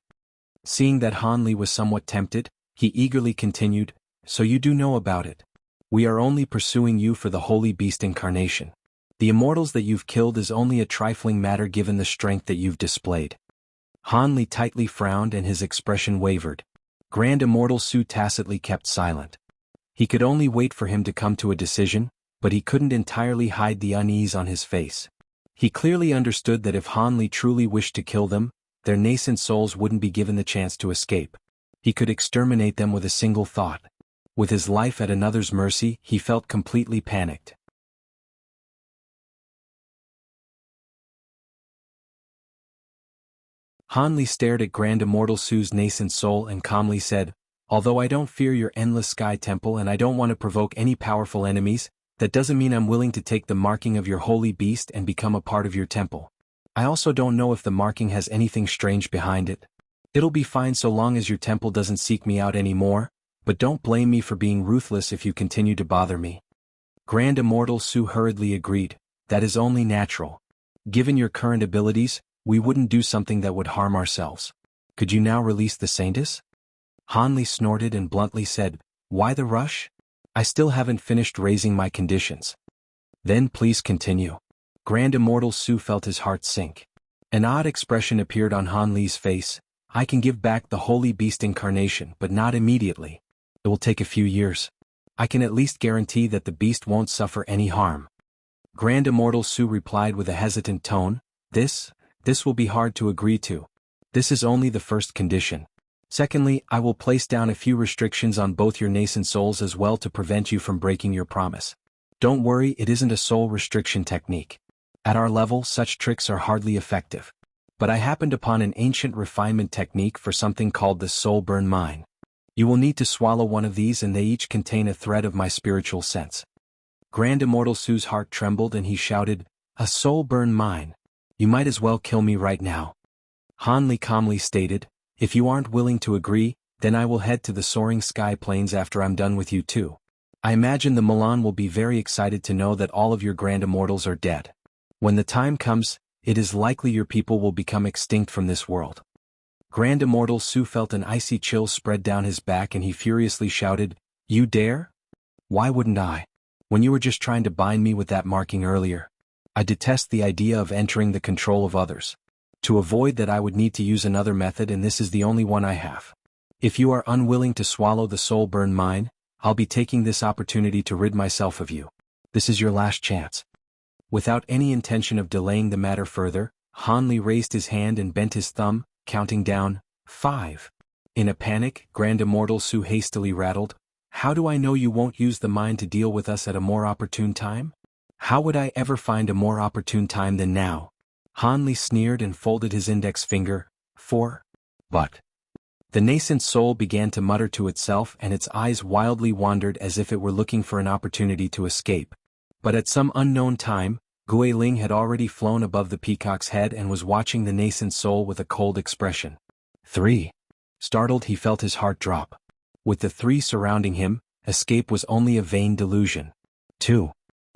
Seeing that Han Li was somewhat tempted, he eagerly continued, "So you do know about it. We are only pursuing you for the holy beast incarnation. The immortals that you've killed is only a trifling matter given the strength that you've displayed." Han Li tightly frowned and his expression wavered. Grand Immortal Su tacitly kept silent. He could only wait for him to come to a decision, but he couldn't entirely hide the unease on his face. He clearly understood that if Han Li truly wished to kill them, their nascent souls wouldn't be given the chance to escape. He could exterminate them with a single thought. With his life at another's mercy, he felt completely panicked. Han Li stared at Grand Immortal Su's nascent soul and calmly said, "Although I don't fear your endless sky temple and I don't want to provoke any powerful enemies, that doesn't mean I'm willing to take the marking of your holy beast and become a part of your temple. I also don't know if the marking has anything strange behind it. It'll be fine so long as your temple doesn't seek me out anymore, but don't blame me for being ruthless if you continue to bother me." Grand Immortal Su hurriedly agreed, "That is only natural. Given your current abilities, we wouldn't do something that would harm ourselves. Could you now release the Saintess?" Han Li snorted and bluntly said, "Why the rush? I still haven't finished raising my conditions." "Then please continue." Grand Immortal Su felt his heart sink. An odd expression appeared on Han Li's face. "I can give back the Holy Beast incarnation, but not immediately. It will take a few years. I can at least guarantee that the beast won't suffer any harm." Grand Immortal Su replied with a hesitant tone, This will be hard to agree to. This is only the first condition. Secondly, I will place down a few restrictions on both your nascent souls as well to prevent you from breaking your promise. Don't worry, it isn't a soul restriction technique. At our level, such tricks are hardly effective. But I happened upon an ancient refinement technique for something called the soul burn mine. You will need to swallow one of these and they each contain a thread of my spiritual sense. Grand Immortal Su's heart trembled and he shouted, "A soul burn mine? You might as well kill me right now." Han Li calmly stated, "If you aren't willing to agree, then I will head to the soaring sky planes after I'm done with you too. I imagine the Milan will be very excited to know that all of your Grand Immortals are dead. When the time comes, it is likely your people will become extinct from this world." Grand Immortal Su felt an icy chill spread down his back and he furiously shouted, "You dare? Why wouldn't I? When you were just trying to bind me with that marking earlier. I detest the idea of entering the control of others. To avoid that I would need to use another method and this is the only one I have. If you are unwilling to swallow the soul burn mine, I'll be taking this opportunity to rid myself of you. This is your last chance." Without any intention of delaying the matter further, Han Li raised his hand and bent his thumb, counting down, 5. In a panic, Grand Immortal Su hastily rattled, "How do I know you won't use the mine to deal with us at a more opportune time? How would I ever find a more opportune time than now?" Han Li sneered and folded his index finger, 4. But the nascent soul began to mutter to itself and its eyes wildly wandered as if it were looking for an opportunity to escape. But at some unknown time, Gui Ling had already flown above the peacock's head and was watching the nascent soul with a cold expression. 3. Startled, he felt his heart drop. With the 3 surrounding him, escape was only a vain delusion. 2.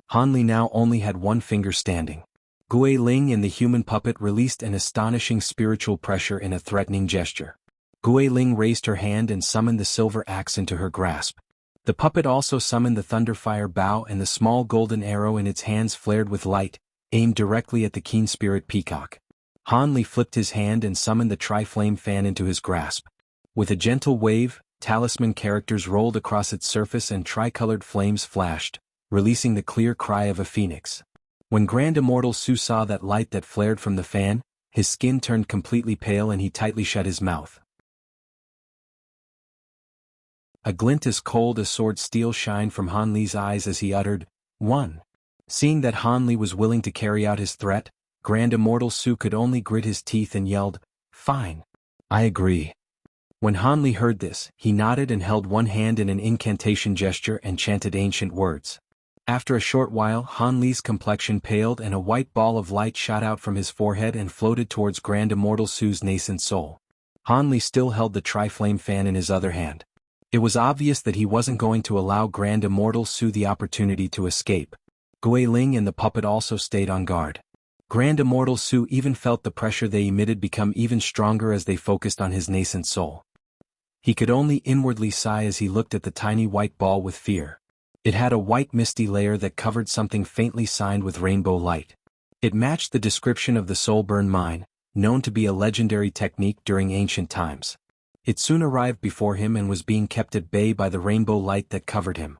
Han Li now only had one finger standing. Gui Ling and the human puppet released an astonishing spiritual pressure in a threatening gesture. Gui Ling raised her hand and summoned the silver axe into her grasp. The puppet also summoned the thunderfire bow and the small golden arrow in its hands flared with light, aimed directly at the keen spirit peacock. Han Li flipped his hand and summoned the tri-flame fan into his grasp. With a gentle wave, talisman characters rolled across its surface and tricolored flames flashed, releasing the clear cry of a phoenix. When Grand Immortal Su saw that light that flared from the fan, his skin turned completely pale and he tightly shut his mouth. A glint as cold as sword steel shined from Han Li's eyes as he uttered, 1. Seeing that Han Li was willing to carry out his threat, Grand Immortal Su could only grit his teeth and yelled, "Fine. I agree." When Han Li heard this, he nodded and held one hand in an incantation gesture and chanted ancient words. After a short while, Han Li's complexion paled and a white ball of light shot out from his forehead and floated towards Grand Immortal Su's nascent soul. Han Li still held the tri-flame fan in his other hand. It was obvious that he wasn't going to allow Grand Immortal Su the opportunity to escape. Gui Ling and the puppet also stayed on guard. Grand Immortal Su even felt the pressure they emitted become even stronger as they focused on his nascent soul. He could only inwardly sigh as he looked at the tiny white ball with fear. It had a white misty layer that covered something faintly signed with rainbow light. It matched the description of the soul burn mine, known to be a legendary technique during ancient times. It soon arrived before him and was being kept at bay by the rainbow light that covered him.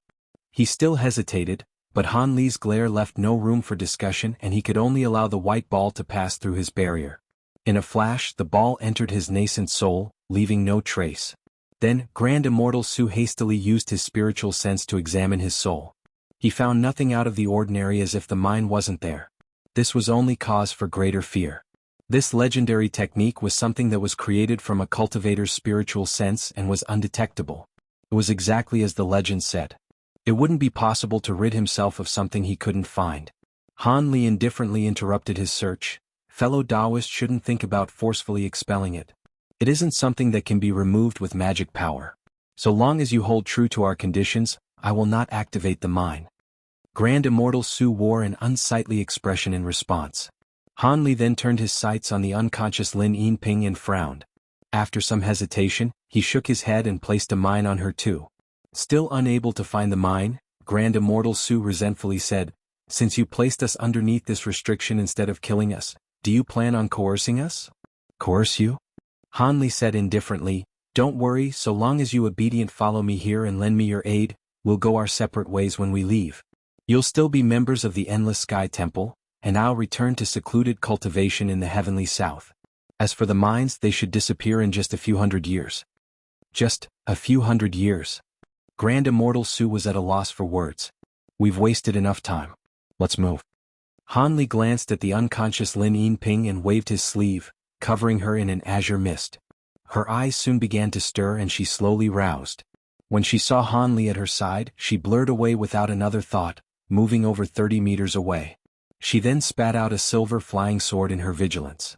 He still hesitated, but Han Li's glare left no room for discussion and he could only allow the white ball to pass through his barrier. In a flash, the ball entered his nascent soul, leaving no trace. Then, Grand Immortal Su hastily used his spiritual sense to examine his soul. He found nothing out of the ordinary as if the mine wasn't there. This was only cause for greater fear. This legendary technique was something that was created from a cultivator's spiritual sense and was undetectable. It was exactly as the legend said. It wouldn't be possible to rid himself of something he couldn't find. Han Li indifferently interrupted his search. Fellow Taoist shouldn't think about forcefully expelling it. It isn't something that can be removed with magic power. So long as you hold true to our conditions, I will not activate the mine. Grand Immortal Su wore an unsightly expression in response. Han Li then turned his sights on the unconscious Lin Yinping and frowned. After some hesitation, he shook his head and placed a mine on her too. Still unable to find the mine, Grand Immortal Su resentfully said, "Since you placed us underneath this restriction instead of killing us, do you plan on coercing us?" "Coerce you?" Han Li said indifferently, "Don't worry, so long as you obedient follow me here and lend me your aid, we'll go our separate ways when we leave. You'll still be members of the Endless Sky Temple, and I'll return to secluded cultivation in the heavenly south. As for the mines, they should disappear in just a few hundred years." Just a few hundred years. Grand Immortal Su was at a loss for words. "We've wasted enough time. Let's move." Han Li glanced at the unconscious Lin Yinping and waved his sleeve, covering her in an azure mist. Her eyes soon began to stir and she slowly roused. When she saw Han Li at her side, she blurred away without another thought, moving over 30 meters away. She then spat out a silver flying sword in her vigilance.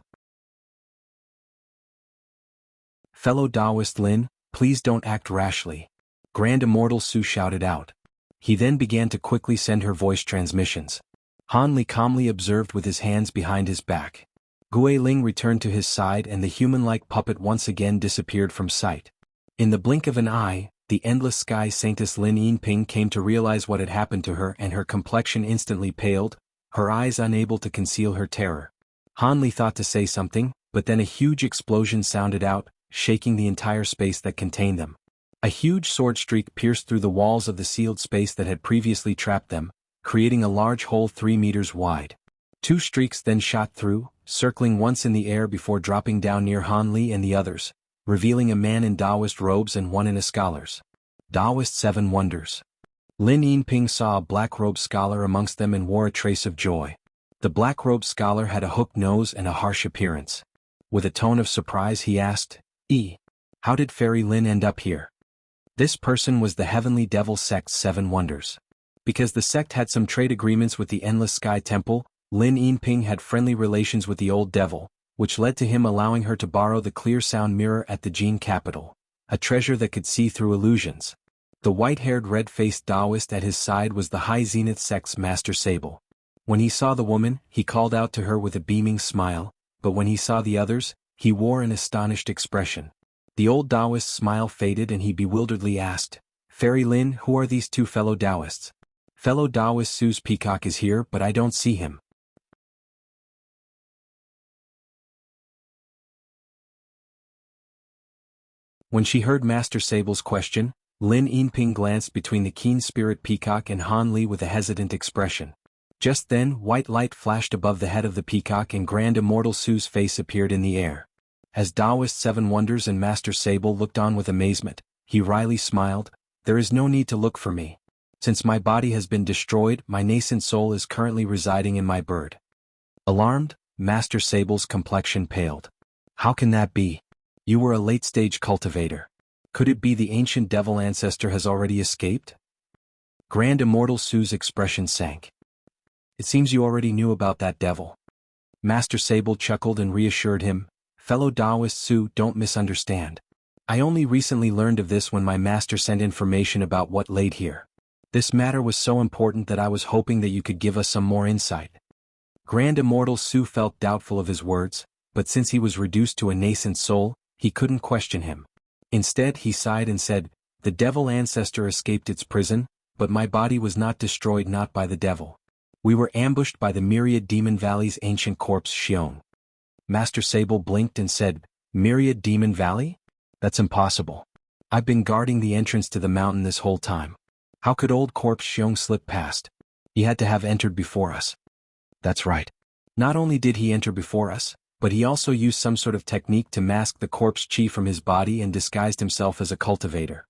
"Fellow Taoist Lin, please don't act rashly," Grand Immortal Su shouted out. He then began to quickly send her voice transmissions. Han Li calmly observed with his hands behind his back. Gui Ling returned to his side and the human-like puppet once again disappeared from sight. In the blink of an eye, the Endless Sky Saintess Lin Yinping came to realize what had happened to her and her complexion instantly paled, her eyes unable to conceal her terror. Han Li thought to say something, but then a huge explosion sounded out, shaking the entire space that contained them. A huge sword streak pierced through the walls of the sealed space that had previously trapped them, creating a large hole 3 meters wide. 2 streaks then shot through, circling once in the air before dropping down near Han Li and the others, revealing a man in Taoist robes and one in a scholar's. Taoist 7 Wonders. Lin Yinping saw a black-robed scholar amongst them and wore a trace of joy. The black-robed scholar had a hooked nose and a harsh appearance. With a tone of surprise he asked, How did Fairy Lin end up here?" This person was the Heavenly Devil Sect's 7 Wonders. Because the sect had some trade agreements with the Endless Sky Temple, Lin Yinping had friendly relations with the Old Devil, which led to him allowing her to borrow the clear sound mirror at the Jin capital, a treasure that could see through illusions. The white-haired red-faced Taoist at his side was the High Zenith Sect's Master Sable. When he saw the woman, he called out to her with a beaming smile, but when he saw the others, he wore an astonished expression. The old Taoist's smile faded and he bewilderedly asked, "Fairy Lin, who are these 2 fellow Taoists?" "Fellow Taoist Su's peacock is here but I don't see him." When she heard Master Sable's question, Lin Yinping glanced between the keen spirit peacock and Han Li with a hesitant expression. Just then, white light flashed above the head of the peacock and Grand Immortal Su's face appeared in the air. As Taoist 7 Wonders and Master Sable looked on with amazement, he wryly smiled, "There is no need to look for me. Since my body has been destroyed, my nascent soul is currently residing in my bird." Alarmed, Master Sable's complexion paled. "How can that be? You were a late-stage cultivator. Could it be the ancient devil ancestor has already escaped?" Grand Immortal Su's expression sank. "It seems you already knew about that devil." Master Sable chuckled and reassured him, "Fellow Taoist Su, don't misunderstand. I only recently learned of this when my master sent information about what laid here. This matter was so important that I was hoping that you could give us some more insight." Grand Immortal Su felt doubtful of his words, but since he was reduced to a nascent soul, he couldn't question him. Instead he sighed and said, "The devil ancestor escaped its prison, but my body was not destroyed, not by the devil. We were ambushed by the Myriad Demon Valley's ancient corpse Xiong." Master Sable blinked and said, "Myriad Demon Valley? That's impossible. I've been guarding the entrance to the mountain this whole time. How could old corpse Xiong slip past? He had to have entered before us." "That's right. Not only did he enter before us, but he also used some sort of technique to mask the corpse chi from his body and disguised himself as a cultivator.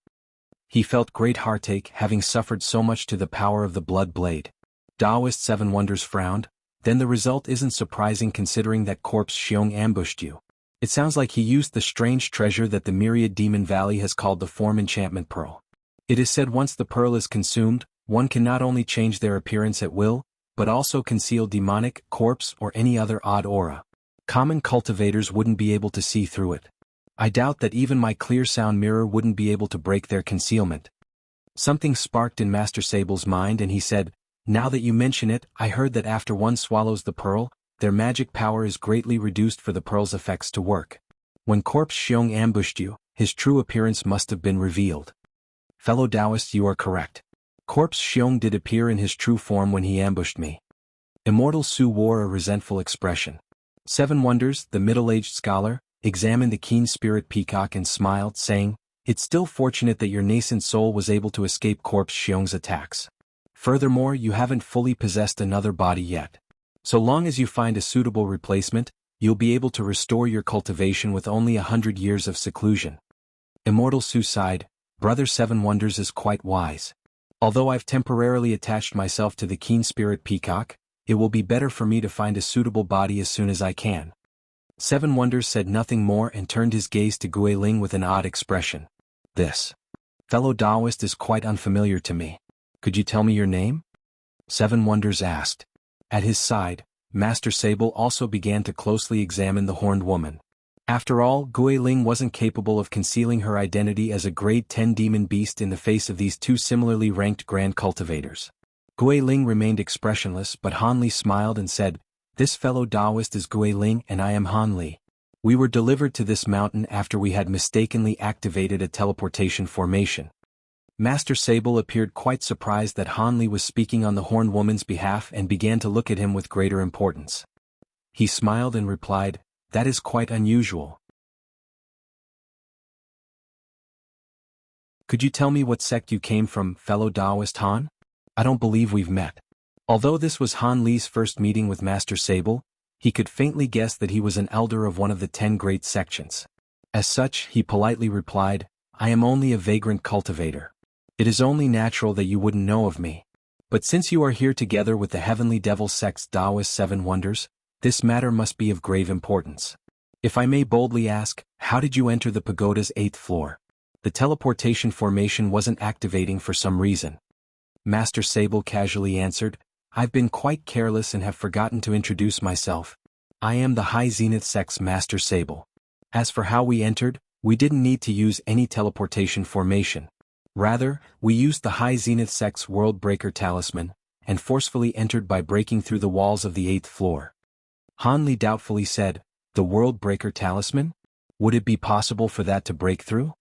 He felt great heartache having suffered so much to the power of the blood blade." Taoist 7 Wonders frowned, then the result isn't surprising considering that Corpse Xiong ambushed you. It sounds like he used the strange treasure that the Myriad Demon Valley has called the Form Enchantment Pearl. It is said once the pearl is consumed, one can not only change their appearance at will, but also conceal demonic, corpse or any other odd aura. Common cultivators wouldn't be able to see through it. I doubt that even my clear sound mirror wouldn't be able to break their concealment. Something sparked in Master Sable's mind and he said, now that you mention it, I heard that after one swallows the pearl, their magic power is greatly reduced for the pearl's effects to work. When Corpse Xiong ambushed you, his true appearance must have been revealed. Fellow Taoist, you are correct. Corpse Xiong did appear in his true form when he ambushed me. Immortal Su wore a resentful expression. Seven Wonders, the middle-aged scholar, examined the keen spirit peacock and smiled, saying, it's still fortunate that your nascent soul was able to escape Corpse Xiong's attacks. Furthermore, you haven't fully possessed another body yet. So long as you find a suitable replacement, you'll be able to restore your cultivation with only 100 years of seclusion. Immortal Su sighed, Brother Seven Wonders is quite wise. Although I've temporarily attached myself to the keen spirit peacock, it will be better for me to find a suitable body as soon as I can. Seven Wonders said nothing more and turned his gaze to Guiling with an odd expression. This fellow Taoist is quite unfamiliar to me. Could you tell me your name? Seven Wonders asked. At his side, Master Sable also began to closely examine the horned woman. After all, Guiling wasn't capable of concealing her identity as a grade 10 demon beast in the face of these two similarly ranked grand cultivators. Guiling remained expressionless, but Han Li smiled and said, this fellow Taoist is Guiling and I am Han Li. We were delivered to this mountain after we had mistakenly activated a teleportation formation. Master Sable appeared quite surprised that Han Li was speaking on the horned woman's behalf and began to look at him with greater importance. He smiled and replied, that is quite unusual. Could you tell me what sect you came from, fellow Taoist Han? I don't believe we've met. Although this was Han Li's first meeting with Master Sable, he could faintly guess that he was an elder of one of the 10 great sections. As such, he politely replied, I am only a vagrant cultivator. It is only natural that you wouldn't know of me. But since you are here together with the Heavenly Devil Sect's Taoist Seven Wonders, this matter must be of grave importance. If I may boldly ask, how did you enter the pagoda's 8th floor? The teleportation formation wasn't activating for some reason. Master Sable casually answered, I've been quite careless and have forgotten to introduce myself. I am the High Zenith Sect's Master Sable. As for how we entered, we didn't need to use any teleportation formation. Rather, we used the High Zenith Sect's World Breaker Talisman, and forcefully entered by breaking through the walls of the 8th floor. Han Li doubtfully said, the World Breaker Talisman? Would it be possible for that to break through?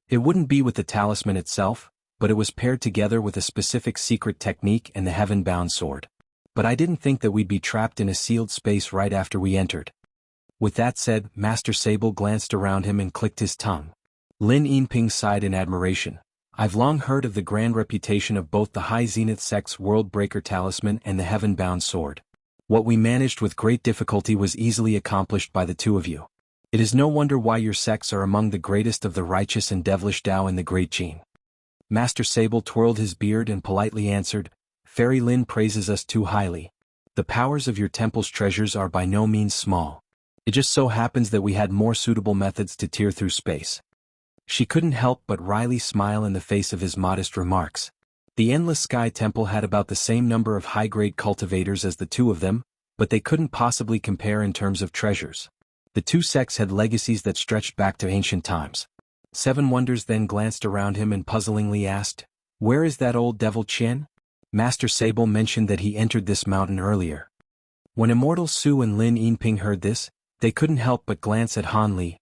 It wouldn't be with the talisman itself, but it was paired together with a specific secret technique and the Heaven-Bound Sword. But I didn't think that we'd be trapped in a sealed space right after we entered. With that said, Master Sable glanced around him and clicked his tongue. Lin Yinping sighed in admiration. I've long heard of the grand reputation of both the High Zenith Sect's World Breaker Talisman and the Heaven-Bound Sword. What we managed with great difficulty was easily accomplished by the two of you. It is no wonder why your sects are among the greatest of the righteous and devilish Tao in the Great Qin. Master Sable twirled his beard and politely answered, Fairy Lin praises us too highly. The powers of your temple's treasures are by no means small. It just so happens that we had more suitable methods to tear through space. She couldn't help but wryly smile in the face of his modest remarks. The Endless Sky Temple had about the same number of high-grade cultivators as the two of them, but they couldn't possibly compare in terms of treasures. The two sects had legacies that stretched back to ancient times. Seven Wonders then glanced around him and puzzlingly asked, where is that old devil Qian? Master Sable mentioned that he entered this mountain earlier. When Immortal Su and Lin Yinping heard this, they couldn't help but glance at Han Li.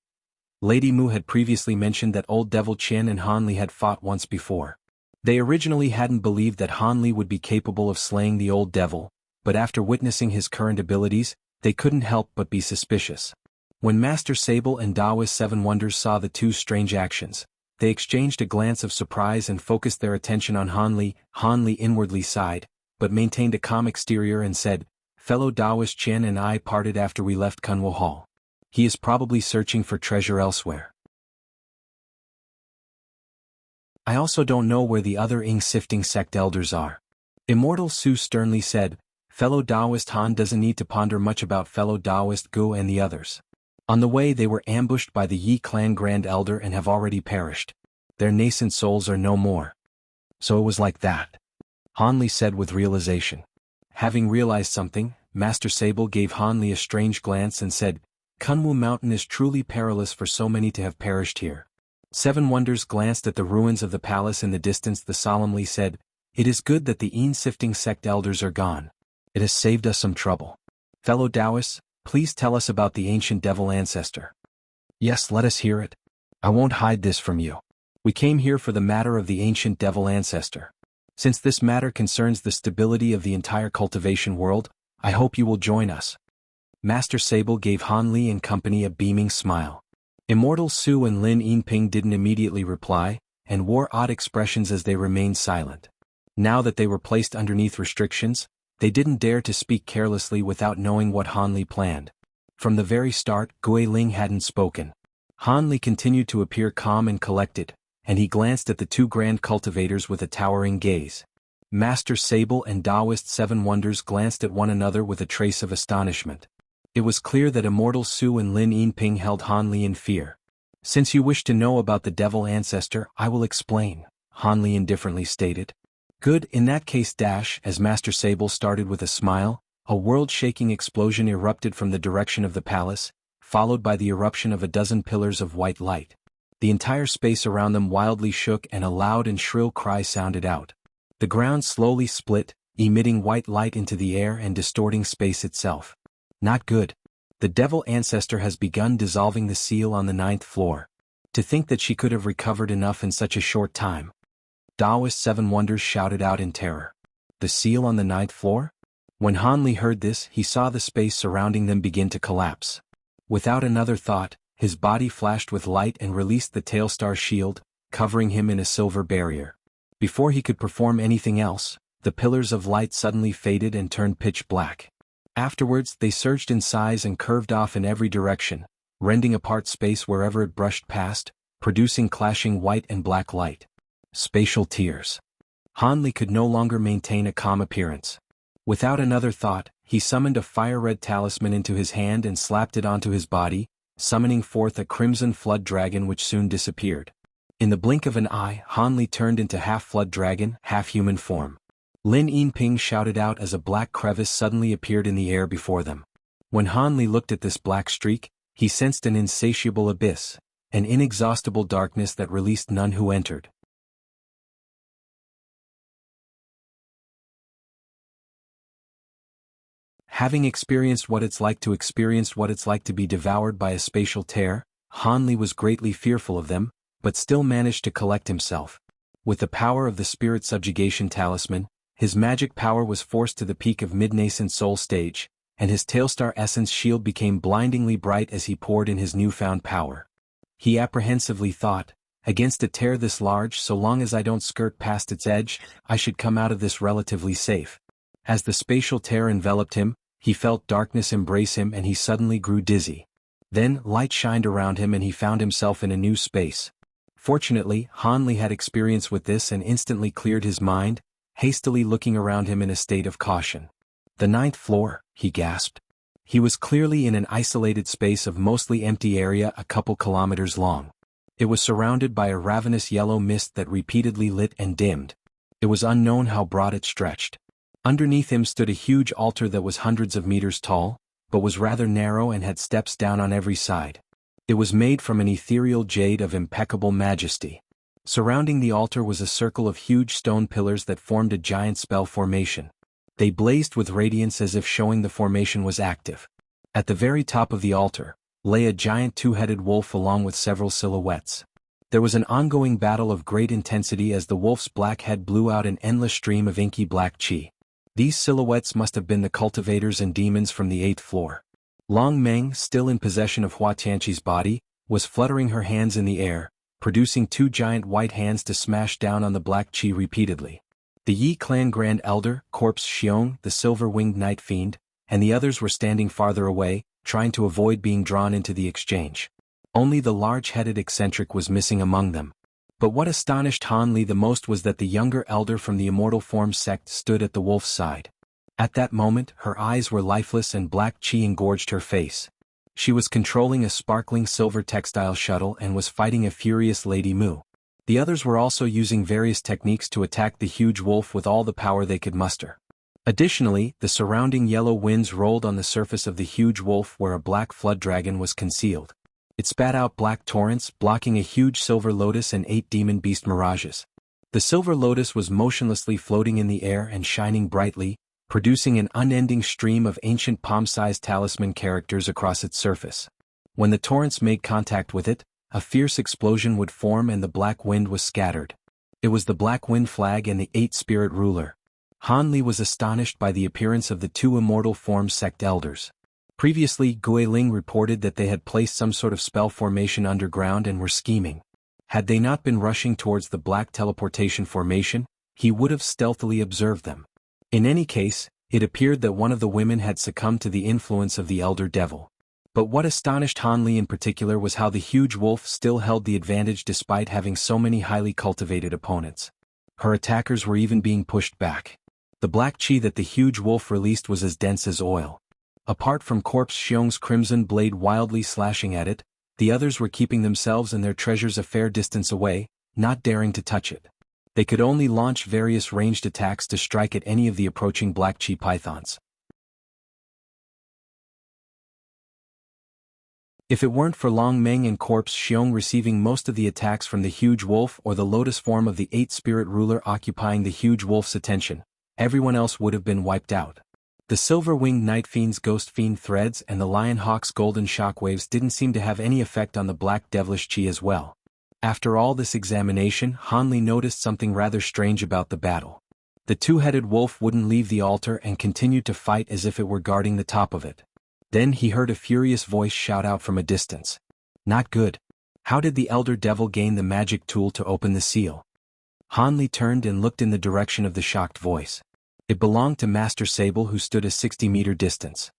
Lady Mu had previously mentioned that old devil Qian and Han Li had fought once before. They originally hadn't believed that Han Li would be capable of slaying the old devil, but after witnessing his current abilities, they couldn't help but be suspicious. When Master Sable and Taoist Seven Wonders saw the two strange actions, they exchanged a glance of surprise and focused their attention on Han Li. Han Li inwardly sighed, but maintained a calm exterior and said, Fellow Taoist Qian and I parted after we left Kunwo Hall. He is probably searching for treasure elsewhere. I also don't know where the other ink-sifting sect elders are. Immortal Su sternly said, Fellow Taoist Han doesn't need to ponder much about fellow Taoist Gu and the others. On the way they were ambushed by the Yi clan Grand Elder and have already perished. Their nascent souls are no more. So it was like that. Han Li said with realization. Having realized something, Master Sable gave Han Li a strange glance and said, Kunwu Mountain is truly perilous for so many to have perished here. Seven Wonders glanced at the ruins of the palace in the distance. The solemnly said, It is good that the Een-sifting sect elders are gone. It has saved us some trouble. Fellow Taoists, please tell us about the ancient devil ancestor. Yes, let us hear it. I won't hide this from you. We came here for the matter of the ancient devil ancestor. Since this matter concerns the stability of the entire cultivation world, I hope you will join us. Master Sable gave Han Li and company a beaming smile. Immortal Su and Lin Yinping didn't immediately reply, and wore odd expressions as they remained silent. Now that they were placed underneath restrictions, they didn't dare to speak carelessly without knowing what Han Li planned. From the very start, Gui Ling hadn't spoken. Han Li continued to appear calm and collected, and he glanced at the two grand cultivators with a towering gaze. Master Sable and Taoist Seven Wonders glanced at one another with a trace of astonishment. It was clear that Immortal Su and Lin Yinping held Han Li in fear. Since you wish to know about the devil ancestor, I will explain, Han Li indifferently stated. Good, in that case as Master Sable started with a smile, a world-shaking explosion erupted from the direction of the palace, followed by the eruption of a dozen pillars of white light. The entire space around them wildly shook and a loud and shrill cry sounded out. The ground slowly split, emitting white light into the air and distorting space itself. Not good. The devil ancestor has begun dissolving the seal on the 9th floor. To think that she could have recovered enough in such a short time. Taoist Seven Wonders shouted out in terror. The seal on the 9th floor? When Han Li heard this, he saw the space surrounding them begin to collapse. Without another thought, his body flashed with light and released the Tailstar shield, covering him in a silver barrier. Before he could perform anything else, the pillars of light suddenly faded and turned pitch black. Afterwards, they surged in size and curved off in every direction, rending apart space wherever it brushed past, producing clashing white and black light. Spatial tears. Han Li could no longer maintain a calm appearance. Without another thought, he summoned a fire-red talisman into his hand and slapped it onto his body, summoning forth a crimson flood dragon which soon disappeared. In the blink of an eye, Han Li turned into half-flood dragon, half-human form. Lin Yinping shouted out as a black crevice suddenly appeared in the air before them. When Han Li looked at this black streak, he sensed an insatiable abyss, an inexhaustible darkness that released none who entered. Having experienced what it's like to be devoured by a spatial tear, Han Li was greatly fearful of them, but still managed to collect himself. With the power of the Spirit Subjugation Talisman, his magic power was forced to the peak of mid-nascent soul stage, and his Tailstar Essence shield became blindingly bright as he poured in his newfound power. He apprehensively thought, against a tear this large, so long as I don't skirt past its edge, I should come out of this relatively safe. As the spatial tear enveloped him, he felt darkness embrace him and he suddenly grew dizzy. Then, light shined around him and he found himself in a new space. Fortunately, Han Li had experience with this and instantly cleared his mind, hastily looking around him in a state of caution. The 9th floor, he gasped. He was clearly in an isolated space of mostly empty area a couple kilometers long. It was surrounded by a ravenous yellow mist that repeatedly lit and dimmed. It was unknown how broad it stretched. Underneath him stood a huge altar that was hundreds of meters tall, but was rather narrow and had steps down on every side. It was made from an ethereal jade of impeccable majesty. Surrounding the altar was a circle of huge stone pillars that formed a giant spell formation. They blazed with radiance as if showing the formation was active. At the very top of the altar, lay a giant two-headed wolf along with several silhouettes. There was an ongoing battle of great intensity as the wolf's black head blew out an endless stream of inky black chi. These silhouettes must have been the cultivators and demons from the 8th floor. Long Meng, still in possession of Hua Tianqi's body, was fluttering her hands in the air, producing two giant white hands to smash down on the black chi repeatedly. The Yi clan Grand Elder, Corpse Xiong, the silver-winged night fiend, and the others were standing farther away, trying to avoid being drawn into the exchange. Only the large-headed eccentric was missing among them. But what astonished Han Li the most was that the younger elder from the Immortal Form sect stood at the wolf's side. At that moment, her eyes were lifeless and black chi engorged her face. She was controlling a sparkling silver textile shuttle and was fighting a furious Lady Mu. The others were also using various techniques to attack the huge wolf with all the power they could muster. Additionally, the surrounding yellow winds rolled on the surface of the huge wolf where a black flood dragon was concealed. It spat out black torrents, blocking a huge silver lotus and 8 demon beast mirages. The silver lotus was motionlessly floating in the air and shining brightly, producing an unending stream of ancient palm-sized talisman characters across its surface. When the torrents made contact with it, a fierce explosion would form and the black wind was scattered. It was the Black Wind Flag and the 8-Spirit Ruler. Han Li was astonished by the appearance of the 2 immortal form sect elders. Previously, Guiling reported that they had placed some sort of spell formation underground and were scheming. Had they not been rushing towards the black teleportation formation, he would have stealthily observed them. In any case, it appeared that one of the women had succumbed to the influence of the Elder Devil. But what astonished Han Li in particular was how the huge wolf still held the advantage despite having so many highly cultivated opponents. Her attackers were even being pushed back. The black chi that the huge wolf released was as dense as oil. Apart from Corpse Xiong's crimson blade wildly slashing at it, the others were keeping themselves and their treasures a fair distance away, not daring to touch it. They could only launch various ranged attacks to strike at any of the approaching black chi pythons. If it weren't for Long Meng and Corpse Xiong receiving most of the attacks from the huge wolf or the lotus form of the 8-Spirit Ruler occupying the huge wolf's attention, everyone else would have been wiped out. The silver-winged Night Fiend's Ghost Fiend threads and the Lion Hawk's golden shockwaves didn't seem to have any effect on the black devilish chi as well. After all this examination, Han Li noticed something rather strange about the battle. The 2-headed wolf wouldn't leave the altar and continued to fight as if it were guarding the top of it. Then he heard a furious voice shout out from a distance. Not good. How did the Elder Devil gain the magic tool to open the seal? Han Li turned and looked in the direction of the shocked voice. It belonged to Master Sable, who stood a 60-meter distance.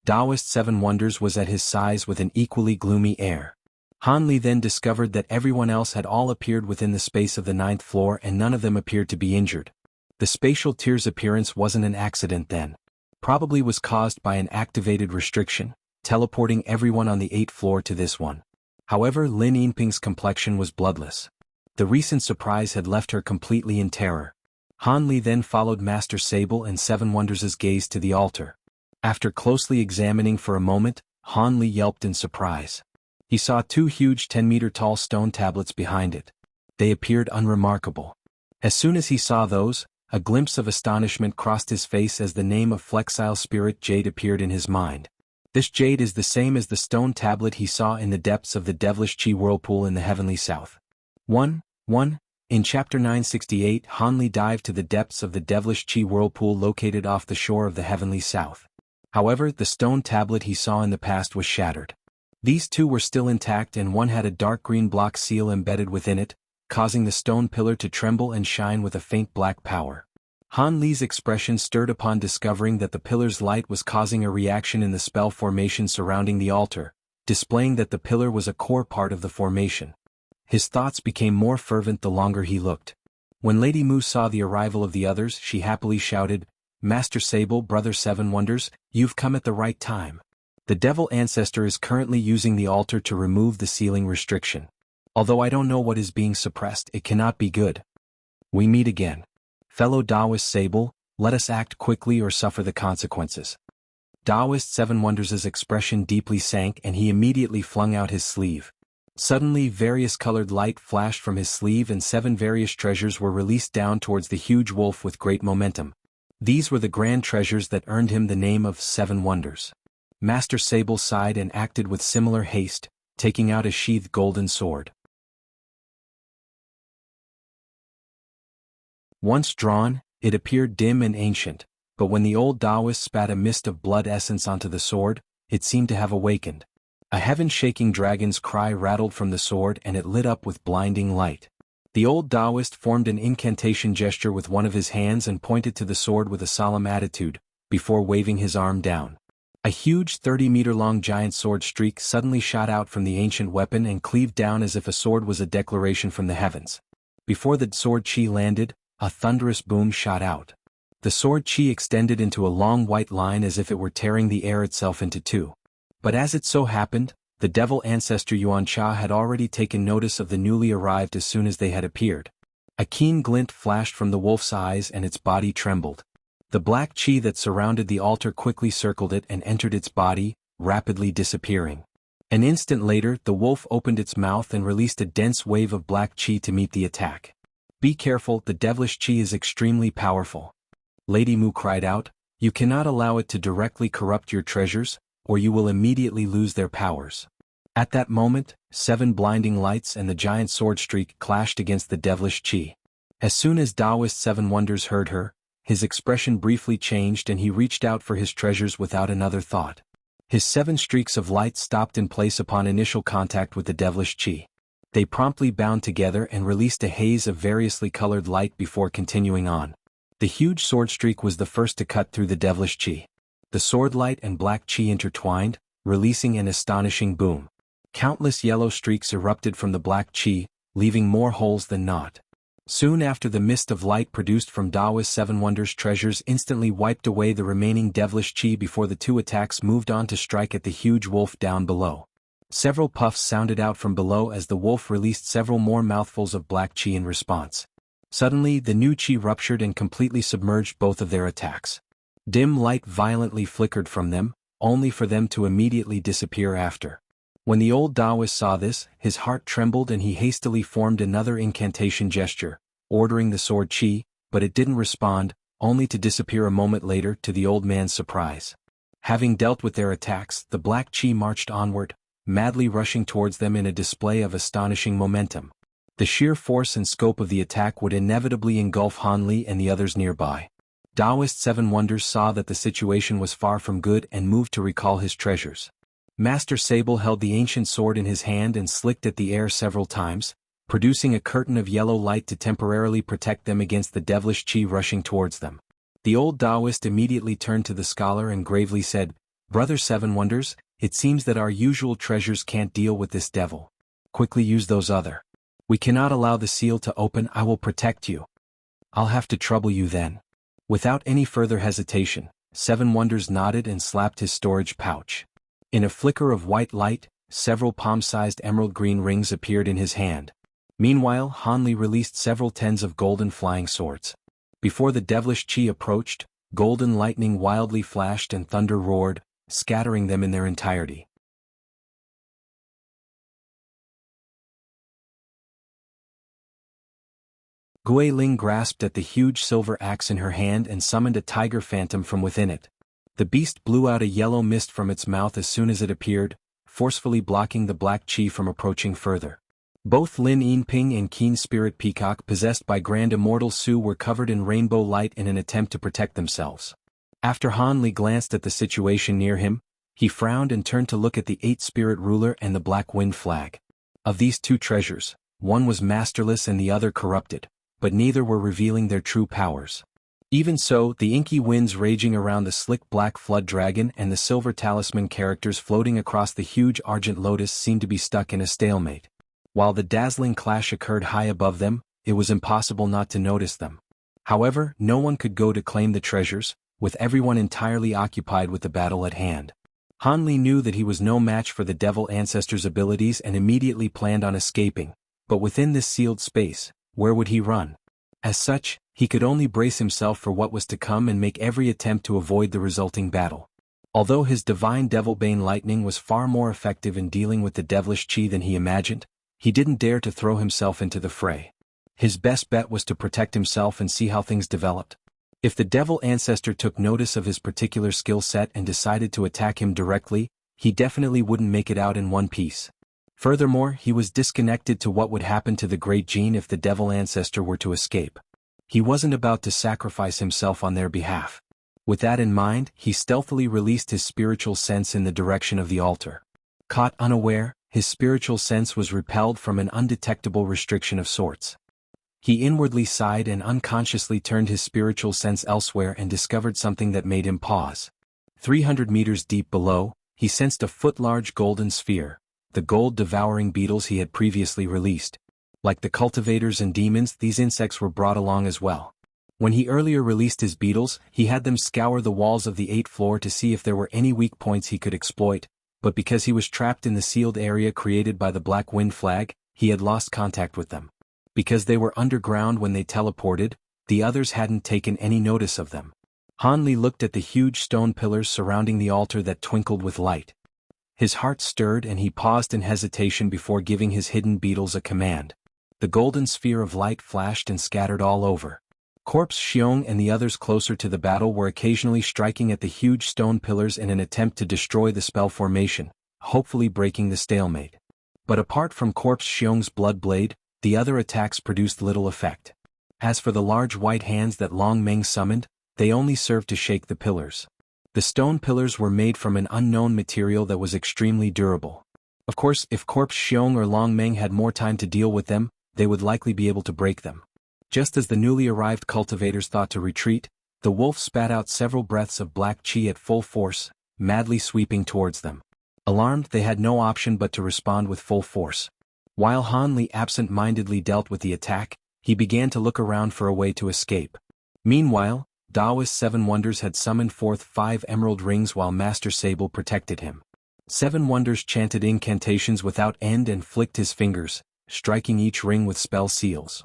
Taoist 7 Wonders was at his size with an equally gloomy air. Han Li then discovered that everyone else had all appeared within the space of the 9th floor and none of them appeared to be injured. The spatial tier's appearance wasn't an accident then. Probably was caused by an activated restriction, teleporting everyone on the 8th floor to this one. However, Lin Yinping's complexion was bloodless. The recent surprise had left her completely in terror. Han Li then followed Master Sable and 7 Wonders' gaze to the altar. After closely examining for a moment, Han Li yelped in surprise. He saw 2 huge 10-meter-tall stone tablets behind it. They appeared unremarkable. As soon as he saw those, a glimpse of astonishment crossed his face as the name of Flexile Spirit Jade appeared in his mind. This jade is the same as the stone tablet he saw in the depths of the devilish chi whirlpool in the heavenly south. 1. In Chapter 968, Han Li dived to the depths of the devilish chi whirlpool located off the shore of the heavenly south. However, the stone tablet he saw in the past was shattered. These 2 were still intact and one had a dark green block seal embedded within it, causing the stone pillar to tremble and shine with a faint black power. Han Li's expression stirred upon discovering that the pillar's light was causing a reaction in the spell formation surrounding the altar, displaying that the pillar was a core part of the formation. His thoughts became more fervent the longer he looked. When Lady Mu saw the arrival of the others, she happily shouted, Master Sable, Brother 7 Wonders, you've come at the right time. The Devil Ancestor is currently using the altar to remove the sealing restriction. Although I don't know what is being suppressed, it cannot be good. We meet again. Fellow Taoist Sable, let us act quickly or suffer the consequences. Taoist 7 Wonders' expression deeply sank and he immediately flung out his sleeve. Suddenly various colored light flashed from his sleeve and 7 various treasures were released down towards the huge wolf with great momentum. These were the grand treasures that earned him the name of 7 Wonders. Master Sable sighed and acted with similar haste, taking out a sheathed golden sword. Once drawn, it appeared dim and ancient, but when the old Taoist spat a mist of blood essence onto the sword, it seemed to have awakened. A heaven-shaking dragon's cry rattled from the sword and it lit up with blinding light. The old Taoist formed an incantation gesture with one of his hands and pointed to the sword with a solemn attitude, before waving his arm down. A huge 30-meter-long giant sword streak suddenly shot out from the ancient weapon and cleaved down as if a sword was a declaration from the heavens. Before the sword chi landed, a thunderous boom shot out. The sword chi extended into a long white line as if it were tearing the air itself into two. But as it so happened, the devil ancestor Yuan Cha had already taken notice of the newly arrived as soon as they had appeared. A keen glint flashed from the wolf's eyes and its body trembled. The black chi that surrounded the altar quickly circled it and entered its body, rapidly disappearing. An instant later, the wolf opened its mouth and released a dense wave of black chi to meet the attack. "Be careful, the devilish chi is extremely powerful." Lady Mu cried out, "You cannot allow it to directly corrupt your treasures, or you will immediately lose their powers." At that moment, 7 blinding lights and the giant sword streak clashed against the devilish chi. As soon as Taoist 7 Wonders heard her, his expression briefly changed and he reached out for his treasures without another thought. His 7 streaks of light stopped in place upon initial contact with the devilish chi. They promptly bound together and released a haze of variously colored light before continuing on. The huge sword streak was the first to cut through the devilish chi. The sword light and black chi intertwined, releasing an astonishing boom. Countless yellow streaks erupted from the black chi, leaving more holes than not. Soon after, the mist of light produced from Taoist 7 Wonders' treasures instantly wiped away the remaining devilish chi before the two attacks moved on to strike at the huge wolf down below. Several puffs sounded out from below as the wolf released several more mouthfuls of black chi in response. Suddenly, the new chi ruptured and completely submerged both of their attacks. Dim light violently flickered from them, only for them to immediately disappear after. When the old Taoist saw this, his heart trembled and he hastily formed another incantation gesture, ordering the sword chi, but it didn't respond, only to disappear a moment later to the old man's surprise. Having dealt with their attacks, the black chi marched onward, madly rushing towards them in a display of astonishing momentum. The sheer force and scope of the attack would inevitably engulf Han Li and the others nearby. Taoist 7 Wonders saw that the situation was far from good and moved to recall his treasures. Master Sable held the ancient sword in his hand and slicked at the air several times, producing a curtain of yellow light to temporarily protect them against the devilish chi rushing towards them. The old Taoist immediately turned to the scholar and gravely said, "Brother 7 Wonders, it seems that our usual treasures can't deal with this devil. Quickly use those other. We cannot allow the seal to open. I will protect you. I'll have to trouble you then." Without any further hesitation, 7 Wonders nodded and slapped his storage pouch. In a flicker of white light, several palm-sized emerald green rings appeared in his hand. Meanwhile, Han Li released several tens of golden flying swords. Before the devilish chi approached, golden lightning wildly flashed and thunder roared, scattering them in their entirety. Gui Ling grasped at the huge silver axe in her hand and summoned a tiger phantom from within it. The beast blew out a yellow mist from its mouth as soon as it appeared, forcefully blocking the black chi from approaching further. Both Lin Yinping and Keen Spirit Peacock possessed by Grand Immortal Su were covered in rainbow light in an attempt to protect themselves. After Han Li glanced at the situation near him, he frowned and turned to look at the 8 Spirit Ruler and the Black Wind Flag. Of these 2 treasures, one was masterless and the other corrupted, but neither were revealing their true powers. Even so, the inky winds raging around the slick black flood dragon and the silver talisman characters floating across the huge argent lotus seemed to be stuck in a stalemate. While the dazzling clash occurred high above them, it was impossible not to notice them. However, no one could go to claim the treasures, with everyone entirely occupied with the battle at hand. Han Li knew that he was no match for the devil ancestor's abilities and immediately planned on escaping, but within this sealed space, where would he run? As such, he could only brace himself for what was to come and make every attempt to avoid the resulting battle. Although his divine Devilbane lightning was far more effective in dealing with the devilish chi than he imagined, he didn't dare to throw himself into the fray. His best bet was to protect himself and see how things developed. If the devil ancestor took notice of his particular skill set and decided to attack him directly, he definitely wouldn't make it out in one piece. Furthermore, he was disconnected to what would happen to the Great Gene if the devil ancestor were to escape. He wasn't about to sacrifice himself on their behalf. With that in mind, he stealthily released his spiritual sense in the direction of the altar. Caught unaware, his spiritual sense was repelled from an undetectable restriction of sorts. He inwardly sighed and unconsciously turned his spiritual sense elsewhere and discovered something that made him pause. 300 meters deep below, he sensed a foot-large golden sphere, the gold-devouring beetles he had previously released. Like the cultivators and demons, these insects were brought along as well. When he earlier released his beetles, he had them scour the walls of the 8th floor to see if there were any weak points he could exploit, but because he was trapped in the sealed area created by the Black Wind flag, he had lost contact with them. Because they were underground when they teleported, the others hadn't taken any notice of them. Hanli looked at the huge stone pillars surrounding the altar that twinkled with light. His heart stirred and he paused in hesitation before giving his hidden beetles a command. The golden sphere of light flashed and scattered all over. Corpse Xiong and the others closer to the battle were occasionally striking at the huge stone pillars in an attempt to destroy the spell formation, hopefully breaking the stalemate. But apart from Corpse Xiong's blood blade, the other attacks produced little effect. As for the large white hands that Long Meng summoned, they only served to shake the pillars. The stone pillars were made from an unknown material that was extremely durable. Of course, if Corpse Xiong or Long Meng had more time to deal with them, they would likely be able to break them. Just as the newly arrived cultivators thought to retreat, the wolf spat out several breaths of black qi at full force, madly sweeping towards them. Alarmed, they had no option but to respond with full force. While Hanli absent-mindedly dealt with the attack, he began to look around for a way to escape. Meanwhile, Daoist 7 Wonders had summoned forth 5 emerald rings while Master Sable protected him. 7 Wonders chanted incantations without end and flicked his fingers, striking each ring with spell seals.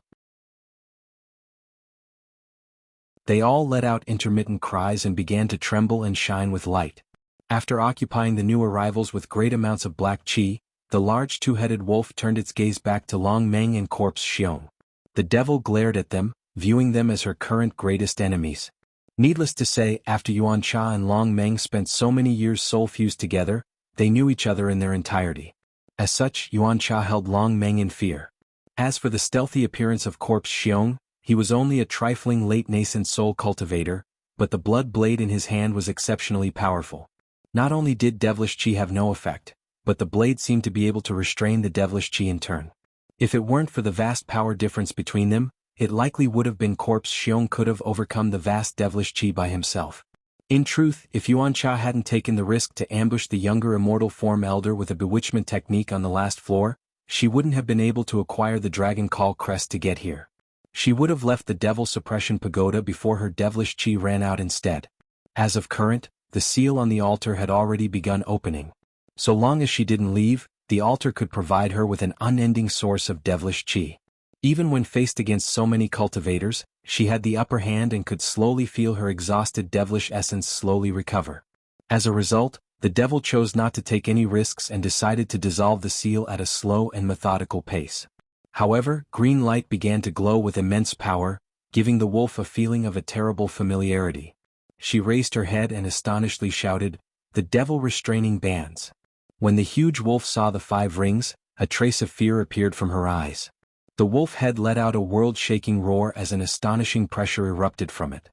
They all let out intermittent cries and began to tremble and shine with light. After occupying the new arrivals with great amounts of black qi, the large two-headed wolf turned its gaze back to Long Meng and Corpse Xiong. The devil glared at them, viewing them as her current greatest enemies. Needless to say, after Yuan Cha and Long Meng spent so many years soul-fused together, they knew each other in their entirety. As such, Yuan Cha held Long Meng in fear. As for the stealthy appearance of Corpse Xiong, he was only a trifling late-nascent soul cultivator, but the blood blade in his hand was exceptionally powerful. Not only did devilish qi have no effect, but the blade seemed to be able to restrain the devilish qi in turn. If it weren't for the vast power difference between them, it likely would have been Corpse Xiong could have overcome the vast devilish qi by himself. In truth, if Yuan Cha hadn't taken the risk to ambush the younger immortal form elder with a bewitchment technique on the last floor, she wouldn't have been able to acquire the Dragon Call crest to get here. She would have left the Devil Suppression Pagoda before her devilish qi ran out instead. As of current, the seal on the altar had already begun opening. So long as she didn't leave, the altar could provide her with an unending source of devilish qi. Even when faced against so many cultivators, she had the upper hand and could slowly feel her exhausted devilish essence slowly recover. As a result, the devil chose not to take any risks and decided to dissolve the seal at a slow and methodical pace. However, green light began to glow with immense power, giving the wolf a feeling of a terrible familiarity. She raised her head and astonishedly shouted, "The devil restraining bands." When the huge wolf saw the 5 rings, a trace of fear appeared from her eyes. The wolf head let out a world-shaking roar as an astonishing pressure erupted from it.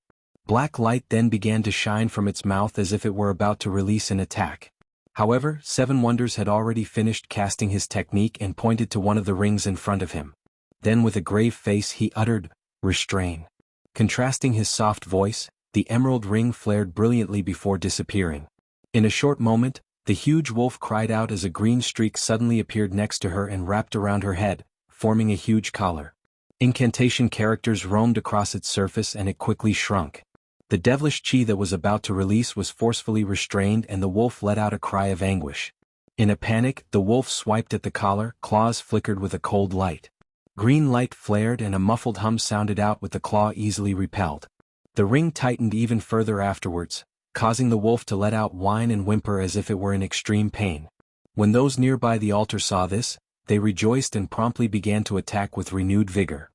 Black light then began to shine from its mouth as if it were about to release an attack. However, 7 Wonders had already finished casting his technique and pointed to one of the rings in front of him. Then with a grave face he uttered, "Restrain." Contrasting his soft voice, the emerald ring flared brilliantly before disappearing. In a short moment, the huge wolf cried out as a green streak suddenly appeared next to her and wrapped around her head, forming a huge collar. Incantation characters roamed across its surface and it quickly shrunk. The devilish qi that was about to release was forcefully restrained and the wolf let out a cry of anguish. In a panic, the wolf swiped at the collar, claws flickered with a cold light. Green light flared and a muffled hum sounded out with the claw easily repelled. The ring tightened even further afterwards, causing the wolf to let out whine and whimper as if it were in extreme pain. When those nearby the altar saw this, they rejoiced and promptly began to attack with renewed vigor.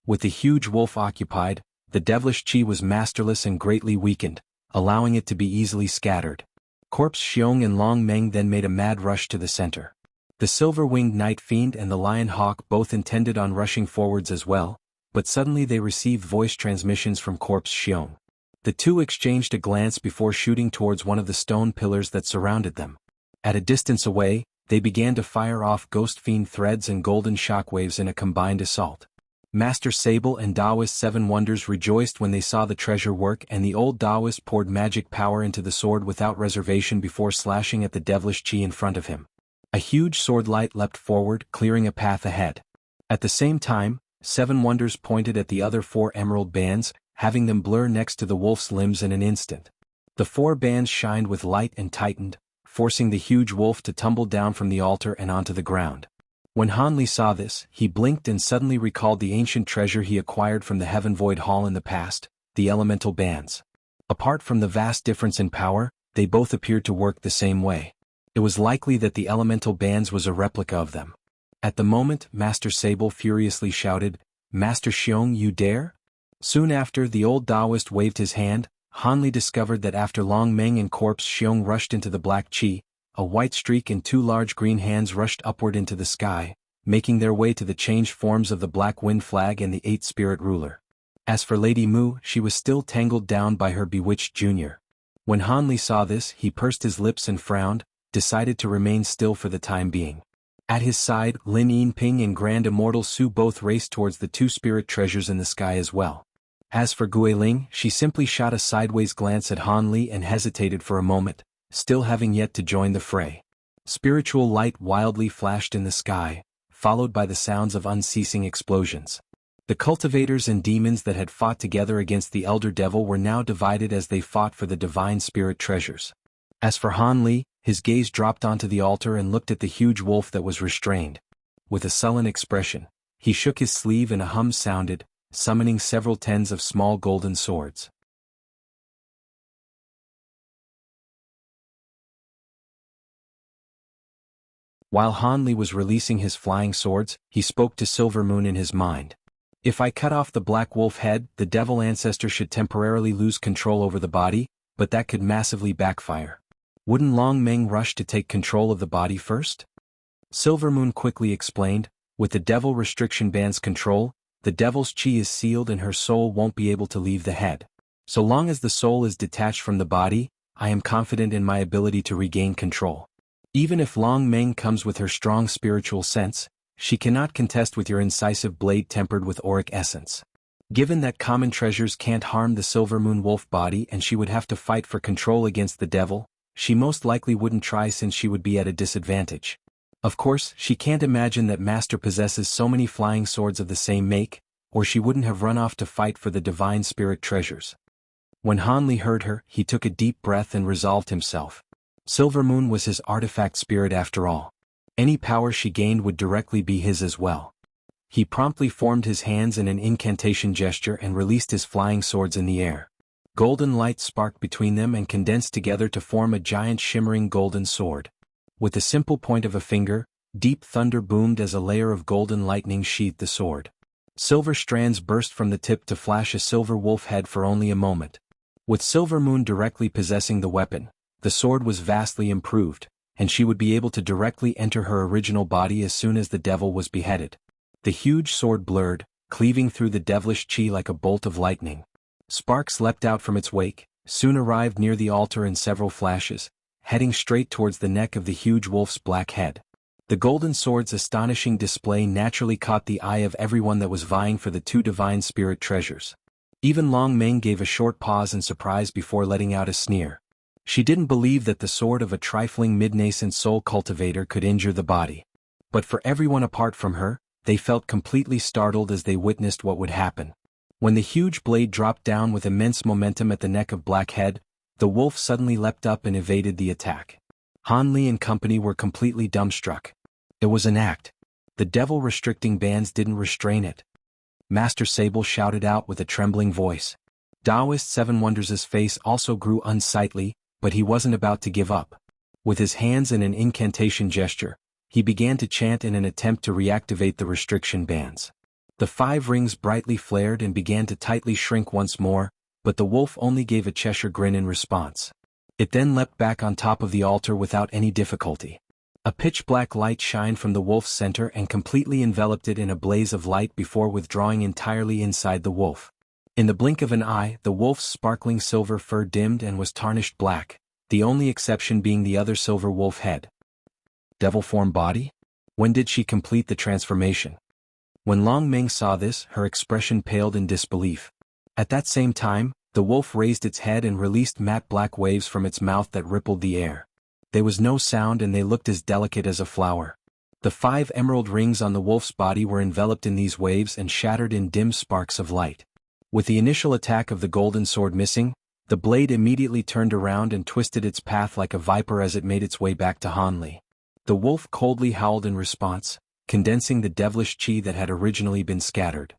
With the huge wolf occupied, the devilish qi was masterless and greatly weakened, allowing it to be easily scattered. Corpse Xiong and Long Meng then made a mad rush to the center. The silver-winged night fiend and the lion hawk both intended on rushing forwards as well, but suddenly they received voice transmissions from Corpse Xiong. The two exchanged a glance before shooting towards one of the stone pillars that surrounded them. At a distance away, they began to fire off ghost fiend threads and golden shockwaves in a combined assault. Master Sable and Daoist 7 Wonders rejoiced when they saw the treasure work and the old Daoist poured magic power into the sword without reservation before slashing at the devilish qi in front of him. A huge sword light leapt forward, clearing a path ahead. At the same time, Seven Wonders pointed at the other 4 emerald bands, having them blur next to the wolf's limbs in an instant. The 4 bands shined with light and tightened, forcing the huge wolf to tumble down from the altar and onto the ground. When Hanli saw this, he blinked and suddenly recalled the ancient treasure he acquired from the Heaven Void Hall in the past, the elemental bands. Apart from the vast difference in power, they both appeared to work the same way. It was likely that the elemental bands was a replica of them. At the moment, Master Sable furiously shouted, "Master Xiong, you dare?" Soon after, the old Taoist waved his hand. Hanli discovered that after Long Meng and Corpse Xiong rushed into the black chi, a white streak and 2 large green hands rushed upward into the sky, making their way to the changed forms of the Black Wind Flag and the 8 Spirit Ruler. As for Lady Mu, she was still tangled down by her bewitched junior. When Hanli saw this, he pursed his lips and frowned, decided to remain still for the time being. At his side, Lin Yinping and Grand Immortal Su both raced towards the 2 spirit treasures in the sky as well. As for Guiling, she simply shot a sideways glance at Hanli and hesitated for a moment, still having yet to join the fray. Spiritual light wildly flashed in the sky, followed by the sounds of unceasing explosions. The cultivators and demons that had fought together against the Elder Devil were now divided as they fought for the divine spirit treasures. As for Hanli, his gaze dropped onto the altar and looked at the huge wolf that was restrained. With a sullen expression, he shook his sleeve and a hum sounded, summoning several tens of small golden swords. While Hanli was releasing his flying swords, he spoke to Silvermoon in his mind. If I cut off the black wolf head, the devil ancestor should temporarily lose control over the body, but that could massively backfire. Wouldn't Long Meng rush to take control of the body first? Silvermoon quickly explained, with the devil restriction band's control, the devil's chi is sealed and her soul won't be able to leave the head. So long as the soul is detached from the body, I am confident in my ability to regain control. Even if Long Meng comes with her strong spiritual sense, she cannot contest with your incisive blade tempered with auric essence. Given that common treasures can't harm the Silvermoon wolf body and she would have to fight for control against the devil, she most likely wouldn't try since she would be at a disadvantage. Of course, she can't imagine that Master possesses so many flying swords of the same make, or she wouldn't have run off to fight for the divine spirit treasures. When Hanli heard her, he took a deep breath and resolved himself. Silvermoon was his artifact spirit after all. Any power she gained would directly be his as well. He promptly formed his hands in an incantation gesture and released his flying swords in the air. Golden light sparked between them and condensed together to form a giant shimmering golden sword. With the simple point of a finger, deep thunder boomed as a layer of golden lightning sheathed the sword. Silver strands burst from the tip to flash a silver wolf head for only a moment. With Silvermoon directly possessing the weapon, the sword was vastly improved, and she would be able to directly enter her original body as soon as the devil was beheaded. The huge sword blurred, cleaving through the devilish chi like a bolt of lightning. Sparks leapt out from its wake, soon arrived near the altar in several flashes, heading straight towards the neck of the huge wolf's black head. The golden sword's astonishing display naturally caught the eye of everyone that was vying for the 2 divine spirit treasures. Even Long Meng gave a short pause in surprise before letting out a sneer. She didn't believe that the sword of a trifling mid-nascent soul cultivator could injure the body. But for everyone apart from her, they felt completely startled as they witnessed what would happen. When the huge blade dropped down with immense momentum at the neck of Blackhead, the wolf suddenly leapt up and evaded the attack. Hanli and company were completely dumbstruck. It was an act. The devil restricting bands didn't restrain it. Master Sable shouted out with a trembling voice. Taoist Seven Wonders' face also grew unsightly, but he wasn't about to give up. With his hands in an incantation gesture, he began to chant in an attempt to reactivate the restriction bands. The 5 rings brightly flared and began to tightly shrink once more, but the wolf only gave a Cheshire grin in response. It then leapt back on top of the altar without any difficulty. A pitch-black light shined from the wolf's center and completely enveloped it in a blaze of light before withdrawing entirely inside the wolf. In the blink of an eye, the wolf's sparkling silver fur dimmed and was tarnished black, the only exception being the other silver wolf head. Devil form body? When did she complete the transformation? When Long Meng saw this, her expression paled in disbelief. At that same time, the wolf raised its head and released matte black waves from its mouth that rippled the air. There was no sound and they looked as delicate as a flower. The 5 emerald rings on the wolf's body were enveloped in these waves and shattered in dim sparks of light. With the initial attack of the golden sword missing, the blade immediately turned around and twisted its path like a viper as it made its way back to Han Li. The wolf coldly howled in response, condensing the devilish chi that had originally been scattered.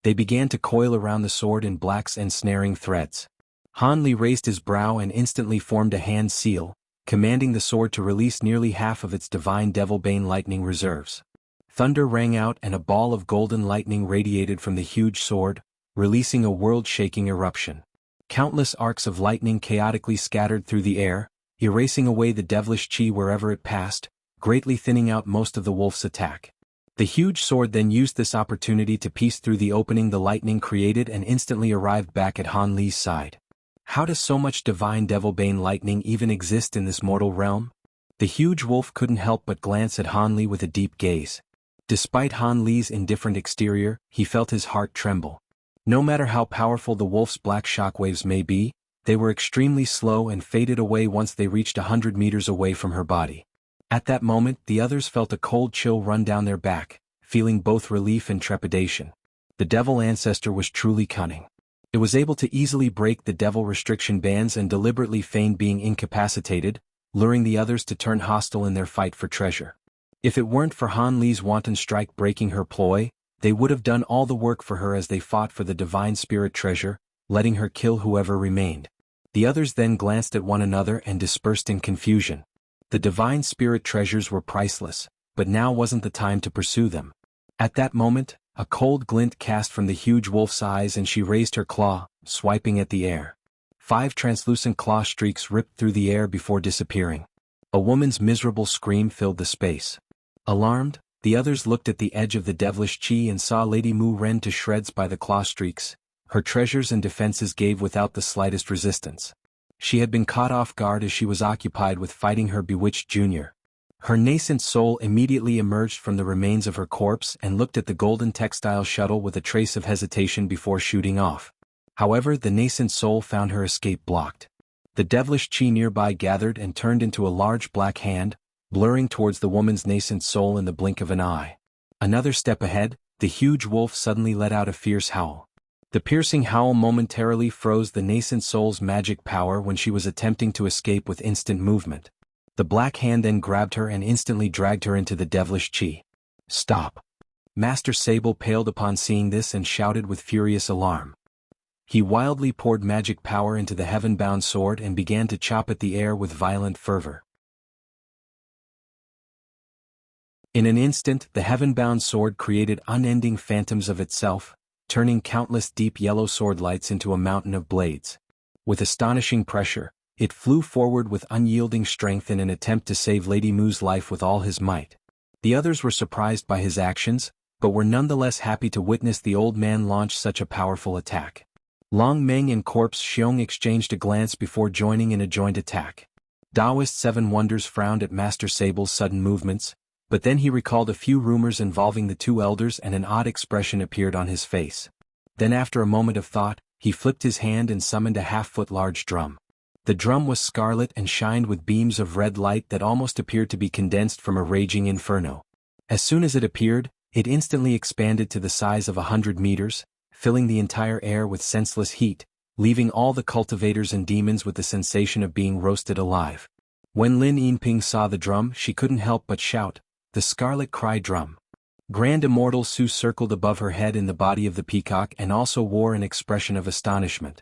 They began to coil around the sword in black ensnaring threads. Han Li raised his brow and instantly formed a hand seal, commanding the sword to release nearly half of its divine devilbane lightning reserves. Thunder rang out and a ball of golden lightning radiated from the huge sword, releasing a world-shaking eruption. Countless arcs of lightning chaotically scattered through the air, erasing away the devilish chi wherever it passed, greatly thinning out most of the wolf's attack. The huge sword then used this opportunity to pierce through the opening the lightning created and instantly arrived back at Han Li's side. How does so much divine devilbane lightning even exist in this mortal realm? The huge wolf couldn't help but glance at Han Li with a deep gaze. Despite Han Li's indifferent exterior, he felt his heart tremble. No matter how powerful the wolf's black shockwaves may be, they were extremely slow and faded away once they reached 100 meters away from her body. At that moment, the others felt a cold chill run down their back, feeling both relief and trepidation. The devil ancestor was truly cunning. It was able to easily break the devil restriction bands and deliberately feign being incapacitated, luring the others to turn hostile in their fight for treasure. If it weren't for Han Li's wanton strike breaking her ploy, they would have done all the work for her as they fought for the divine spirit treasure, letting her kill whoever remained. The others then glanced at one another and dispersed in confusion. The divine spirit treasures were priceless, but now wasn't the time to pursue them. At that moment, a cold glint cast from the huge wolf's eyes and she raised her claw, swiping at the air. 5 translucent claw streaks ripped through the air before disappearing. A woman's miserable scream filled the space. Alarmed, the others looked at the edge of the devilish chi and saw Lady Mu rend to shreds by the claw streaks. Her treasures and defenses gave without the slightest resistance. She had been caught off guard as she was occupied with fighting her bewitched junior. Her nascent soul immediately emerged from the remains of her corpse and looked at the golden textile shuttle with a trace of hesitation before shooting off. However, the nascent soul found her escape blocked. The devilish chi nearby gathered and turned into a large black hand, blurring towards the woman's nascent soul in the blink of an eye. Another step ahead, the huge wolf suddenly let out a fierce howl. The piercing howl momentarily froze the nascent soul's magic power when she was attempting to escape with instant movement. The black hand then grabbed her and instantly dragged her into the devilish chi. Stop! Master Sable paled upon seeing this and shouted with furious alarm. He wildly poured magic power into the heaven-bound sword and began to chop at the air with violent fervor. In an instant, the heaven-bound sword created unending phantoms of itself, turning countless deep yellow sword lights into a mountain of blades. With astonishing pressure, it flew forward with unyielding strength in an attempt to save Lady Mu's life with all his might. The others were surprised by his actions, but were nonetheless happy to witness the old man launch such a powerful attack. Long Meng and Corpse Xiong exchanged a glance before joining in a joint attack. Taoist Seven Wonders frowned at Master Sable's sudden movements, but then he recalled a few rumors involving the 2 elders and an odd expression appeared on his face. Then after a moment of thought, he flipped his hand and summoned a half-foot-large drum. The drum was scarlet and shined with beams of red light that almost appeared to be condensed from a raging inferno. As soon as it appeared, it instantly expanded to the size of 100 meters, filling the entire air with senseless heat, leaving all the cultivators and demons with the sensation of being roasted alive. When Lin Yinping saw the drum, she couldn't help but shout, "The Scarlet Cry Drum." Grand Immortal Su circled above her head in the body of the peacock and also wore an expression of astonishment.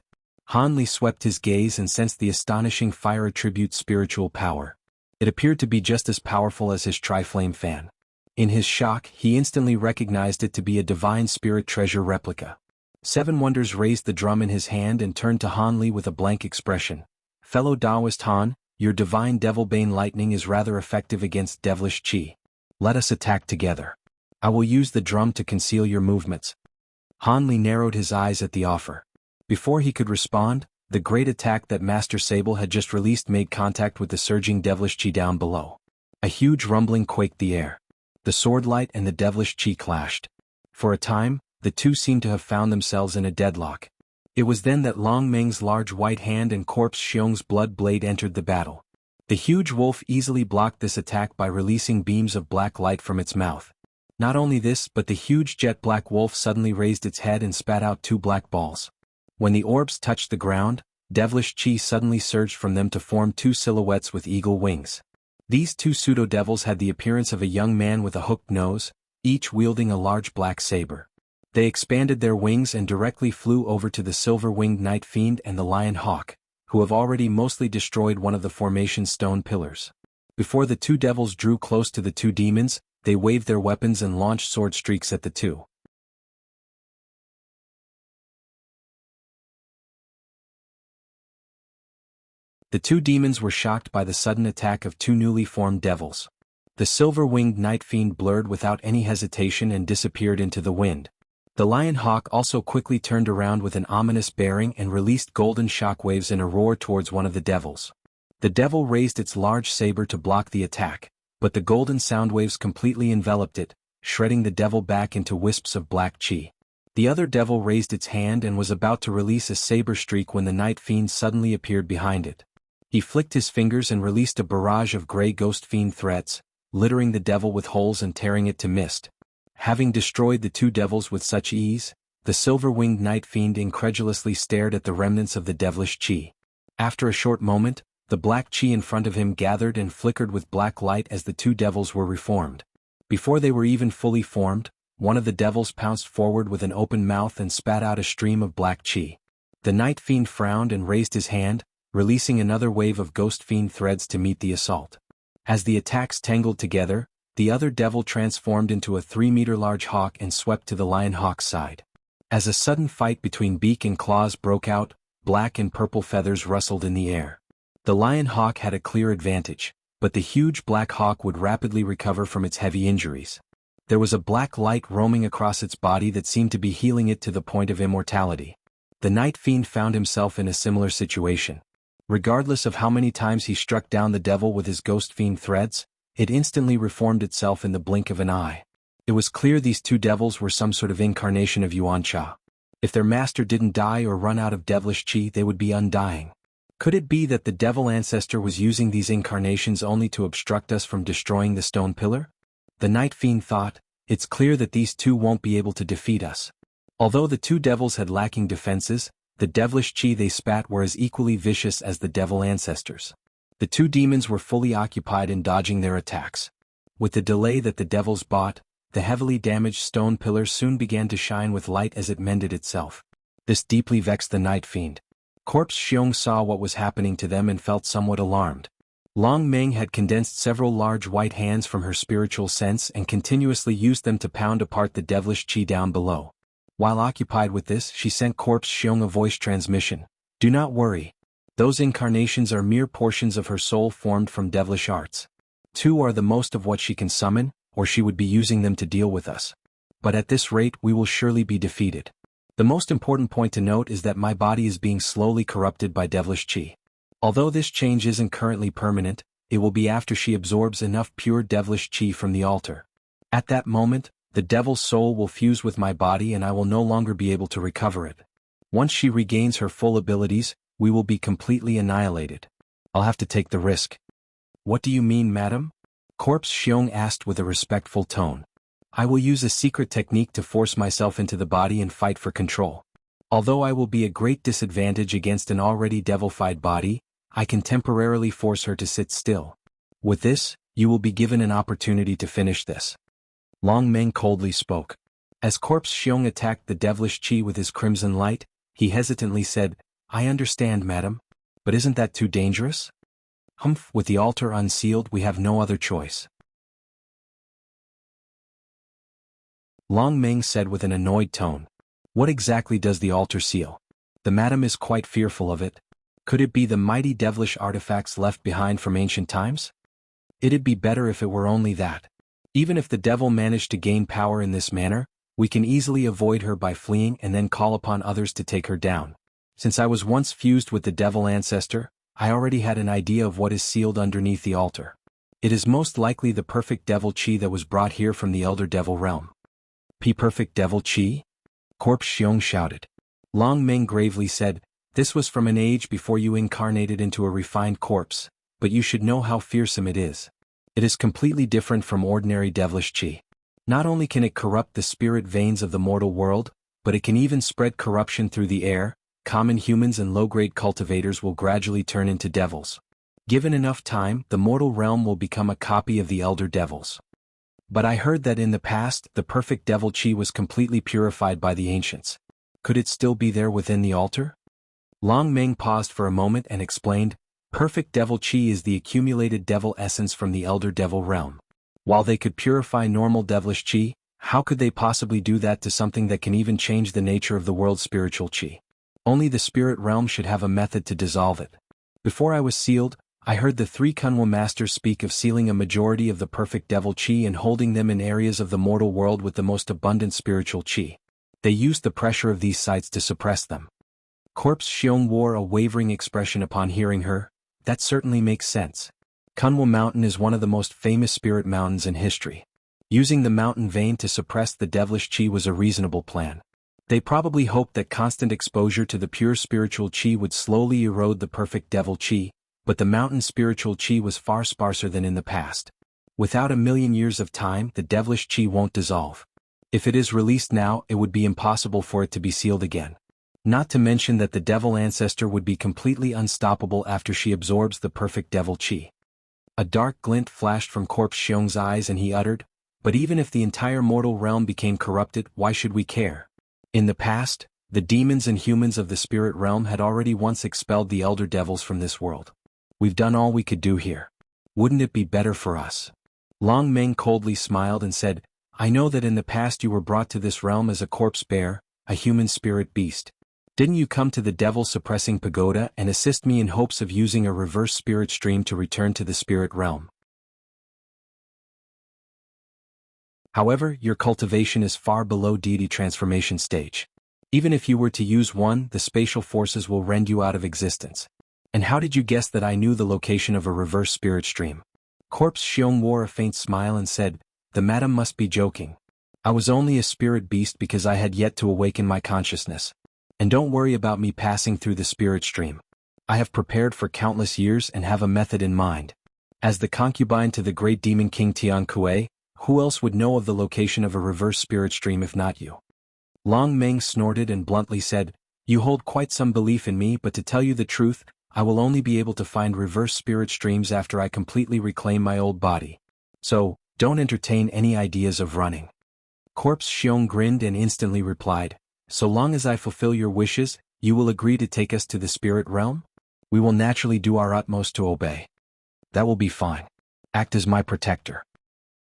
Han Li swept his gaze and sensed the astonishing fire attribute's spiritual power. It appeared to be just as powerful as his tri-flame fan. In his shock, he instantly recognized it to be a divine spirit treasure replica. Seven Wonders raised the drum in his hand and turned to Han Li with a blank expression. "Fellow Taoist Han, your divine devilbane lightning is rather effective against devilish chi. Let us attack together. I will use the drum to conceal your movements." Han Li narrowed his eyes at the offer. Before he could respond, the great attack that Master Sable had just released made contact with the surging devilish chi down below. A huge rumbling quaked the air. The swordlight and the devilish chi clashed. For a time, the two seemed to have found themselves in a deadlock. It was then that Long Meng's large white hand and Corpse Xiong's blood blade entered the battle. The huge wolf easily blocked this attack by releasing beams of black light from its mouth. Not only this, but the huge jet-black wolf suddenly raised its head and spat out two black balls. When the orbs touched the ground, devilish chi suddenly surged from them to form two silhouettes with eagle wings. These two pseudo-devils had the appearance of a young man with a hooked nose, each wielding a large black saber. They expanded their wings and directly flew over to the silver-winged Night Fiend and the Lion Hawk, who have already mostly destroyed one of the formation's stone pillars. Before the two devils drew close to the two demons, they waved their weapons and launched sword streaks at the two. The two demons were shocked by the sudden attack of two newly formed devils. The silver-winged Night Fiend blurred without any hesitation and disappeared into the wind. The Lion Hawk also quickly turned around with an ominous bearing and released golden shockwaves in a roar towards one of the devils. The devil raised its large saber to block the attack, but the golden soundwaves completely enveloped it, shredding the devil back into wisps of black chi. The other devil raised its hand and was about to release a saber streak when the Night Fiend suddenly appeared behind it. He flicked his fingers and released a barrage of gray ghost fiend threats, littering the devil with holes and tearing it to mist. Having destroyed the two devils with such ease, the silver-winged Night Fiend incredulously stared at the remnants of the devilish chi. After a short moment, the black chi in front of him gathered and flickered with black light as the two devils were reformed. Before they were even fully formed, one of the devils pounced forward with an open mouth and spat out a stream of black chi. The Night Fiend frowned and raised his hand, releasing another wave of ghost fiend threads to meet the assault. As the attacks tangled together, the other devil transformed into a 3-meter-large hawk and swept to the Lion Hawk's side. As a sudden fight between beak and claws broke out, black and purple feathers rustled in the air. The Lion Hawk had a clear advantage, but the huge black hawk would rapidly recover from its heavy injuries. There was a black light roaming across its body that seemed to be healing it to the point of immortality. The Night Fiend found himself in a similar situation. Regardless of how many times he struck down the devil with his ghost fiend threads, it instantly reformed itself in the blink of an eye. It was clear these two devils were some sort of incarnation of Yuan Cha. If their master didn't die or run out of devilish chi, they would be undying. Could it be that the devil ancestor was using these incarnations only to obstruct us from destroying the stone pillar? The Night Fiend thought, it's clear that these two won't be able to defeat us. Although the two devils had lacking defenses, the devilish chi they spat were as equally vicious as the devil ancestors. The two demons were fully occupied in dodging their attacks. With the delay that the devils bought, the heavily damaged stone pillar soon began to shine with light as it mended itself. This deeply vexed the Night Fiend. Corpse Xiong saw what was happening to them and felt somewhat alarmed. Long Meng had condensed several large white hands from her spiritual sense and continuously used them to pound apart the devilish chi down below. While occupied with this, she sent Corpse Xiong a voice transmission. Do not worry. Those incarnations are mere portions of her soul formed from devilish arts. Two are the most of what she can summon, or she would be using them to deal with us. But at this rate we will surely be defeated. The most important point to note is that my body is being slowly corrupted by devilish chi. Although this change isn't currently permanent, it will be after she absorbs enough pure devilish chi from the altar. At that moment, the devil's soul will fuse with my body and I will no longer be able to recover it. Once she regains her full abilities, we will be completely annihilated. I'll have to take the risk. What do you mean, madam? Corpse Xiong asked with a respectful tone. I will use a secret technique to force myself into the body and fight for control. Although I will be a great disadvantage against an already devilified body, I can temporarily force her to sit still. With this, you will be given an opportunity to finish this. Long Meng coldly spoke. As Corpse Xiong attacked the devilish chi with his crimson light, he hesitantly said, I understand, madam. But isn't that too dangerous? Humph, with the altar unsealed we have no other choice. Long Meng said with an annoyed tone. What exactly does the altar seal? The madam is quite fearful of it. Could it be the mighty devilish artifacts left behind from ancient times? It'd be better if it were only that. Even if the devil managed to gain power in this manner, we can easily avoid her by fleeing and then call upon others to take her down. Since I was once fused with the devil ancestor, I already had an idea of what is sealed underneath the altar. It is most likely the perfect devil chi that was brought here from the elder devil realm. Perfect devil chi? Corpse Xiong shouted. Long Meng gravely said, "This was from an age before you incarnated into a refined corpse, but you should know how fearsome it is. It is completely different from ordinary devilish qi. Not only can it corrupt the spirit veins of the mortal world, but it can even spread corruption through the air. Common humans and low-grade cultivators will gradually turn into devils. Given enough time, the mortal realm will become a copy of the elder devils. But I heard that in the past, the perfect devil qi was completely purified by the ancients. Could it still be there within the altar?" Long Meng paused for a moment and explained, "Perfect devil qi is the accumulated devil essence from the elder devil realm. While they could purify normal devilish qi, how could they possibly do that to something that can even change the nature of the world's spiritual qi? Only the spirit realm should have a method to dissolve it. Before I was sealed, I heard the three Kunwa masters speak of sealing a majority of the perfect devil qi and holding them in areas of the mortal world with the most abundant spiritual qi. They used the pressure of these sites to suppress them." Corpse Xiong wore a wavering expression upon hearing her. "That certainly makes sense. Kunwa Mountain is one of the most famous spirit mountains in history. Using the mountain vein to suppress the devilish qi was a reasonable plan. They probably hoped that constant exposure to the pure spiritual qi would slowly erode the perfect devil qi, but the mountain's spiritual qi was far sparser than in the past. Without 1,000,000 years of time, the devilish qi won't dissolve. If it is released now, it would be impossible for it to be sealed again. Not to mention that the devil ancestor would be completely unstoppable after she absorbs the perfect devil qi." A dark glint flashed from Corpse Xiong's eyes and he uttered, "But even if the entire mortal realm became corrupted, why should we care? In the past, the demons and humans of the spirit realm had already once expelled the elder devils from this world. We've done all we could do here. Wouldn't it be better for us?" Long Meng coldly smiled and said, "I know that in the past you were brought to this realm as a corpse bear, a human spirit beast. Didn't you come to the devil-suppressing pagoda and assist me in hopes of using a reverse spirit stream to return to the spirit realm? However, your cultivation is far below deity transformation stage. Even if you were to use one, the spatial forces will rend you out of existence. And how did you guess that I knew the location of a reverse spirit stream?" Corpse Xiong wore a faint smile and said, "The madam must be joking. I was only a spirit beast because I had yet to awaken my consciousness. And don't worry about me passing through the spirit stream. I have prepared for countless years and have a method in mind. As the concubine to the great demon king Tian Kuei, who else would know of the location of a reverse spirit stream if not you?" Long Meng snorted and bluntly said, "You hold quite some belief in me, but to tell you the truth, I will only be able to find reverse spirit streams after I completely reclaim my old body. So, don't entertain any ideas of running." Corpse Xiong grinned and instantly replied, "So long as I fulfill your wishes, you will agree to take us to the spirit realm? We will naturally do our utmost to obey." "That will be fine. Act as my protector."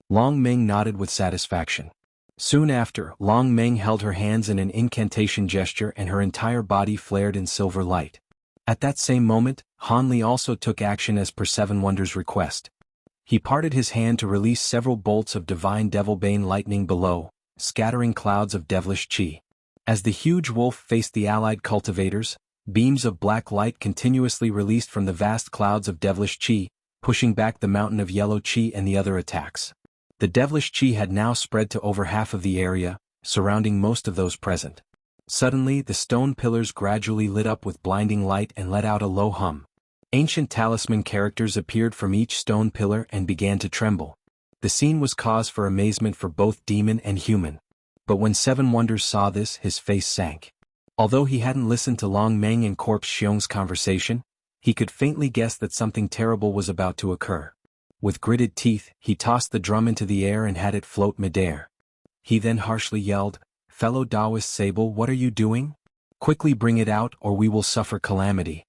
Long Meng nodded with satisfaction. Soon after, Long Meng held her hands in an incantation gesture and her entire body flared in silver light. At that same moment, Han Li also took action as per Seven Wonders' request. He parted his hand to release several bolts of divine devilbane lightning below, scattering clouds of devilish qi. As the huge wolf faced the allied cultivators, beams of black light continuously released from the vast clouds of devilish qi, pushing back the mountain of yellow qi and the other attacks. The devilish qi had now spread to over half of the area, surrounding most of those present. Suddenly, the stone pillars gradually lit up with blinding light and let out a low hum. Ancient talisman characters appeared from each stone pillar and began to tremble. The scene was cause for amazement for both demon and human. But when Seven Wonders saw this, his face sank. Although he hadn't listened to Long Meng and Corpse Xiong's conversation, he could faintly guess that something terrible was about to occur. With gritted teeth, he tossed the drum into the air and had it float midair. He then harshly yelled, "Fellow Taoist Sable, what are you doing? Quickly bring it out or we will suffer calamity."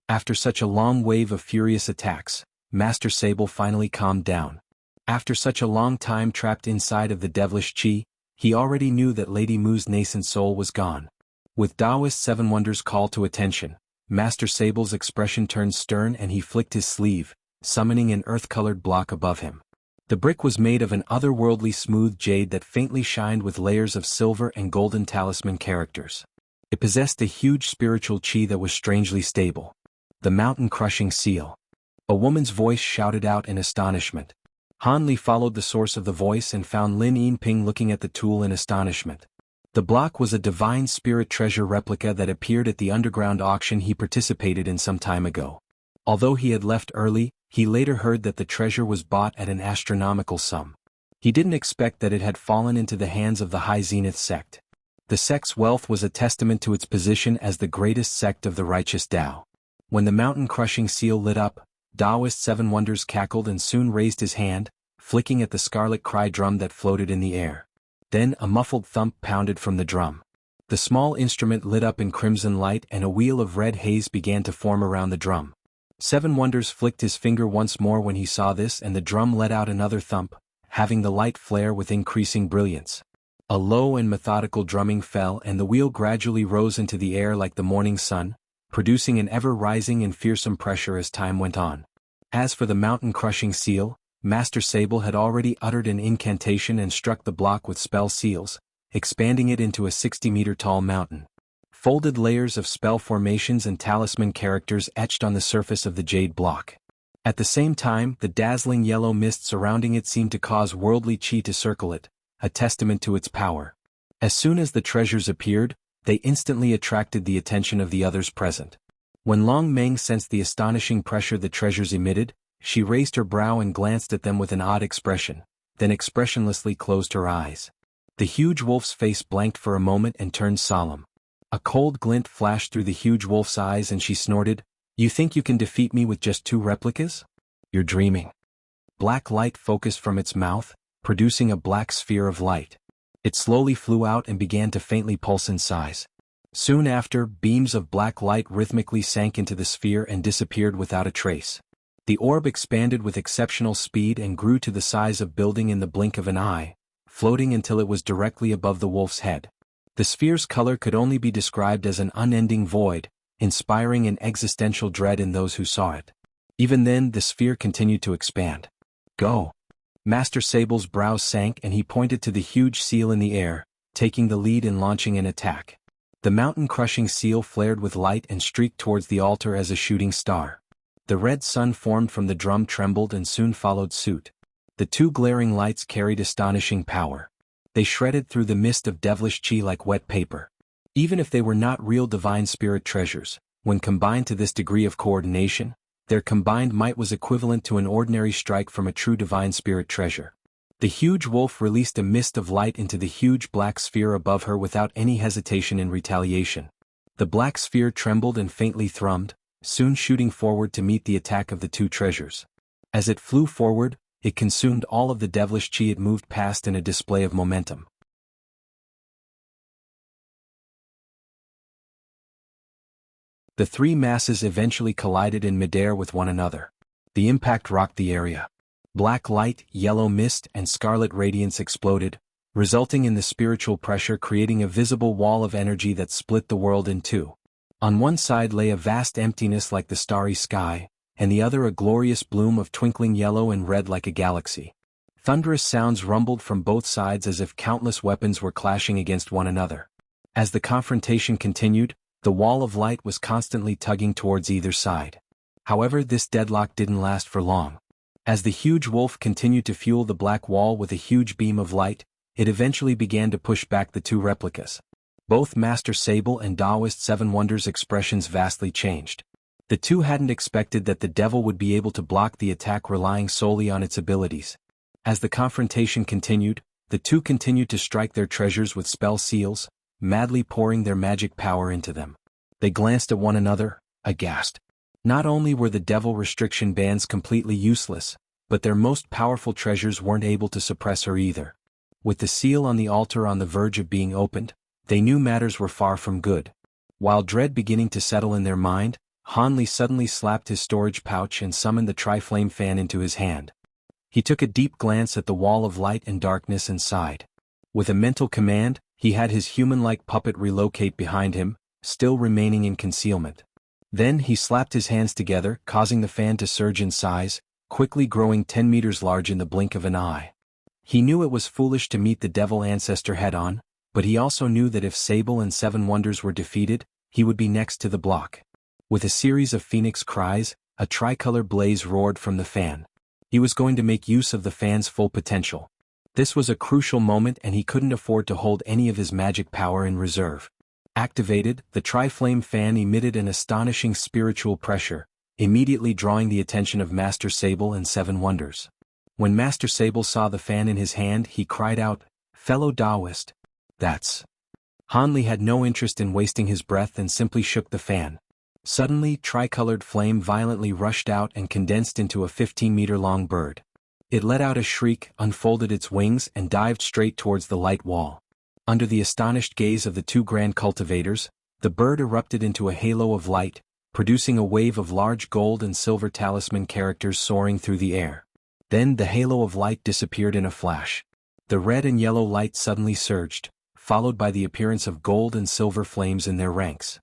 After such a long wave of furious attacks, Master Sable finally calmed down. After such a long time trapped inside of the devilish qi, he already knew that Lady Mu's nascent soul was gone. With Taoist Seven Wonders' call to attention, Master Sable's expression turned stern and he flicked his sleeve, summoning an earth-colored block above him. The brick was made of an otherworldly smooth jade that faintly shined with layers of silver and golden talisman characters. It possessed a huge spiritual qi that was strangely stable. The mountain-crushing seal. A woman's voice shouted out in astonishment. Han Li followed the source of the voice and found Lin Yinping looking at the tool in astonishment. The block was a divine spirit treasure replica that appeared at the underground auction he participated in some time ago. Although he had left early, he later heard that the treasure was bought at an astronomical sum. He didn't expect that it had fallen into the hands of the High Zenith sect. The sect's wealth was a testament to its position as the greatest sect of the righteous Tao. When the mountain-crushing seal lit up, Taoist Seven Wonders cackled and soon raised his hand, flicking at the scarlet cry drum that floated in the air. Then a muffled thump pounded from the drum. The small instrument lit up in crimson light and a wheel of red haze began to form around the drum. Seven Wonders flicked his finger once more when he saw this, and the drum let out another thump, having the light flare with increasing brilliance. A low and methodical drumming fell and the wheel gradually rose into the air like the morning sun, producing an ever-rising and fearsome pressure as time went on. As for the mountain-crushing seal, Master Sable had already uttered an incantation and struck the block with spell seals, expanding it into a 60-meter-tall mountain. Folded layers of spell formations and talisman characters etched on the surface of the jade block. At the same time, the dazzling yellow mist surrounding it seemed to cause worldly chi to circle it, a testament to its power. As soon as the treasures appeared, they instantly attracted the attention of the others present. When Long Meng sensed the astonishing pressure the treasures emitted, she raised her brow and glanced at them with an odd expression, then expressionlessly closed her eyes. The huge wolf's face blanked for a moment and turned solemn. A cold glint flashed through the huge wolf's eyes and she snorted, "You think you can defeat me with just 2 replicas? You're dreaming." Black light focused from its mouth, producing a black sphere of light. It slowly flew out and began to faintly pulse in size. Soon after, beams of black light rhythmically sank into the sphere and disappeared without a trace. The orb expanded with exceptional speed and grew to the size of building in the blink of an eye, floating until it was directly above the wolf's head. The sphere's color could only be described as an unending void, inspiring an existential dread in those who saw it. Even then, the sphere continued to expand. "Go." Master Sable's brows sank and he pointed to the huge seal in the air, taking the lead in launching an attack. The mountain-crushing seal flared with light and streaked towards the altar as a shooting star. The red sun formed from the drum trembled and soon followed suit. The 2 glaring lights carried astonishing power. They shredded through the mist of devilish chi like wet paper. Even if they were not real divine spirit treasures, when combined to this degree of coordination, their combined might was equivalent to an ordinary strike from a true divine spirit treasure. The huge wolf released a mist of light into the huge black sphere above her without any hesitation in retaliation. The black sphere trembled and faintly thrummed, soon shooting forward to meet the attack of the 2 treasures. As it flew forward, it consumed all of the devilish chi it moved past in a display of momentum. The 3 masses eventually collided in midair with one another. The impact rocked the area. Black light, yellow mist, and scarlet radiance exploded, resulting in the spiritual pressure creating a visible wall of energy that split the world in 2. On one side lay a vast emptiness like the starry sky, and the other a glorious bloom of twinkling yellow and red like a galaxy. Thunderous sounds rumbled from both sides as if countless weapons were clashing against one another. As the confrontation continued, the wall of light was constantly tugging towards either side. However, this deadlock didn't last for long. As the huge wolf continued to fuel the black wall with a huge beam of light, it eventually began to push back the 2 replicas. Both Master Sable and Taoist Seven Wonders' expressions vastly changed. The 2 hadn't expected that the devil would be able to block the attack relying solely on its abilities. As the confrontation continued, the 2 continued to strike their treasures with spell seals, madly pouring their magic power into them. They glanced at one another, aghast. Not only were the devil restriction bands completely useless, but their most powerful treasures weren't able to suppress her either. With the seal on the altar on the verge of being opened, they knew matters were far from good. While dread beginning to settle in their mind, Han Li suddenly slapped his storage pouch and summoned the tri-flame fan into his hand. He took a deep glance at the wall of light and darkness and sighed. With a mental command, he had his human-like puppet relocate behind him, still remaining in concealment. Then he slapped his hands together, causing the fan to surge in size, quickly growing 10 meters large in the blink of an eye. He knew it was foolish to meet the devil ancestor head-on, but he also knew that if Sable and Seven Wonders were defeated, he would be next to the block. With a series of phoenix cries, a tricolor blaze roared from the fan. He was going to make use of the fan's full potential. This was a crucial moment and he couldn't afford to hold any of his magic power in reserve. Activated, the tri-flame fan emitted an astonishing spiritual pressure, immediately drawing the attention of Master Sable and Seven Wonders. When Master Sable saw the fan in his hand, he cried out, "Fellow Taoist, that's..." Hanli had no interest in wasting his breath and simply shook the fan. Suddenly, tricolored flame violently rushed out and condensed into a 15-meter-long bird. It let out a shriek, unfolded its wings and dived straight towards the light wall. Under the astonished gaze of the two grand cultivators, the bird erupted into a halo of light, producing a wave of large gold and silver talisman characters soaring through the air. Then the halo of light disappeared in a flash. The red and yellow light suddenly surged, followed by the appearance of gold and silver flames in their ranks.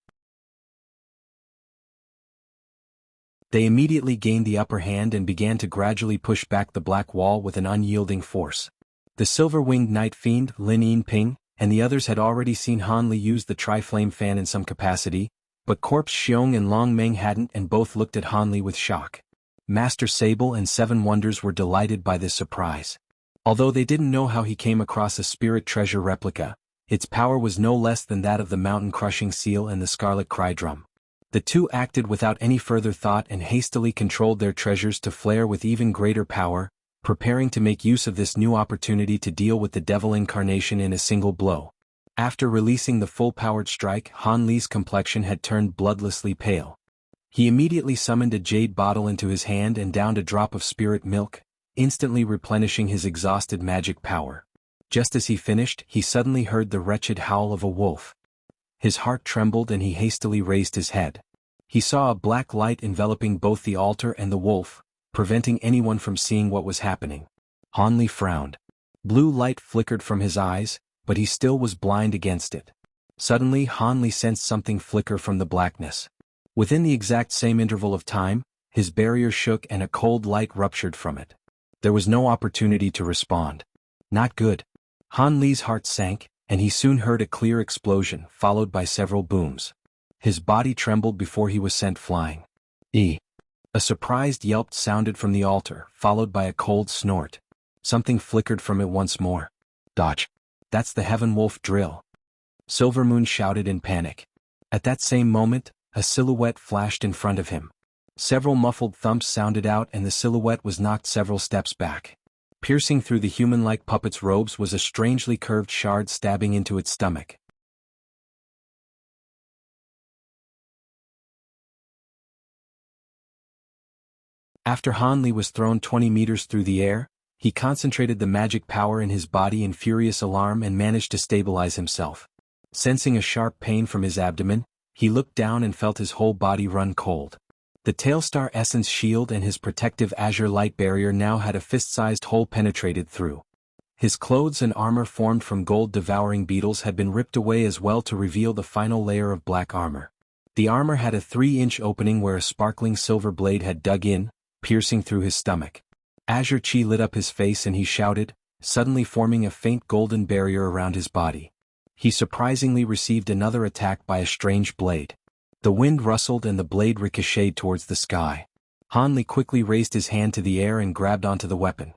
They immediately gained the upper hand and began to gradually push back the black wall with an unyielding force. The silver-winged night fiend, Lin Yinping, and the others had already seen Hanli use the tri-flame fan in some capacity, but Corpse Xiong and Long Meng hadn't, and both looked at Hanli with shock. Master Sable and Seven Wonders were delighted by this surprise. Although they didn't know how he came across a spirit treasure replica, its power was no less than that of the mountain-crushing seal and the scarlet cry drum. The two acted without any further thought and hastily controlled their treasures to flare with even greater power, preparing to make use of this new opportunity to deal with the devil incarnation in a single blow. After releasing the full-powered strike, Han Li's complexion had turned bloodlessly pale. He immediately summoned a jade bottle into his hand and downed a drop of spirit milk, instantly replenishing his exhausted magic power. Just as he finished, he suddenly heard the wretched howl of a wolf. His heart trembled and he hastily raised his head. He saw a black light enveloping both the altar and the wolf, preventing anyone from seeing what was happening. Han Li frowned. Blue light flickered from his eyes, but he still was blind against it. Suddenly Han Li sensed something flicker from the blackness. Within the exact same interval of time, his barrier shook and a cold light ruptured from it. There was no opportunity to respond. Not good. Han Li's heart sank, and he soon heard a clear explosion followed by several booms. His body trembled before he was sent flying. A surprised yelp sounded from the altar, followed by a cold snort. Something flickered from it once more. Dodge. That's the Heaven Wolf drill. Silvermoon shouted in panic. At that same moment, a silhouette flashed in front of him. Several muffled thumps sounded out and the silhouette was knocked several steps back. Piercing through the human-like puppet's robes was a strangely curved shard stabbing into its stomach. After Han Li was thrown 20 meters through the air, he concentrated the magic power in his body in furious alarm and managed to stabilize himself. Sensing a sharp pain from his abdomen, he looked down and felt his whole body run cold. The Tailstar Essence shield and his protective azure light barrier now had a fist-sized hole penetrated through. His clothes and armor formed from gold-devouring beetles had been ripped away as well to reveal the final layer of black armor. The armor had a 3-inch opening where a sparkling silver blade had dug in, piercing through his stomach. Azure chi lit up his face and he shouted, suddenly forming a faint golden barrier around his body. He surprisingly received another attack by a strange blade. The wind rustled and the blade ricocheted towards the sky. Han Li quickly raised his hand to the air and grabbed onto the weapon.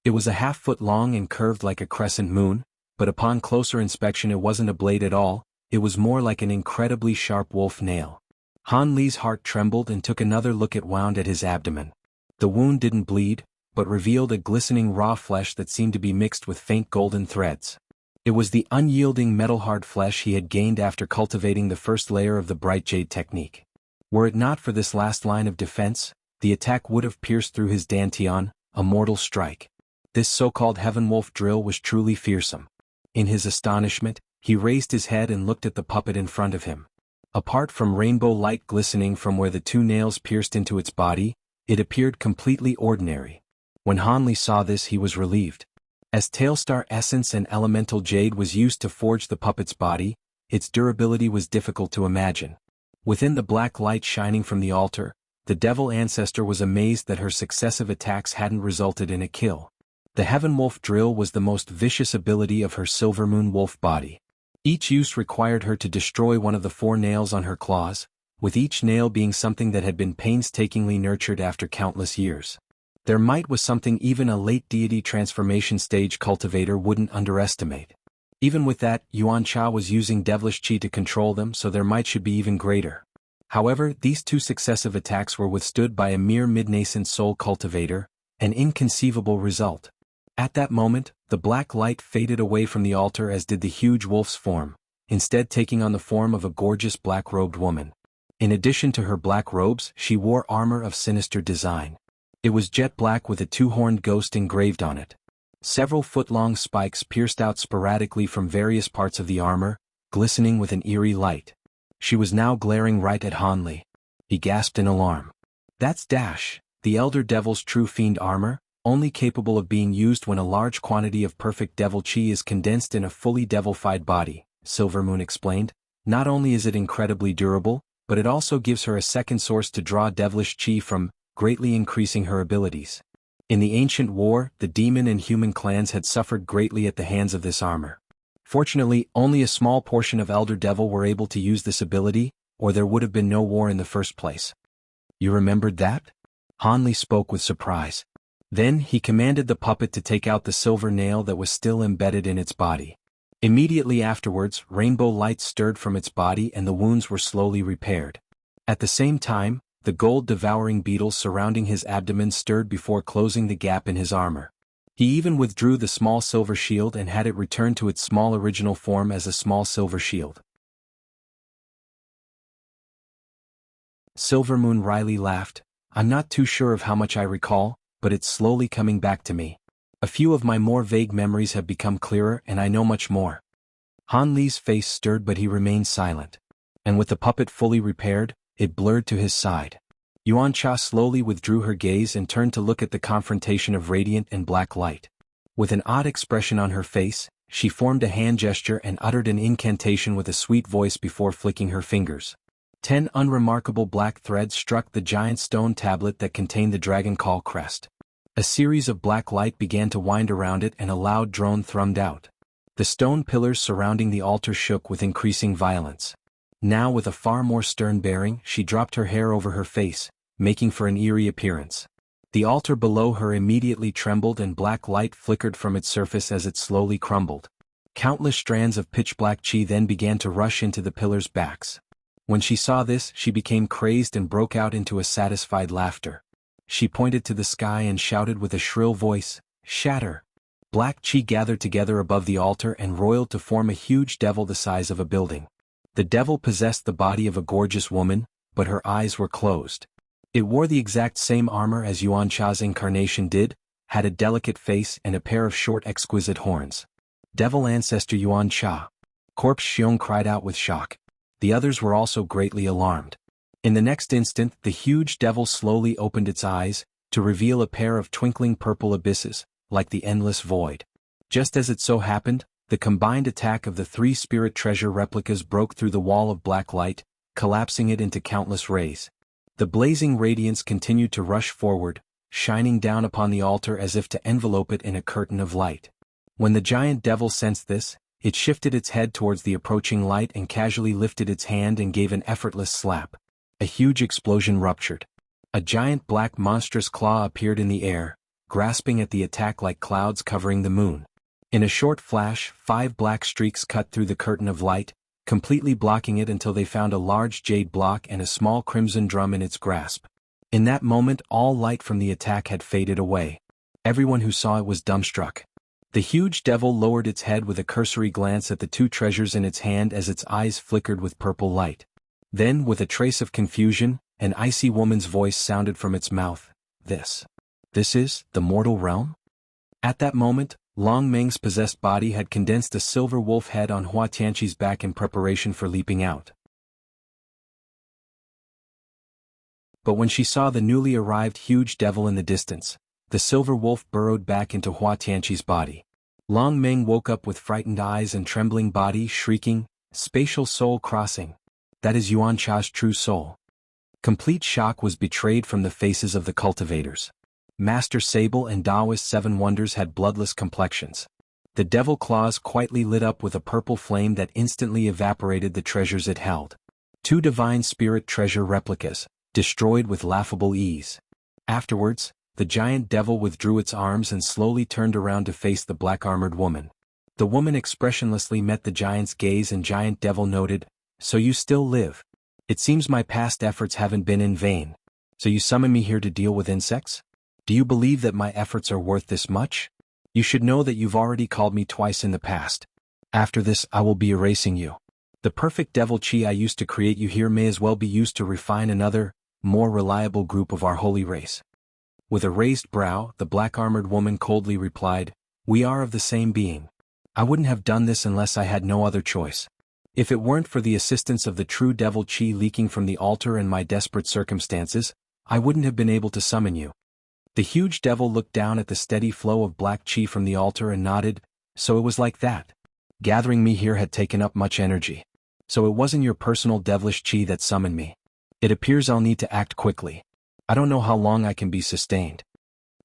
It was a half-foot long and curved like a crescent moon, but upon closer inspection it wasn't a blade at all, it was more like an incredibly sharp wolf nail. Han Li's heart trembled and took another look at wound at his abdomen. The wound didn't bleed, but revealed a glistening raw flesh that seemed to be mixed with faint golden threads. It was the unyielding metal-hard flesh he had gained after cultivating the first layer of the bright jade technique. Were it not for this last line of defense, the attack would have pierced through his dantian, a mortal strike. This so-called Heaven Wolf drill was truly fearsome. In his astonishment, he raised his head and looked at the puppet in front of him. Apart from rainbow light glistening from where the 2 nails pierced into its body, it appeared completely ordinary. When Han Li saw this he was relieved. As Tailstar Essence and Elemental Jade was used to forge the puppet's body, its durability was difficult to imagine. Within the black light shining from the altar, the Devil Ancestor was amazed that her successive attacks hadn't resulted in a kill. The Heaven Wolf drill was the most vicious ability of her Silvermoon Wolf body. Each use required her to destroy one of the 4 nails on her claws, with each nail being something that had been painstakingly nurtured after countless years. Their might was something even a late deity transformation stage cultivator wouldn't underestimate. Even with that, Yuan Cha was using devilish chi to control them, so their might should be even greater. However, these two successive attacks were withstood by a mere mid-nascent soul cultivator, an inconceivable result. At that moment, the black light faded away from the altar, as did the huge wolf's form, instead taking on the form of a gorgeous black-robed woman. In addition to her black robes, she wore armor of sinister design. It was jet black with a two-horned ghost engraved on it. Several foot-long spikes pierced out sporadically from various parts of the armor, glistening with an eerie light. She was now glaring right at Han Li. He gasped in alarm. "That's Dash, the Elder Devil's true fiend armor, only capable of being used when a large quantity of perfect devil chi is condensed in a fully devilified body," Silvermoon explained. "Not only is it incredibly durable, but it also gives her a second source to draw devilish chi from, greatly increasing her abilities." In the ancient war, the demon and human clans had suffered greatly at the hands of this armor. Fortunately, only a small portion of Elder Devil were able to use this ability, or there would have been no war in the first place. "You remembered that?" Han Li spoke with surprise. Then he commanded the puppet to take out the silver nail that was still embedded in its body. Immediately afterwards, rainbow lights stirred from its body and the wounds were slowly repaired. At the same time, the gold-devouring beetles surrounding his abdomen stirred before closing the gap in his armor. He even withdrew the small silver shield and had it return to its small original form as a small silver shield. Silvermoon wryly laughed. "I'm not too sure of how much I recall, but it's slowly coming back to me. A few of my more vague memories have become clearer and I know much more." Han Li's face stirred, but he remained silent. And with the puppet fully repaired, it blurred to his side. Yuan Cha slowly withdrew her gaze and turned to look at the confrontation of radiant and black light. With an odd expression on her face, she formed a hand gesture and uttered an incantation with a sweet voice before flicking her fingers. 10 unremarkable black threads struck the giant stone tablet that contained the Dragon Call crest. A series of black light began to wind around it and a loud drone thrummed out. The stone pillars surrounding the altar shook with increasing violence. Now, with a far more stern bearing, she dropped her hair over her face, making for an eerie appearance. The altar below her immediately trembled and black light flickered from its surface as it slowly crumbled. Countless strands of pitch-black chi then began to rush into the pillars' backs. When she saw this, she became crazed and broke out into a satisfied laughter. She pointed to the sky and shouted with a shrill voice, "Shatter!" Black chi gathered together above the altar and roiled to form a huge devil the size of a building. The devil possessed the body of a gorgeous woman, but her eyes were closed. It wore the exact same armor as Yuan Cha's incarnation did, had a delicate face and a pair of short exquisite horns. "Devil ancestor Yuan Cha!" Corpse Xiong cried out with shock. The others were also greatly alarmed. In the next instant, the huge devil slowly opened its eyes, to reveal a pair of twinkling purple abysses, like the endless void. Just as it so happened, the combined attack of the 3 spirit treasure replicas broke through the wall of black light, collapsing it into countless rays. The blazing radiance continued to rush forward, shining down upon the altar as if to envelope it in a curtain of light. When the giant devil sensed this, it shifted its head towards the approaching light and casually lifted its hand and gave an effortless slap. A huge explosion ruptured. A giant black monstrous claw appeared in the air, grasping at the attack like clouds covering the moon. In a short flash, 5 black streaks cut through the curtain of light, completely blocking it until they found a large jade block and a small crimson drum in its grasp. In that moment, all light from the attack had faded away. Everyone who saw it was dumbstruck. The huge devil lowered its head with a cursory glance at the 2 treasures in its hand as its eyes flickered with purple light. Then, with a trace of confusion, an icy woman's voice sounded from its mouth. This is the mortal realm?" At that moment, Long Meng's possessed body had condensed a silver wolf head on Hua Tianqi's back in preparation for leaping out. But when she saw the newly arrived huge devil in the distance, the silver wolf burrowed back into Hua Tianqi's body. Long Meng woke up with frightened eyes and trembling body, shrieking, "Spatial soul crossing! That is Yuan Cha's true soul." Complete shock was betrayed from the faces of the cultivators. Master Sable and Daoist 7 Wonders had bloodless complexions. The devil claws quietly lit up with a purple flame that instantly evaporated the treasures it held. 2 divine spirit treasure replicas, destroyed with laughable ease. Afterwards, the giant devil withdrew its arms and slowly turned around to face the black-armored woman. The woman expressionlessly met the giant's gaze, and giant devil noted, "So you still live. It seems my past efforts haven't been in vain. So you summon me here to deal with insects? Do you believe that my efforts are worth this much? You should know that you've already called me twice in the past. After this I will be erasing you. The perfect devil chi I used to create you here may as well be used to refine another, more reliable group of our holy race." With a raised brow, the black-armored woman coldly replied, "We are of the same being. I wouldn't have done this unless I had no other choice. If it weren't for the assistance of the true devil chi leaking from the altar and my desperate circumstances, I wouldn't have been able to summon you." The huge devil looked down at the steady flow of black chi from the altar and nodded. "So it was like that. Gathering me here had taken up much energy. So it wasn't your personal devilish chi that summoned me. It appears I'll need to act quickly. I don't know how long I can be sustained."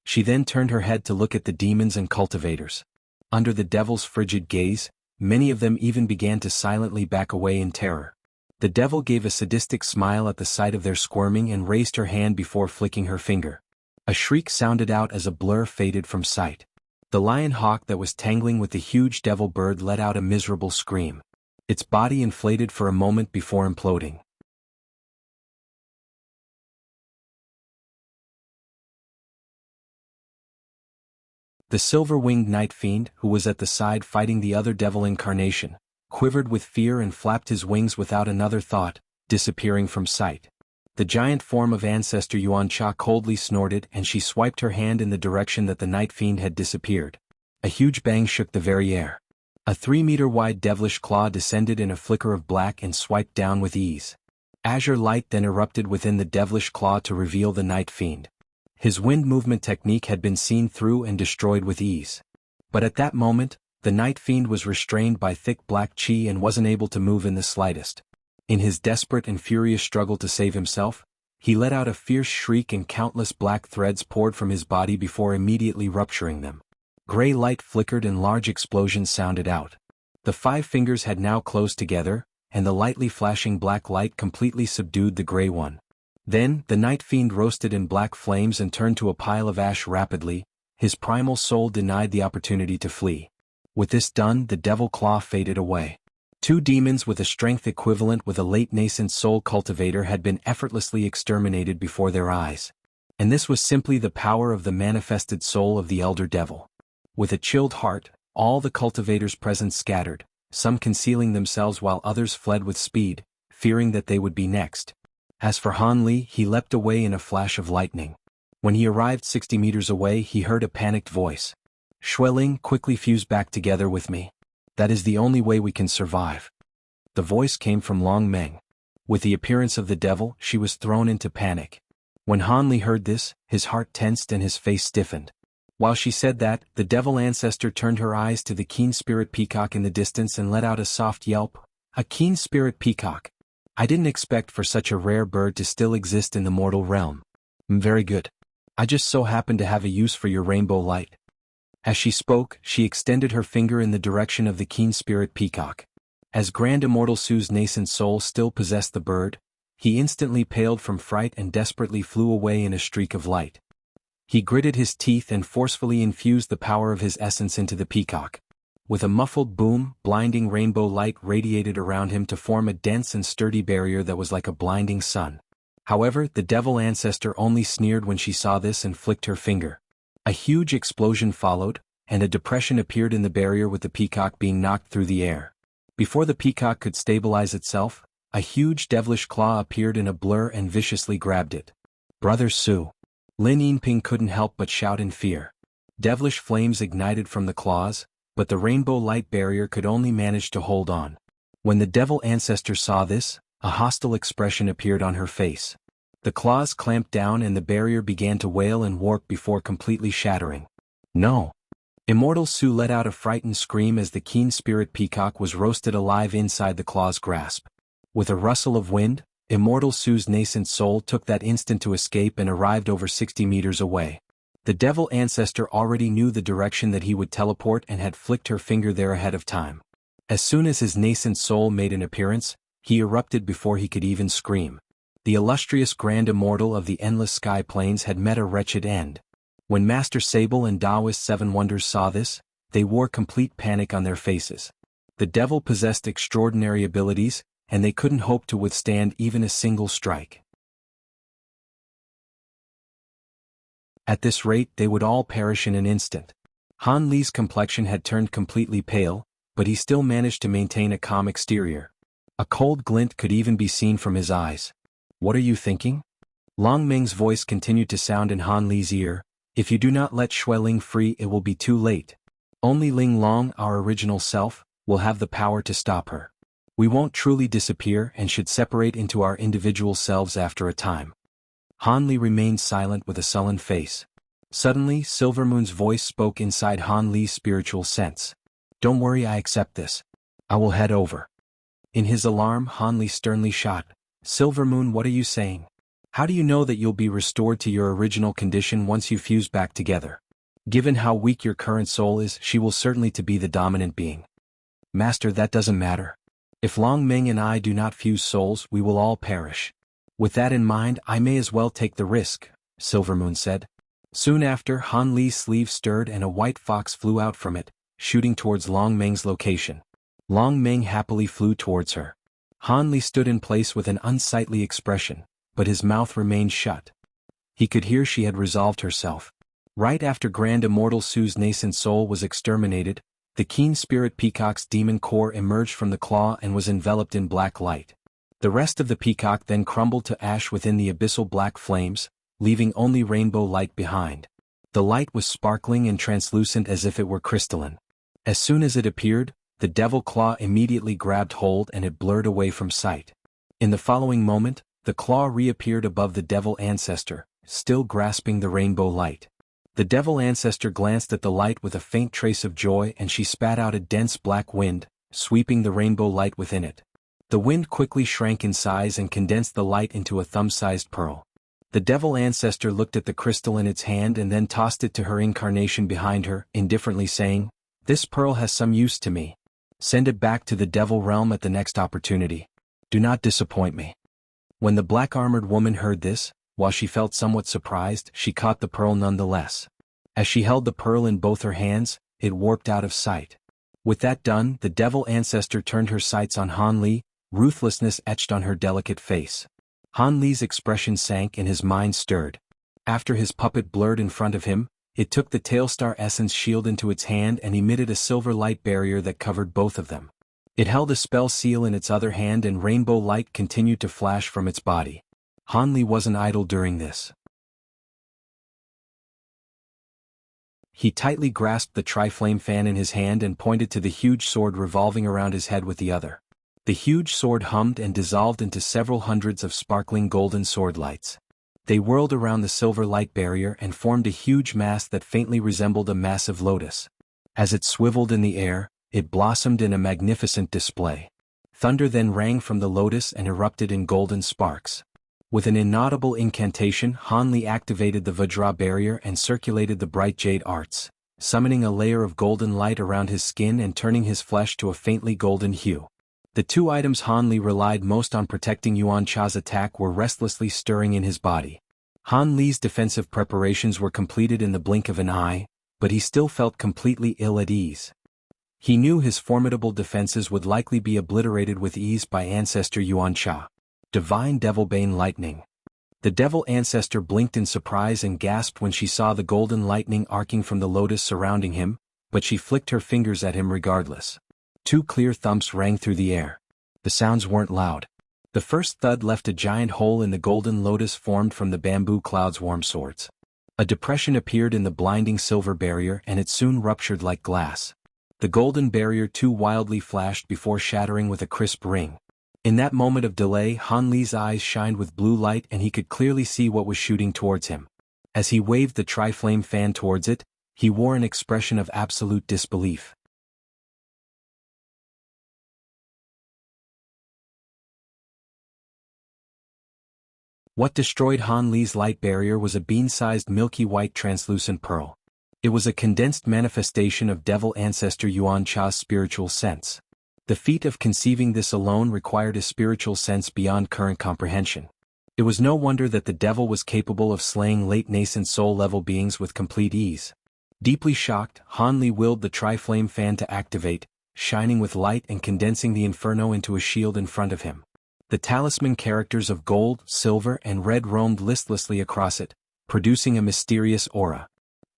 She then turned her head to look at the demons and cultivators. Under the devil's frigid gaze, many of them even began to silently back away in terror. The devil gave a sadistic smile at the sight of their squirming and raised her hand before flicking her finger. A shriek sounded out as a blur faded from sight. The lion hawk that was tangling with the huge devil bird let out a miserable scream. Its body inflated for a moment before imploding. The silver-winged night fiend, who was at the side fighting the other devil incarnation, quivered with fear and flapped his wings without another thought, disappearing from sight. The giant form of Ancestor Yuan Cha coldly snorted, and she swiped her hand in the direction that the night fiend had disappeared. A huge bang shook the very air. A 3-meter-wide devilish claw descended in a flicker of black and swiped down with ease. Azure light then erupted within the devilish claw to reveal the night fiend. His wind movement technique had been seen through and destroyed with ease. But at that moment, the night fiend was restrained by thick black chi and wasn't able to move in the slightest. In his desperate and furious struggle to save himself, he let out a fierce shriek and countless black threads poured from his body before immediately rupturing them. Gray light flickered and large explosions sounded out. The 5 fingers had now closed together, and the lightly flashing black light completely subdued the gray one. Then, the night fiend roasted in black flames and turned to a pile of ash rapidly. His primal soul denied the opportunity to flee. With this done, the devil claw faded away. 2 demons with a strength equivalent with a late nascent soul cultivator had been effortlessly exterminated before their eyes. And this was simply the power of the manifested soul of the elder devil. With a chilled heart, all the cultivators present scattered, some concealing themselves while others fled with speed, fearing that they would be next. As for Han Li, he leapt away in a flash of lightning. When he arrived 60 meters away, he heard a panicked voice. "Xueling, quickly fuse back together with me. That is the only way we can survive." The voice came from Long Meng. With the appearance of the devil, she was thrown into panic. When Han Li heard this, his heart tensed and his face stiffened. While she said that, the devil ancestor turned her eyes to the keen spirit peacock in the distance and let out a soft yelp. "A keen spirit peacock. I didn't expect for such a rare bird to still exist in the mortal realm. Very good. I just so happen to have a use for your rainbow light." As she spoke, she extended her finger in the direction of the keen spirit peacock. As Grand Immortal Su's nascent soul still possessed the bird, he instantly paled from fright and desperately flew away in a streak of light. He gritted his teeth and forcefully infused the power of his essence into the peacock. With a muffled boom, blinding rainbow light radiated around him to form a dense and sturdy barrier that was like a blinding sun. However, the devil ancestor only sneered when she saw this and flicked her finger. A huge explosion followed, and a depression appeared in the barrier with the peacock being knocked through the air. Before the peacock could stabilize itself, a huge devilish claw appeared in a blur and viciously grabbed it. "Brother Su!" Lin Yinping couldn't help but shout in fear. Devilish flames ignited from the claws, but the rainbow light barrier could only manage to hold on. When the devil ancestor saw this, a hostile expression appeared on her face. The claws clamped down and the barrier began to wail and warp before completely shattering. "No!" Immortal Su let out a frightened scream as the keen spirit peacock was roasted alive inside the claw's grasp. With a rustle of wind, Immortal Su's nascent soul took that instant to escape and arrived over 60 meters away. The devil ancestor already knew the direction that he would teleport and had flicked her finger there ahead of time. As soon as his nascent soul made an appearance, he erupted before he could even scream. The illustrious Grand Immortal of the endless sky plains had met a wretched end. When Master Sable and Taoist Seven Wonders saw this, they wore complete panic on their faces. The devil possessed extraordinary abilities, and they couldn't hope to withstand even a single strike. At this rate they would all perish in an instant. Han Li's complexion had turned completely pale, but he still managed to maintain a calm exterior. A cold glint could even be seen from his eyes. "What are you thinking?" Long Ming's voice continued to sound in Han Li's ear. "If you do not let Shui Ling free, it will be too late. Only Ling Long, our original self, will have the power to stop her. We won't truly disappear and should separate into our individual selves after a time." Han Li remained silent with a sullen face. Suddenly, Silvermoon's voice spoke inside Han Li's spiritual sense. "Don't worry, I accept this. I will head over." In his alarm, Han Li sternly shot, "Silvermoon, what are you saying? How do you know that you'll be restored to your original condition once you fuse back together? Given how weak your current soul is, she will certainly to be the dominant being." "Master, that doesn't matter. If Long Ming and I do not fuse souls, we will all perish. With that in mind, I may as well take the risk," Silvermoon said. Soon after, Han Li's sleeve stirred and a white fox flew out from it, shooting towards Long Ming's location. Long Ming happily flew towards her. Han Li stood in place with an unsightly expression, but his mouth remained shut. He could hear she had resolved herself. Right after Grand Immortal Su's nascent soul was exterminated, the Keen Spirit Peacock's demon core emerged from the claw and was enveloped in black light. The rest of the peacock then crumbled to ash within the abyssal black flames, leaving only rainbow light behind. The light was sparkling and translucent as if it were crystalline. As soon as it appeared, the devil claw immediately grabbed hold and it blurred away from sight. In the following moment, the claw reappeared above the devil ancestor, still grasping the rainbow light. The devil ancestor glanced at the light with a faint trace of joy and she spat out a dense black wind, sweeping the rainbow light within it. The wind quickly shrank in size and condensed the light into a thumb-sized pearl. The devil ancestor looked at the crystal in its hand and then tossed it to her incarnation behind her, indifferently saying, "This pearl has some use to me. Send it back to the devil realm at the next opportunity. Do not disappoint me." When the black-armored woman heard this, while she felt somewhat surprised, she caught the pearl nonetheless. As she held the pearl in both her hands, it warped out of sight. With that done, the devil ancestor turned her sights on Han Li, ruthlessness etched on her delicate face. Han Li's expression sank and his mind stirred. After his puppet blurred in front of him, it took the Tailstar Essence shield into its hand and emitted a silver light barrier that covered both of them. It held a spell seal in its other hand and rainbow light continued to flash from its body. Han Li wasn't idle during this. He tightly grasped the Tri-Flame fan in his hand and pointed to the huge sword revolving around his head with the other. The huge sword hummed and dissolved into several hundreds of sparkling golden sword lights. They whirled around the silver light barrier and formed a huge mass that faintly resembled a massive lotus. As it swiveled in the air, it blossomed in a magnificent display. Thunder then rang from the lotus and erupted in golden sparks. With an inaudible incantation, Han Li activated the Vajra barrier and circulated the bright jade arts, summoning a layer of golden light around his skin and turning his flesh to a faintly golden hue. The two items Han Li relied most on protecting Yuan Cha's attack were restlessly stirring in his body. Han Li's defensive preparations were completed in the blink of an eye, but he still felt completely ill at ease. He knew his formidable defenses would likely be obliterated with ease by Ancestor Yuan Cha. Divine Devilbane Lightning. The devil ancestor blinked in surprise and gasped when she saw the golden lightning arcing from the lotus surrounding him, but she flicked her fingers at him regardless. Two clear thumps rang through the air. The sounds weren't loud. The first thud left a giant hole in the golden lotus formed from the bamboo cloud's warm swords. A depression appeared in the blinding silver barrier and it soon ruptured like glass. The golden barrier too wildly flashed before shattering with a crisp ring. In that moment of delay, Han Li's eyes shined with blue light and he could clearly see what was shooting towards him. As he waved the Tri-Flame fan towards it, he wore an expression of absolute disbelief. What destroyed Han Li's light barrier was a bean-sized milky white translucent pearl. It was a condensed manifestation of Devil Ancestor Yuan Cha's spiritual sense. The feat of conceiving this alone required a spiritual sense beyond current comprehension. It was no wonder that the devil was capable of slaying late nascent soul-level beings with complete ease. Deeply shocked, Han Li willed the tri-flame fan to activate, shining with light and condensing the inferno into a shield in front of him. The talisman characters of gold, silver and red roamed listlessly across it, producing a mysterious aura.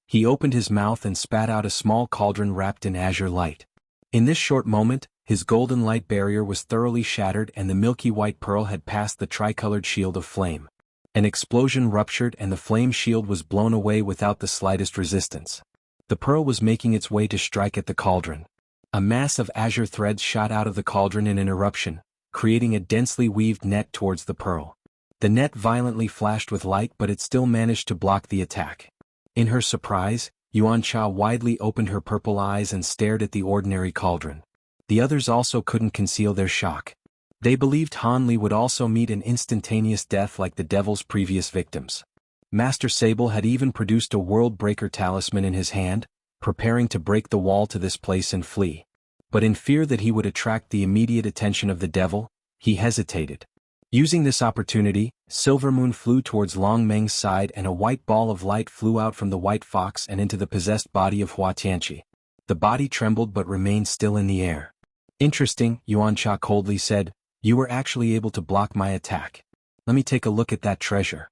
He opened his mouth and spat out a small cauldron wrapped in azure light. In this short moment, his golden light barrier was thoroughly shattered and the milky white pearl had passed the tricolored shield of flame. An explosion ruptured and the flame shield was blown away without the slightest resistance. The pearl was making its way to strike at the cauldron. A mass of azure threads shot out of the cauldron in an eruption, creating a densely weaved net towards the pearl. The net violently flashed with light, but it still managed to block the attack. In her surprise, Yuan Cha widely opened her purple eyes and stared at the ordinary cauldron. The others also couldn't conceal their shock. They believed Han Li would also meet an instantaneous death like the devil's previous victims. Master Sable had even produced a World Breaker talisman in his hand, preparing to break the wall to this place and flee. But in fear that he would attract the immediate attention of the devil, he hesitated. Using this opportunity, Silvermoon flew towards Long Meng's side and a white ball of light flew out from the white fox and into the possessed body of Hua Tianqi. The body trembled but remained still in the air. Interesting, Yuan Cha coldly said, you were actually able to block my attack. Let me take a look at that treasure.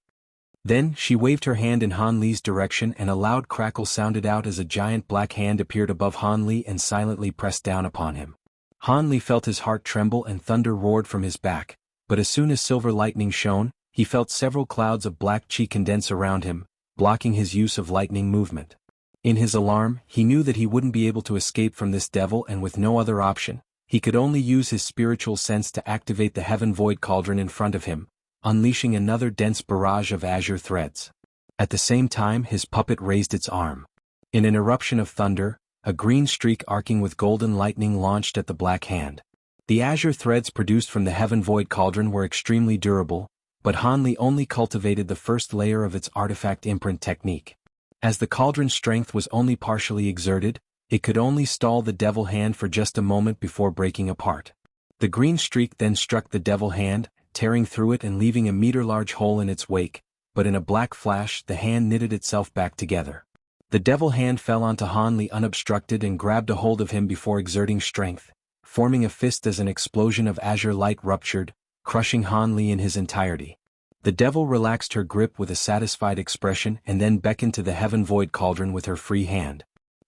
Then, she waved her hand in Han Li's direction and a loud crackle sounded out as a giant black hand appeared above Han Li and silently pressed down upon him. Han Li felt his heart tremble and thunder roared from his back, but as soon as silver lightning shone, he felt several clouds of black chi condense around him, blocking his use of lightning movement. In his alarm, he knew that he wouldn't be able to escape from this devil and with no other option, he could only use his spiritual sense to activate the heaven void cauldron in front of him, unleashing another dense barrage of azure threads. At the same time his puppet raised its arm. In an eruption of thunder, a green streak arcing with golden lightning launched at the black hand. The azure threads produced from the heaven void cauldron were extremely durable, but Han Li only cultivated the first layer of its artifact imprint technique. As the cauldron's strength was only partially exerted, it could only stall the devil hand for just a moment before breaking apart. The green streak then struck the devil hand, tearing through it and leaving a meter-large hole in its wake, but in a black flash the hand knitted itself back together. The devil hand fell onto Han Li unobstructed and grabbed a hold of him before exerting strength, forming a fist as an explosion of azure light ruptured, crushing Han Li in his entirety. The devil relaxed her grip with a satisfied expression and then beckoned to the heaven void cauldron with her free hand.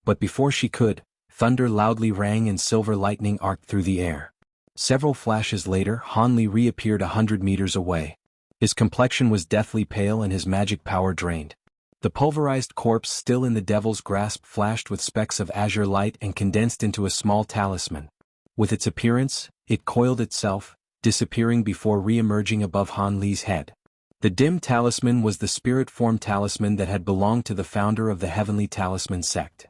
But before she could, thunder loudly rang and silver lightning arced through the air. Several flashes later Han Li reappeared 100 meters away. His complexion was deathly pale and his magic power drained. The pulverized corpse still in the devil's grasp flashed with specks of azure light and condensed into a small talisman. With its appearance, it coiled itself, disappearing before re-emerging above Han Li's head. The dim talisman was the spirit form talisman that had belonged to the founder of the Heavenly Talisman sect.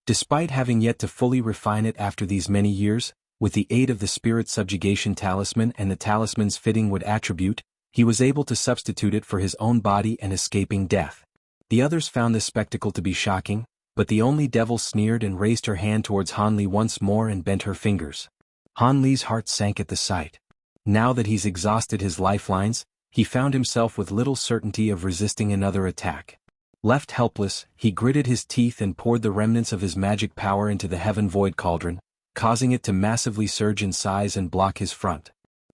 Despite having yet to fully refine it after these many years, with the aid of the spirit subjugation talisman and the talisman's fitting wood attribute, he was able to substitute it for his own body and escaping death. The others found this spectacle to be shocking, but the only devil sneered and raised her hand towards Han Li once more and bent her fingers. Han Li's heart sank at the sight. Now that he's exhausted his lifelines, he found himself with little certainty of resisting another attack. Left helpless, he gritted his teeth and poured the remnants of his magic power into the heaven void cauldron, causing it to massively surge in size and block his front.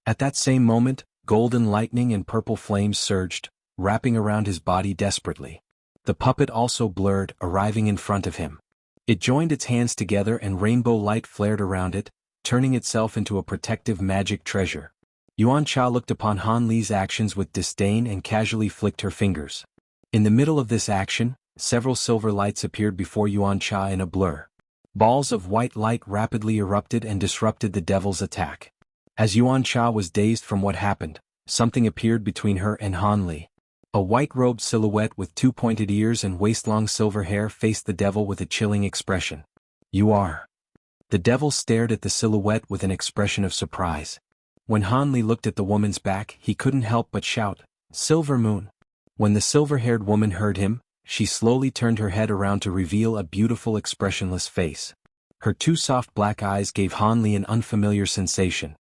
At that same moment, golden lightning and purple flames surged, wrapping around his body desperately. The puppet also blurred, arriving in front of him. It joined its hands together and rainbow light flared around it, turning itself into a protective magic treasure. Yuan Cha looked upon Han Li's actions with disdain and casually flicked her fingers. In the middle of this action, several silver lights appeared before Yuan Cha in a blur. Balls of white light rapidly erupted and disrupted the devil's attack. As Yuan Cha was dazed from what happened, something appeared between her and Han Li. A white-robed silhouette with two pointed ears and waist-long silver hair faced the devil with a chilling expression. "You are." The devil stared at the silhouette with an expression of surprise. When Han Li looked at the woman's back, he couldn't help but shout, "Silver Moon!" When the silver-haired woman heard him, she slowly turned her head around to reveal a beautiful expressionless face. Her two soft black eyes gave Han Li an unfamiliar sensation.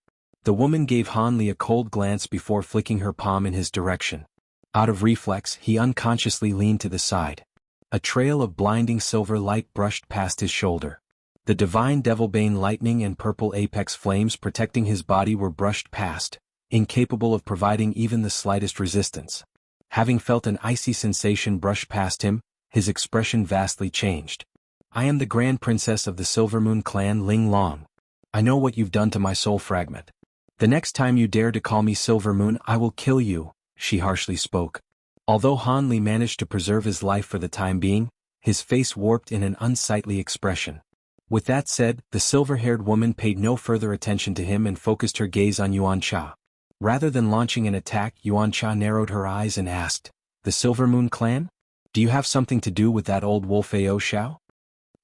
The woman gave Han Li a cold glance before flicking her palm in his direction. Out of reflex, he unconsciously leaned to the side. A trail of blinding silver light brushed past his shoulder. The divine Devilbane lightning and purple apex flames protecting his body were brushed past, incapable of providing even the slightest resistance. Having felt an icy sensation brush past him, his expression vastly changed. I am the Grand Princess of the Silvermoon clan Ling Long. I know what you've done to my soul fragment. The next time you dare to call me Silvermoon, I will kill you, she harshly spoke. Although Han Li managed to preserve his life for the time being, his face warped in an unsightly expression. With that said, the silver-haired woman paid no further attention to him and focused her gaze on Yuan Cha. Rather than launching an attack, Yuan Cha narrowed her eyes and asked, "The Silvermoon clan? Do you have something to do with that old wolf Ao Shao?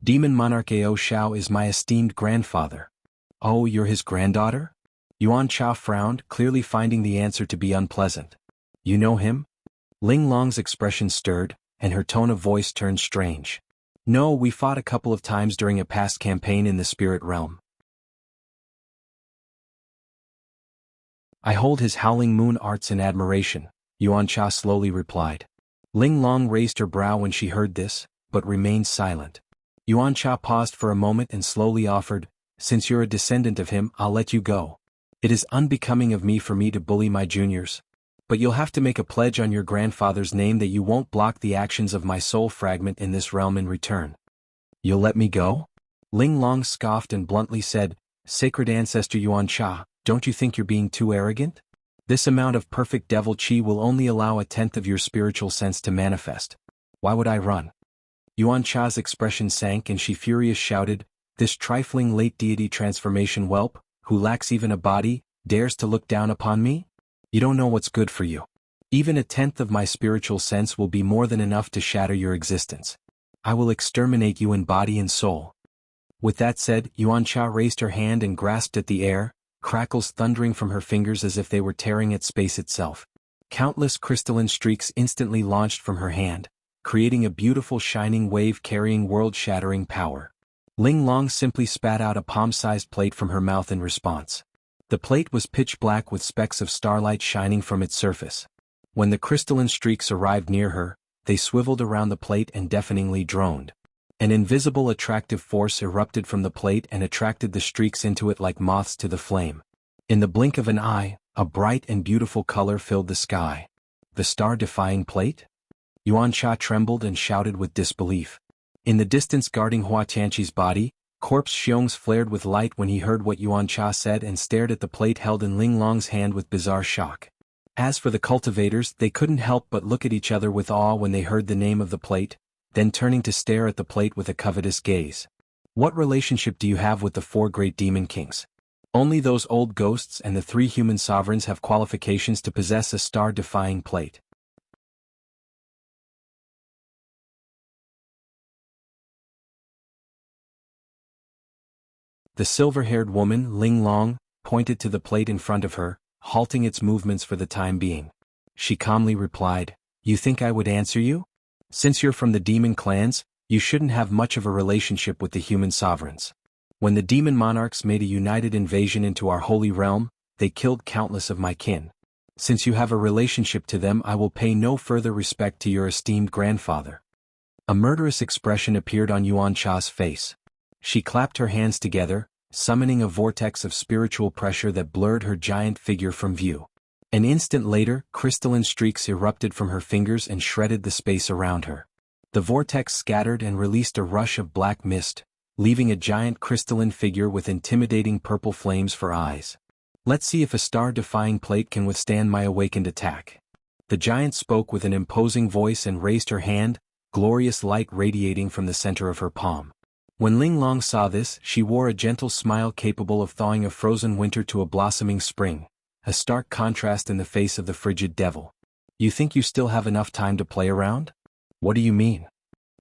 Demon Monarch Ao Shao is my esteemed grandfather." "Oh, you're his granddaughter?" Yuan Cha frowned, clearly finding the answer to be unpleasant. "You know him?" Ling Long's expression stirred, and her tone of voice turned strange. "No, we fought a couple of times during a past campaign in the spirit realm. I hold his Howling Moon arts in admiration," Yuan Cha slowly replied. Ling Long raised her brow when she heard this, but remained silent. Yuan Cha paused for a moment and slowly offered, "Since you're a descendant of him, I'll let you go. It is unbecoming of me to bully my juniors. But you'll have to make a pledge on your grandfather's name that you won't block the actions of my soul fragment in this realm in return." "You'll let me go?" Ling Long scoffed and bluntly said, "Sacred Ancestor Yuan Cha, don't you think you're being too arrogant? This amount of perfect devil chi will only allow a tenth of your spiritual sense to manifest. Why would I run?" Yuan Cha's expression sank and she furious shouted, "This trifling late deity transformation whelp, who lacks even a body, dares to look down upon me? You don't know what's good for you. Even a tenth of my spiritual sense will be more than enough to shatter your existence. I will exterminate you in body and soul." With that said, Yuan Cha raised her hand and grasped at the air, crackles thundering from her fingers as if they were tearing at space itself. Countless crystalline streaks instantly launched from her hand, creating a beautiful shining wave carrying world-shattering power. Ling Long simply spat out a palm-sized plate from her mouth in response. The plate was pitch black with specks of starlight shining from its surface. When the crystalline streaks arrived near her, they swiveled around the plate and deafeningly droned. An invisible attractive force erupted from the plate and attracted the streaks into it like moths to the flame. In the blink of an eye, a bright and beautiful color filled the sky. The star-defying plate? Yuan Cha trembled and shouted with disbelief. In the distance guarding Hua Tianqi's body, Corpse Xiong's flared with light when he heard what Yuan Cha said and stared at the plate held in Ling Long's hand with bizarre shock. As for the cultivators, they couldn't help but look at each other with awe when they heard the name of the plate, then turning to stare at the plate with a covetous gaze. "What relationship do you have with the 4 great demon kings? Only those old ghosts and the 3 human sovereigns have qualifications to possess a star-defying plate." The silver-haired woman, Ling Long, pointed to the plate in front of her, halting its movements for the time being. She calmly replied, "You think I would answer you? Since you're from the demon clans, you shouldn't have much of a relationship with the human sovereigns. When the demon monarchs made a united invasion into our holy realm, they killed countless of my kin. Since you have a relationship to them, I will pay no further respect to your esteemed grandfather." A murderous expression appeared on Yuan Cha's face. She clapped her hands together, summoning a vortex of spiritual pressure that blurred her giant figure from view. An instant later, crystalline streaks erupted from her fingers and shredded the space around her. The vortex scattered and released a rush of black mist, leaving a giant crystalline figure with intimidating purple flames for eyes. "Let's see if a star-defying plate can withstand my awakened attack." The giant spoke with an imposing voice and raised her hand, glorious light radiating from the center of her palm. When Ling Long saw this, she wore a gentle smile capable of thawing a frozen winter to a blossoming spring, a stark contrast in the face of the frigid devil. "You think you still have enough time to play around? What do you mean?"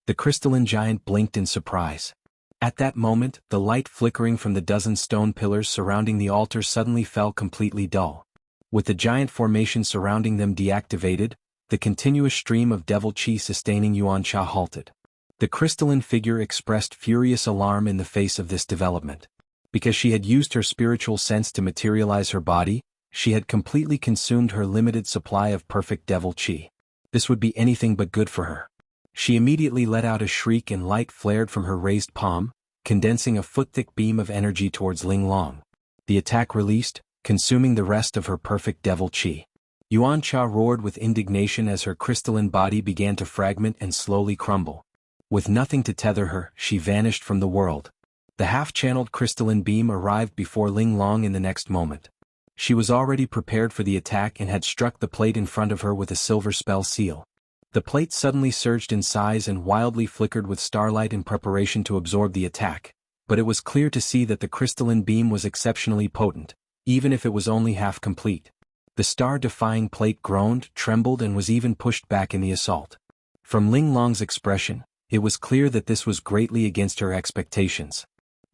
The crystalline giant blinked in surprise. At that moment, the light flickering from the dozen stone pillars surrounding the altar suddenly fell completely dull. With the giant formation surrounding them deactivated, the continuous stream of devil chi sustaining Yuan Cha halted. The crystalline figure expressed furious alarm in the face of this development. Because she had used her spiritual sense to materialize her body, she had completely consumed her limited supply of perfect devil chi. This would be anything but good for her. She immediately let out a shriek and light flared from her raised palm, condensing a foot-thick beam of energy towards Ling Long. The attack released, consuming the rest of her perfect devil chi. Yuan Cha roared with indignation as her crystalline body began to fragment and slowly crumble. With nothing to tether her, she vanished from the world. The half-channeled crystalline beam arrived before Ling Long in the next moment. She was already prepared for the attack and had struck the plate in front of her with a silver spell seal. The plate suddenly surged in size and wildly flickered with starlight in preparation to absorb the attack, but it was clear to see that the crystalline beam was exceptionally potent, even if it was only half complete. The star-defying plate groaned, trembled and was even pushed back in the assault. From Ling Long's expression, it was clear that this was greatly against her expectations.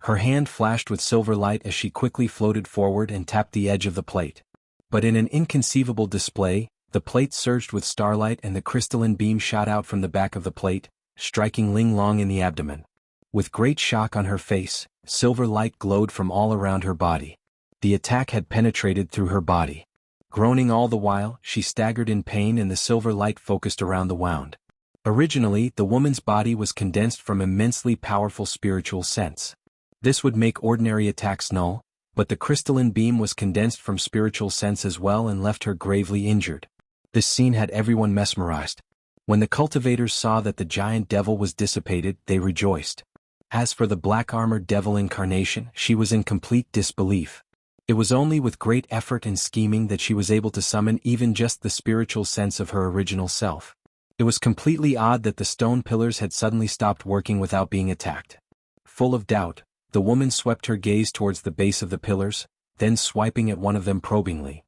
Her hand flashed with silver light as she quickly floated forward and tapped the edge of the plate. But in an inconceivable display, the plate surged with starlight and the crystalline beam shot out from the back of the plate, striking Ling Long in the abdomen. With great shock on her face, silver light glowed from all around her body. The attack had penetrated through her body. Groaning all the while, she staggered in pain and the silver light focused around the wound. Originally, the woman's body was condensed from immensely powerful spiritual sense. This would make ordinary attacks null, but the crystalline beam was condensed from spiritual sense as well and left her gravely injured. This scene had everyone mesmerized. When the cultivators saw that the giant devil was dissipated, they rejoiced. As for the black-armored devil incarnation, she was in complete disbelief. It was only with great effort and scheming that she was able to summon even just the spiritual sense of her original self. It was completely odd that the stone pillars had suddenly stopped working without being attacked. Full of doubt, the woman swept her gaze towards the base of the pillars, then swiping at one of them probingly.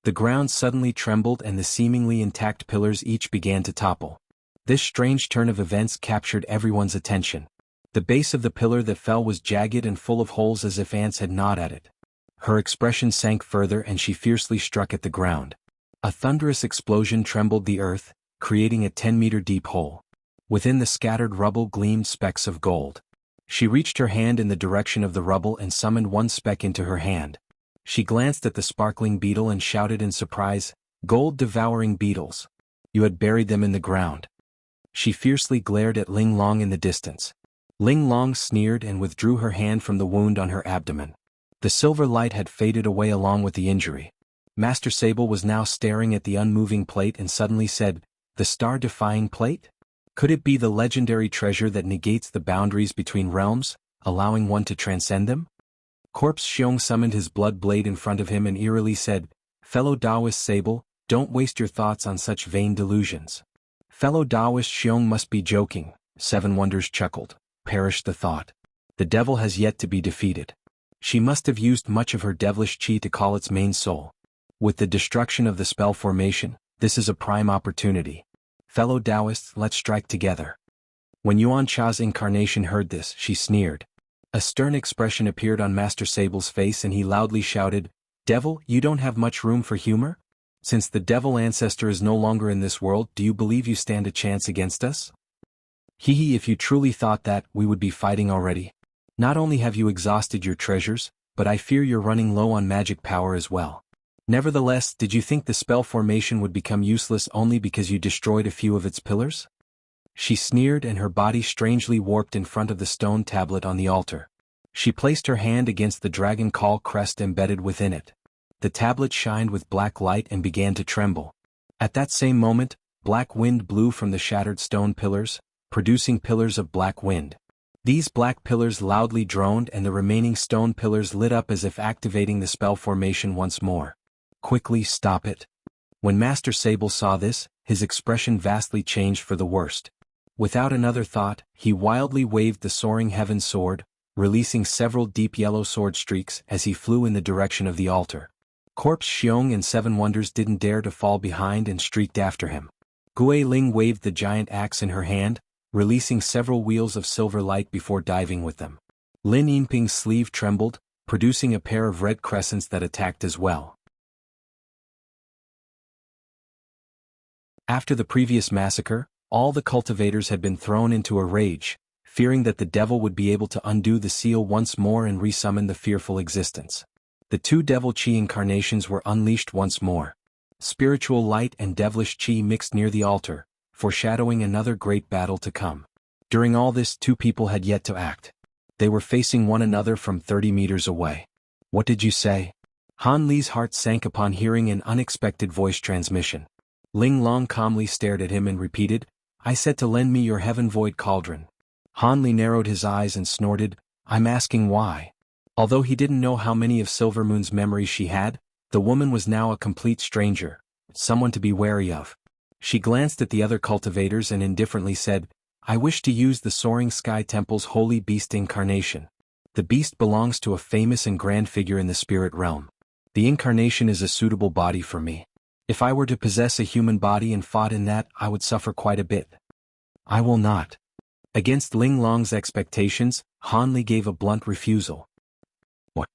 The ground suddenly trembled and the seemingly intact pillars each began to topple. This strange turn of events captured everyone's attention. The base of the pillar that fell was jagged and full of holes as if ants had gnawed at it. Her expression sank further and she fiercely struck at the ground. A thunderous explosion trembled the earth, creating a 10-meter deep hole. Within the scattered rubble gleamed specks of gold. She reached her hand in the direction of the rubble and summoned one speck into her hand. She glanced at the sparkling beetle and shouted in surprise, "Gold-devouring beetles! You had buried them in the ground." She fiercely glared at Ling Long in the distance. Ling Long sneered and withdrew her hand from the wound on her abdomen. The silver light had faded away along with the injury. Master Sable was now staring at the unmoving plate and suddenly said, "The star-defying plate? Could it be the legendary treasure that negates the boundaries between realms, allowing one to transcend them?" Corpse Xiong summoned his blood blade in front of him and eerily said, "Fellow Taoist Sable, don't waste your thoughts on such vain delusions." "Fellow Taoist Xiong must be joking," Seven Wonders chuckled. "Perish the thought. The devil has yet to be defeated. She must have used much of her devilish chi to call its main soul. With the destruction of the spell formation, this is a prime opportunity. Fellow Taoists, let's strike together." When Yuan Cha's incarnation heard this, she sneered. A stern expression appeared on Master Sable's face and he loudly shouted, "Devil, you don't have much room for humor? Since the devil ancestor is no longer in this world, do you believe you stand a chance against us? Hee, if you truly thought that, we would be fighting already. Not only have you exhausted your treasures, but I fear you're running low on magic power as well. Nevertheless, did you think the spell formation would become useless only because you destroyed a few of its pillars?" She sneered and her body strangely warped in front of the stone tablet on the altar. She placed her hand against the dragon call crest embedded within it. The tablet shined with black light and began to tremble. At that same moment, black wind blew from the shattered stone pillars, producing pillars of black wind. These black pillars loudly droned and the remaining stone pillars lit up as if activating the spell formation once more. "Quickly stop it." When Master Sable saw this, his expression vastly changed for the worst. Without another thought, he wildly waved the soaring heaven sword, releasing several deep yellow sword streaks as he flew in the direction of the altar. Corpse Xiong and Seven Wonders didn't dare to fall behind and streaked after him. Gui Ling waved the giant axe in her hand, releasing several wheels of silver light before diving with them. Lin Yinping's sleeve trembled, producing a pair of red crescents that attacked as well. After the previous massacre, all the cultivators had been thrown into a rage, fearing that the devil would be able to undo the seal once more and resummon the fearful existence. The two devil chi incarnations were unleashed once more. Spiritual light and devilish chi mixed near the altar, foreshadowing another great battle to come. During all this, two people had yet to act. They were facing one another from 30 meters away. "What did you say?" Han Li's heart sank upon hearing an unexpected voice transmission. Ling Long calmly stared at him and repeated, "I said to lend me your heaven void cauldron." Han Li narrowed his eyes and snorted, "I'm asking why." Although he didn't know how many of Silvermoon's memories she had, the woman was now a complete stranger, someone to be wary of. She glanced at the other cultivators and indifferently said, "I wish to use the Soaring Sky Temple's holy beast incarnation. The beast belongs to a famous and grand figure in the spirit realm. The incarnation is a suitable body for me. If I were to possess a human body and fought in that, I would suffer quite a bit." "I will not." Against Ling Long's expectations, Han Li gave a blunt refusal. "What?"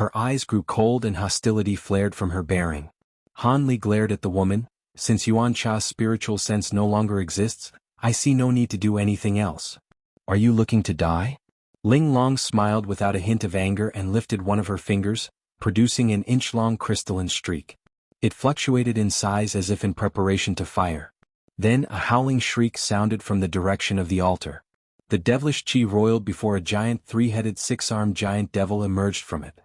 Her eyes grew cold and hostility flared from her bearing. Han Li glared at the woman. "Since Yuan Cha's spiritual sense no longer exists, I see no need to do anything else. Are you looking to die?" Ling Long smiled without a hint of anger and lifted one of her fingers, producing an inch-long crystalline streak. It fluctuated in size as if in preparation to fire. Then a howling shriek sounded from the direction of the altar. The devilish chi roiled before a giant three-headed six-armed giant devil emerged from it.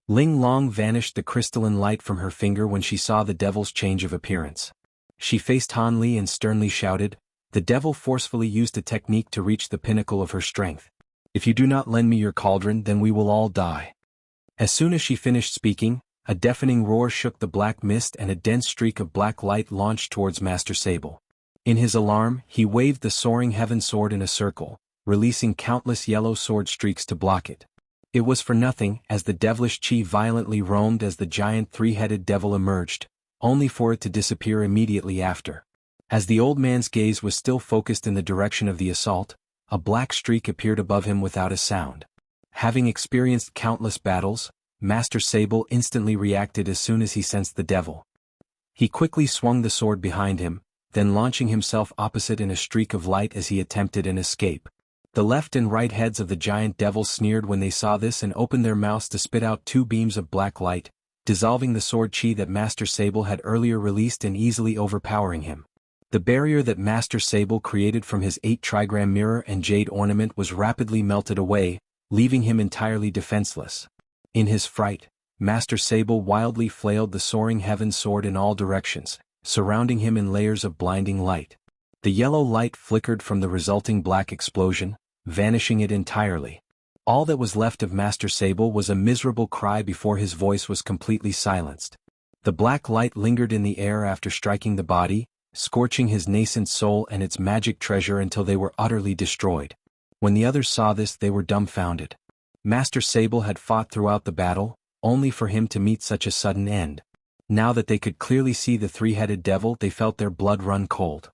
Ling Long vanished the crystalline light from her finger when she saw the devil's change of appearance. She faced Han Li and sternly shouted. The devil forcefully used a technique to reach the pinnacle of her strength. "If you do not lend me your cauldron, then we will all die." As soon as she finished speaking, a deafening roar shook the black mist and a dense streak of black light launched towards Master Sable. In his alarm, he waved the soaring heaven sword in a circle, releasing countless yellow sword streaks to block it. It was for nothing, as the devilish chi violently roamed as the giant three-headed devil emerged, only for it to disappear immediately after. As the old man's gaze was still focused in the direction of the assault, a black streak appeared above him without a sound. Having experienced countless battles, Master Sable instantly reacted as soon as he sensed the devil. He quickly swung the sword behind him, then launching himself opposite in a streak of light as he attempted an escape. The left and right heads of the giant devil sneered when they saw this and opened their mouths to spit out two beams of black light, dissolving the sword chi that Master Sable had earlier released and easily overpowering him. The barrier that Master Sable created from his 8-trigram mirror and jade ornament was rapidly melted away, leaving him entirely defenseless. In his fright, Master Sable wildly flailed the soaring heaven sword in all directions, surrounding him in layers of blinding light. The yellow light flickered from the resulting black explosion, vanishing it entirely. All that was left of Master Sable was a miserable cry before his voice was completely silenced. The black light lingered in the air after striking the body, scorching his nascent soul and its magic treasure until they were utterly destroyed. When the others saw this, they were dumbfounded. Master Sable had fought throughout the battle, only for him to meet such a sudden end. Now that they could clearly see the three-headed devil, they felt their blood run cold.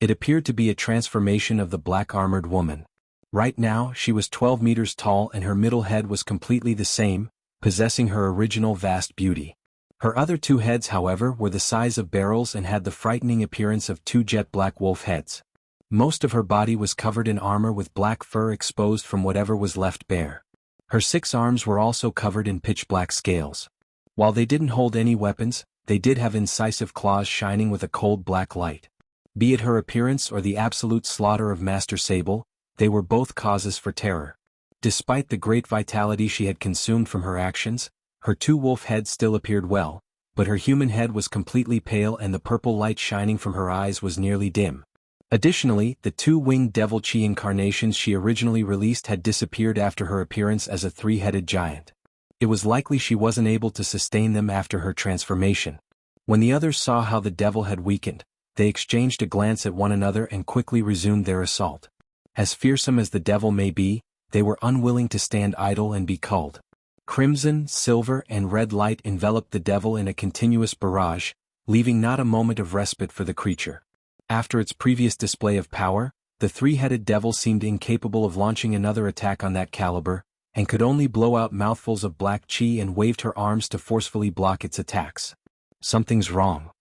It appeared to be a transformation of the black-armored woman. Right now, she was 12 meters tall and her middle head was completely the same, possessing her original vast beauty. Her other two heads, however, were the size of barrels and had the frightening appearance of two jet-black wolf heads. Most of her body was covered in armor with black fur exposed from whatever was left bare. Her 6 arms were also covered in pitch-black scales. While they didn't hold any weapons, they did have incisive claws shining with a cold black light. Be it her appearance or the absolute slaughter of Master Sable, they were both causes for terror. Despite the great vitality she had consumed from her actions, her 2 wolf heads still appeared well, but her human head was completely pale and the purple light shining from her eyes was nearly dim. Additionally, the 2 winged devil chi incarnations she originally released had disappeared after her appearance as a 3-headed giant. It was likely she wasn't able to sustain them after her transformation. When the others saw how the devil had weakened, they exchanged a glance at one another and quickly resumed their assault. As fearsome as the devil may be, they were unwilling to stand idle and be culled. Crimson, silver, and red light enveloped the devil in a continuous barrage, leaving not a moment of respite for the creature. After its previous display of power, the 3-headed devil seemed incapable of launching another attack on that caliber, and could only blow out mouthfuls of black chi and waved her arms to forcefully block its attacks. Something's wrong.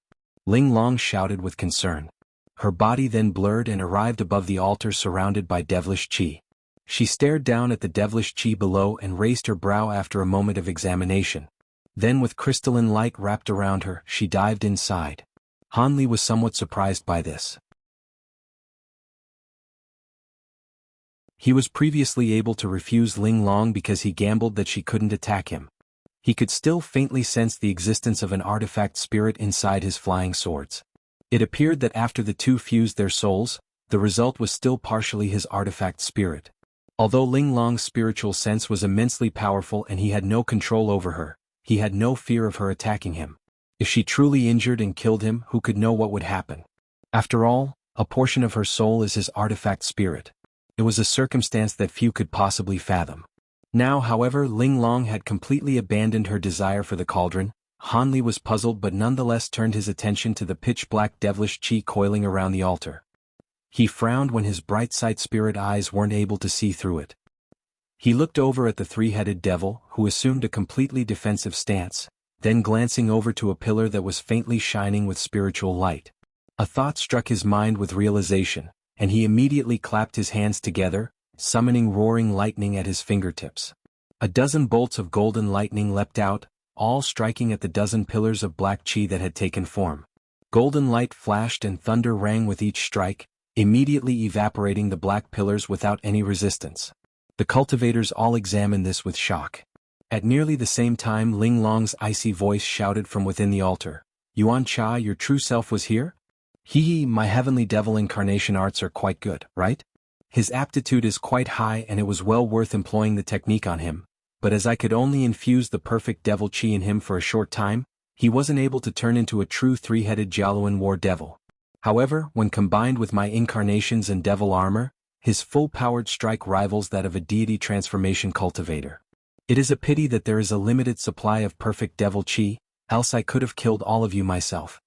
Ling Long shouted with concern. Her body then blurred and arrived above the altar surrounded by devilish qi. She stared down at the devilish qi below and raised her brow after a moment of examination. Then with crystalline light wrapped around her, she dived inside. Han Li was somewhat surprised by this. He was previously able to refuse Ling Long because he gambled that she couldn't attack him. He could still faintly sense the existence of an artifact spirit inside his flying swords. It appeared that after the two fused their souls, the result was still partially his artifact spirit. Although Ling Long's spiritual sense was immensely powerful and he had no control over her, he had no fear of her attacking him. If she truly injured and killed him, who could know what would happen? After all, a portion of her soul is his artifact spirit. It was a circumstance that few could possibly fathom. Now, however, Ling Long had completely abandoned her desire for the cauldron. Han Li was puzzled but nonetheless turned his attention to the pitch-black devilish qi coiling around the altar. He frowned when his bright sight spirit eyes weren't able to see through it. He looked over at the three-headed devil, who assumed a completely defensive stance, then glancing over to a pillar that was faintly shining with spiritual light. A thought struck his mind with realization, and he immediately clapped his hands together, summoning roaring lightning at his fingertips. A dozen bolts of golden lightning leapt out, all striking at the dozen pillars of black qi that had taken form. Golden light flashed and thunder rang with each strike, immediately evaporating the black pillars without any resistance. The cultivators all examined this with shock. At nearly the same time, Ling Long's icy voice shouted from within the altar, "Yuan Cha, your true self was here? Hee, my heavenly devil incarnation arts are quite good, right? His aptitude is quite high and it was well worth employing the technique on him, but as I could only infuse the perfect devil qi in him for a short time, he wasn't able to turn into a true three-headed Jialuan war devil. However, when combined with my incarnations and devil armor, his full-powered strike rivals that of a deity transformation cultivator. It is a pity that there is a limited supply of perfect devil qi, else I could have killed all of you myself."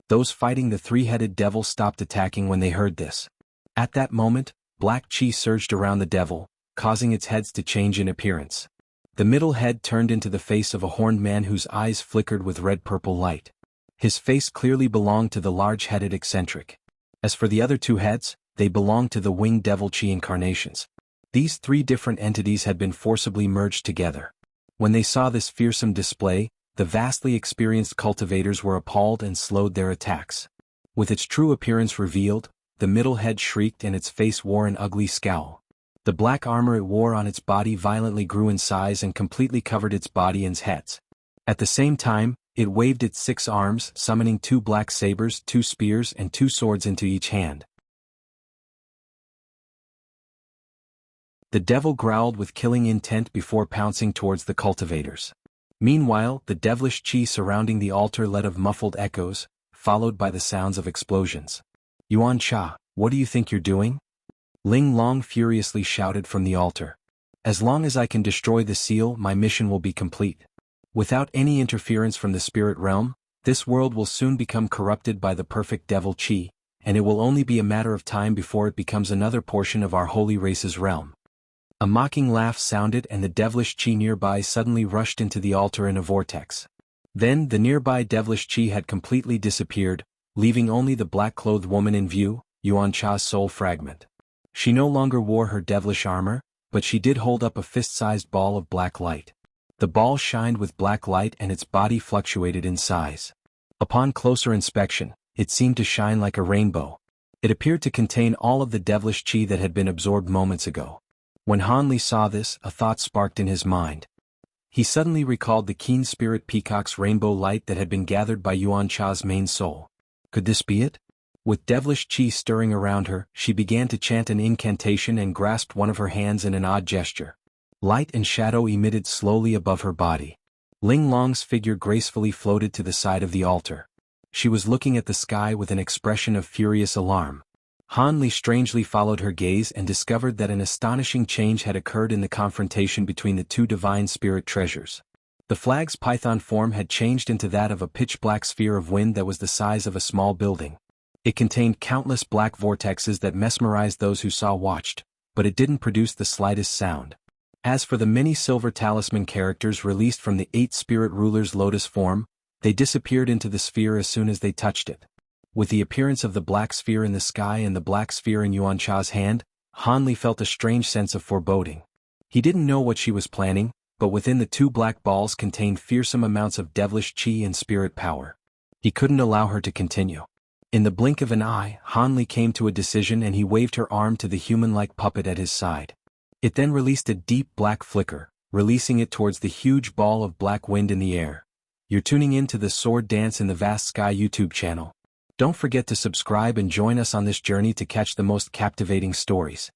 Those fighting the three-headed devil stopped attacking when they heard this. At that moment, black qi surged around the devil, causing its heads to change in appearance. The middle head turned into the face of a horned man whose eyes flickered with red-purple light. His face clearly belonged to the large-headed eccentric. As for the other two heads, they belonged to the winged devil qi incarnations. These three different entities had been forcibly merged together. When they saw this fearsome display, the vastly experienced cultivators were appalled and slowed their attacks. With its true appearance revealed, the middle head shrieked and its face wore an ugly scowl. The black armor it wore on its body violently grew in size and completely covered its body and heads. At the same time, it waved its 6 arms, summoning 2 black sabers, 2 spears and 2 swords into each hand. The devil growled with killing intent before pouncing towards the cultivators. Meanwhile, the devilish qi surrounding the altar led of muffled echoes, followed by the sounds of explosions. "Yuan Cha, what do you think you're doing?" Ling Long furiously shouted from the altar. "As long as I can destroy the seal, my mission will be complete. Without any interference from the spirit realm, this world will soon become corrupted by the perfect devil qi, and it will only be a matter of time before it becomes another portion of our holy race's realm." A mocking laugh sounded and the devilish qi nearby suddenly rushed into the altar in a vortex. Then the nearby devilish qi had completely disappeared, leaving only the black-clothed woman in view, Yuan Cha's soul fragment. She no longer wore her devilish armor, but she did hold up a fist-sized ball of black light. The ball shined with black light and its body fluctuated in size. Upon closer inspection, it seemed to shine like a rainbow. It appeared to contain all of the devilish qi that had been absorbed moments ago. When Han Li saw this, a thought sparked in his mind. He suddenly recalled the keen spirit peacock's rainbow light that had been gathered by Yuan Cha's main soul. Could this be it? With devilish qi stirring around her, she began to chant an incantation and grasped one of her hands in an odd gesture. Light and shadow emitted slowly above her body. Ling Long's figure gracefully floated to the side of the altar. She was looking at the sky with an expression of furious alarm. Han Li strangely followed her gaze and discovered that an astonishing change had occurred in the confrontation between the two divine spirit treasures. The flag's python form had changed into that of a pitch-black sphere of wind that was the size of a small building. It contained countless black vortexes that mesmerized those who watched, but it didn't produce the slightest sound. As for the many silver talisman characters released from the 8 spirit rulers' lotus form, They disappeared into the sphere as soon as they touched it. With the appearance of the black sphere in the sky and the black sphere in Yuan Cha's hand, Han Li felt a strange sense of foreboding. He didn't know what she was planning, but within the two black balls contained fearsome amounts of devilish qi and spirit power. He couldn't allow her to continue. In the blink of an eye, Han Li came to a decision and he waved her arm to the human-like puppet at his side. It then released a deep black flicker, releasing it towards the huge ball of black wind in the air. You're tuning in to the Sword Dance in the Vast Sky YouTube channel. Don't forget to subscribe and join us on this journey to catch the most captivating stories.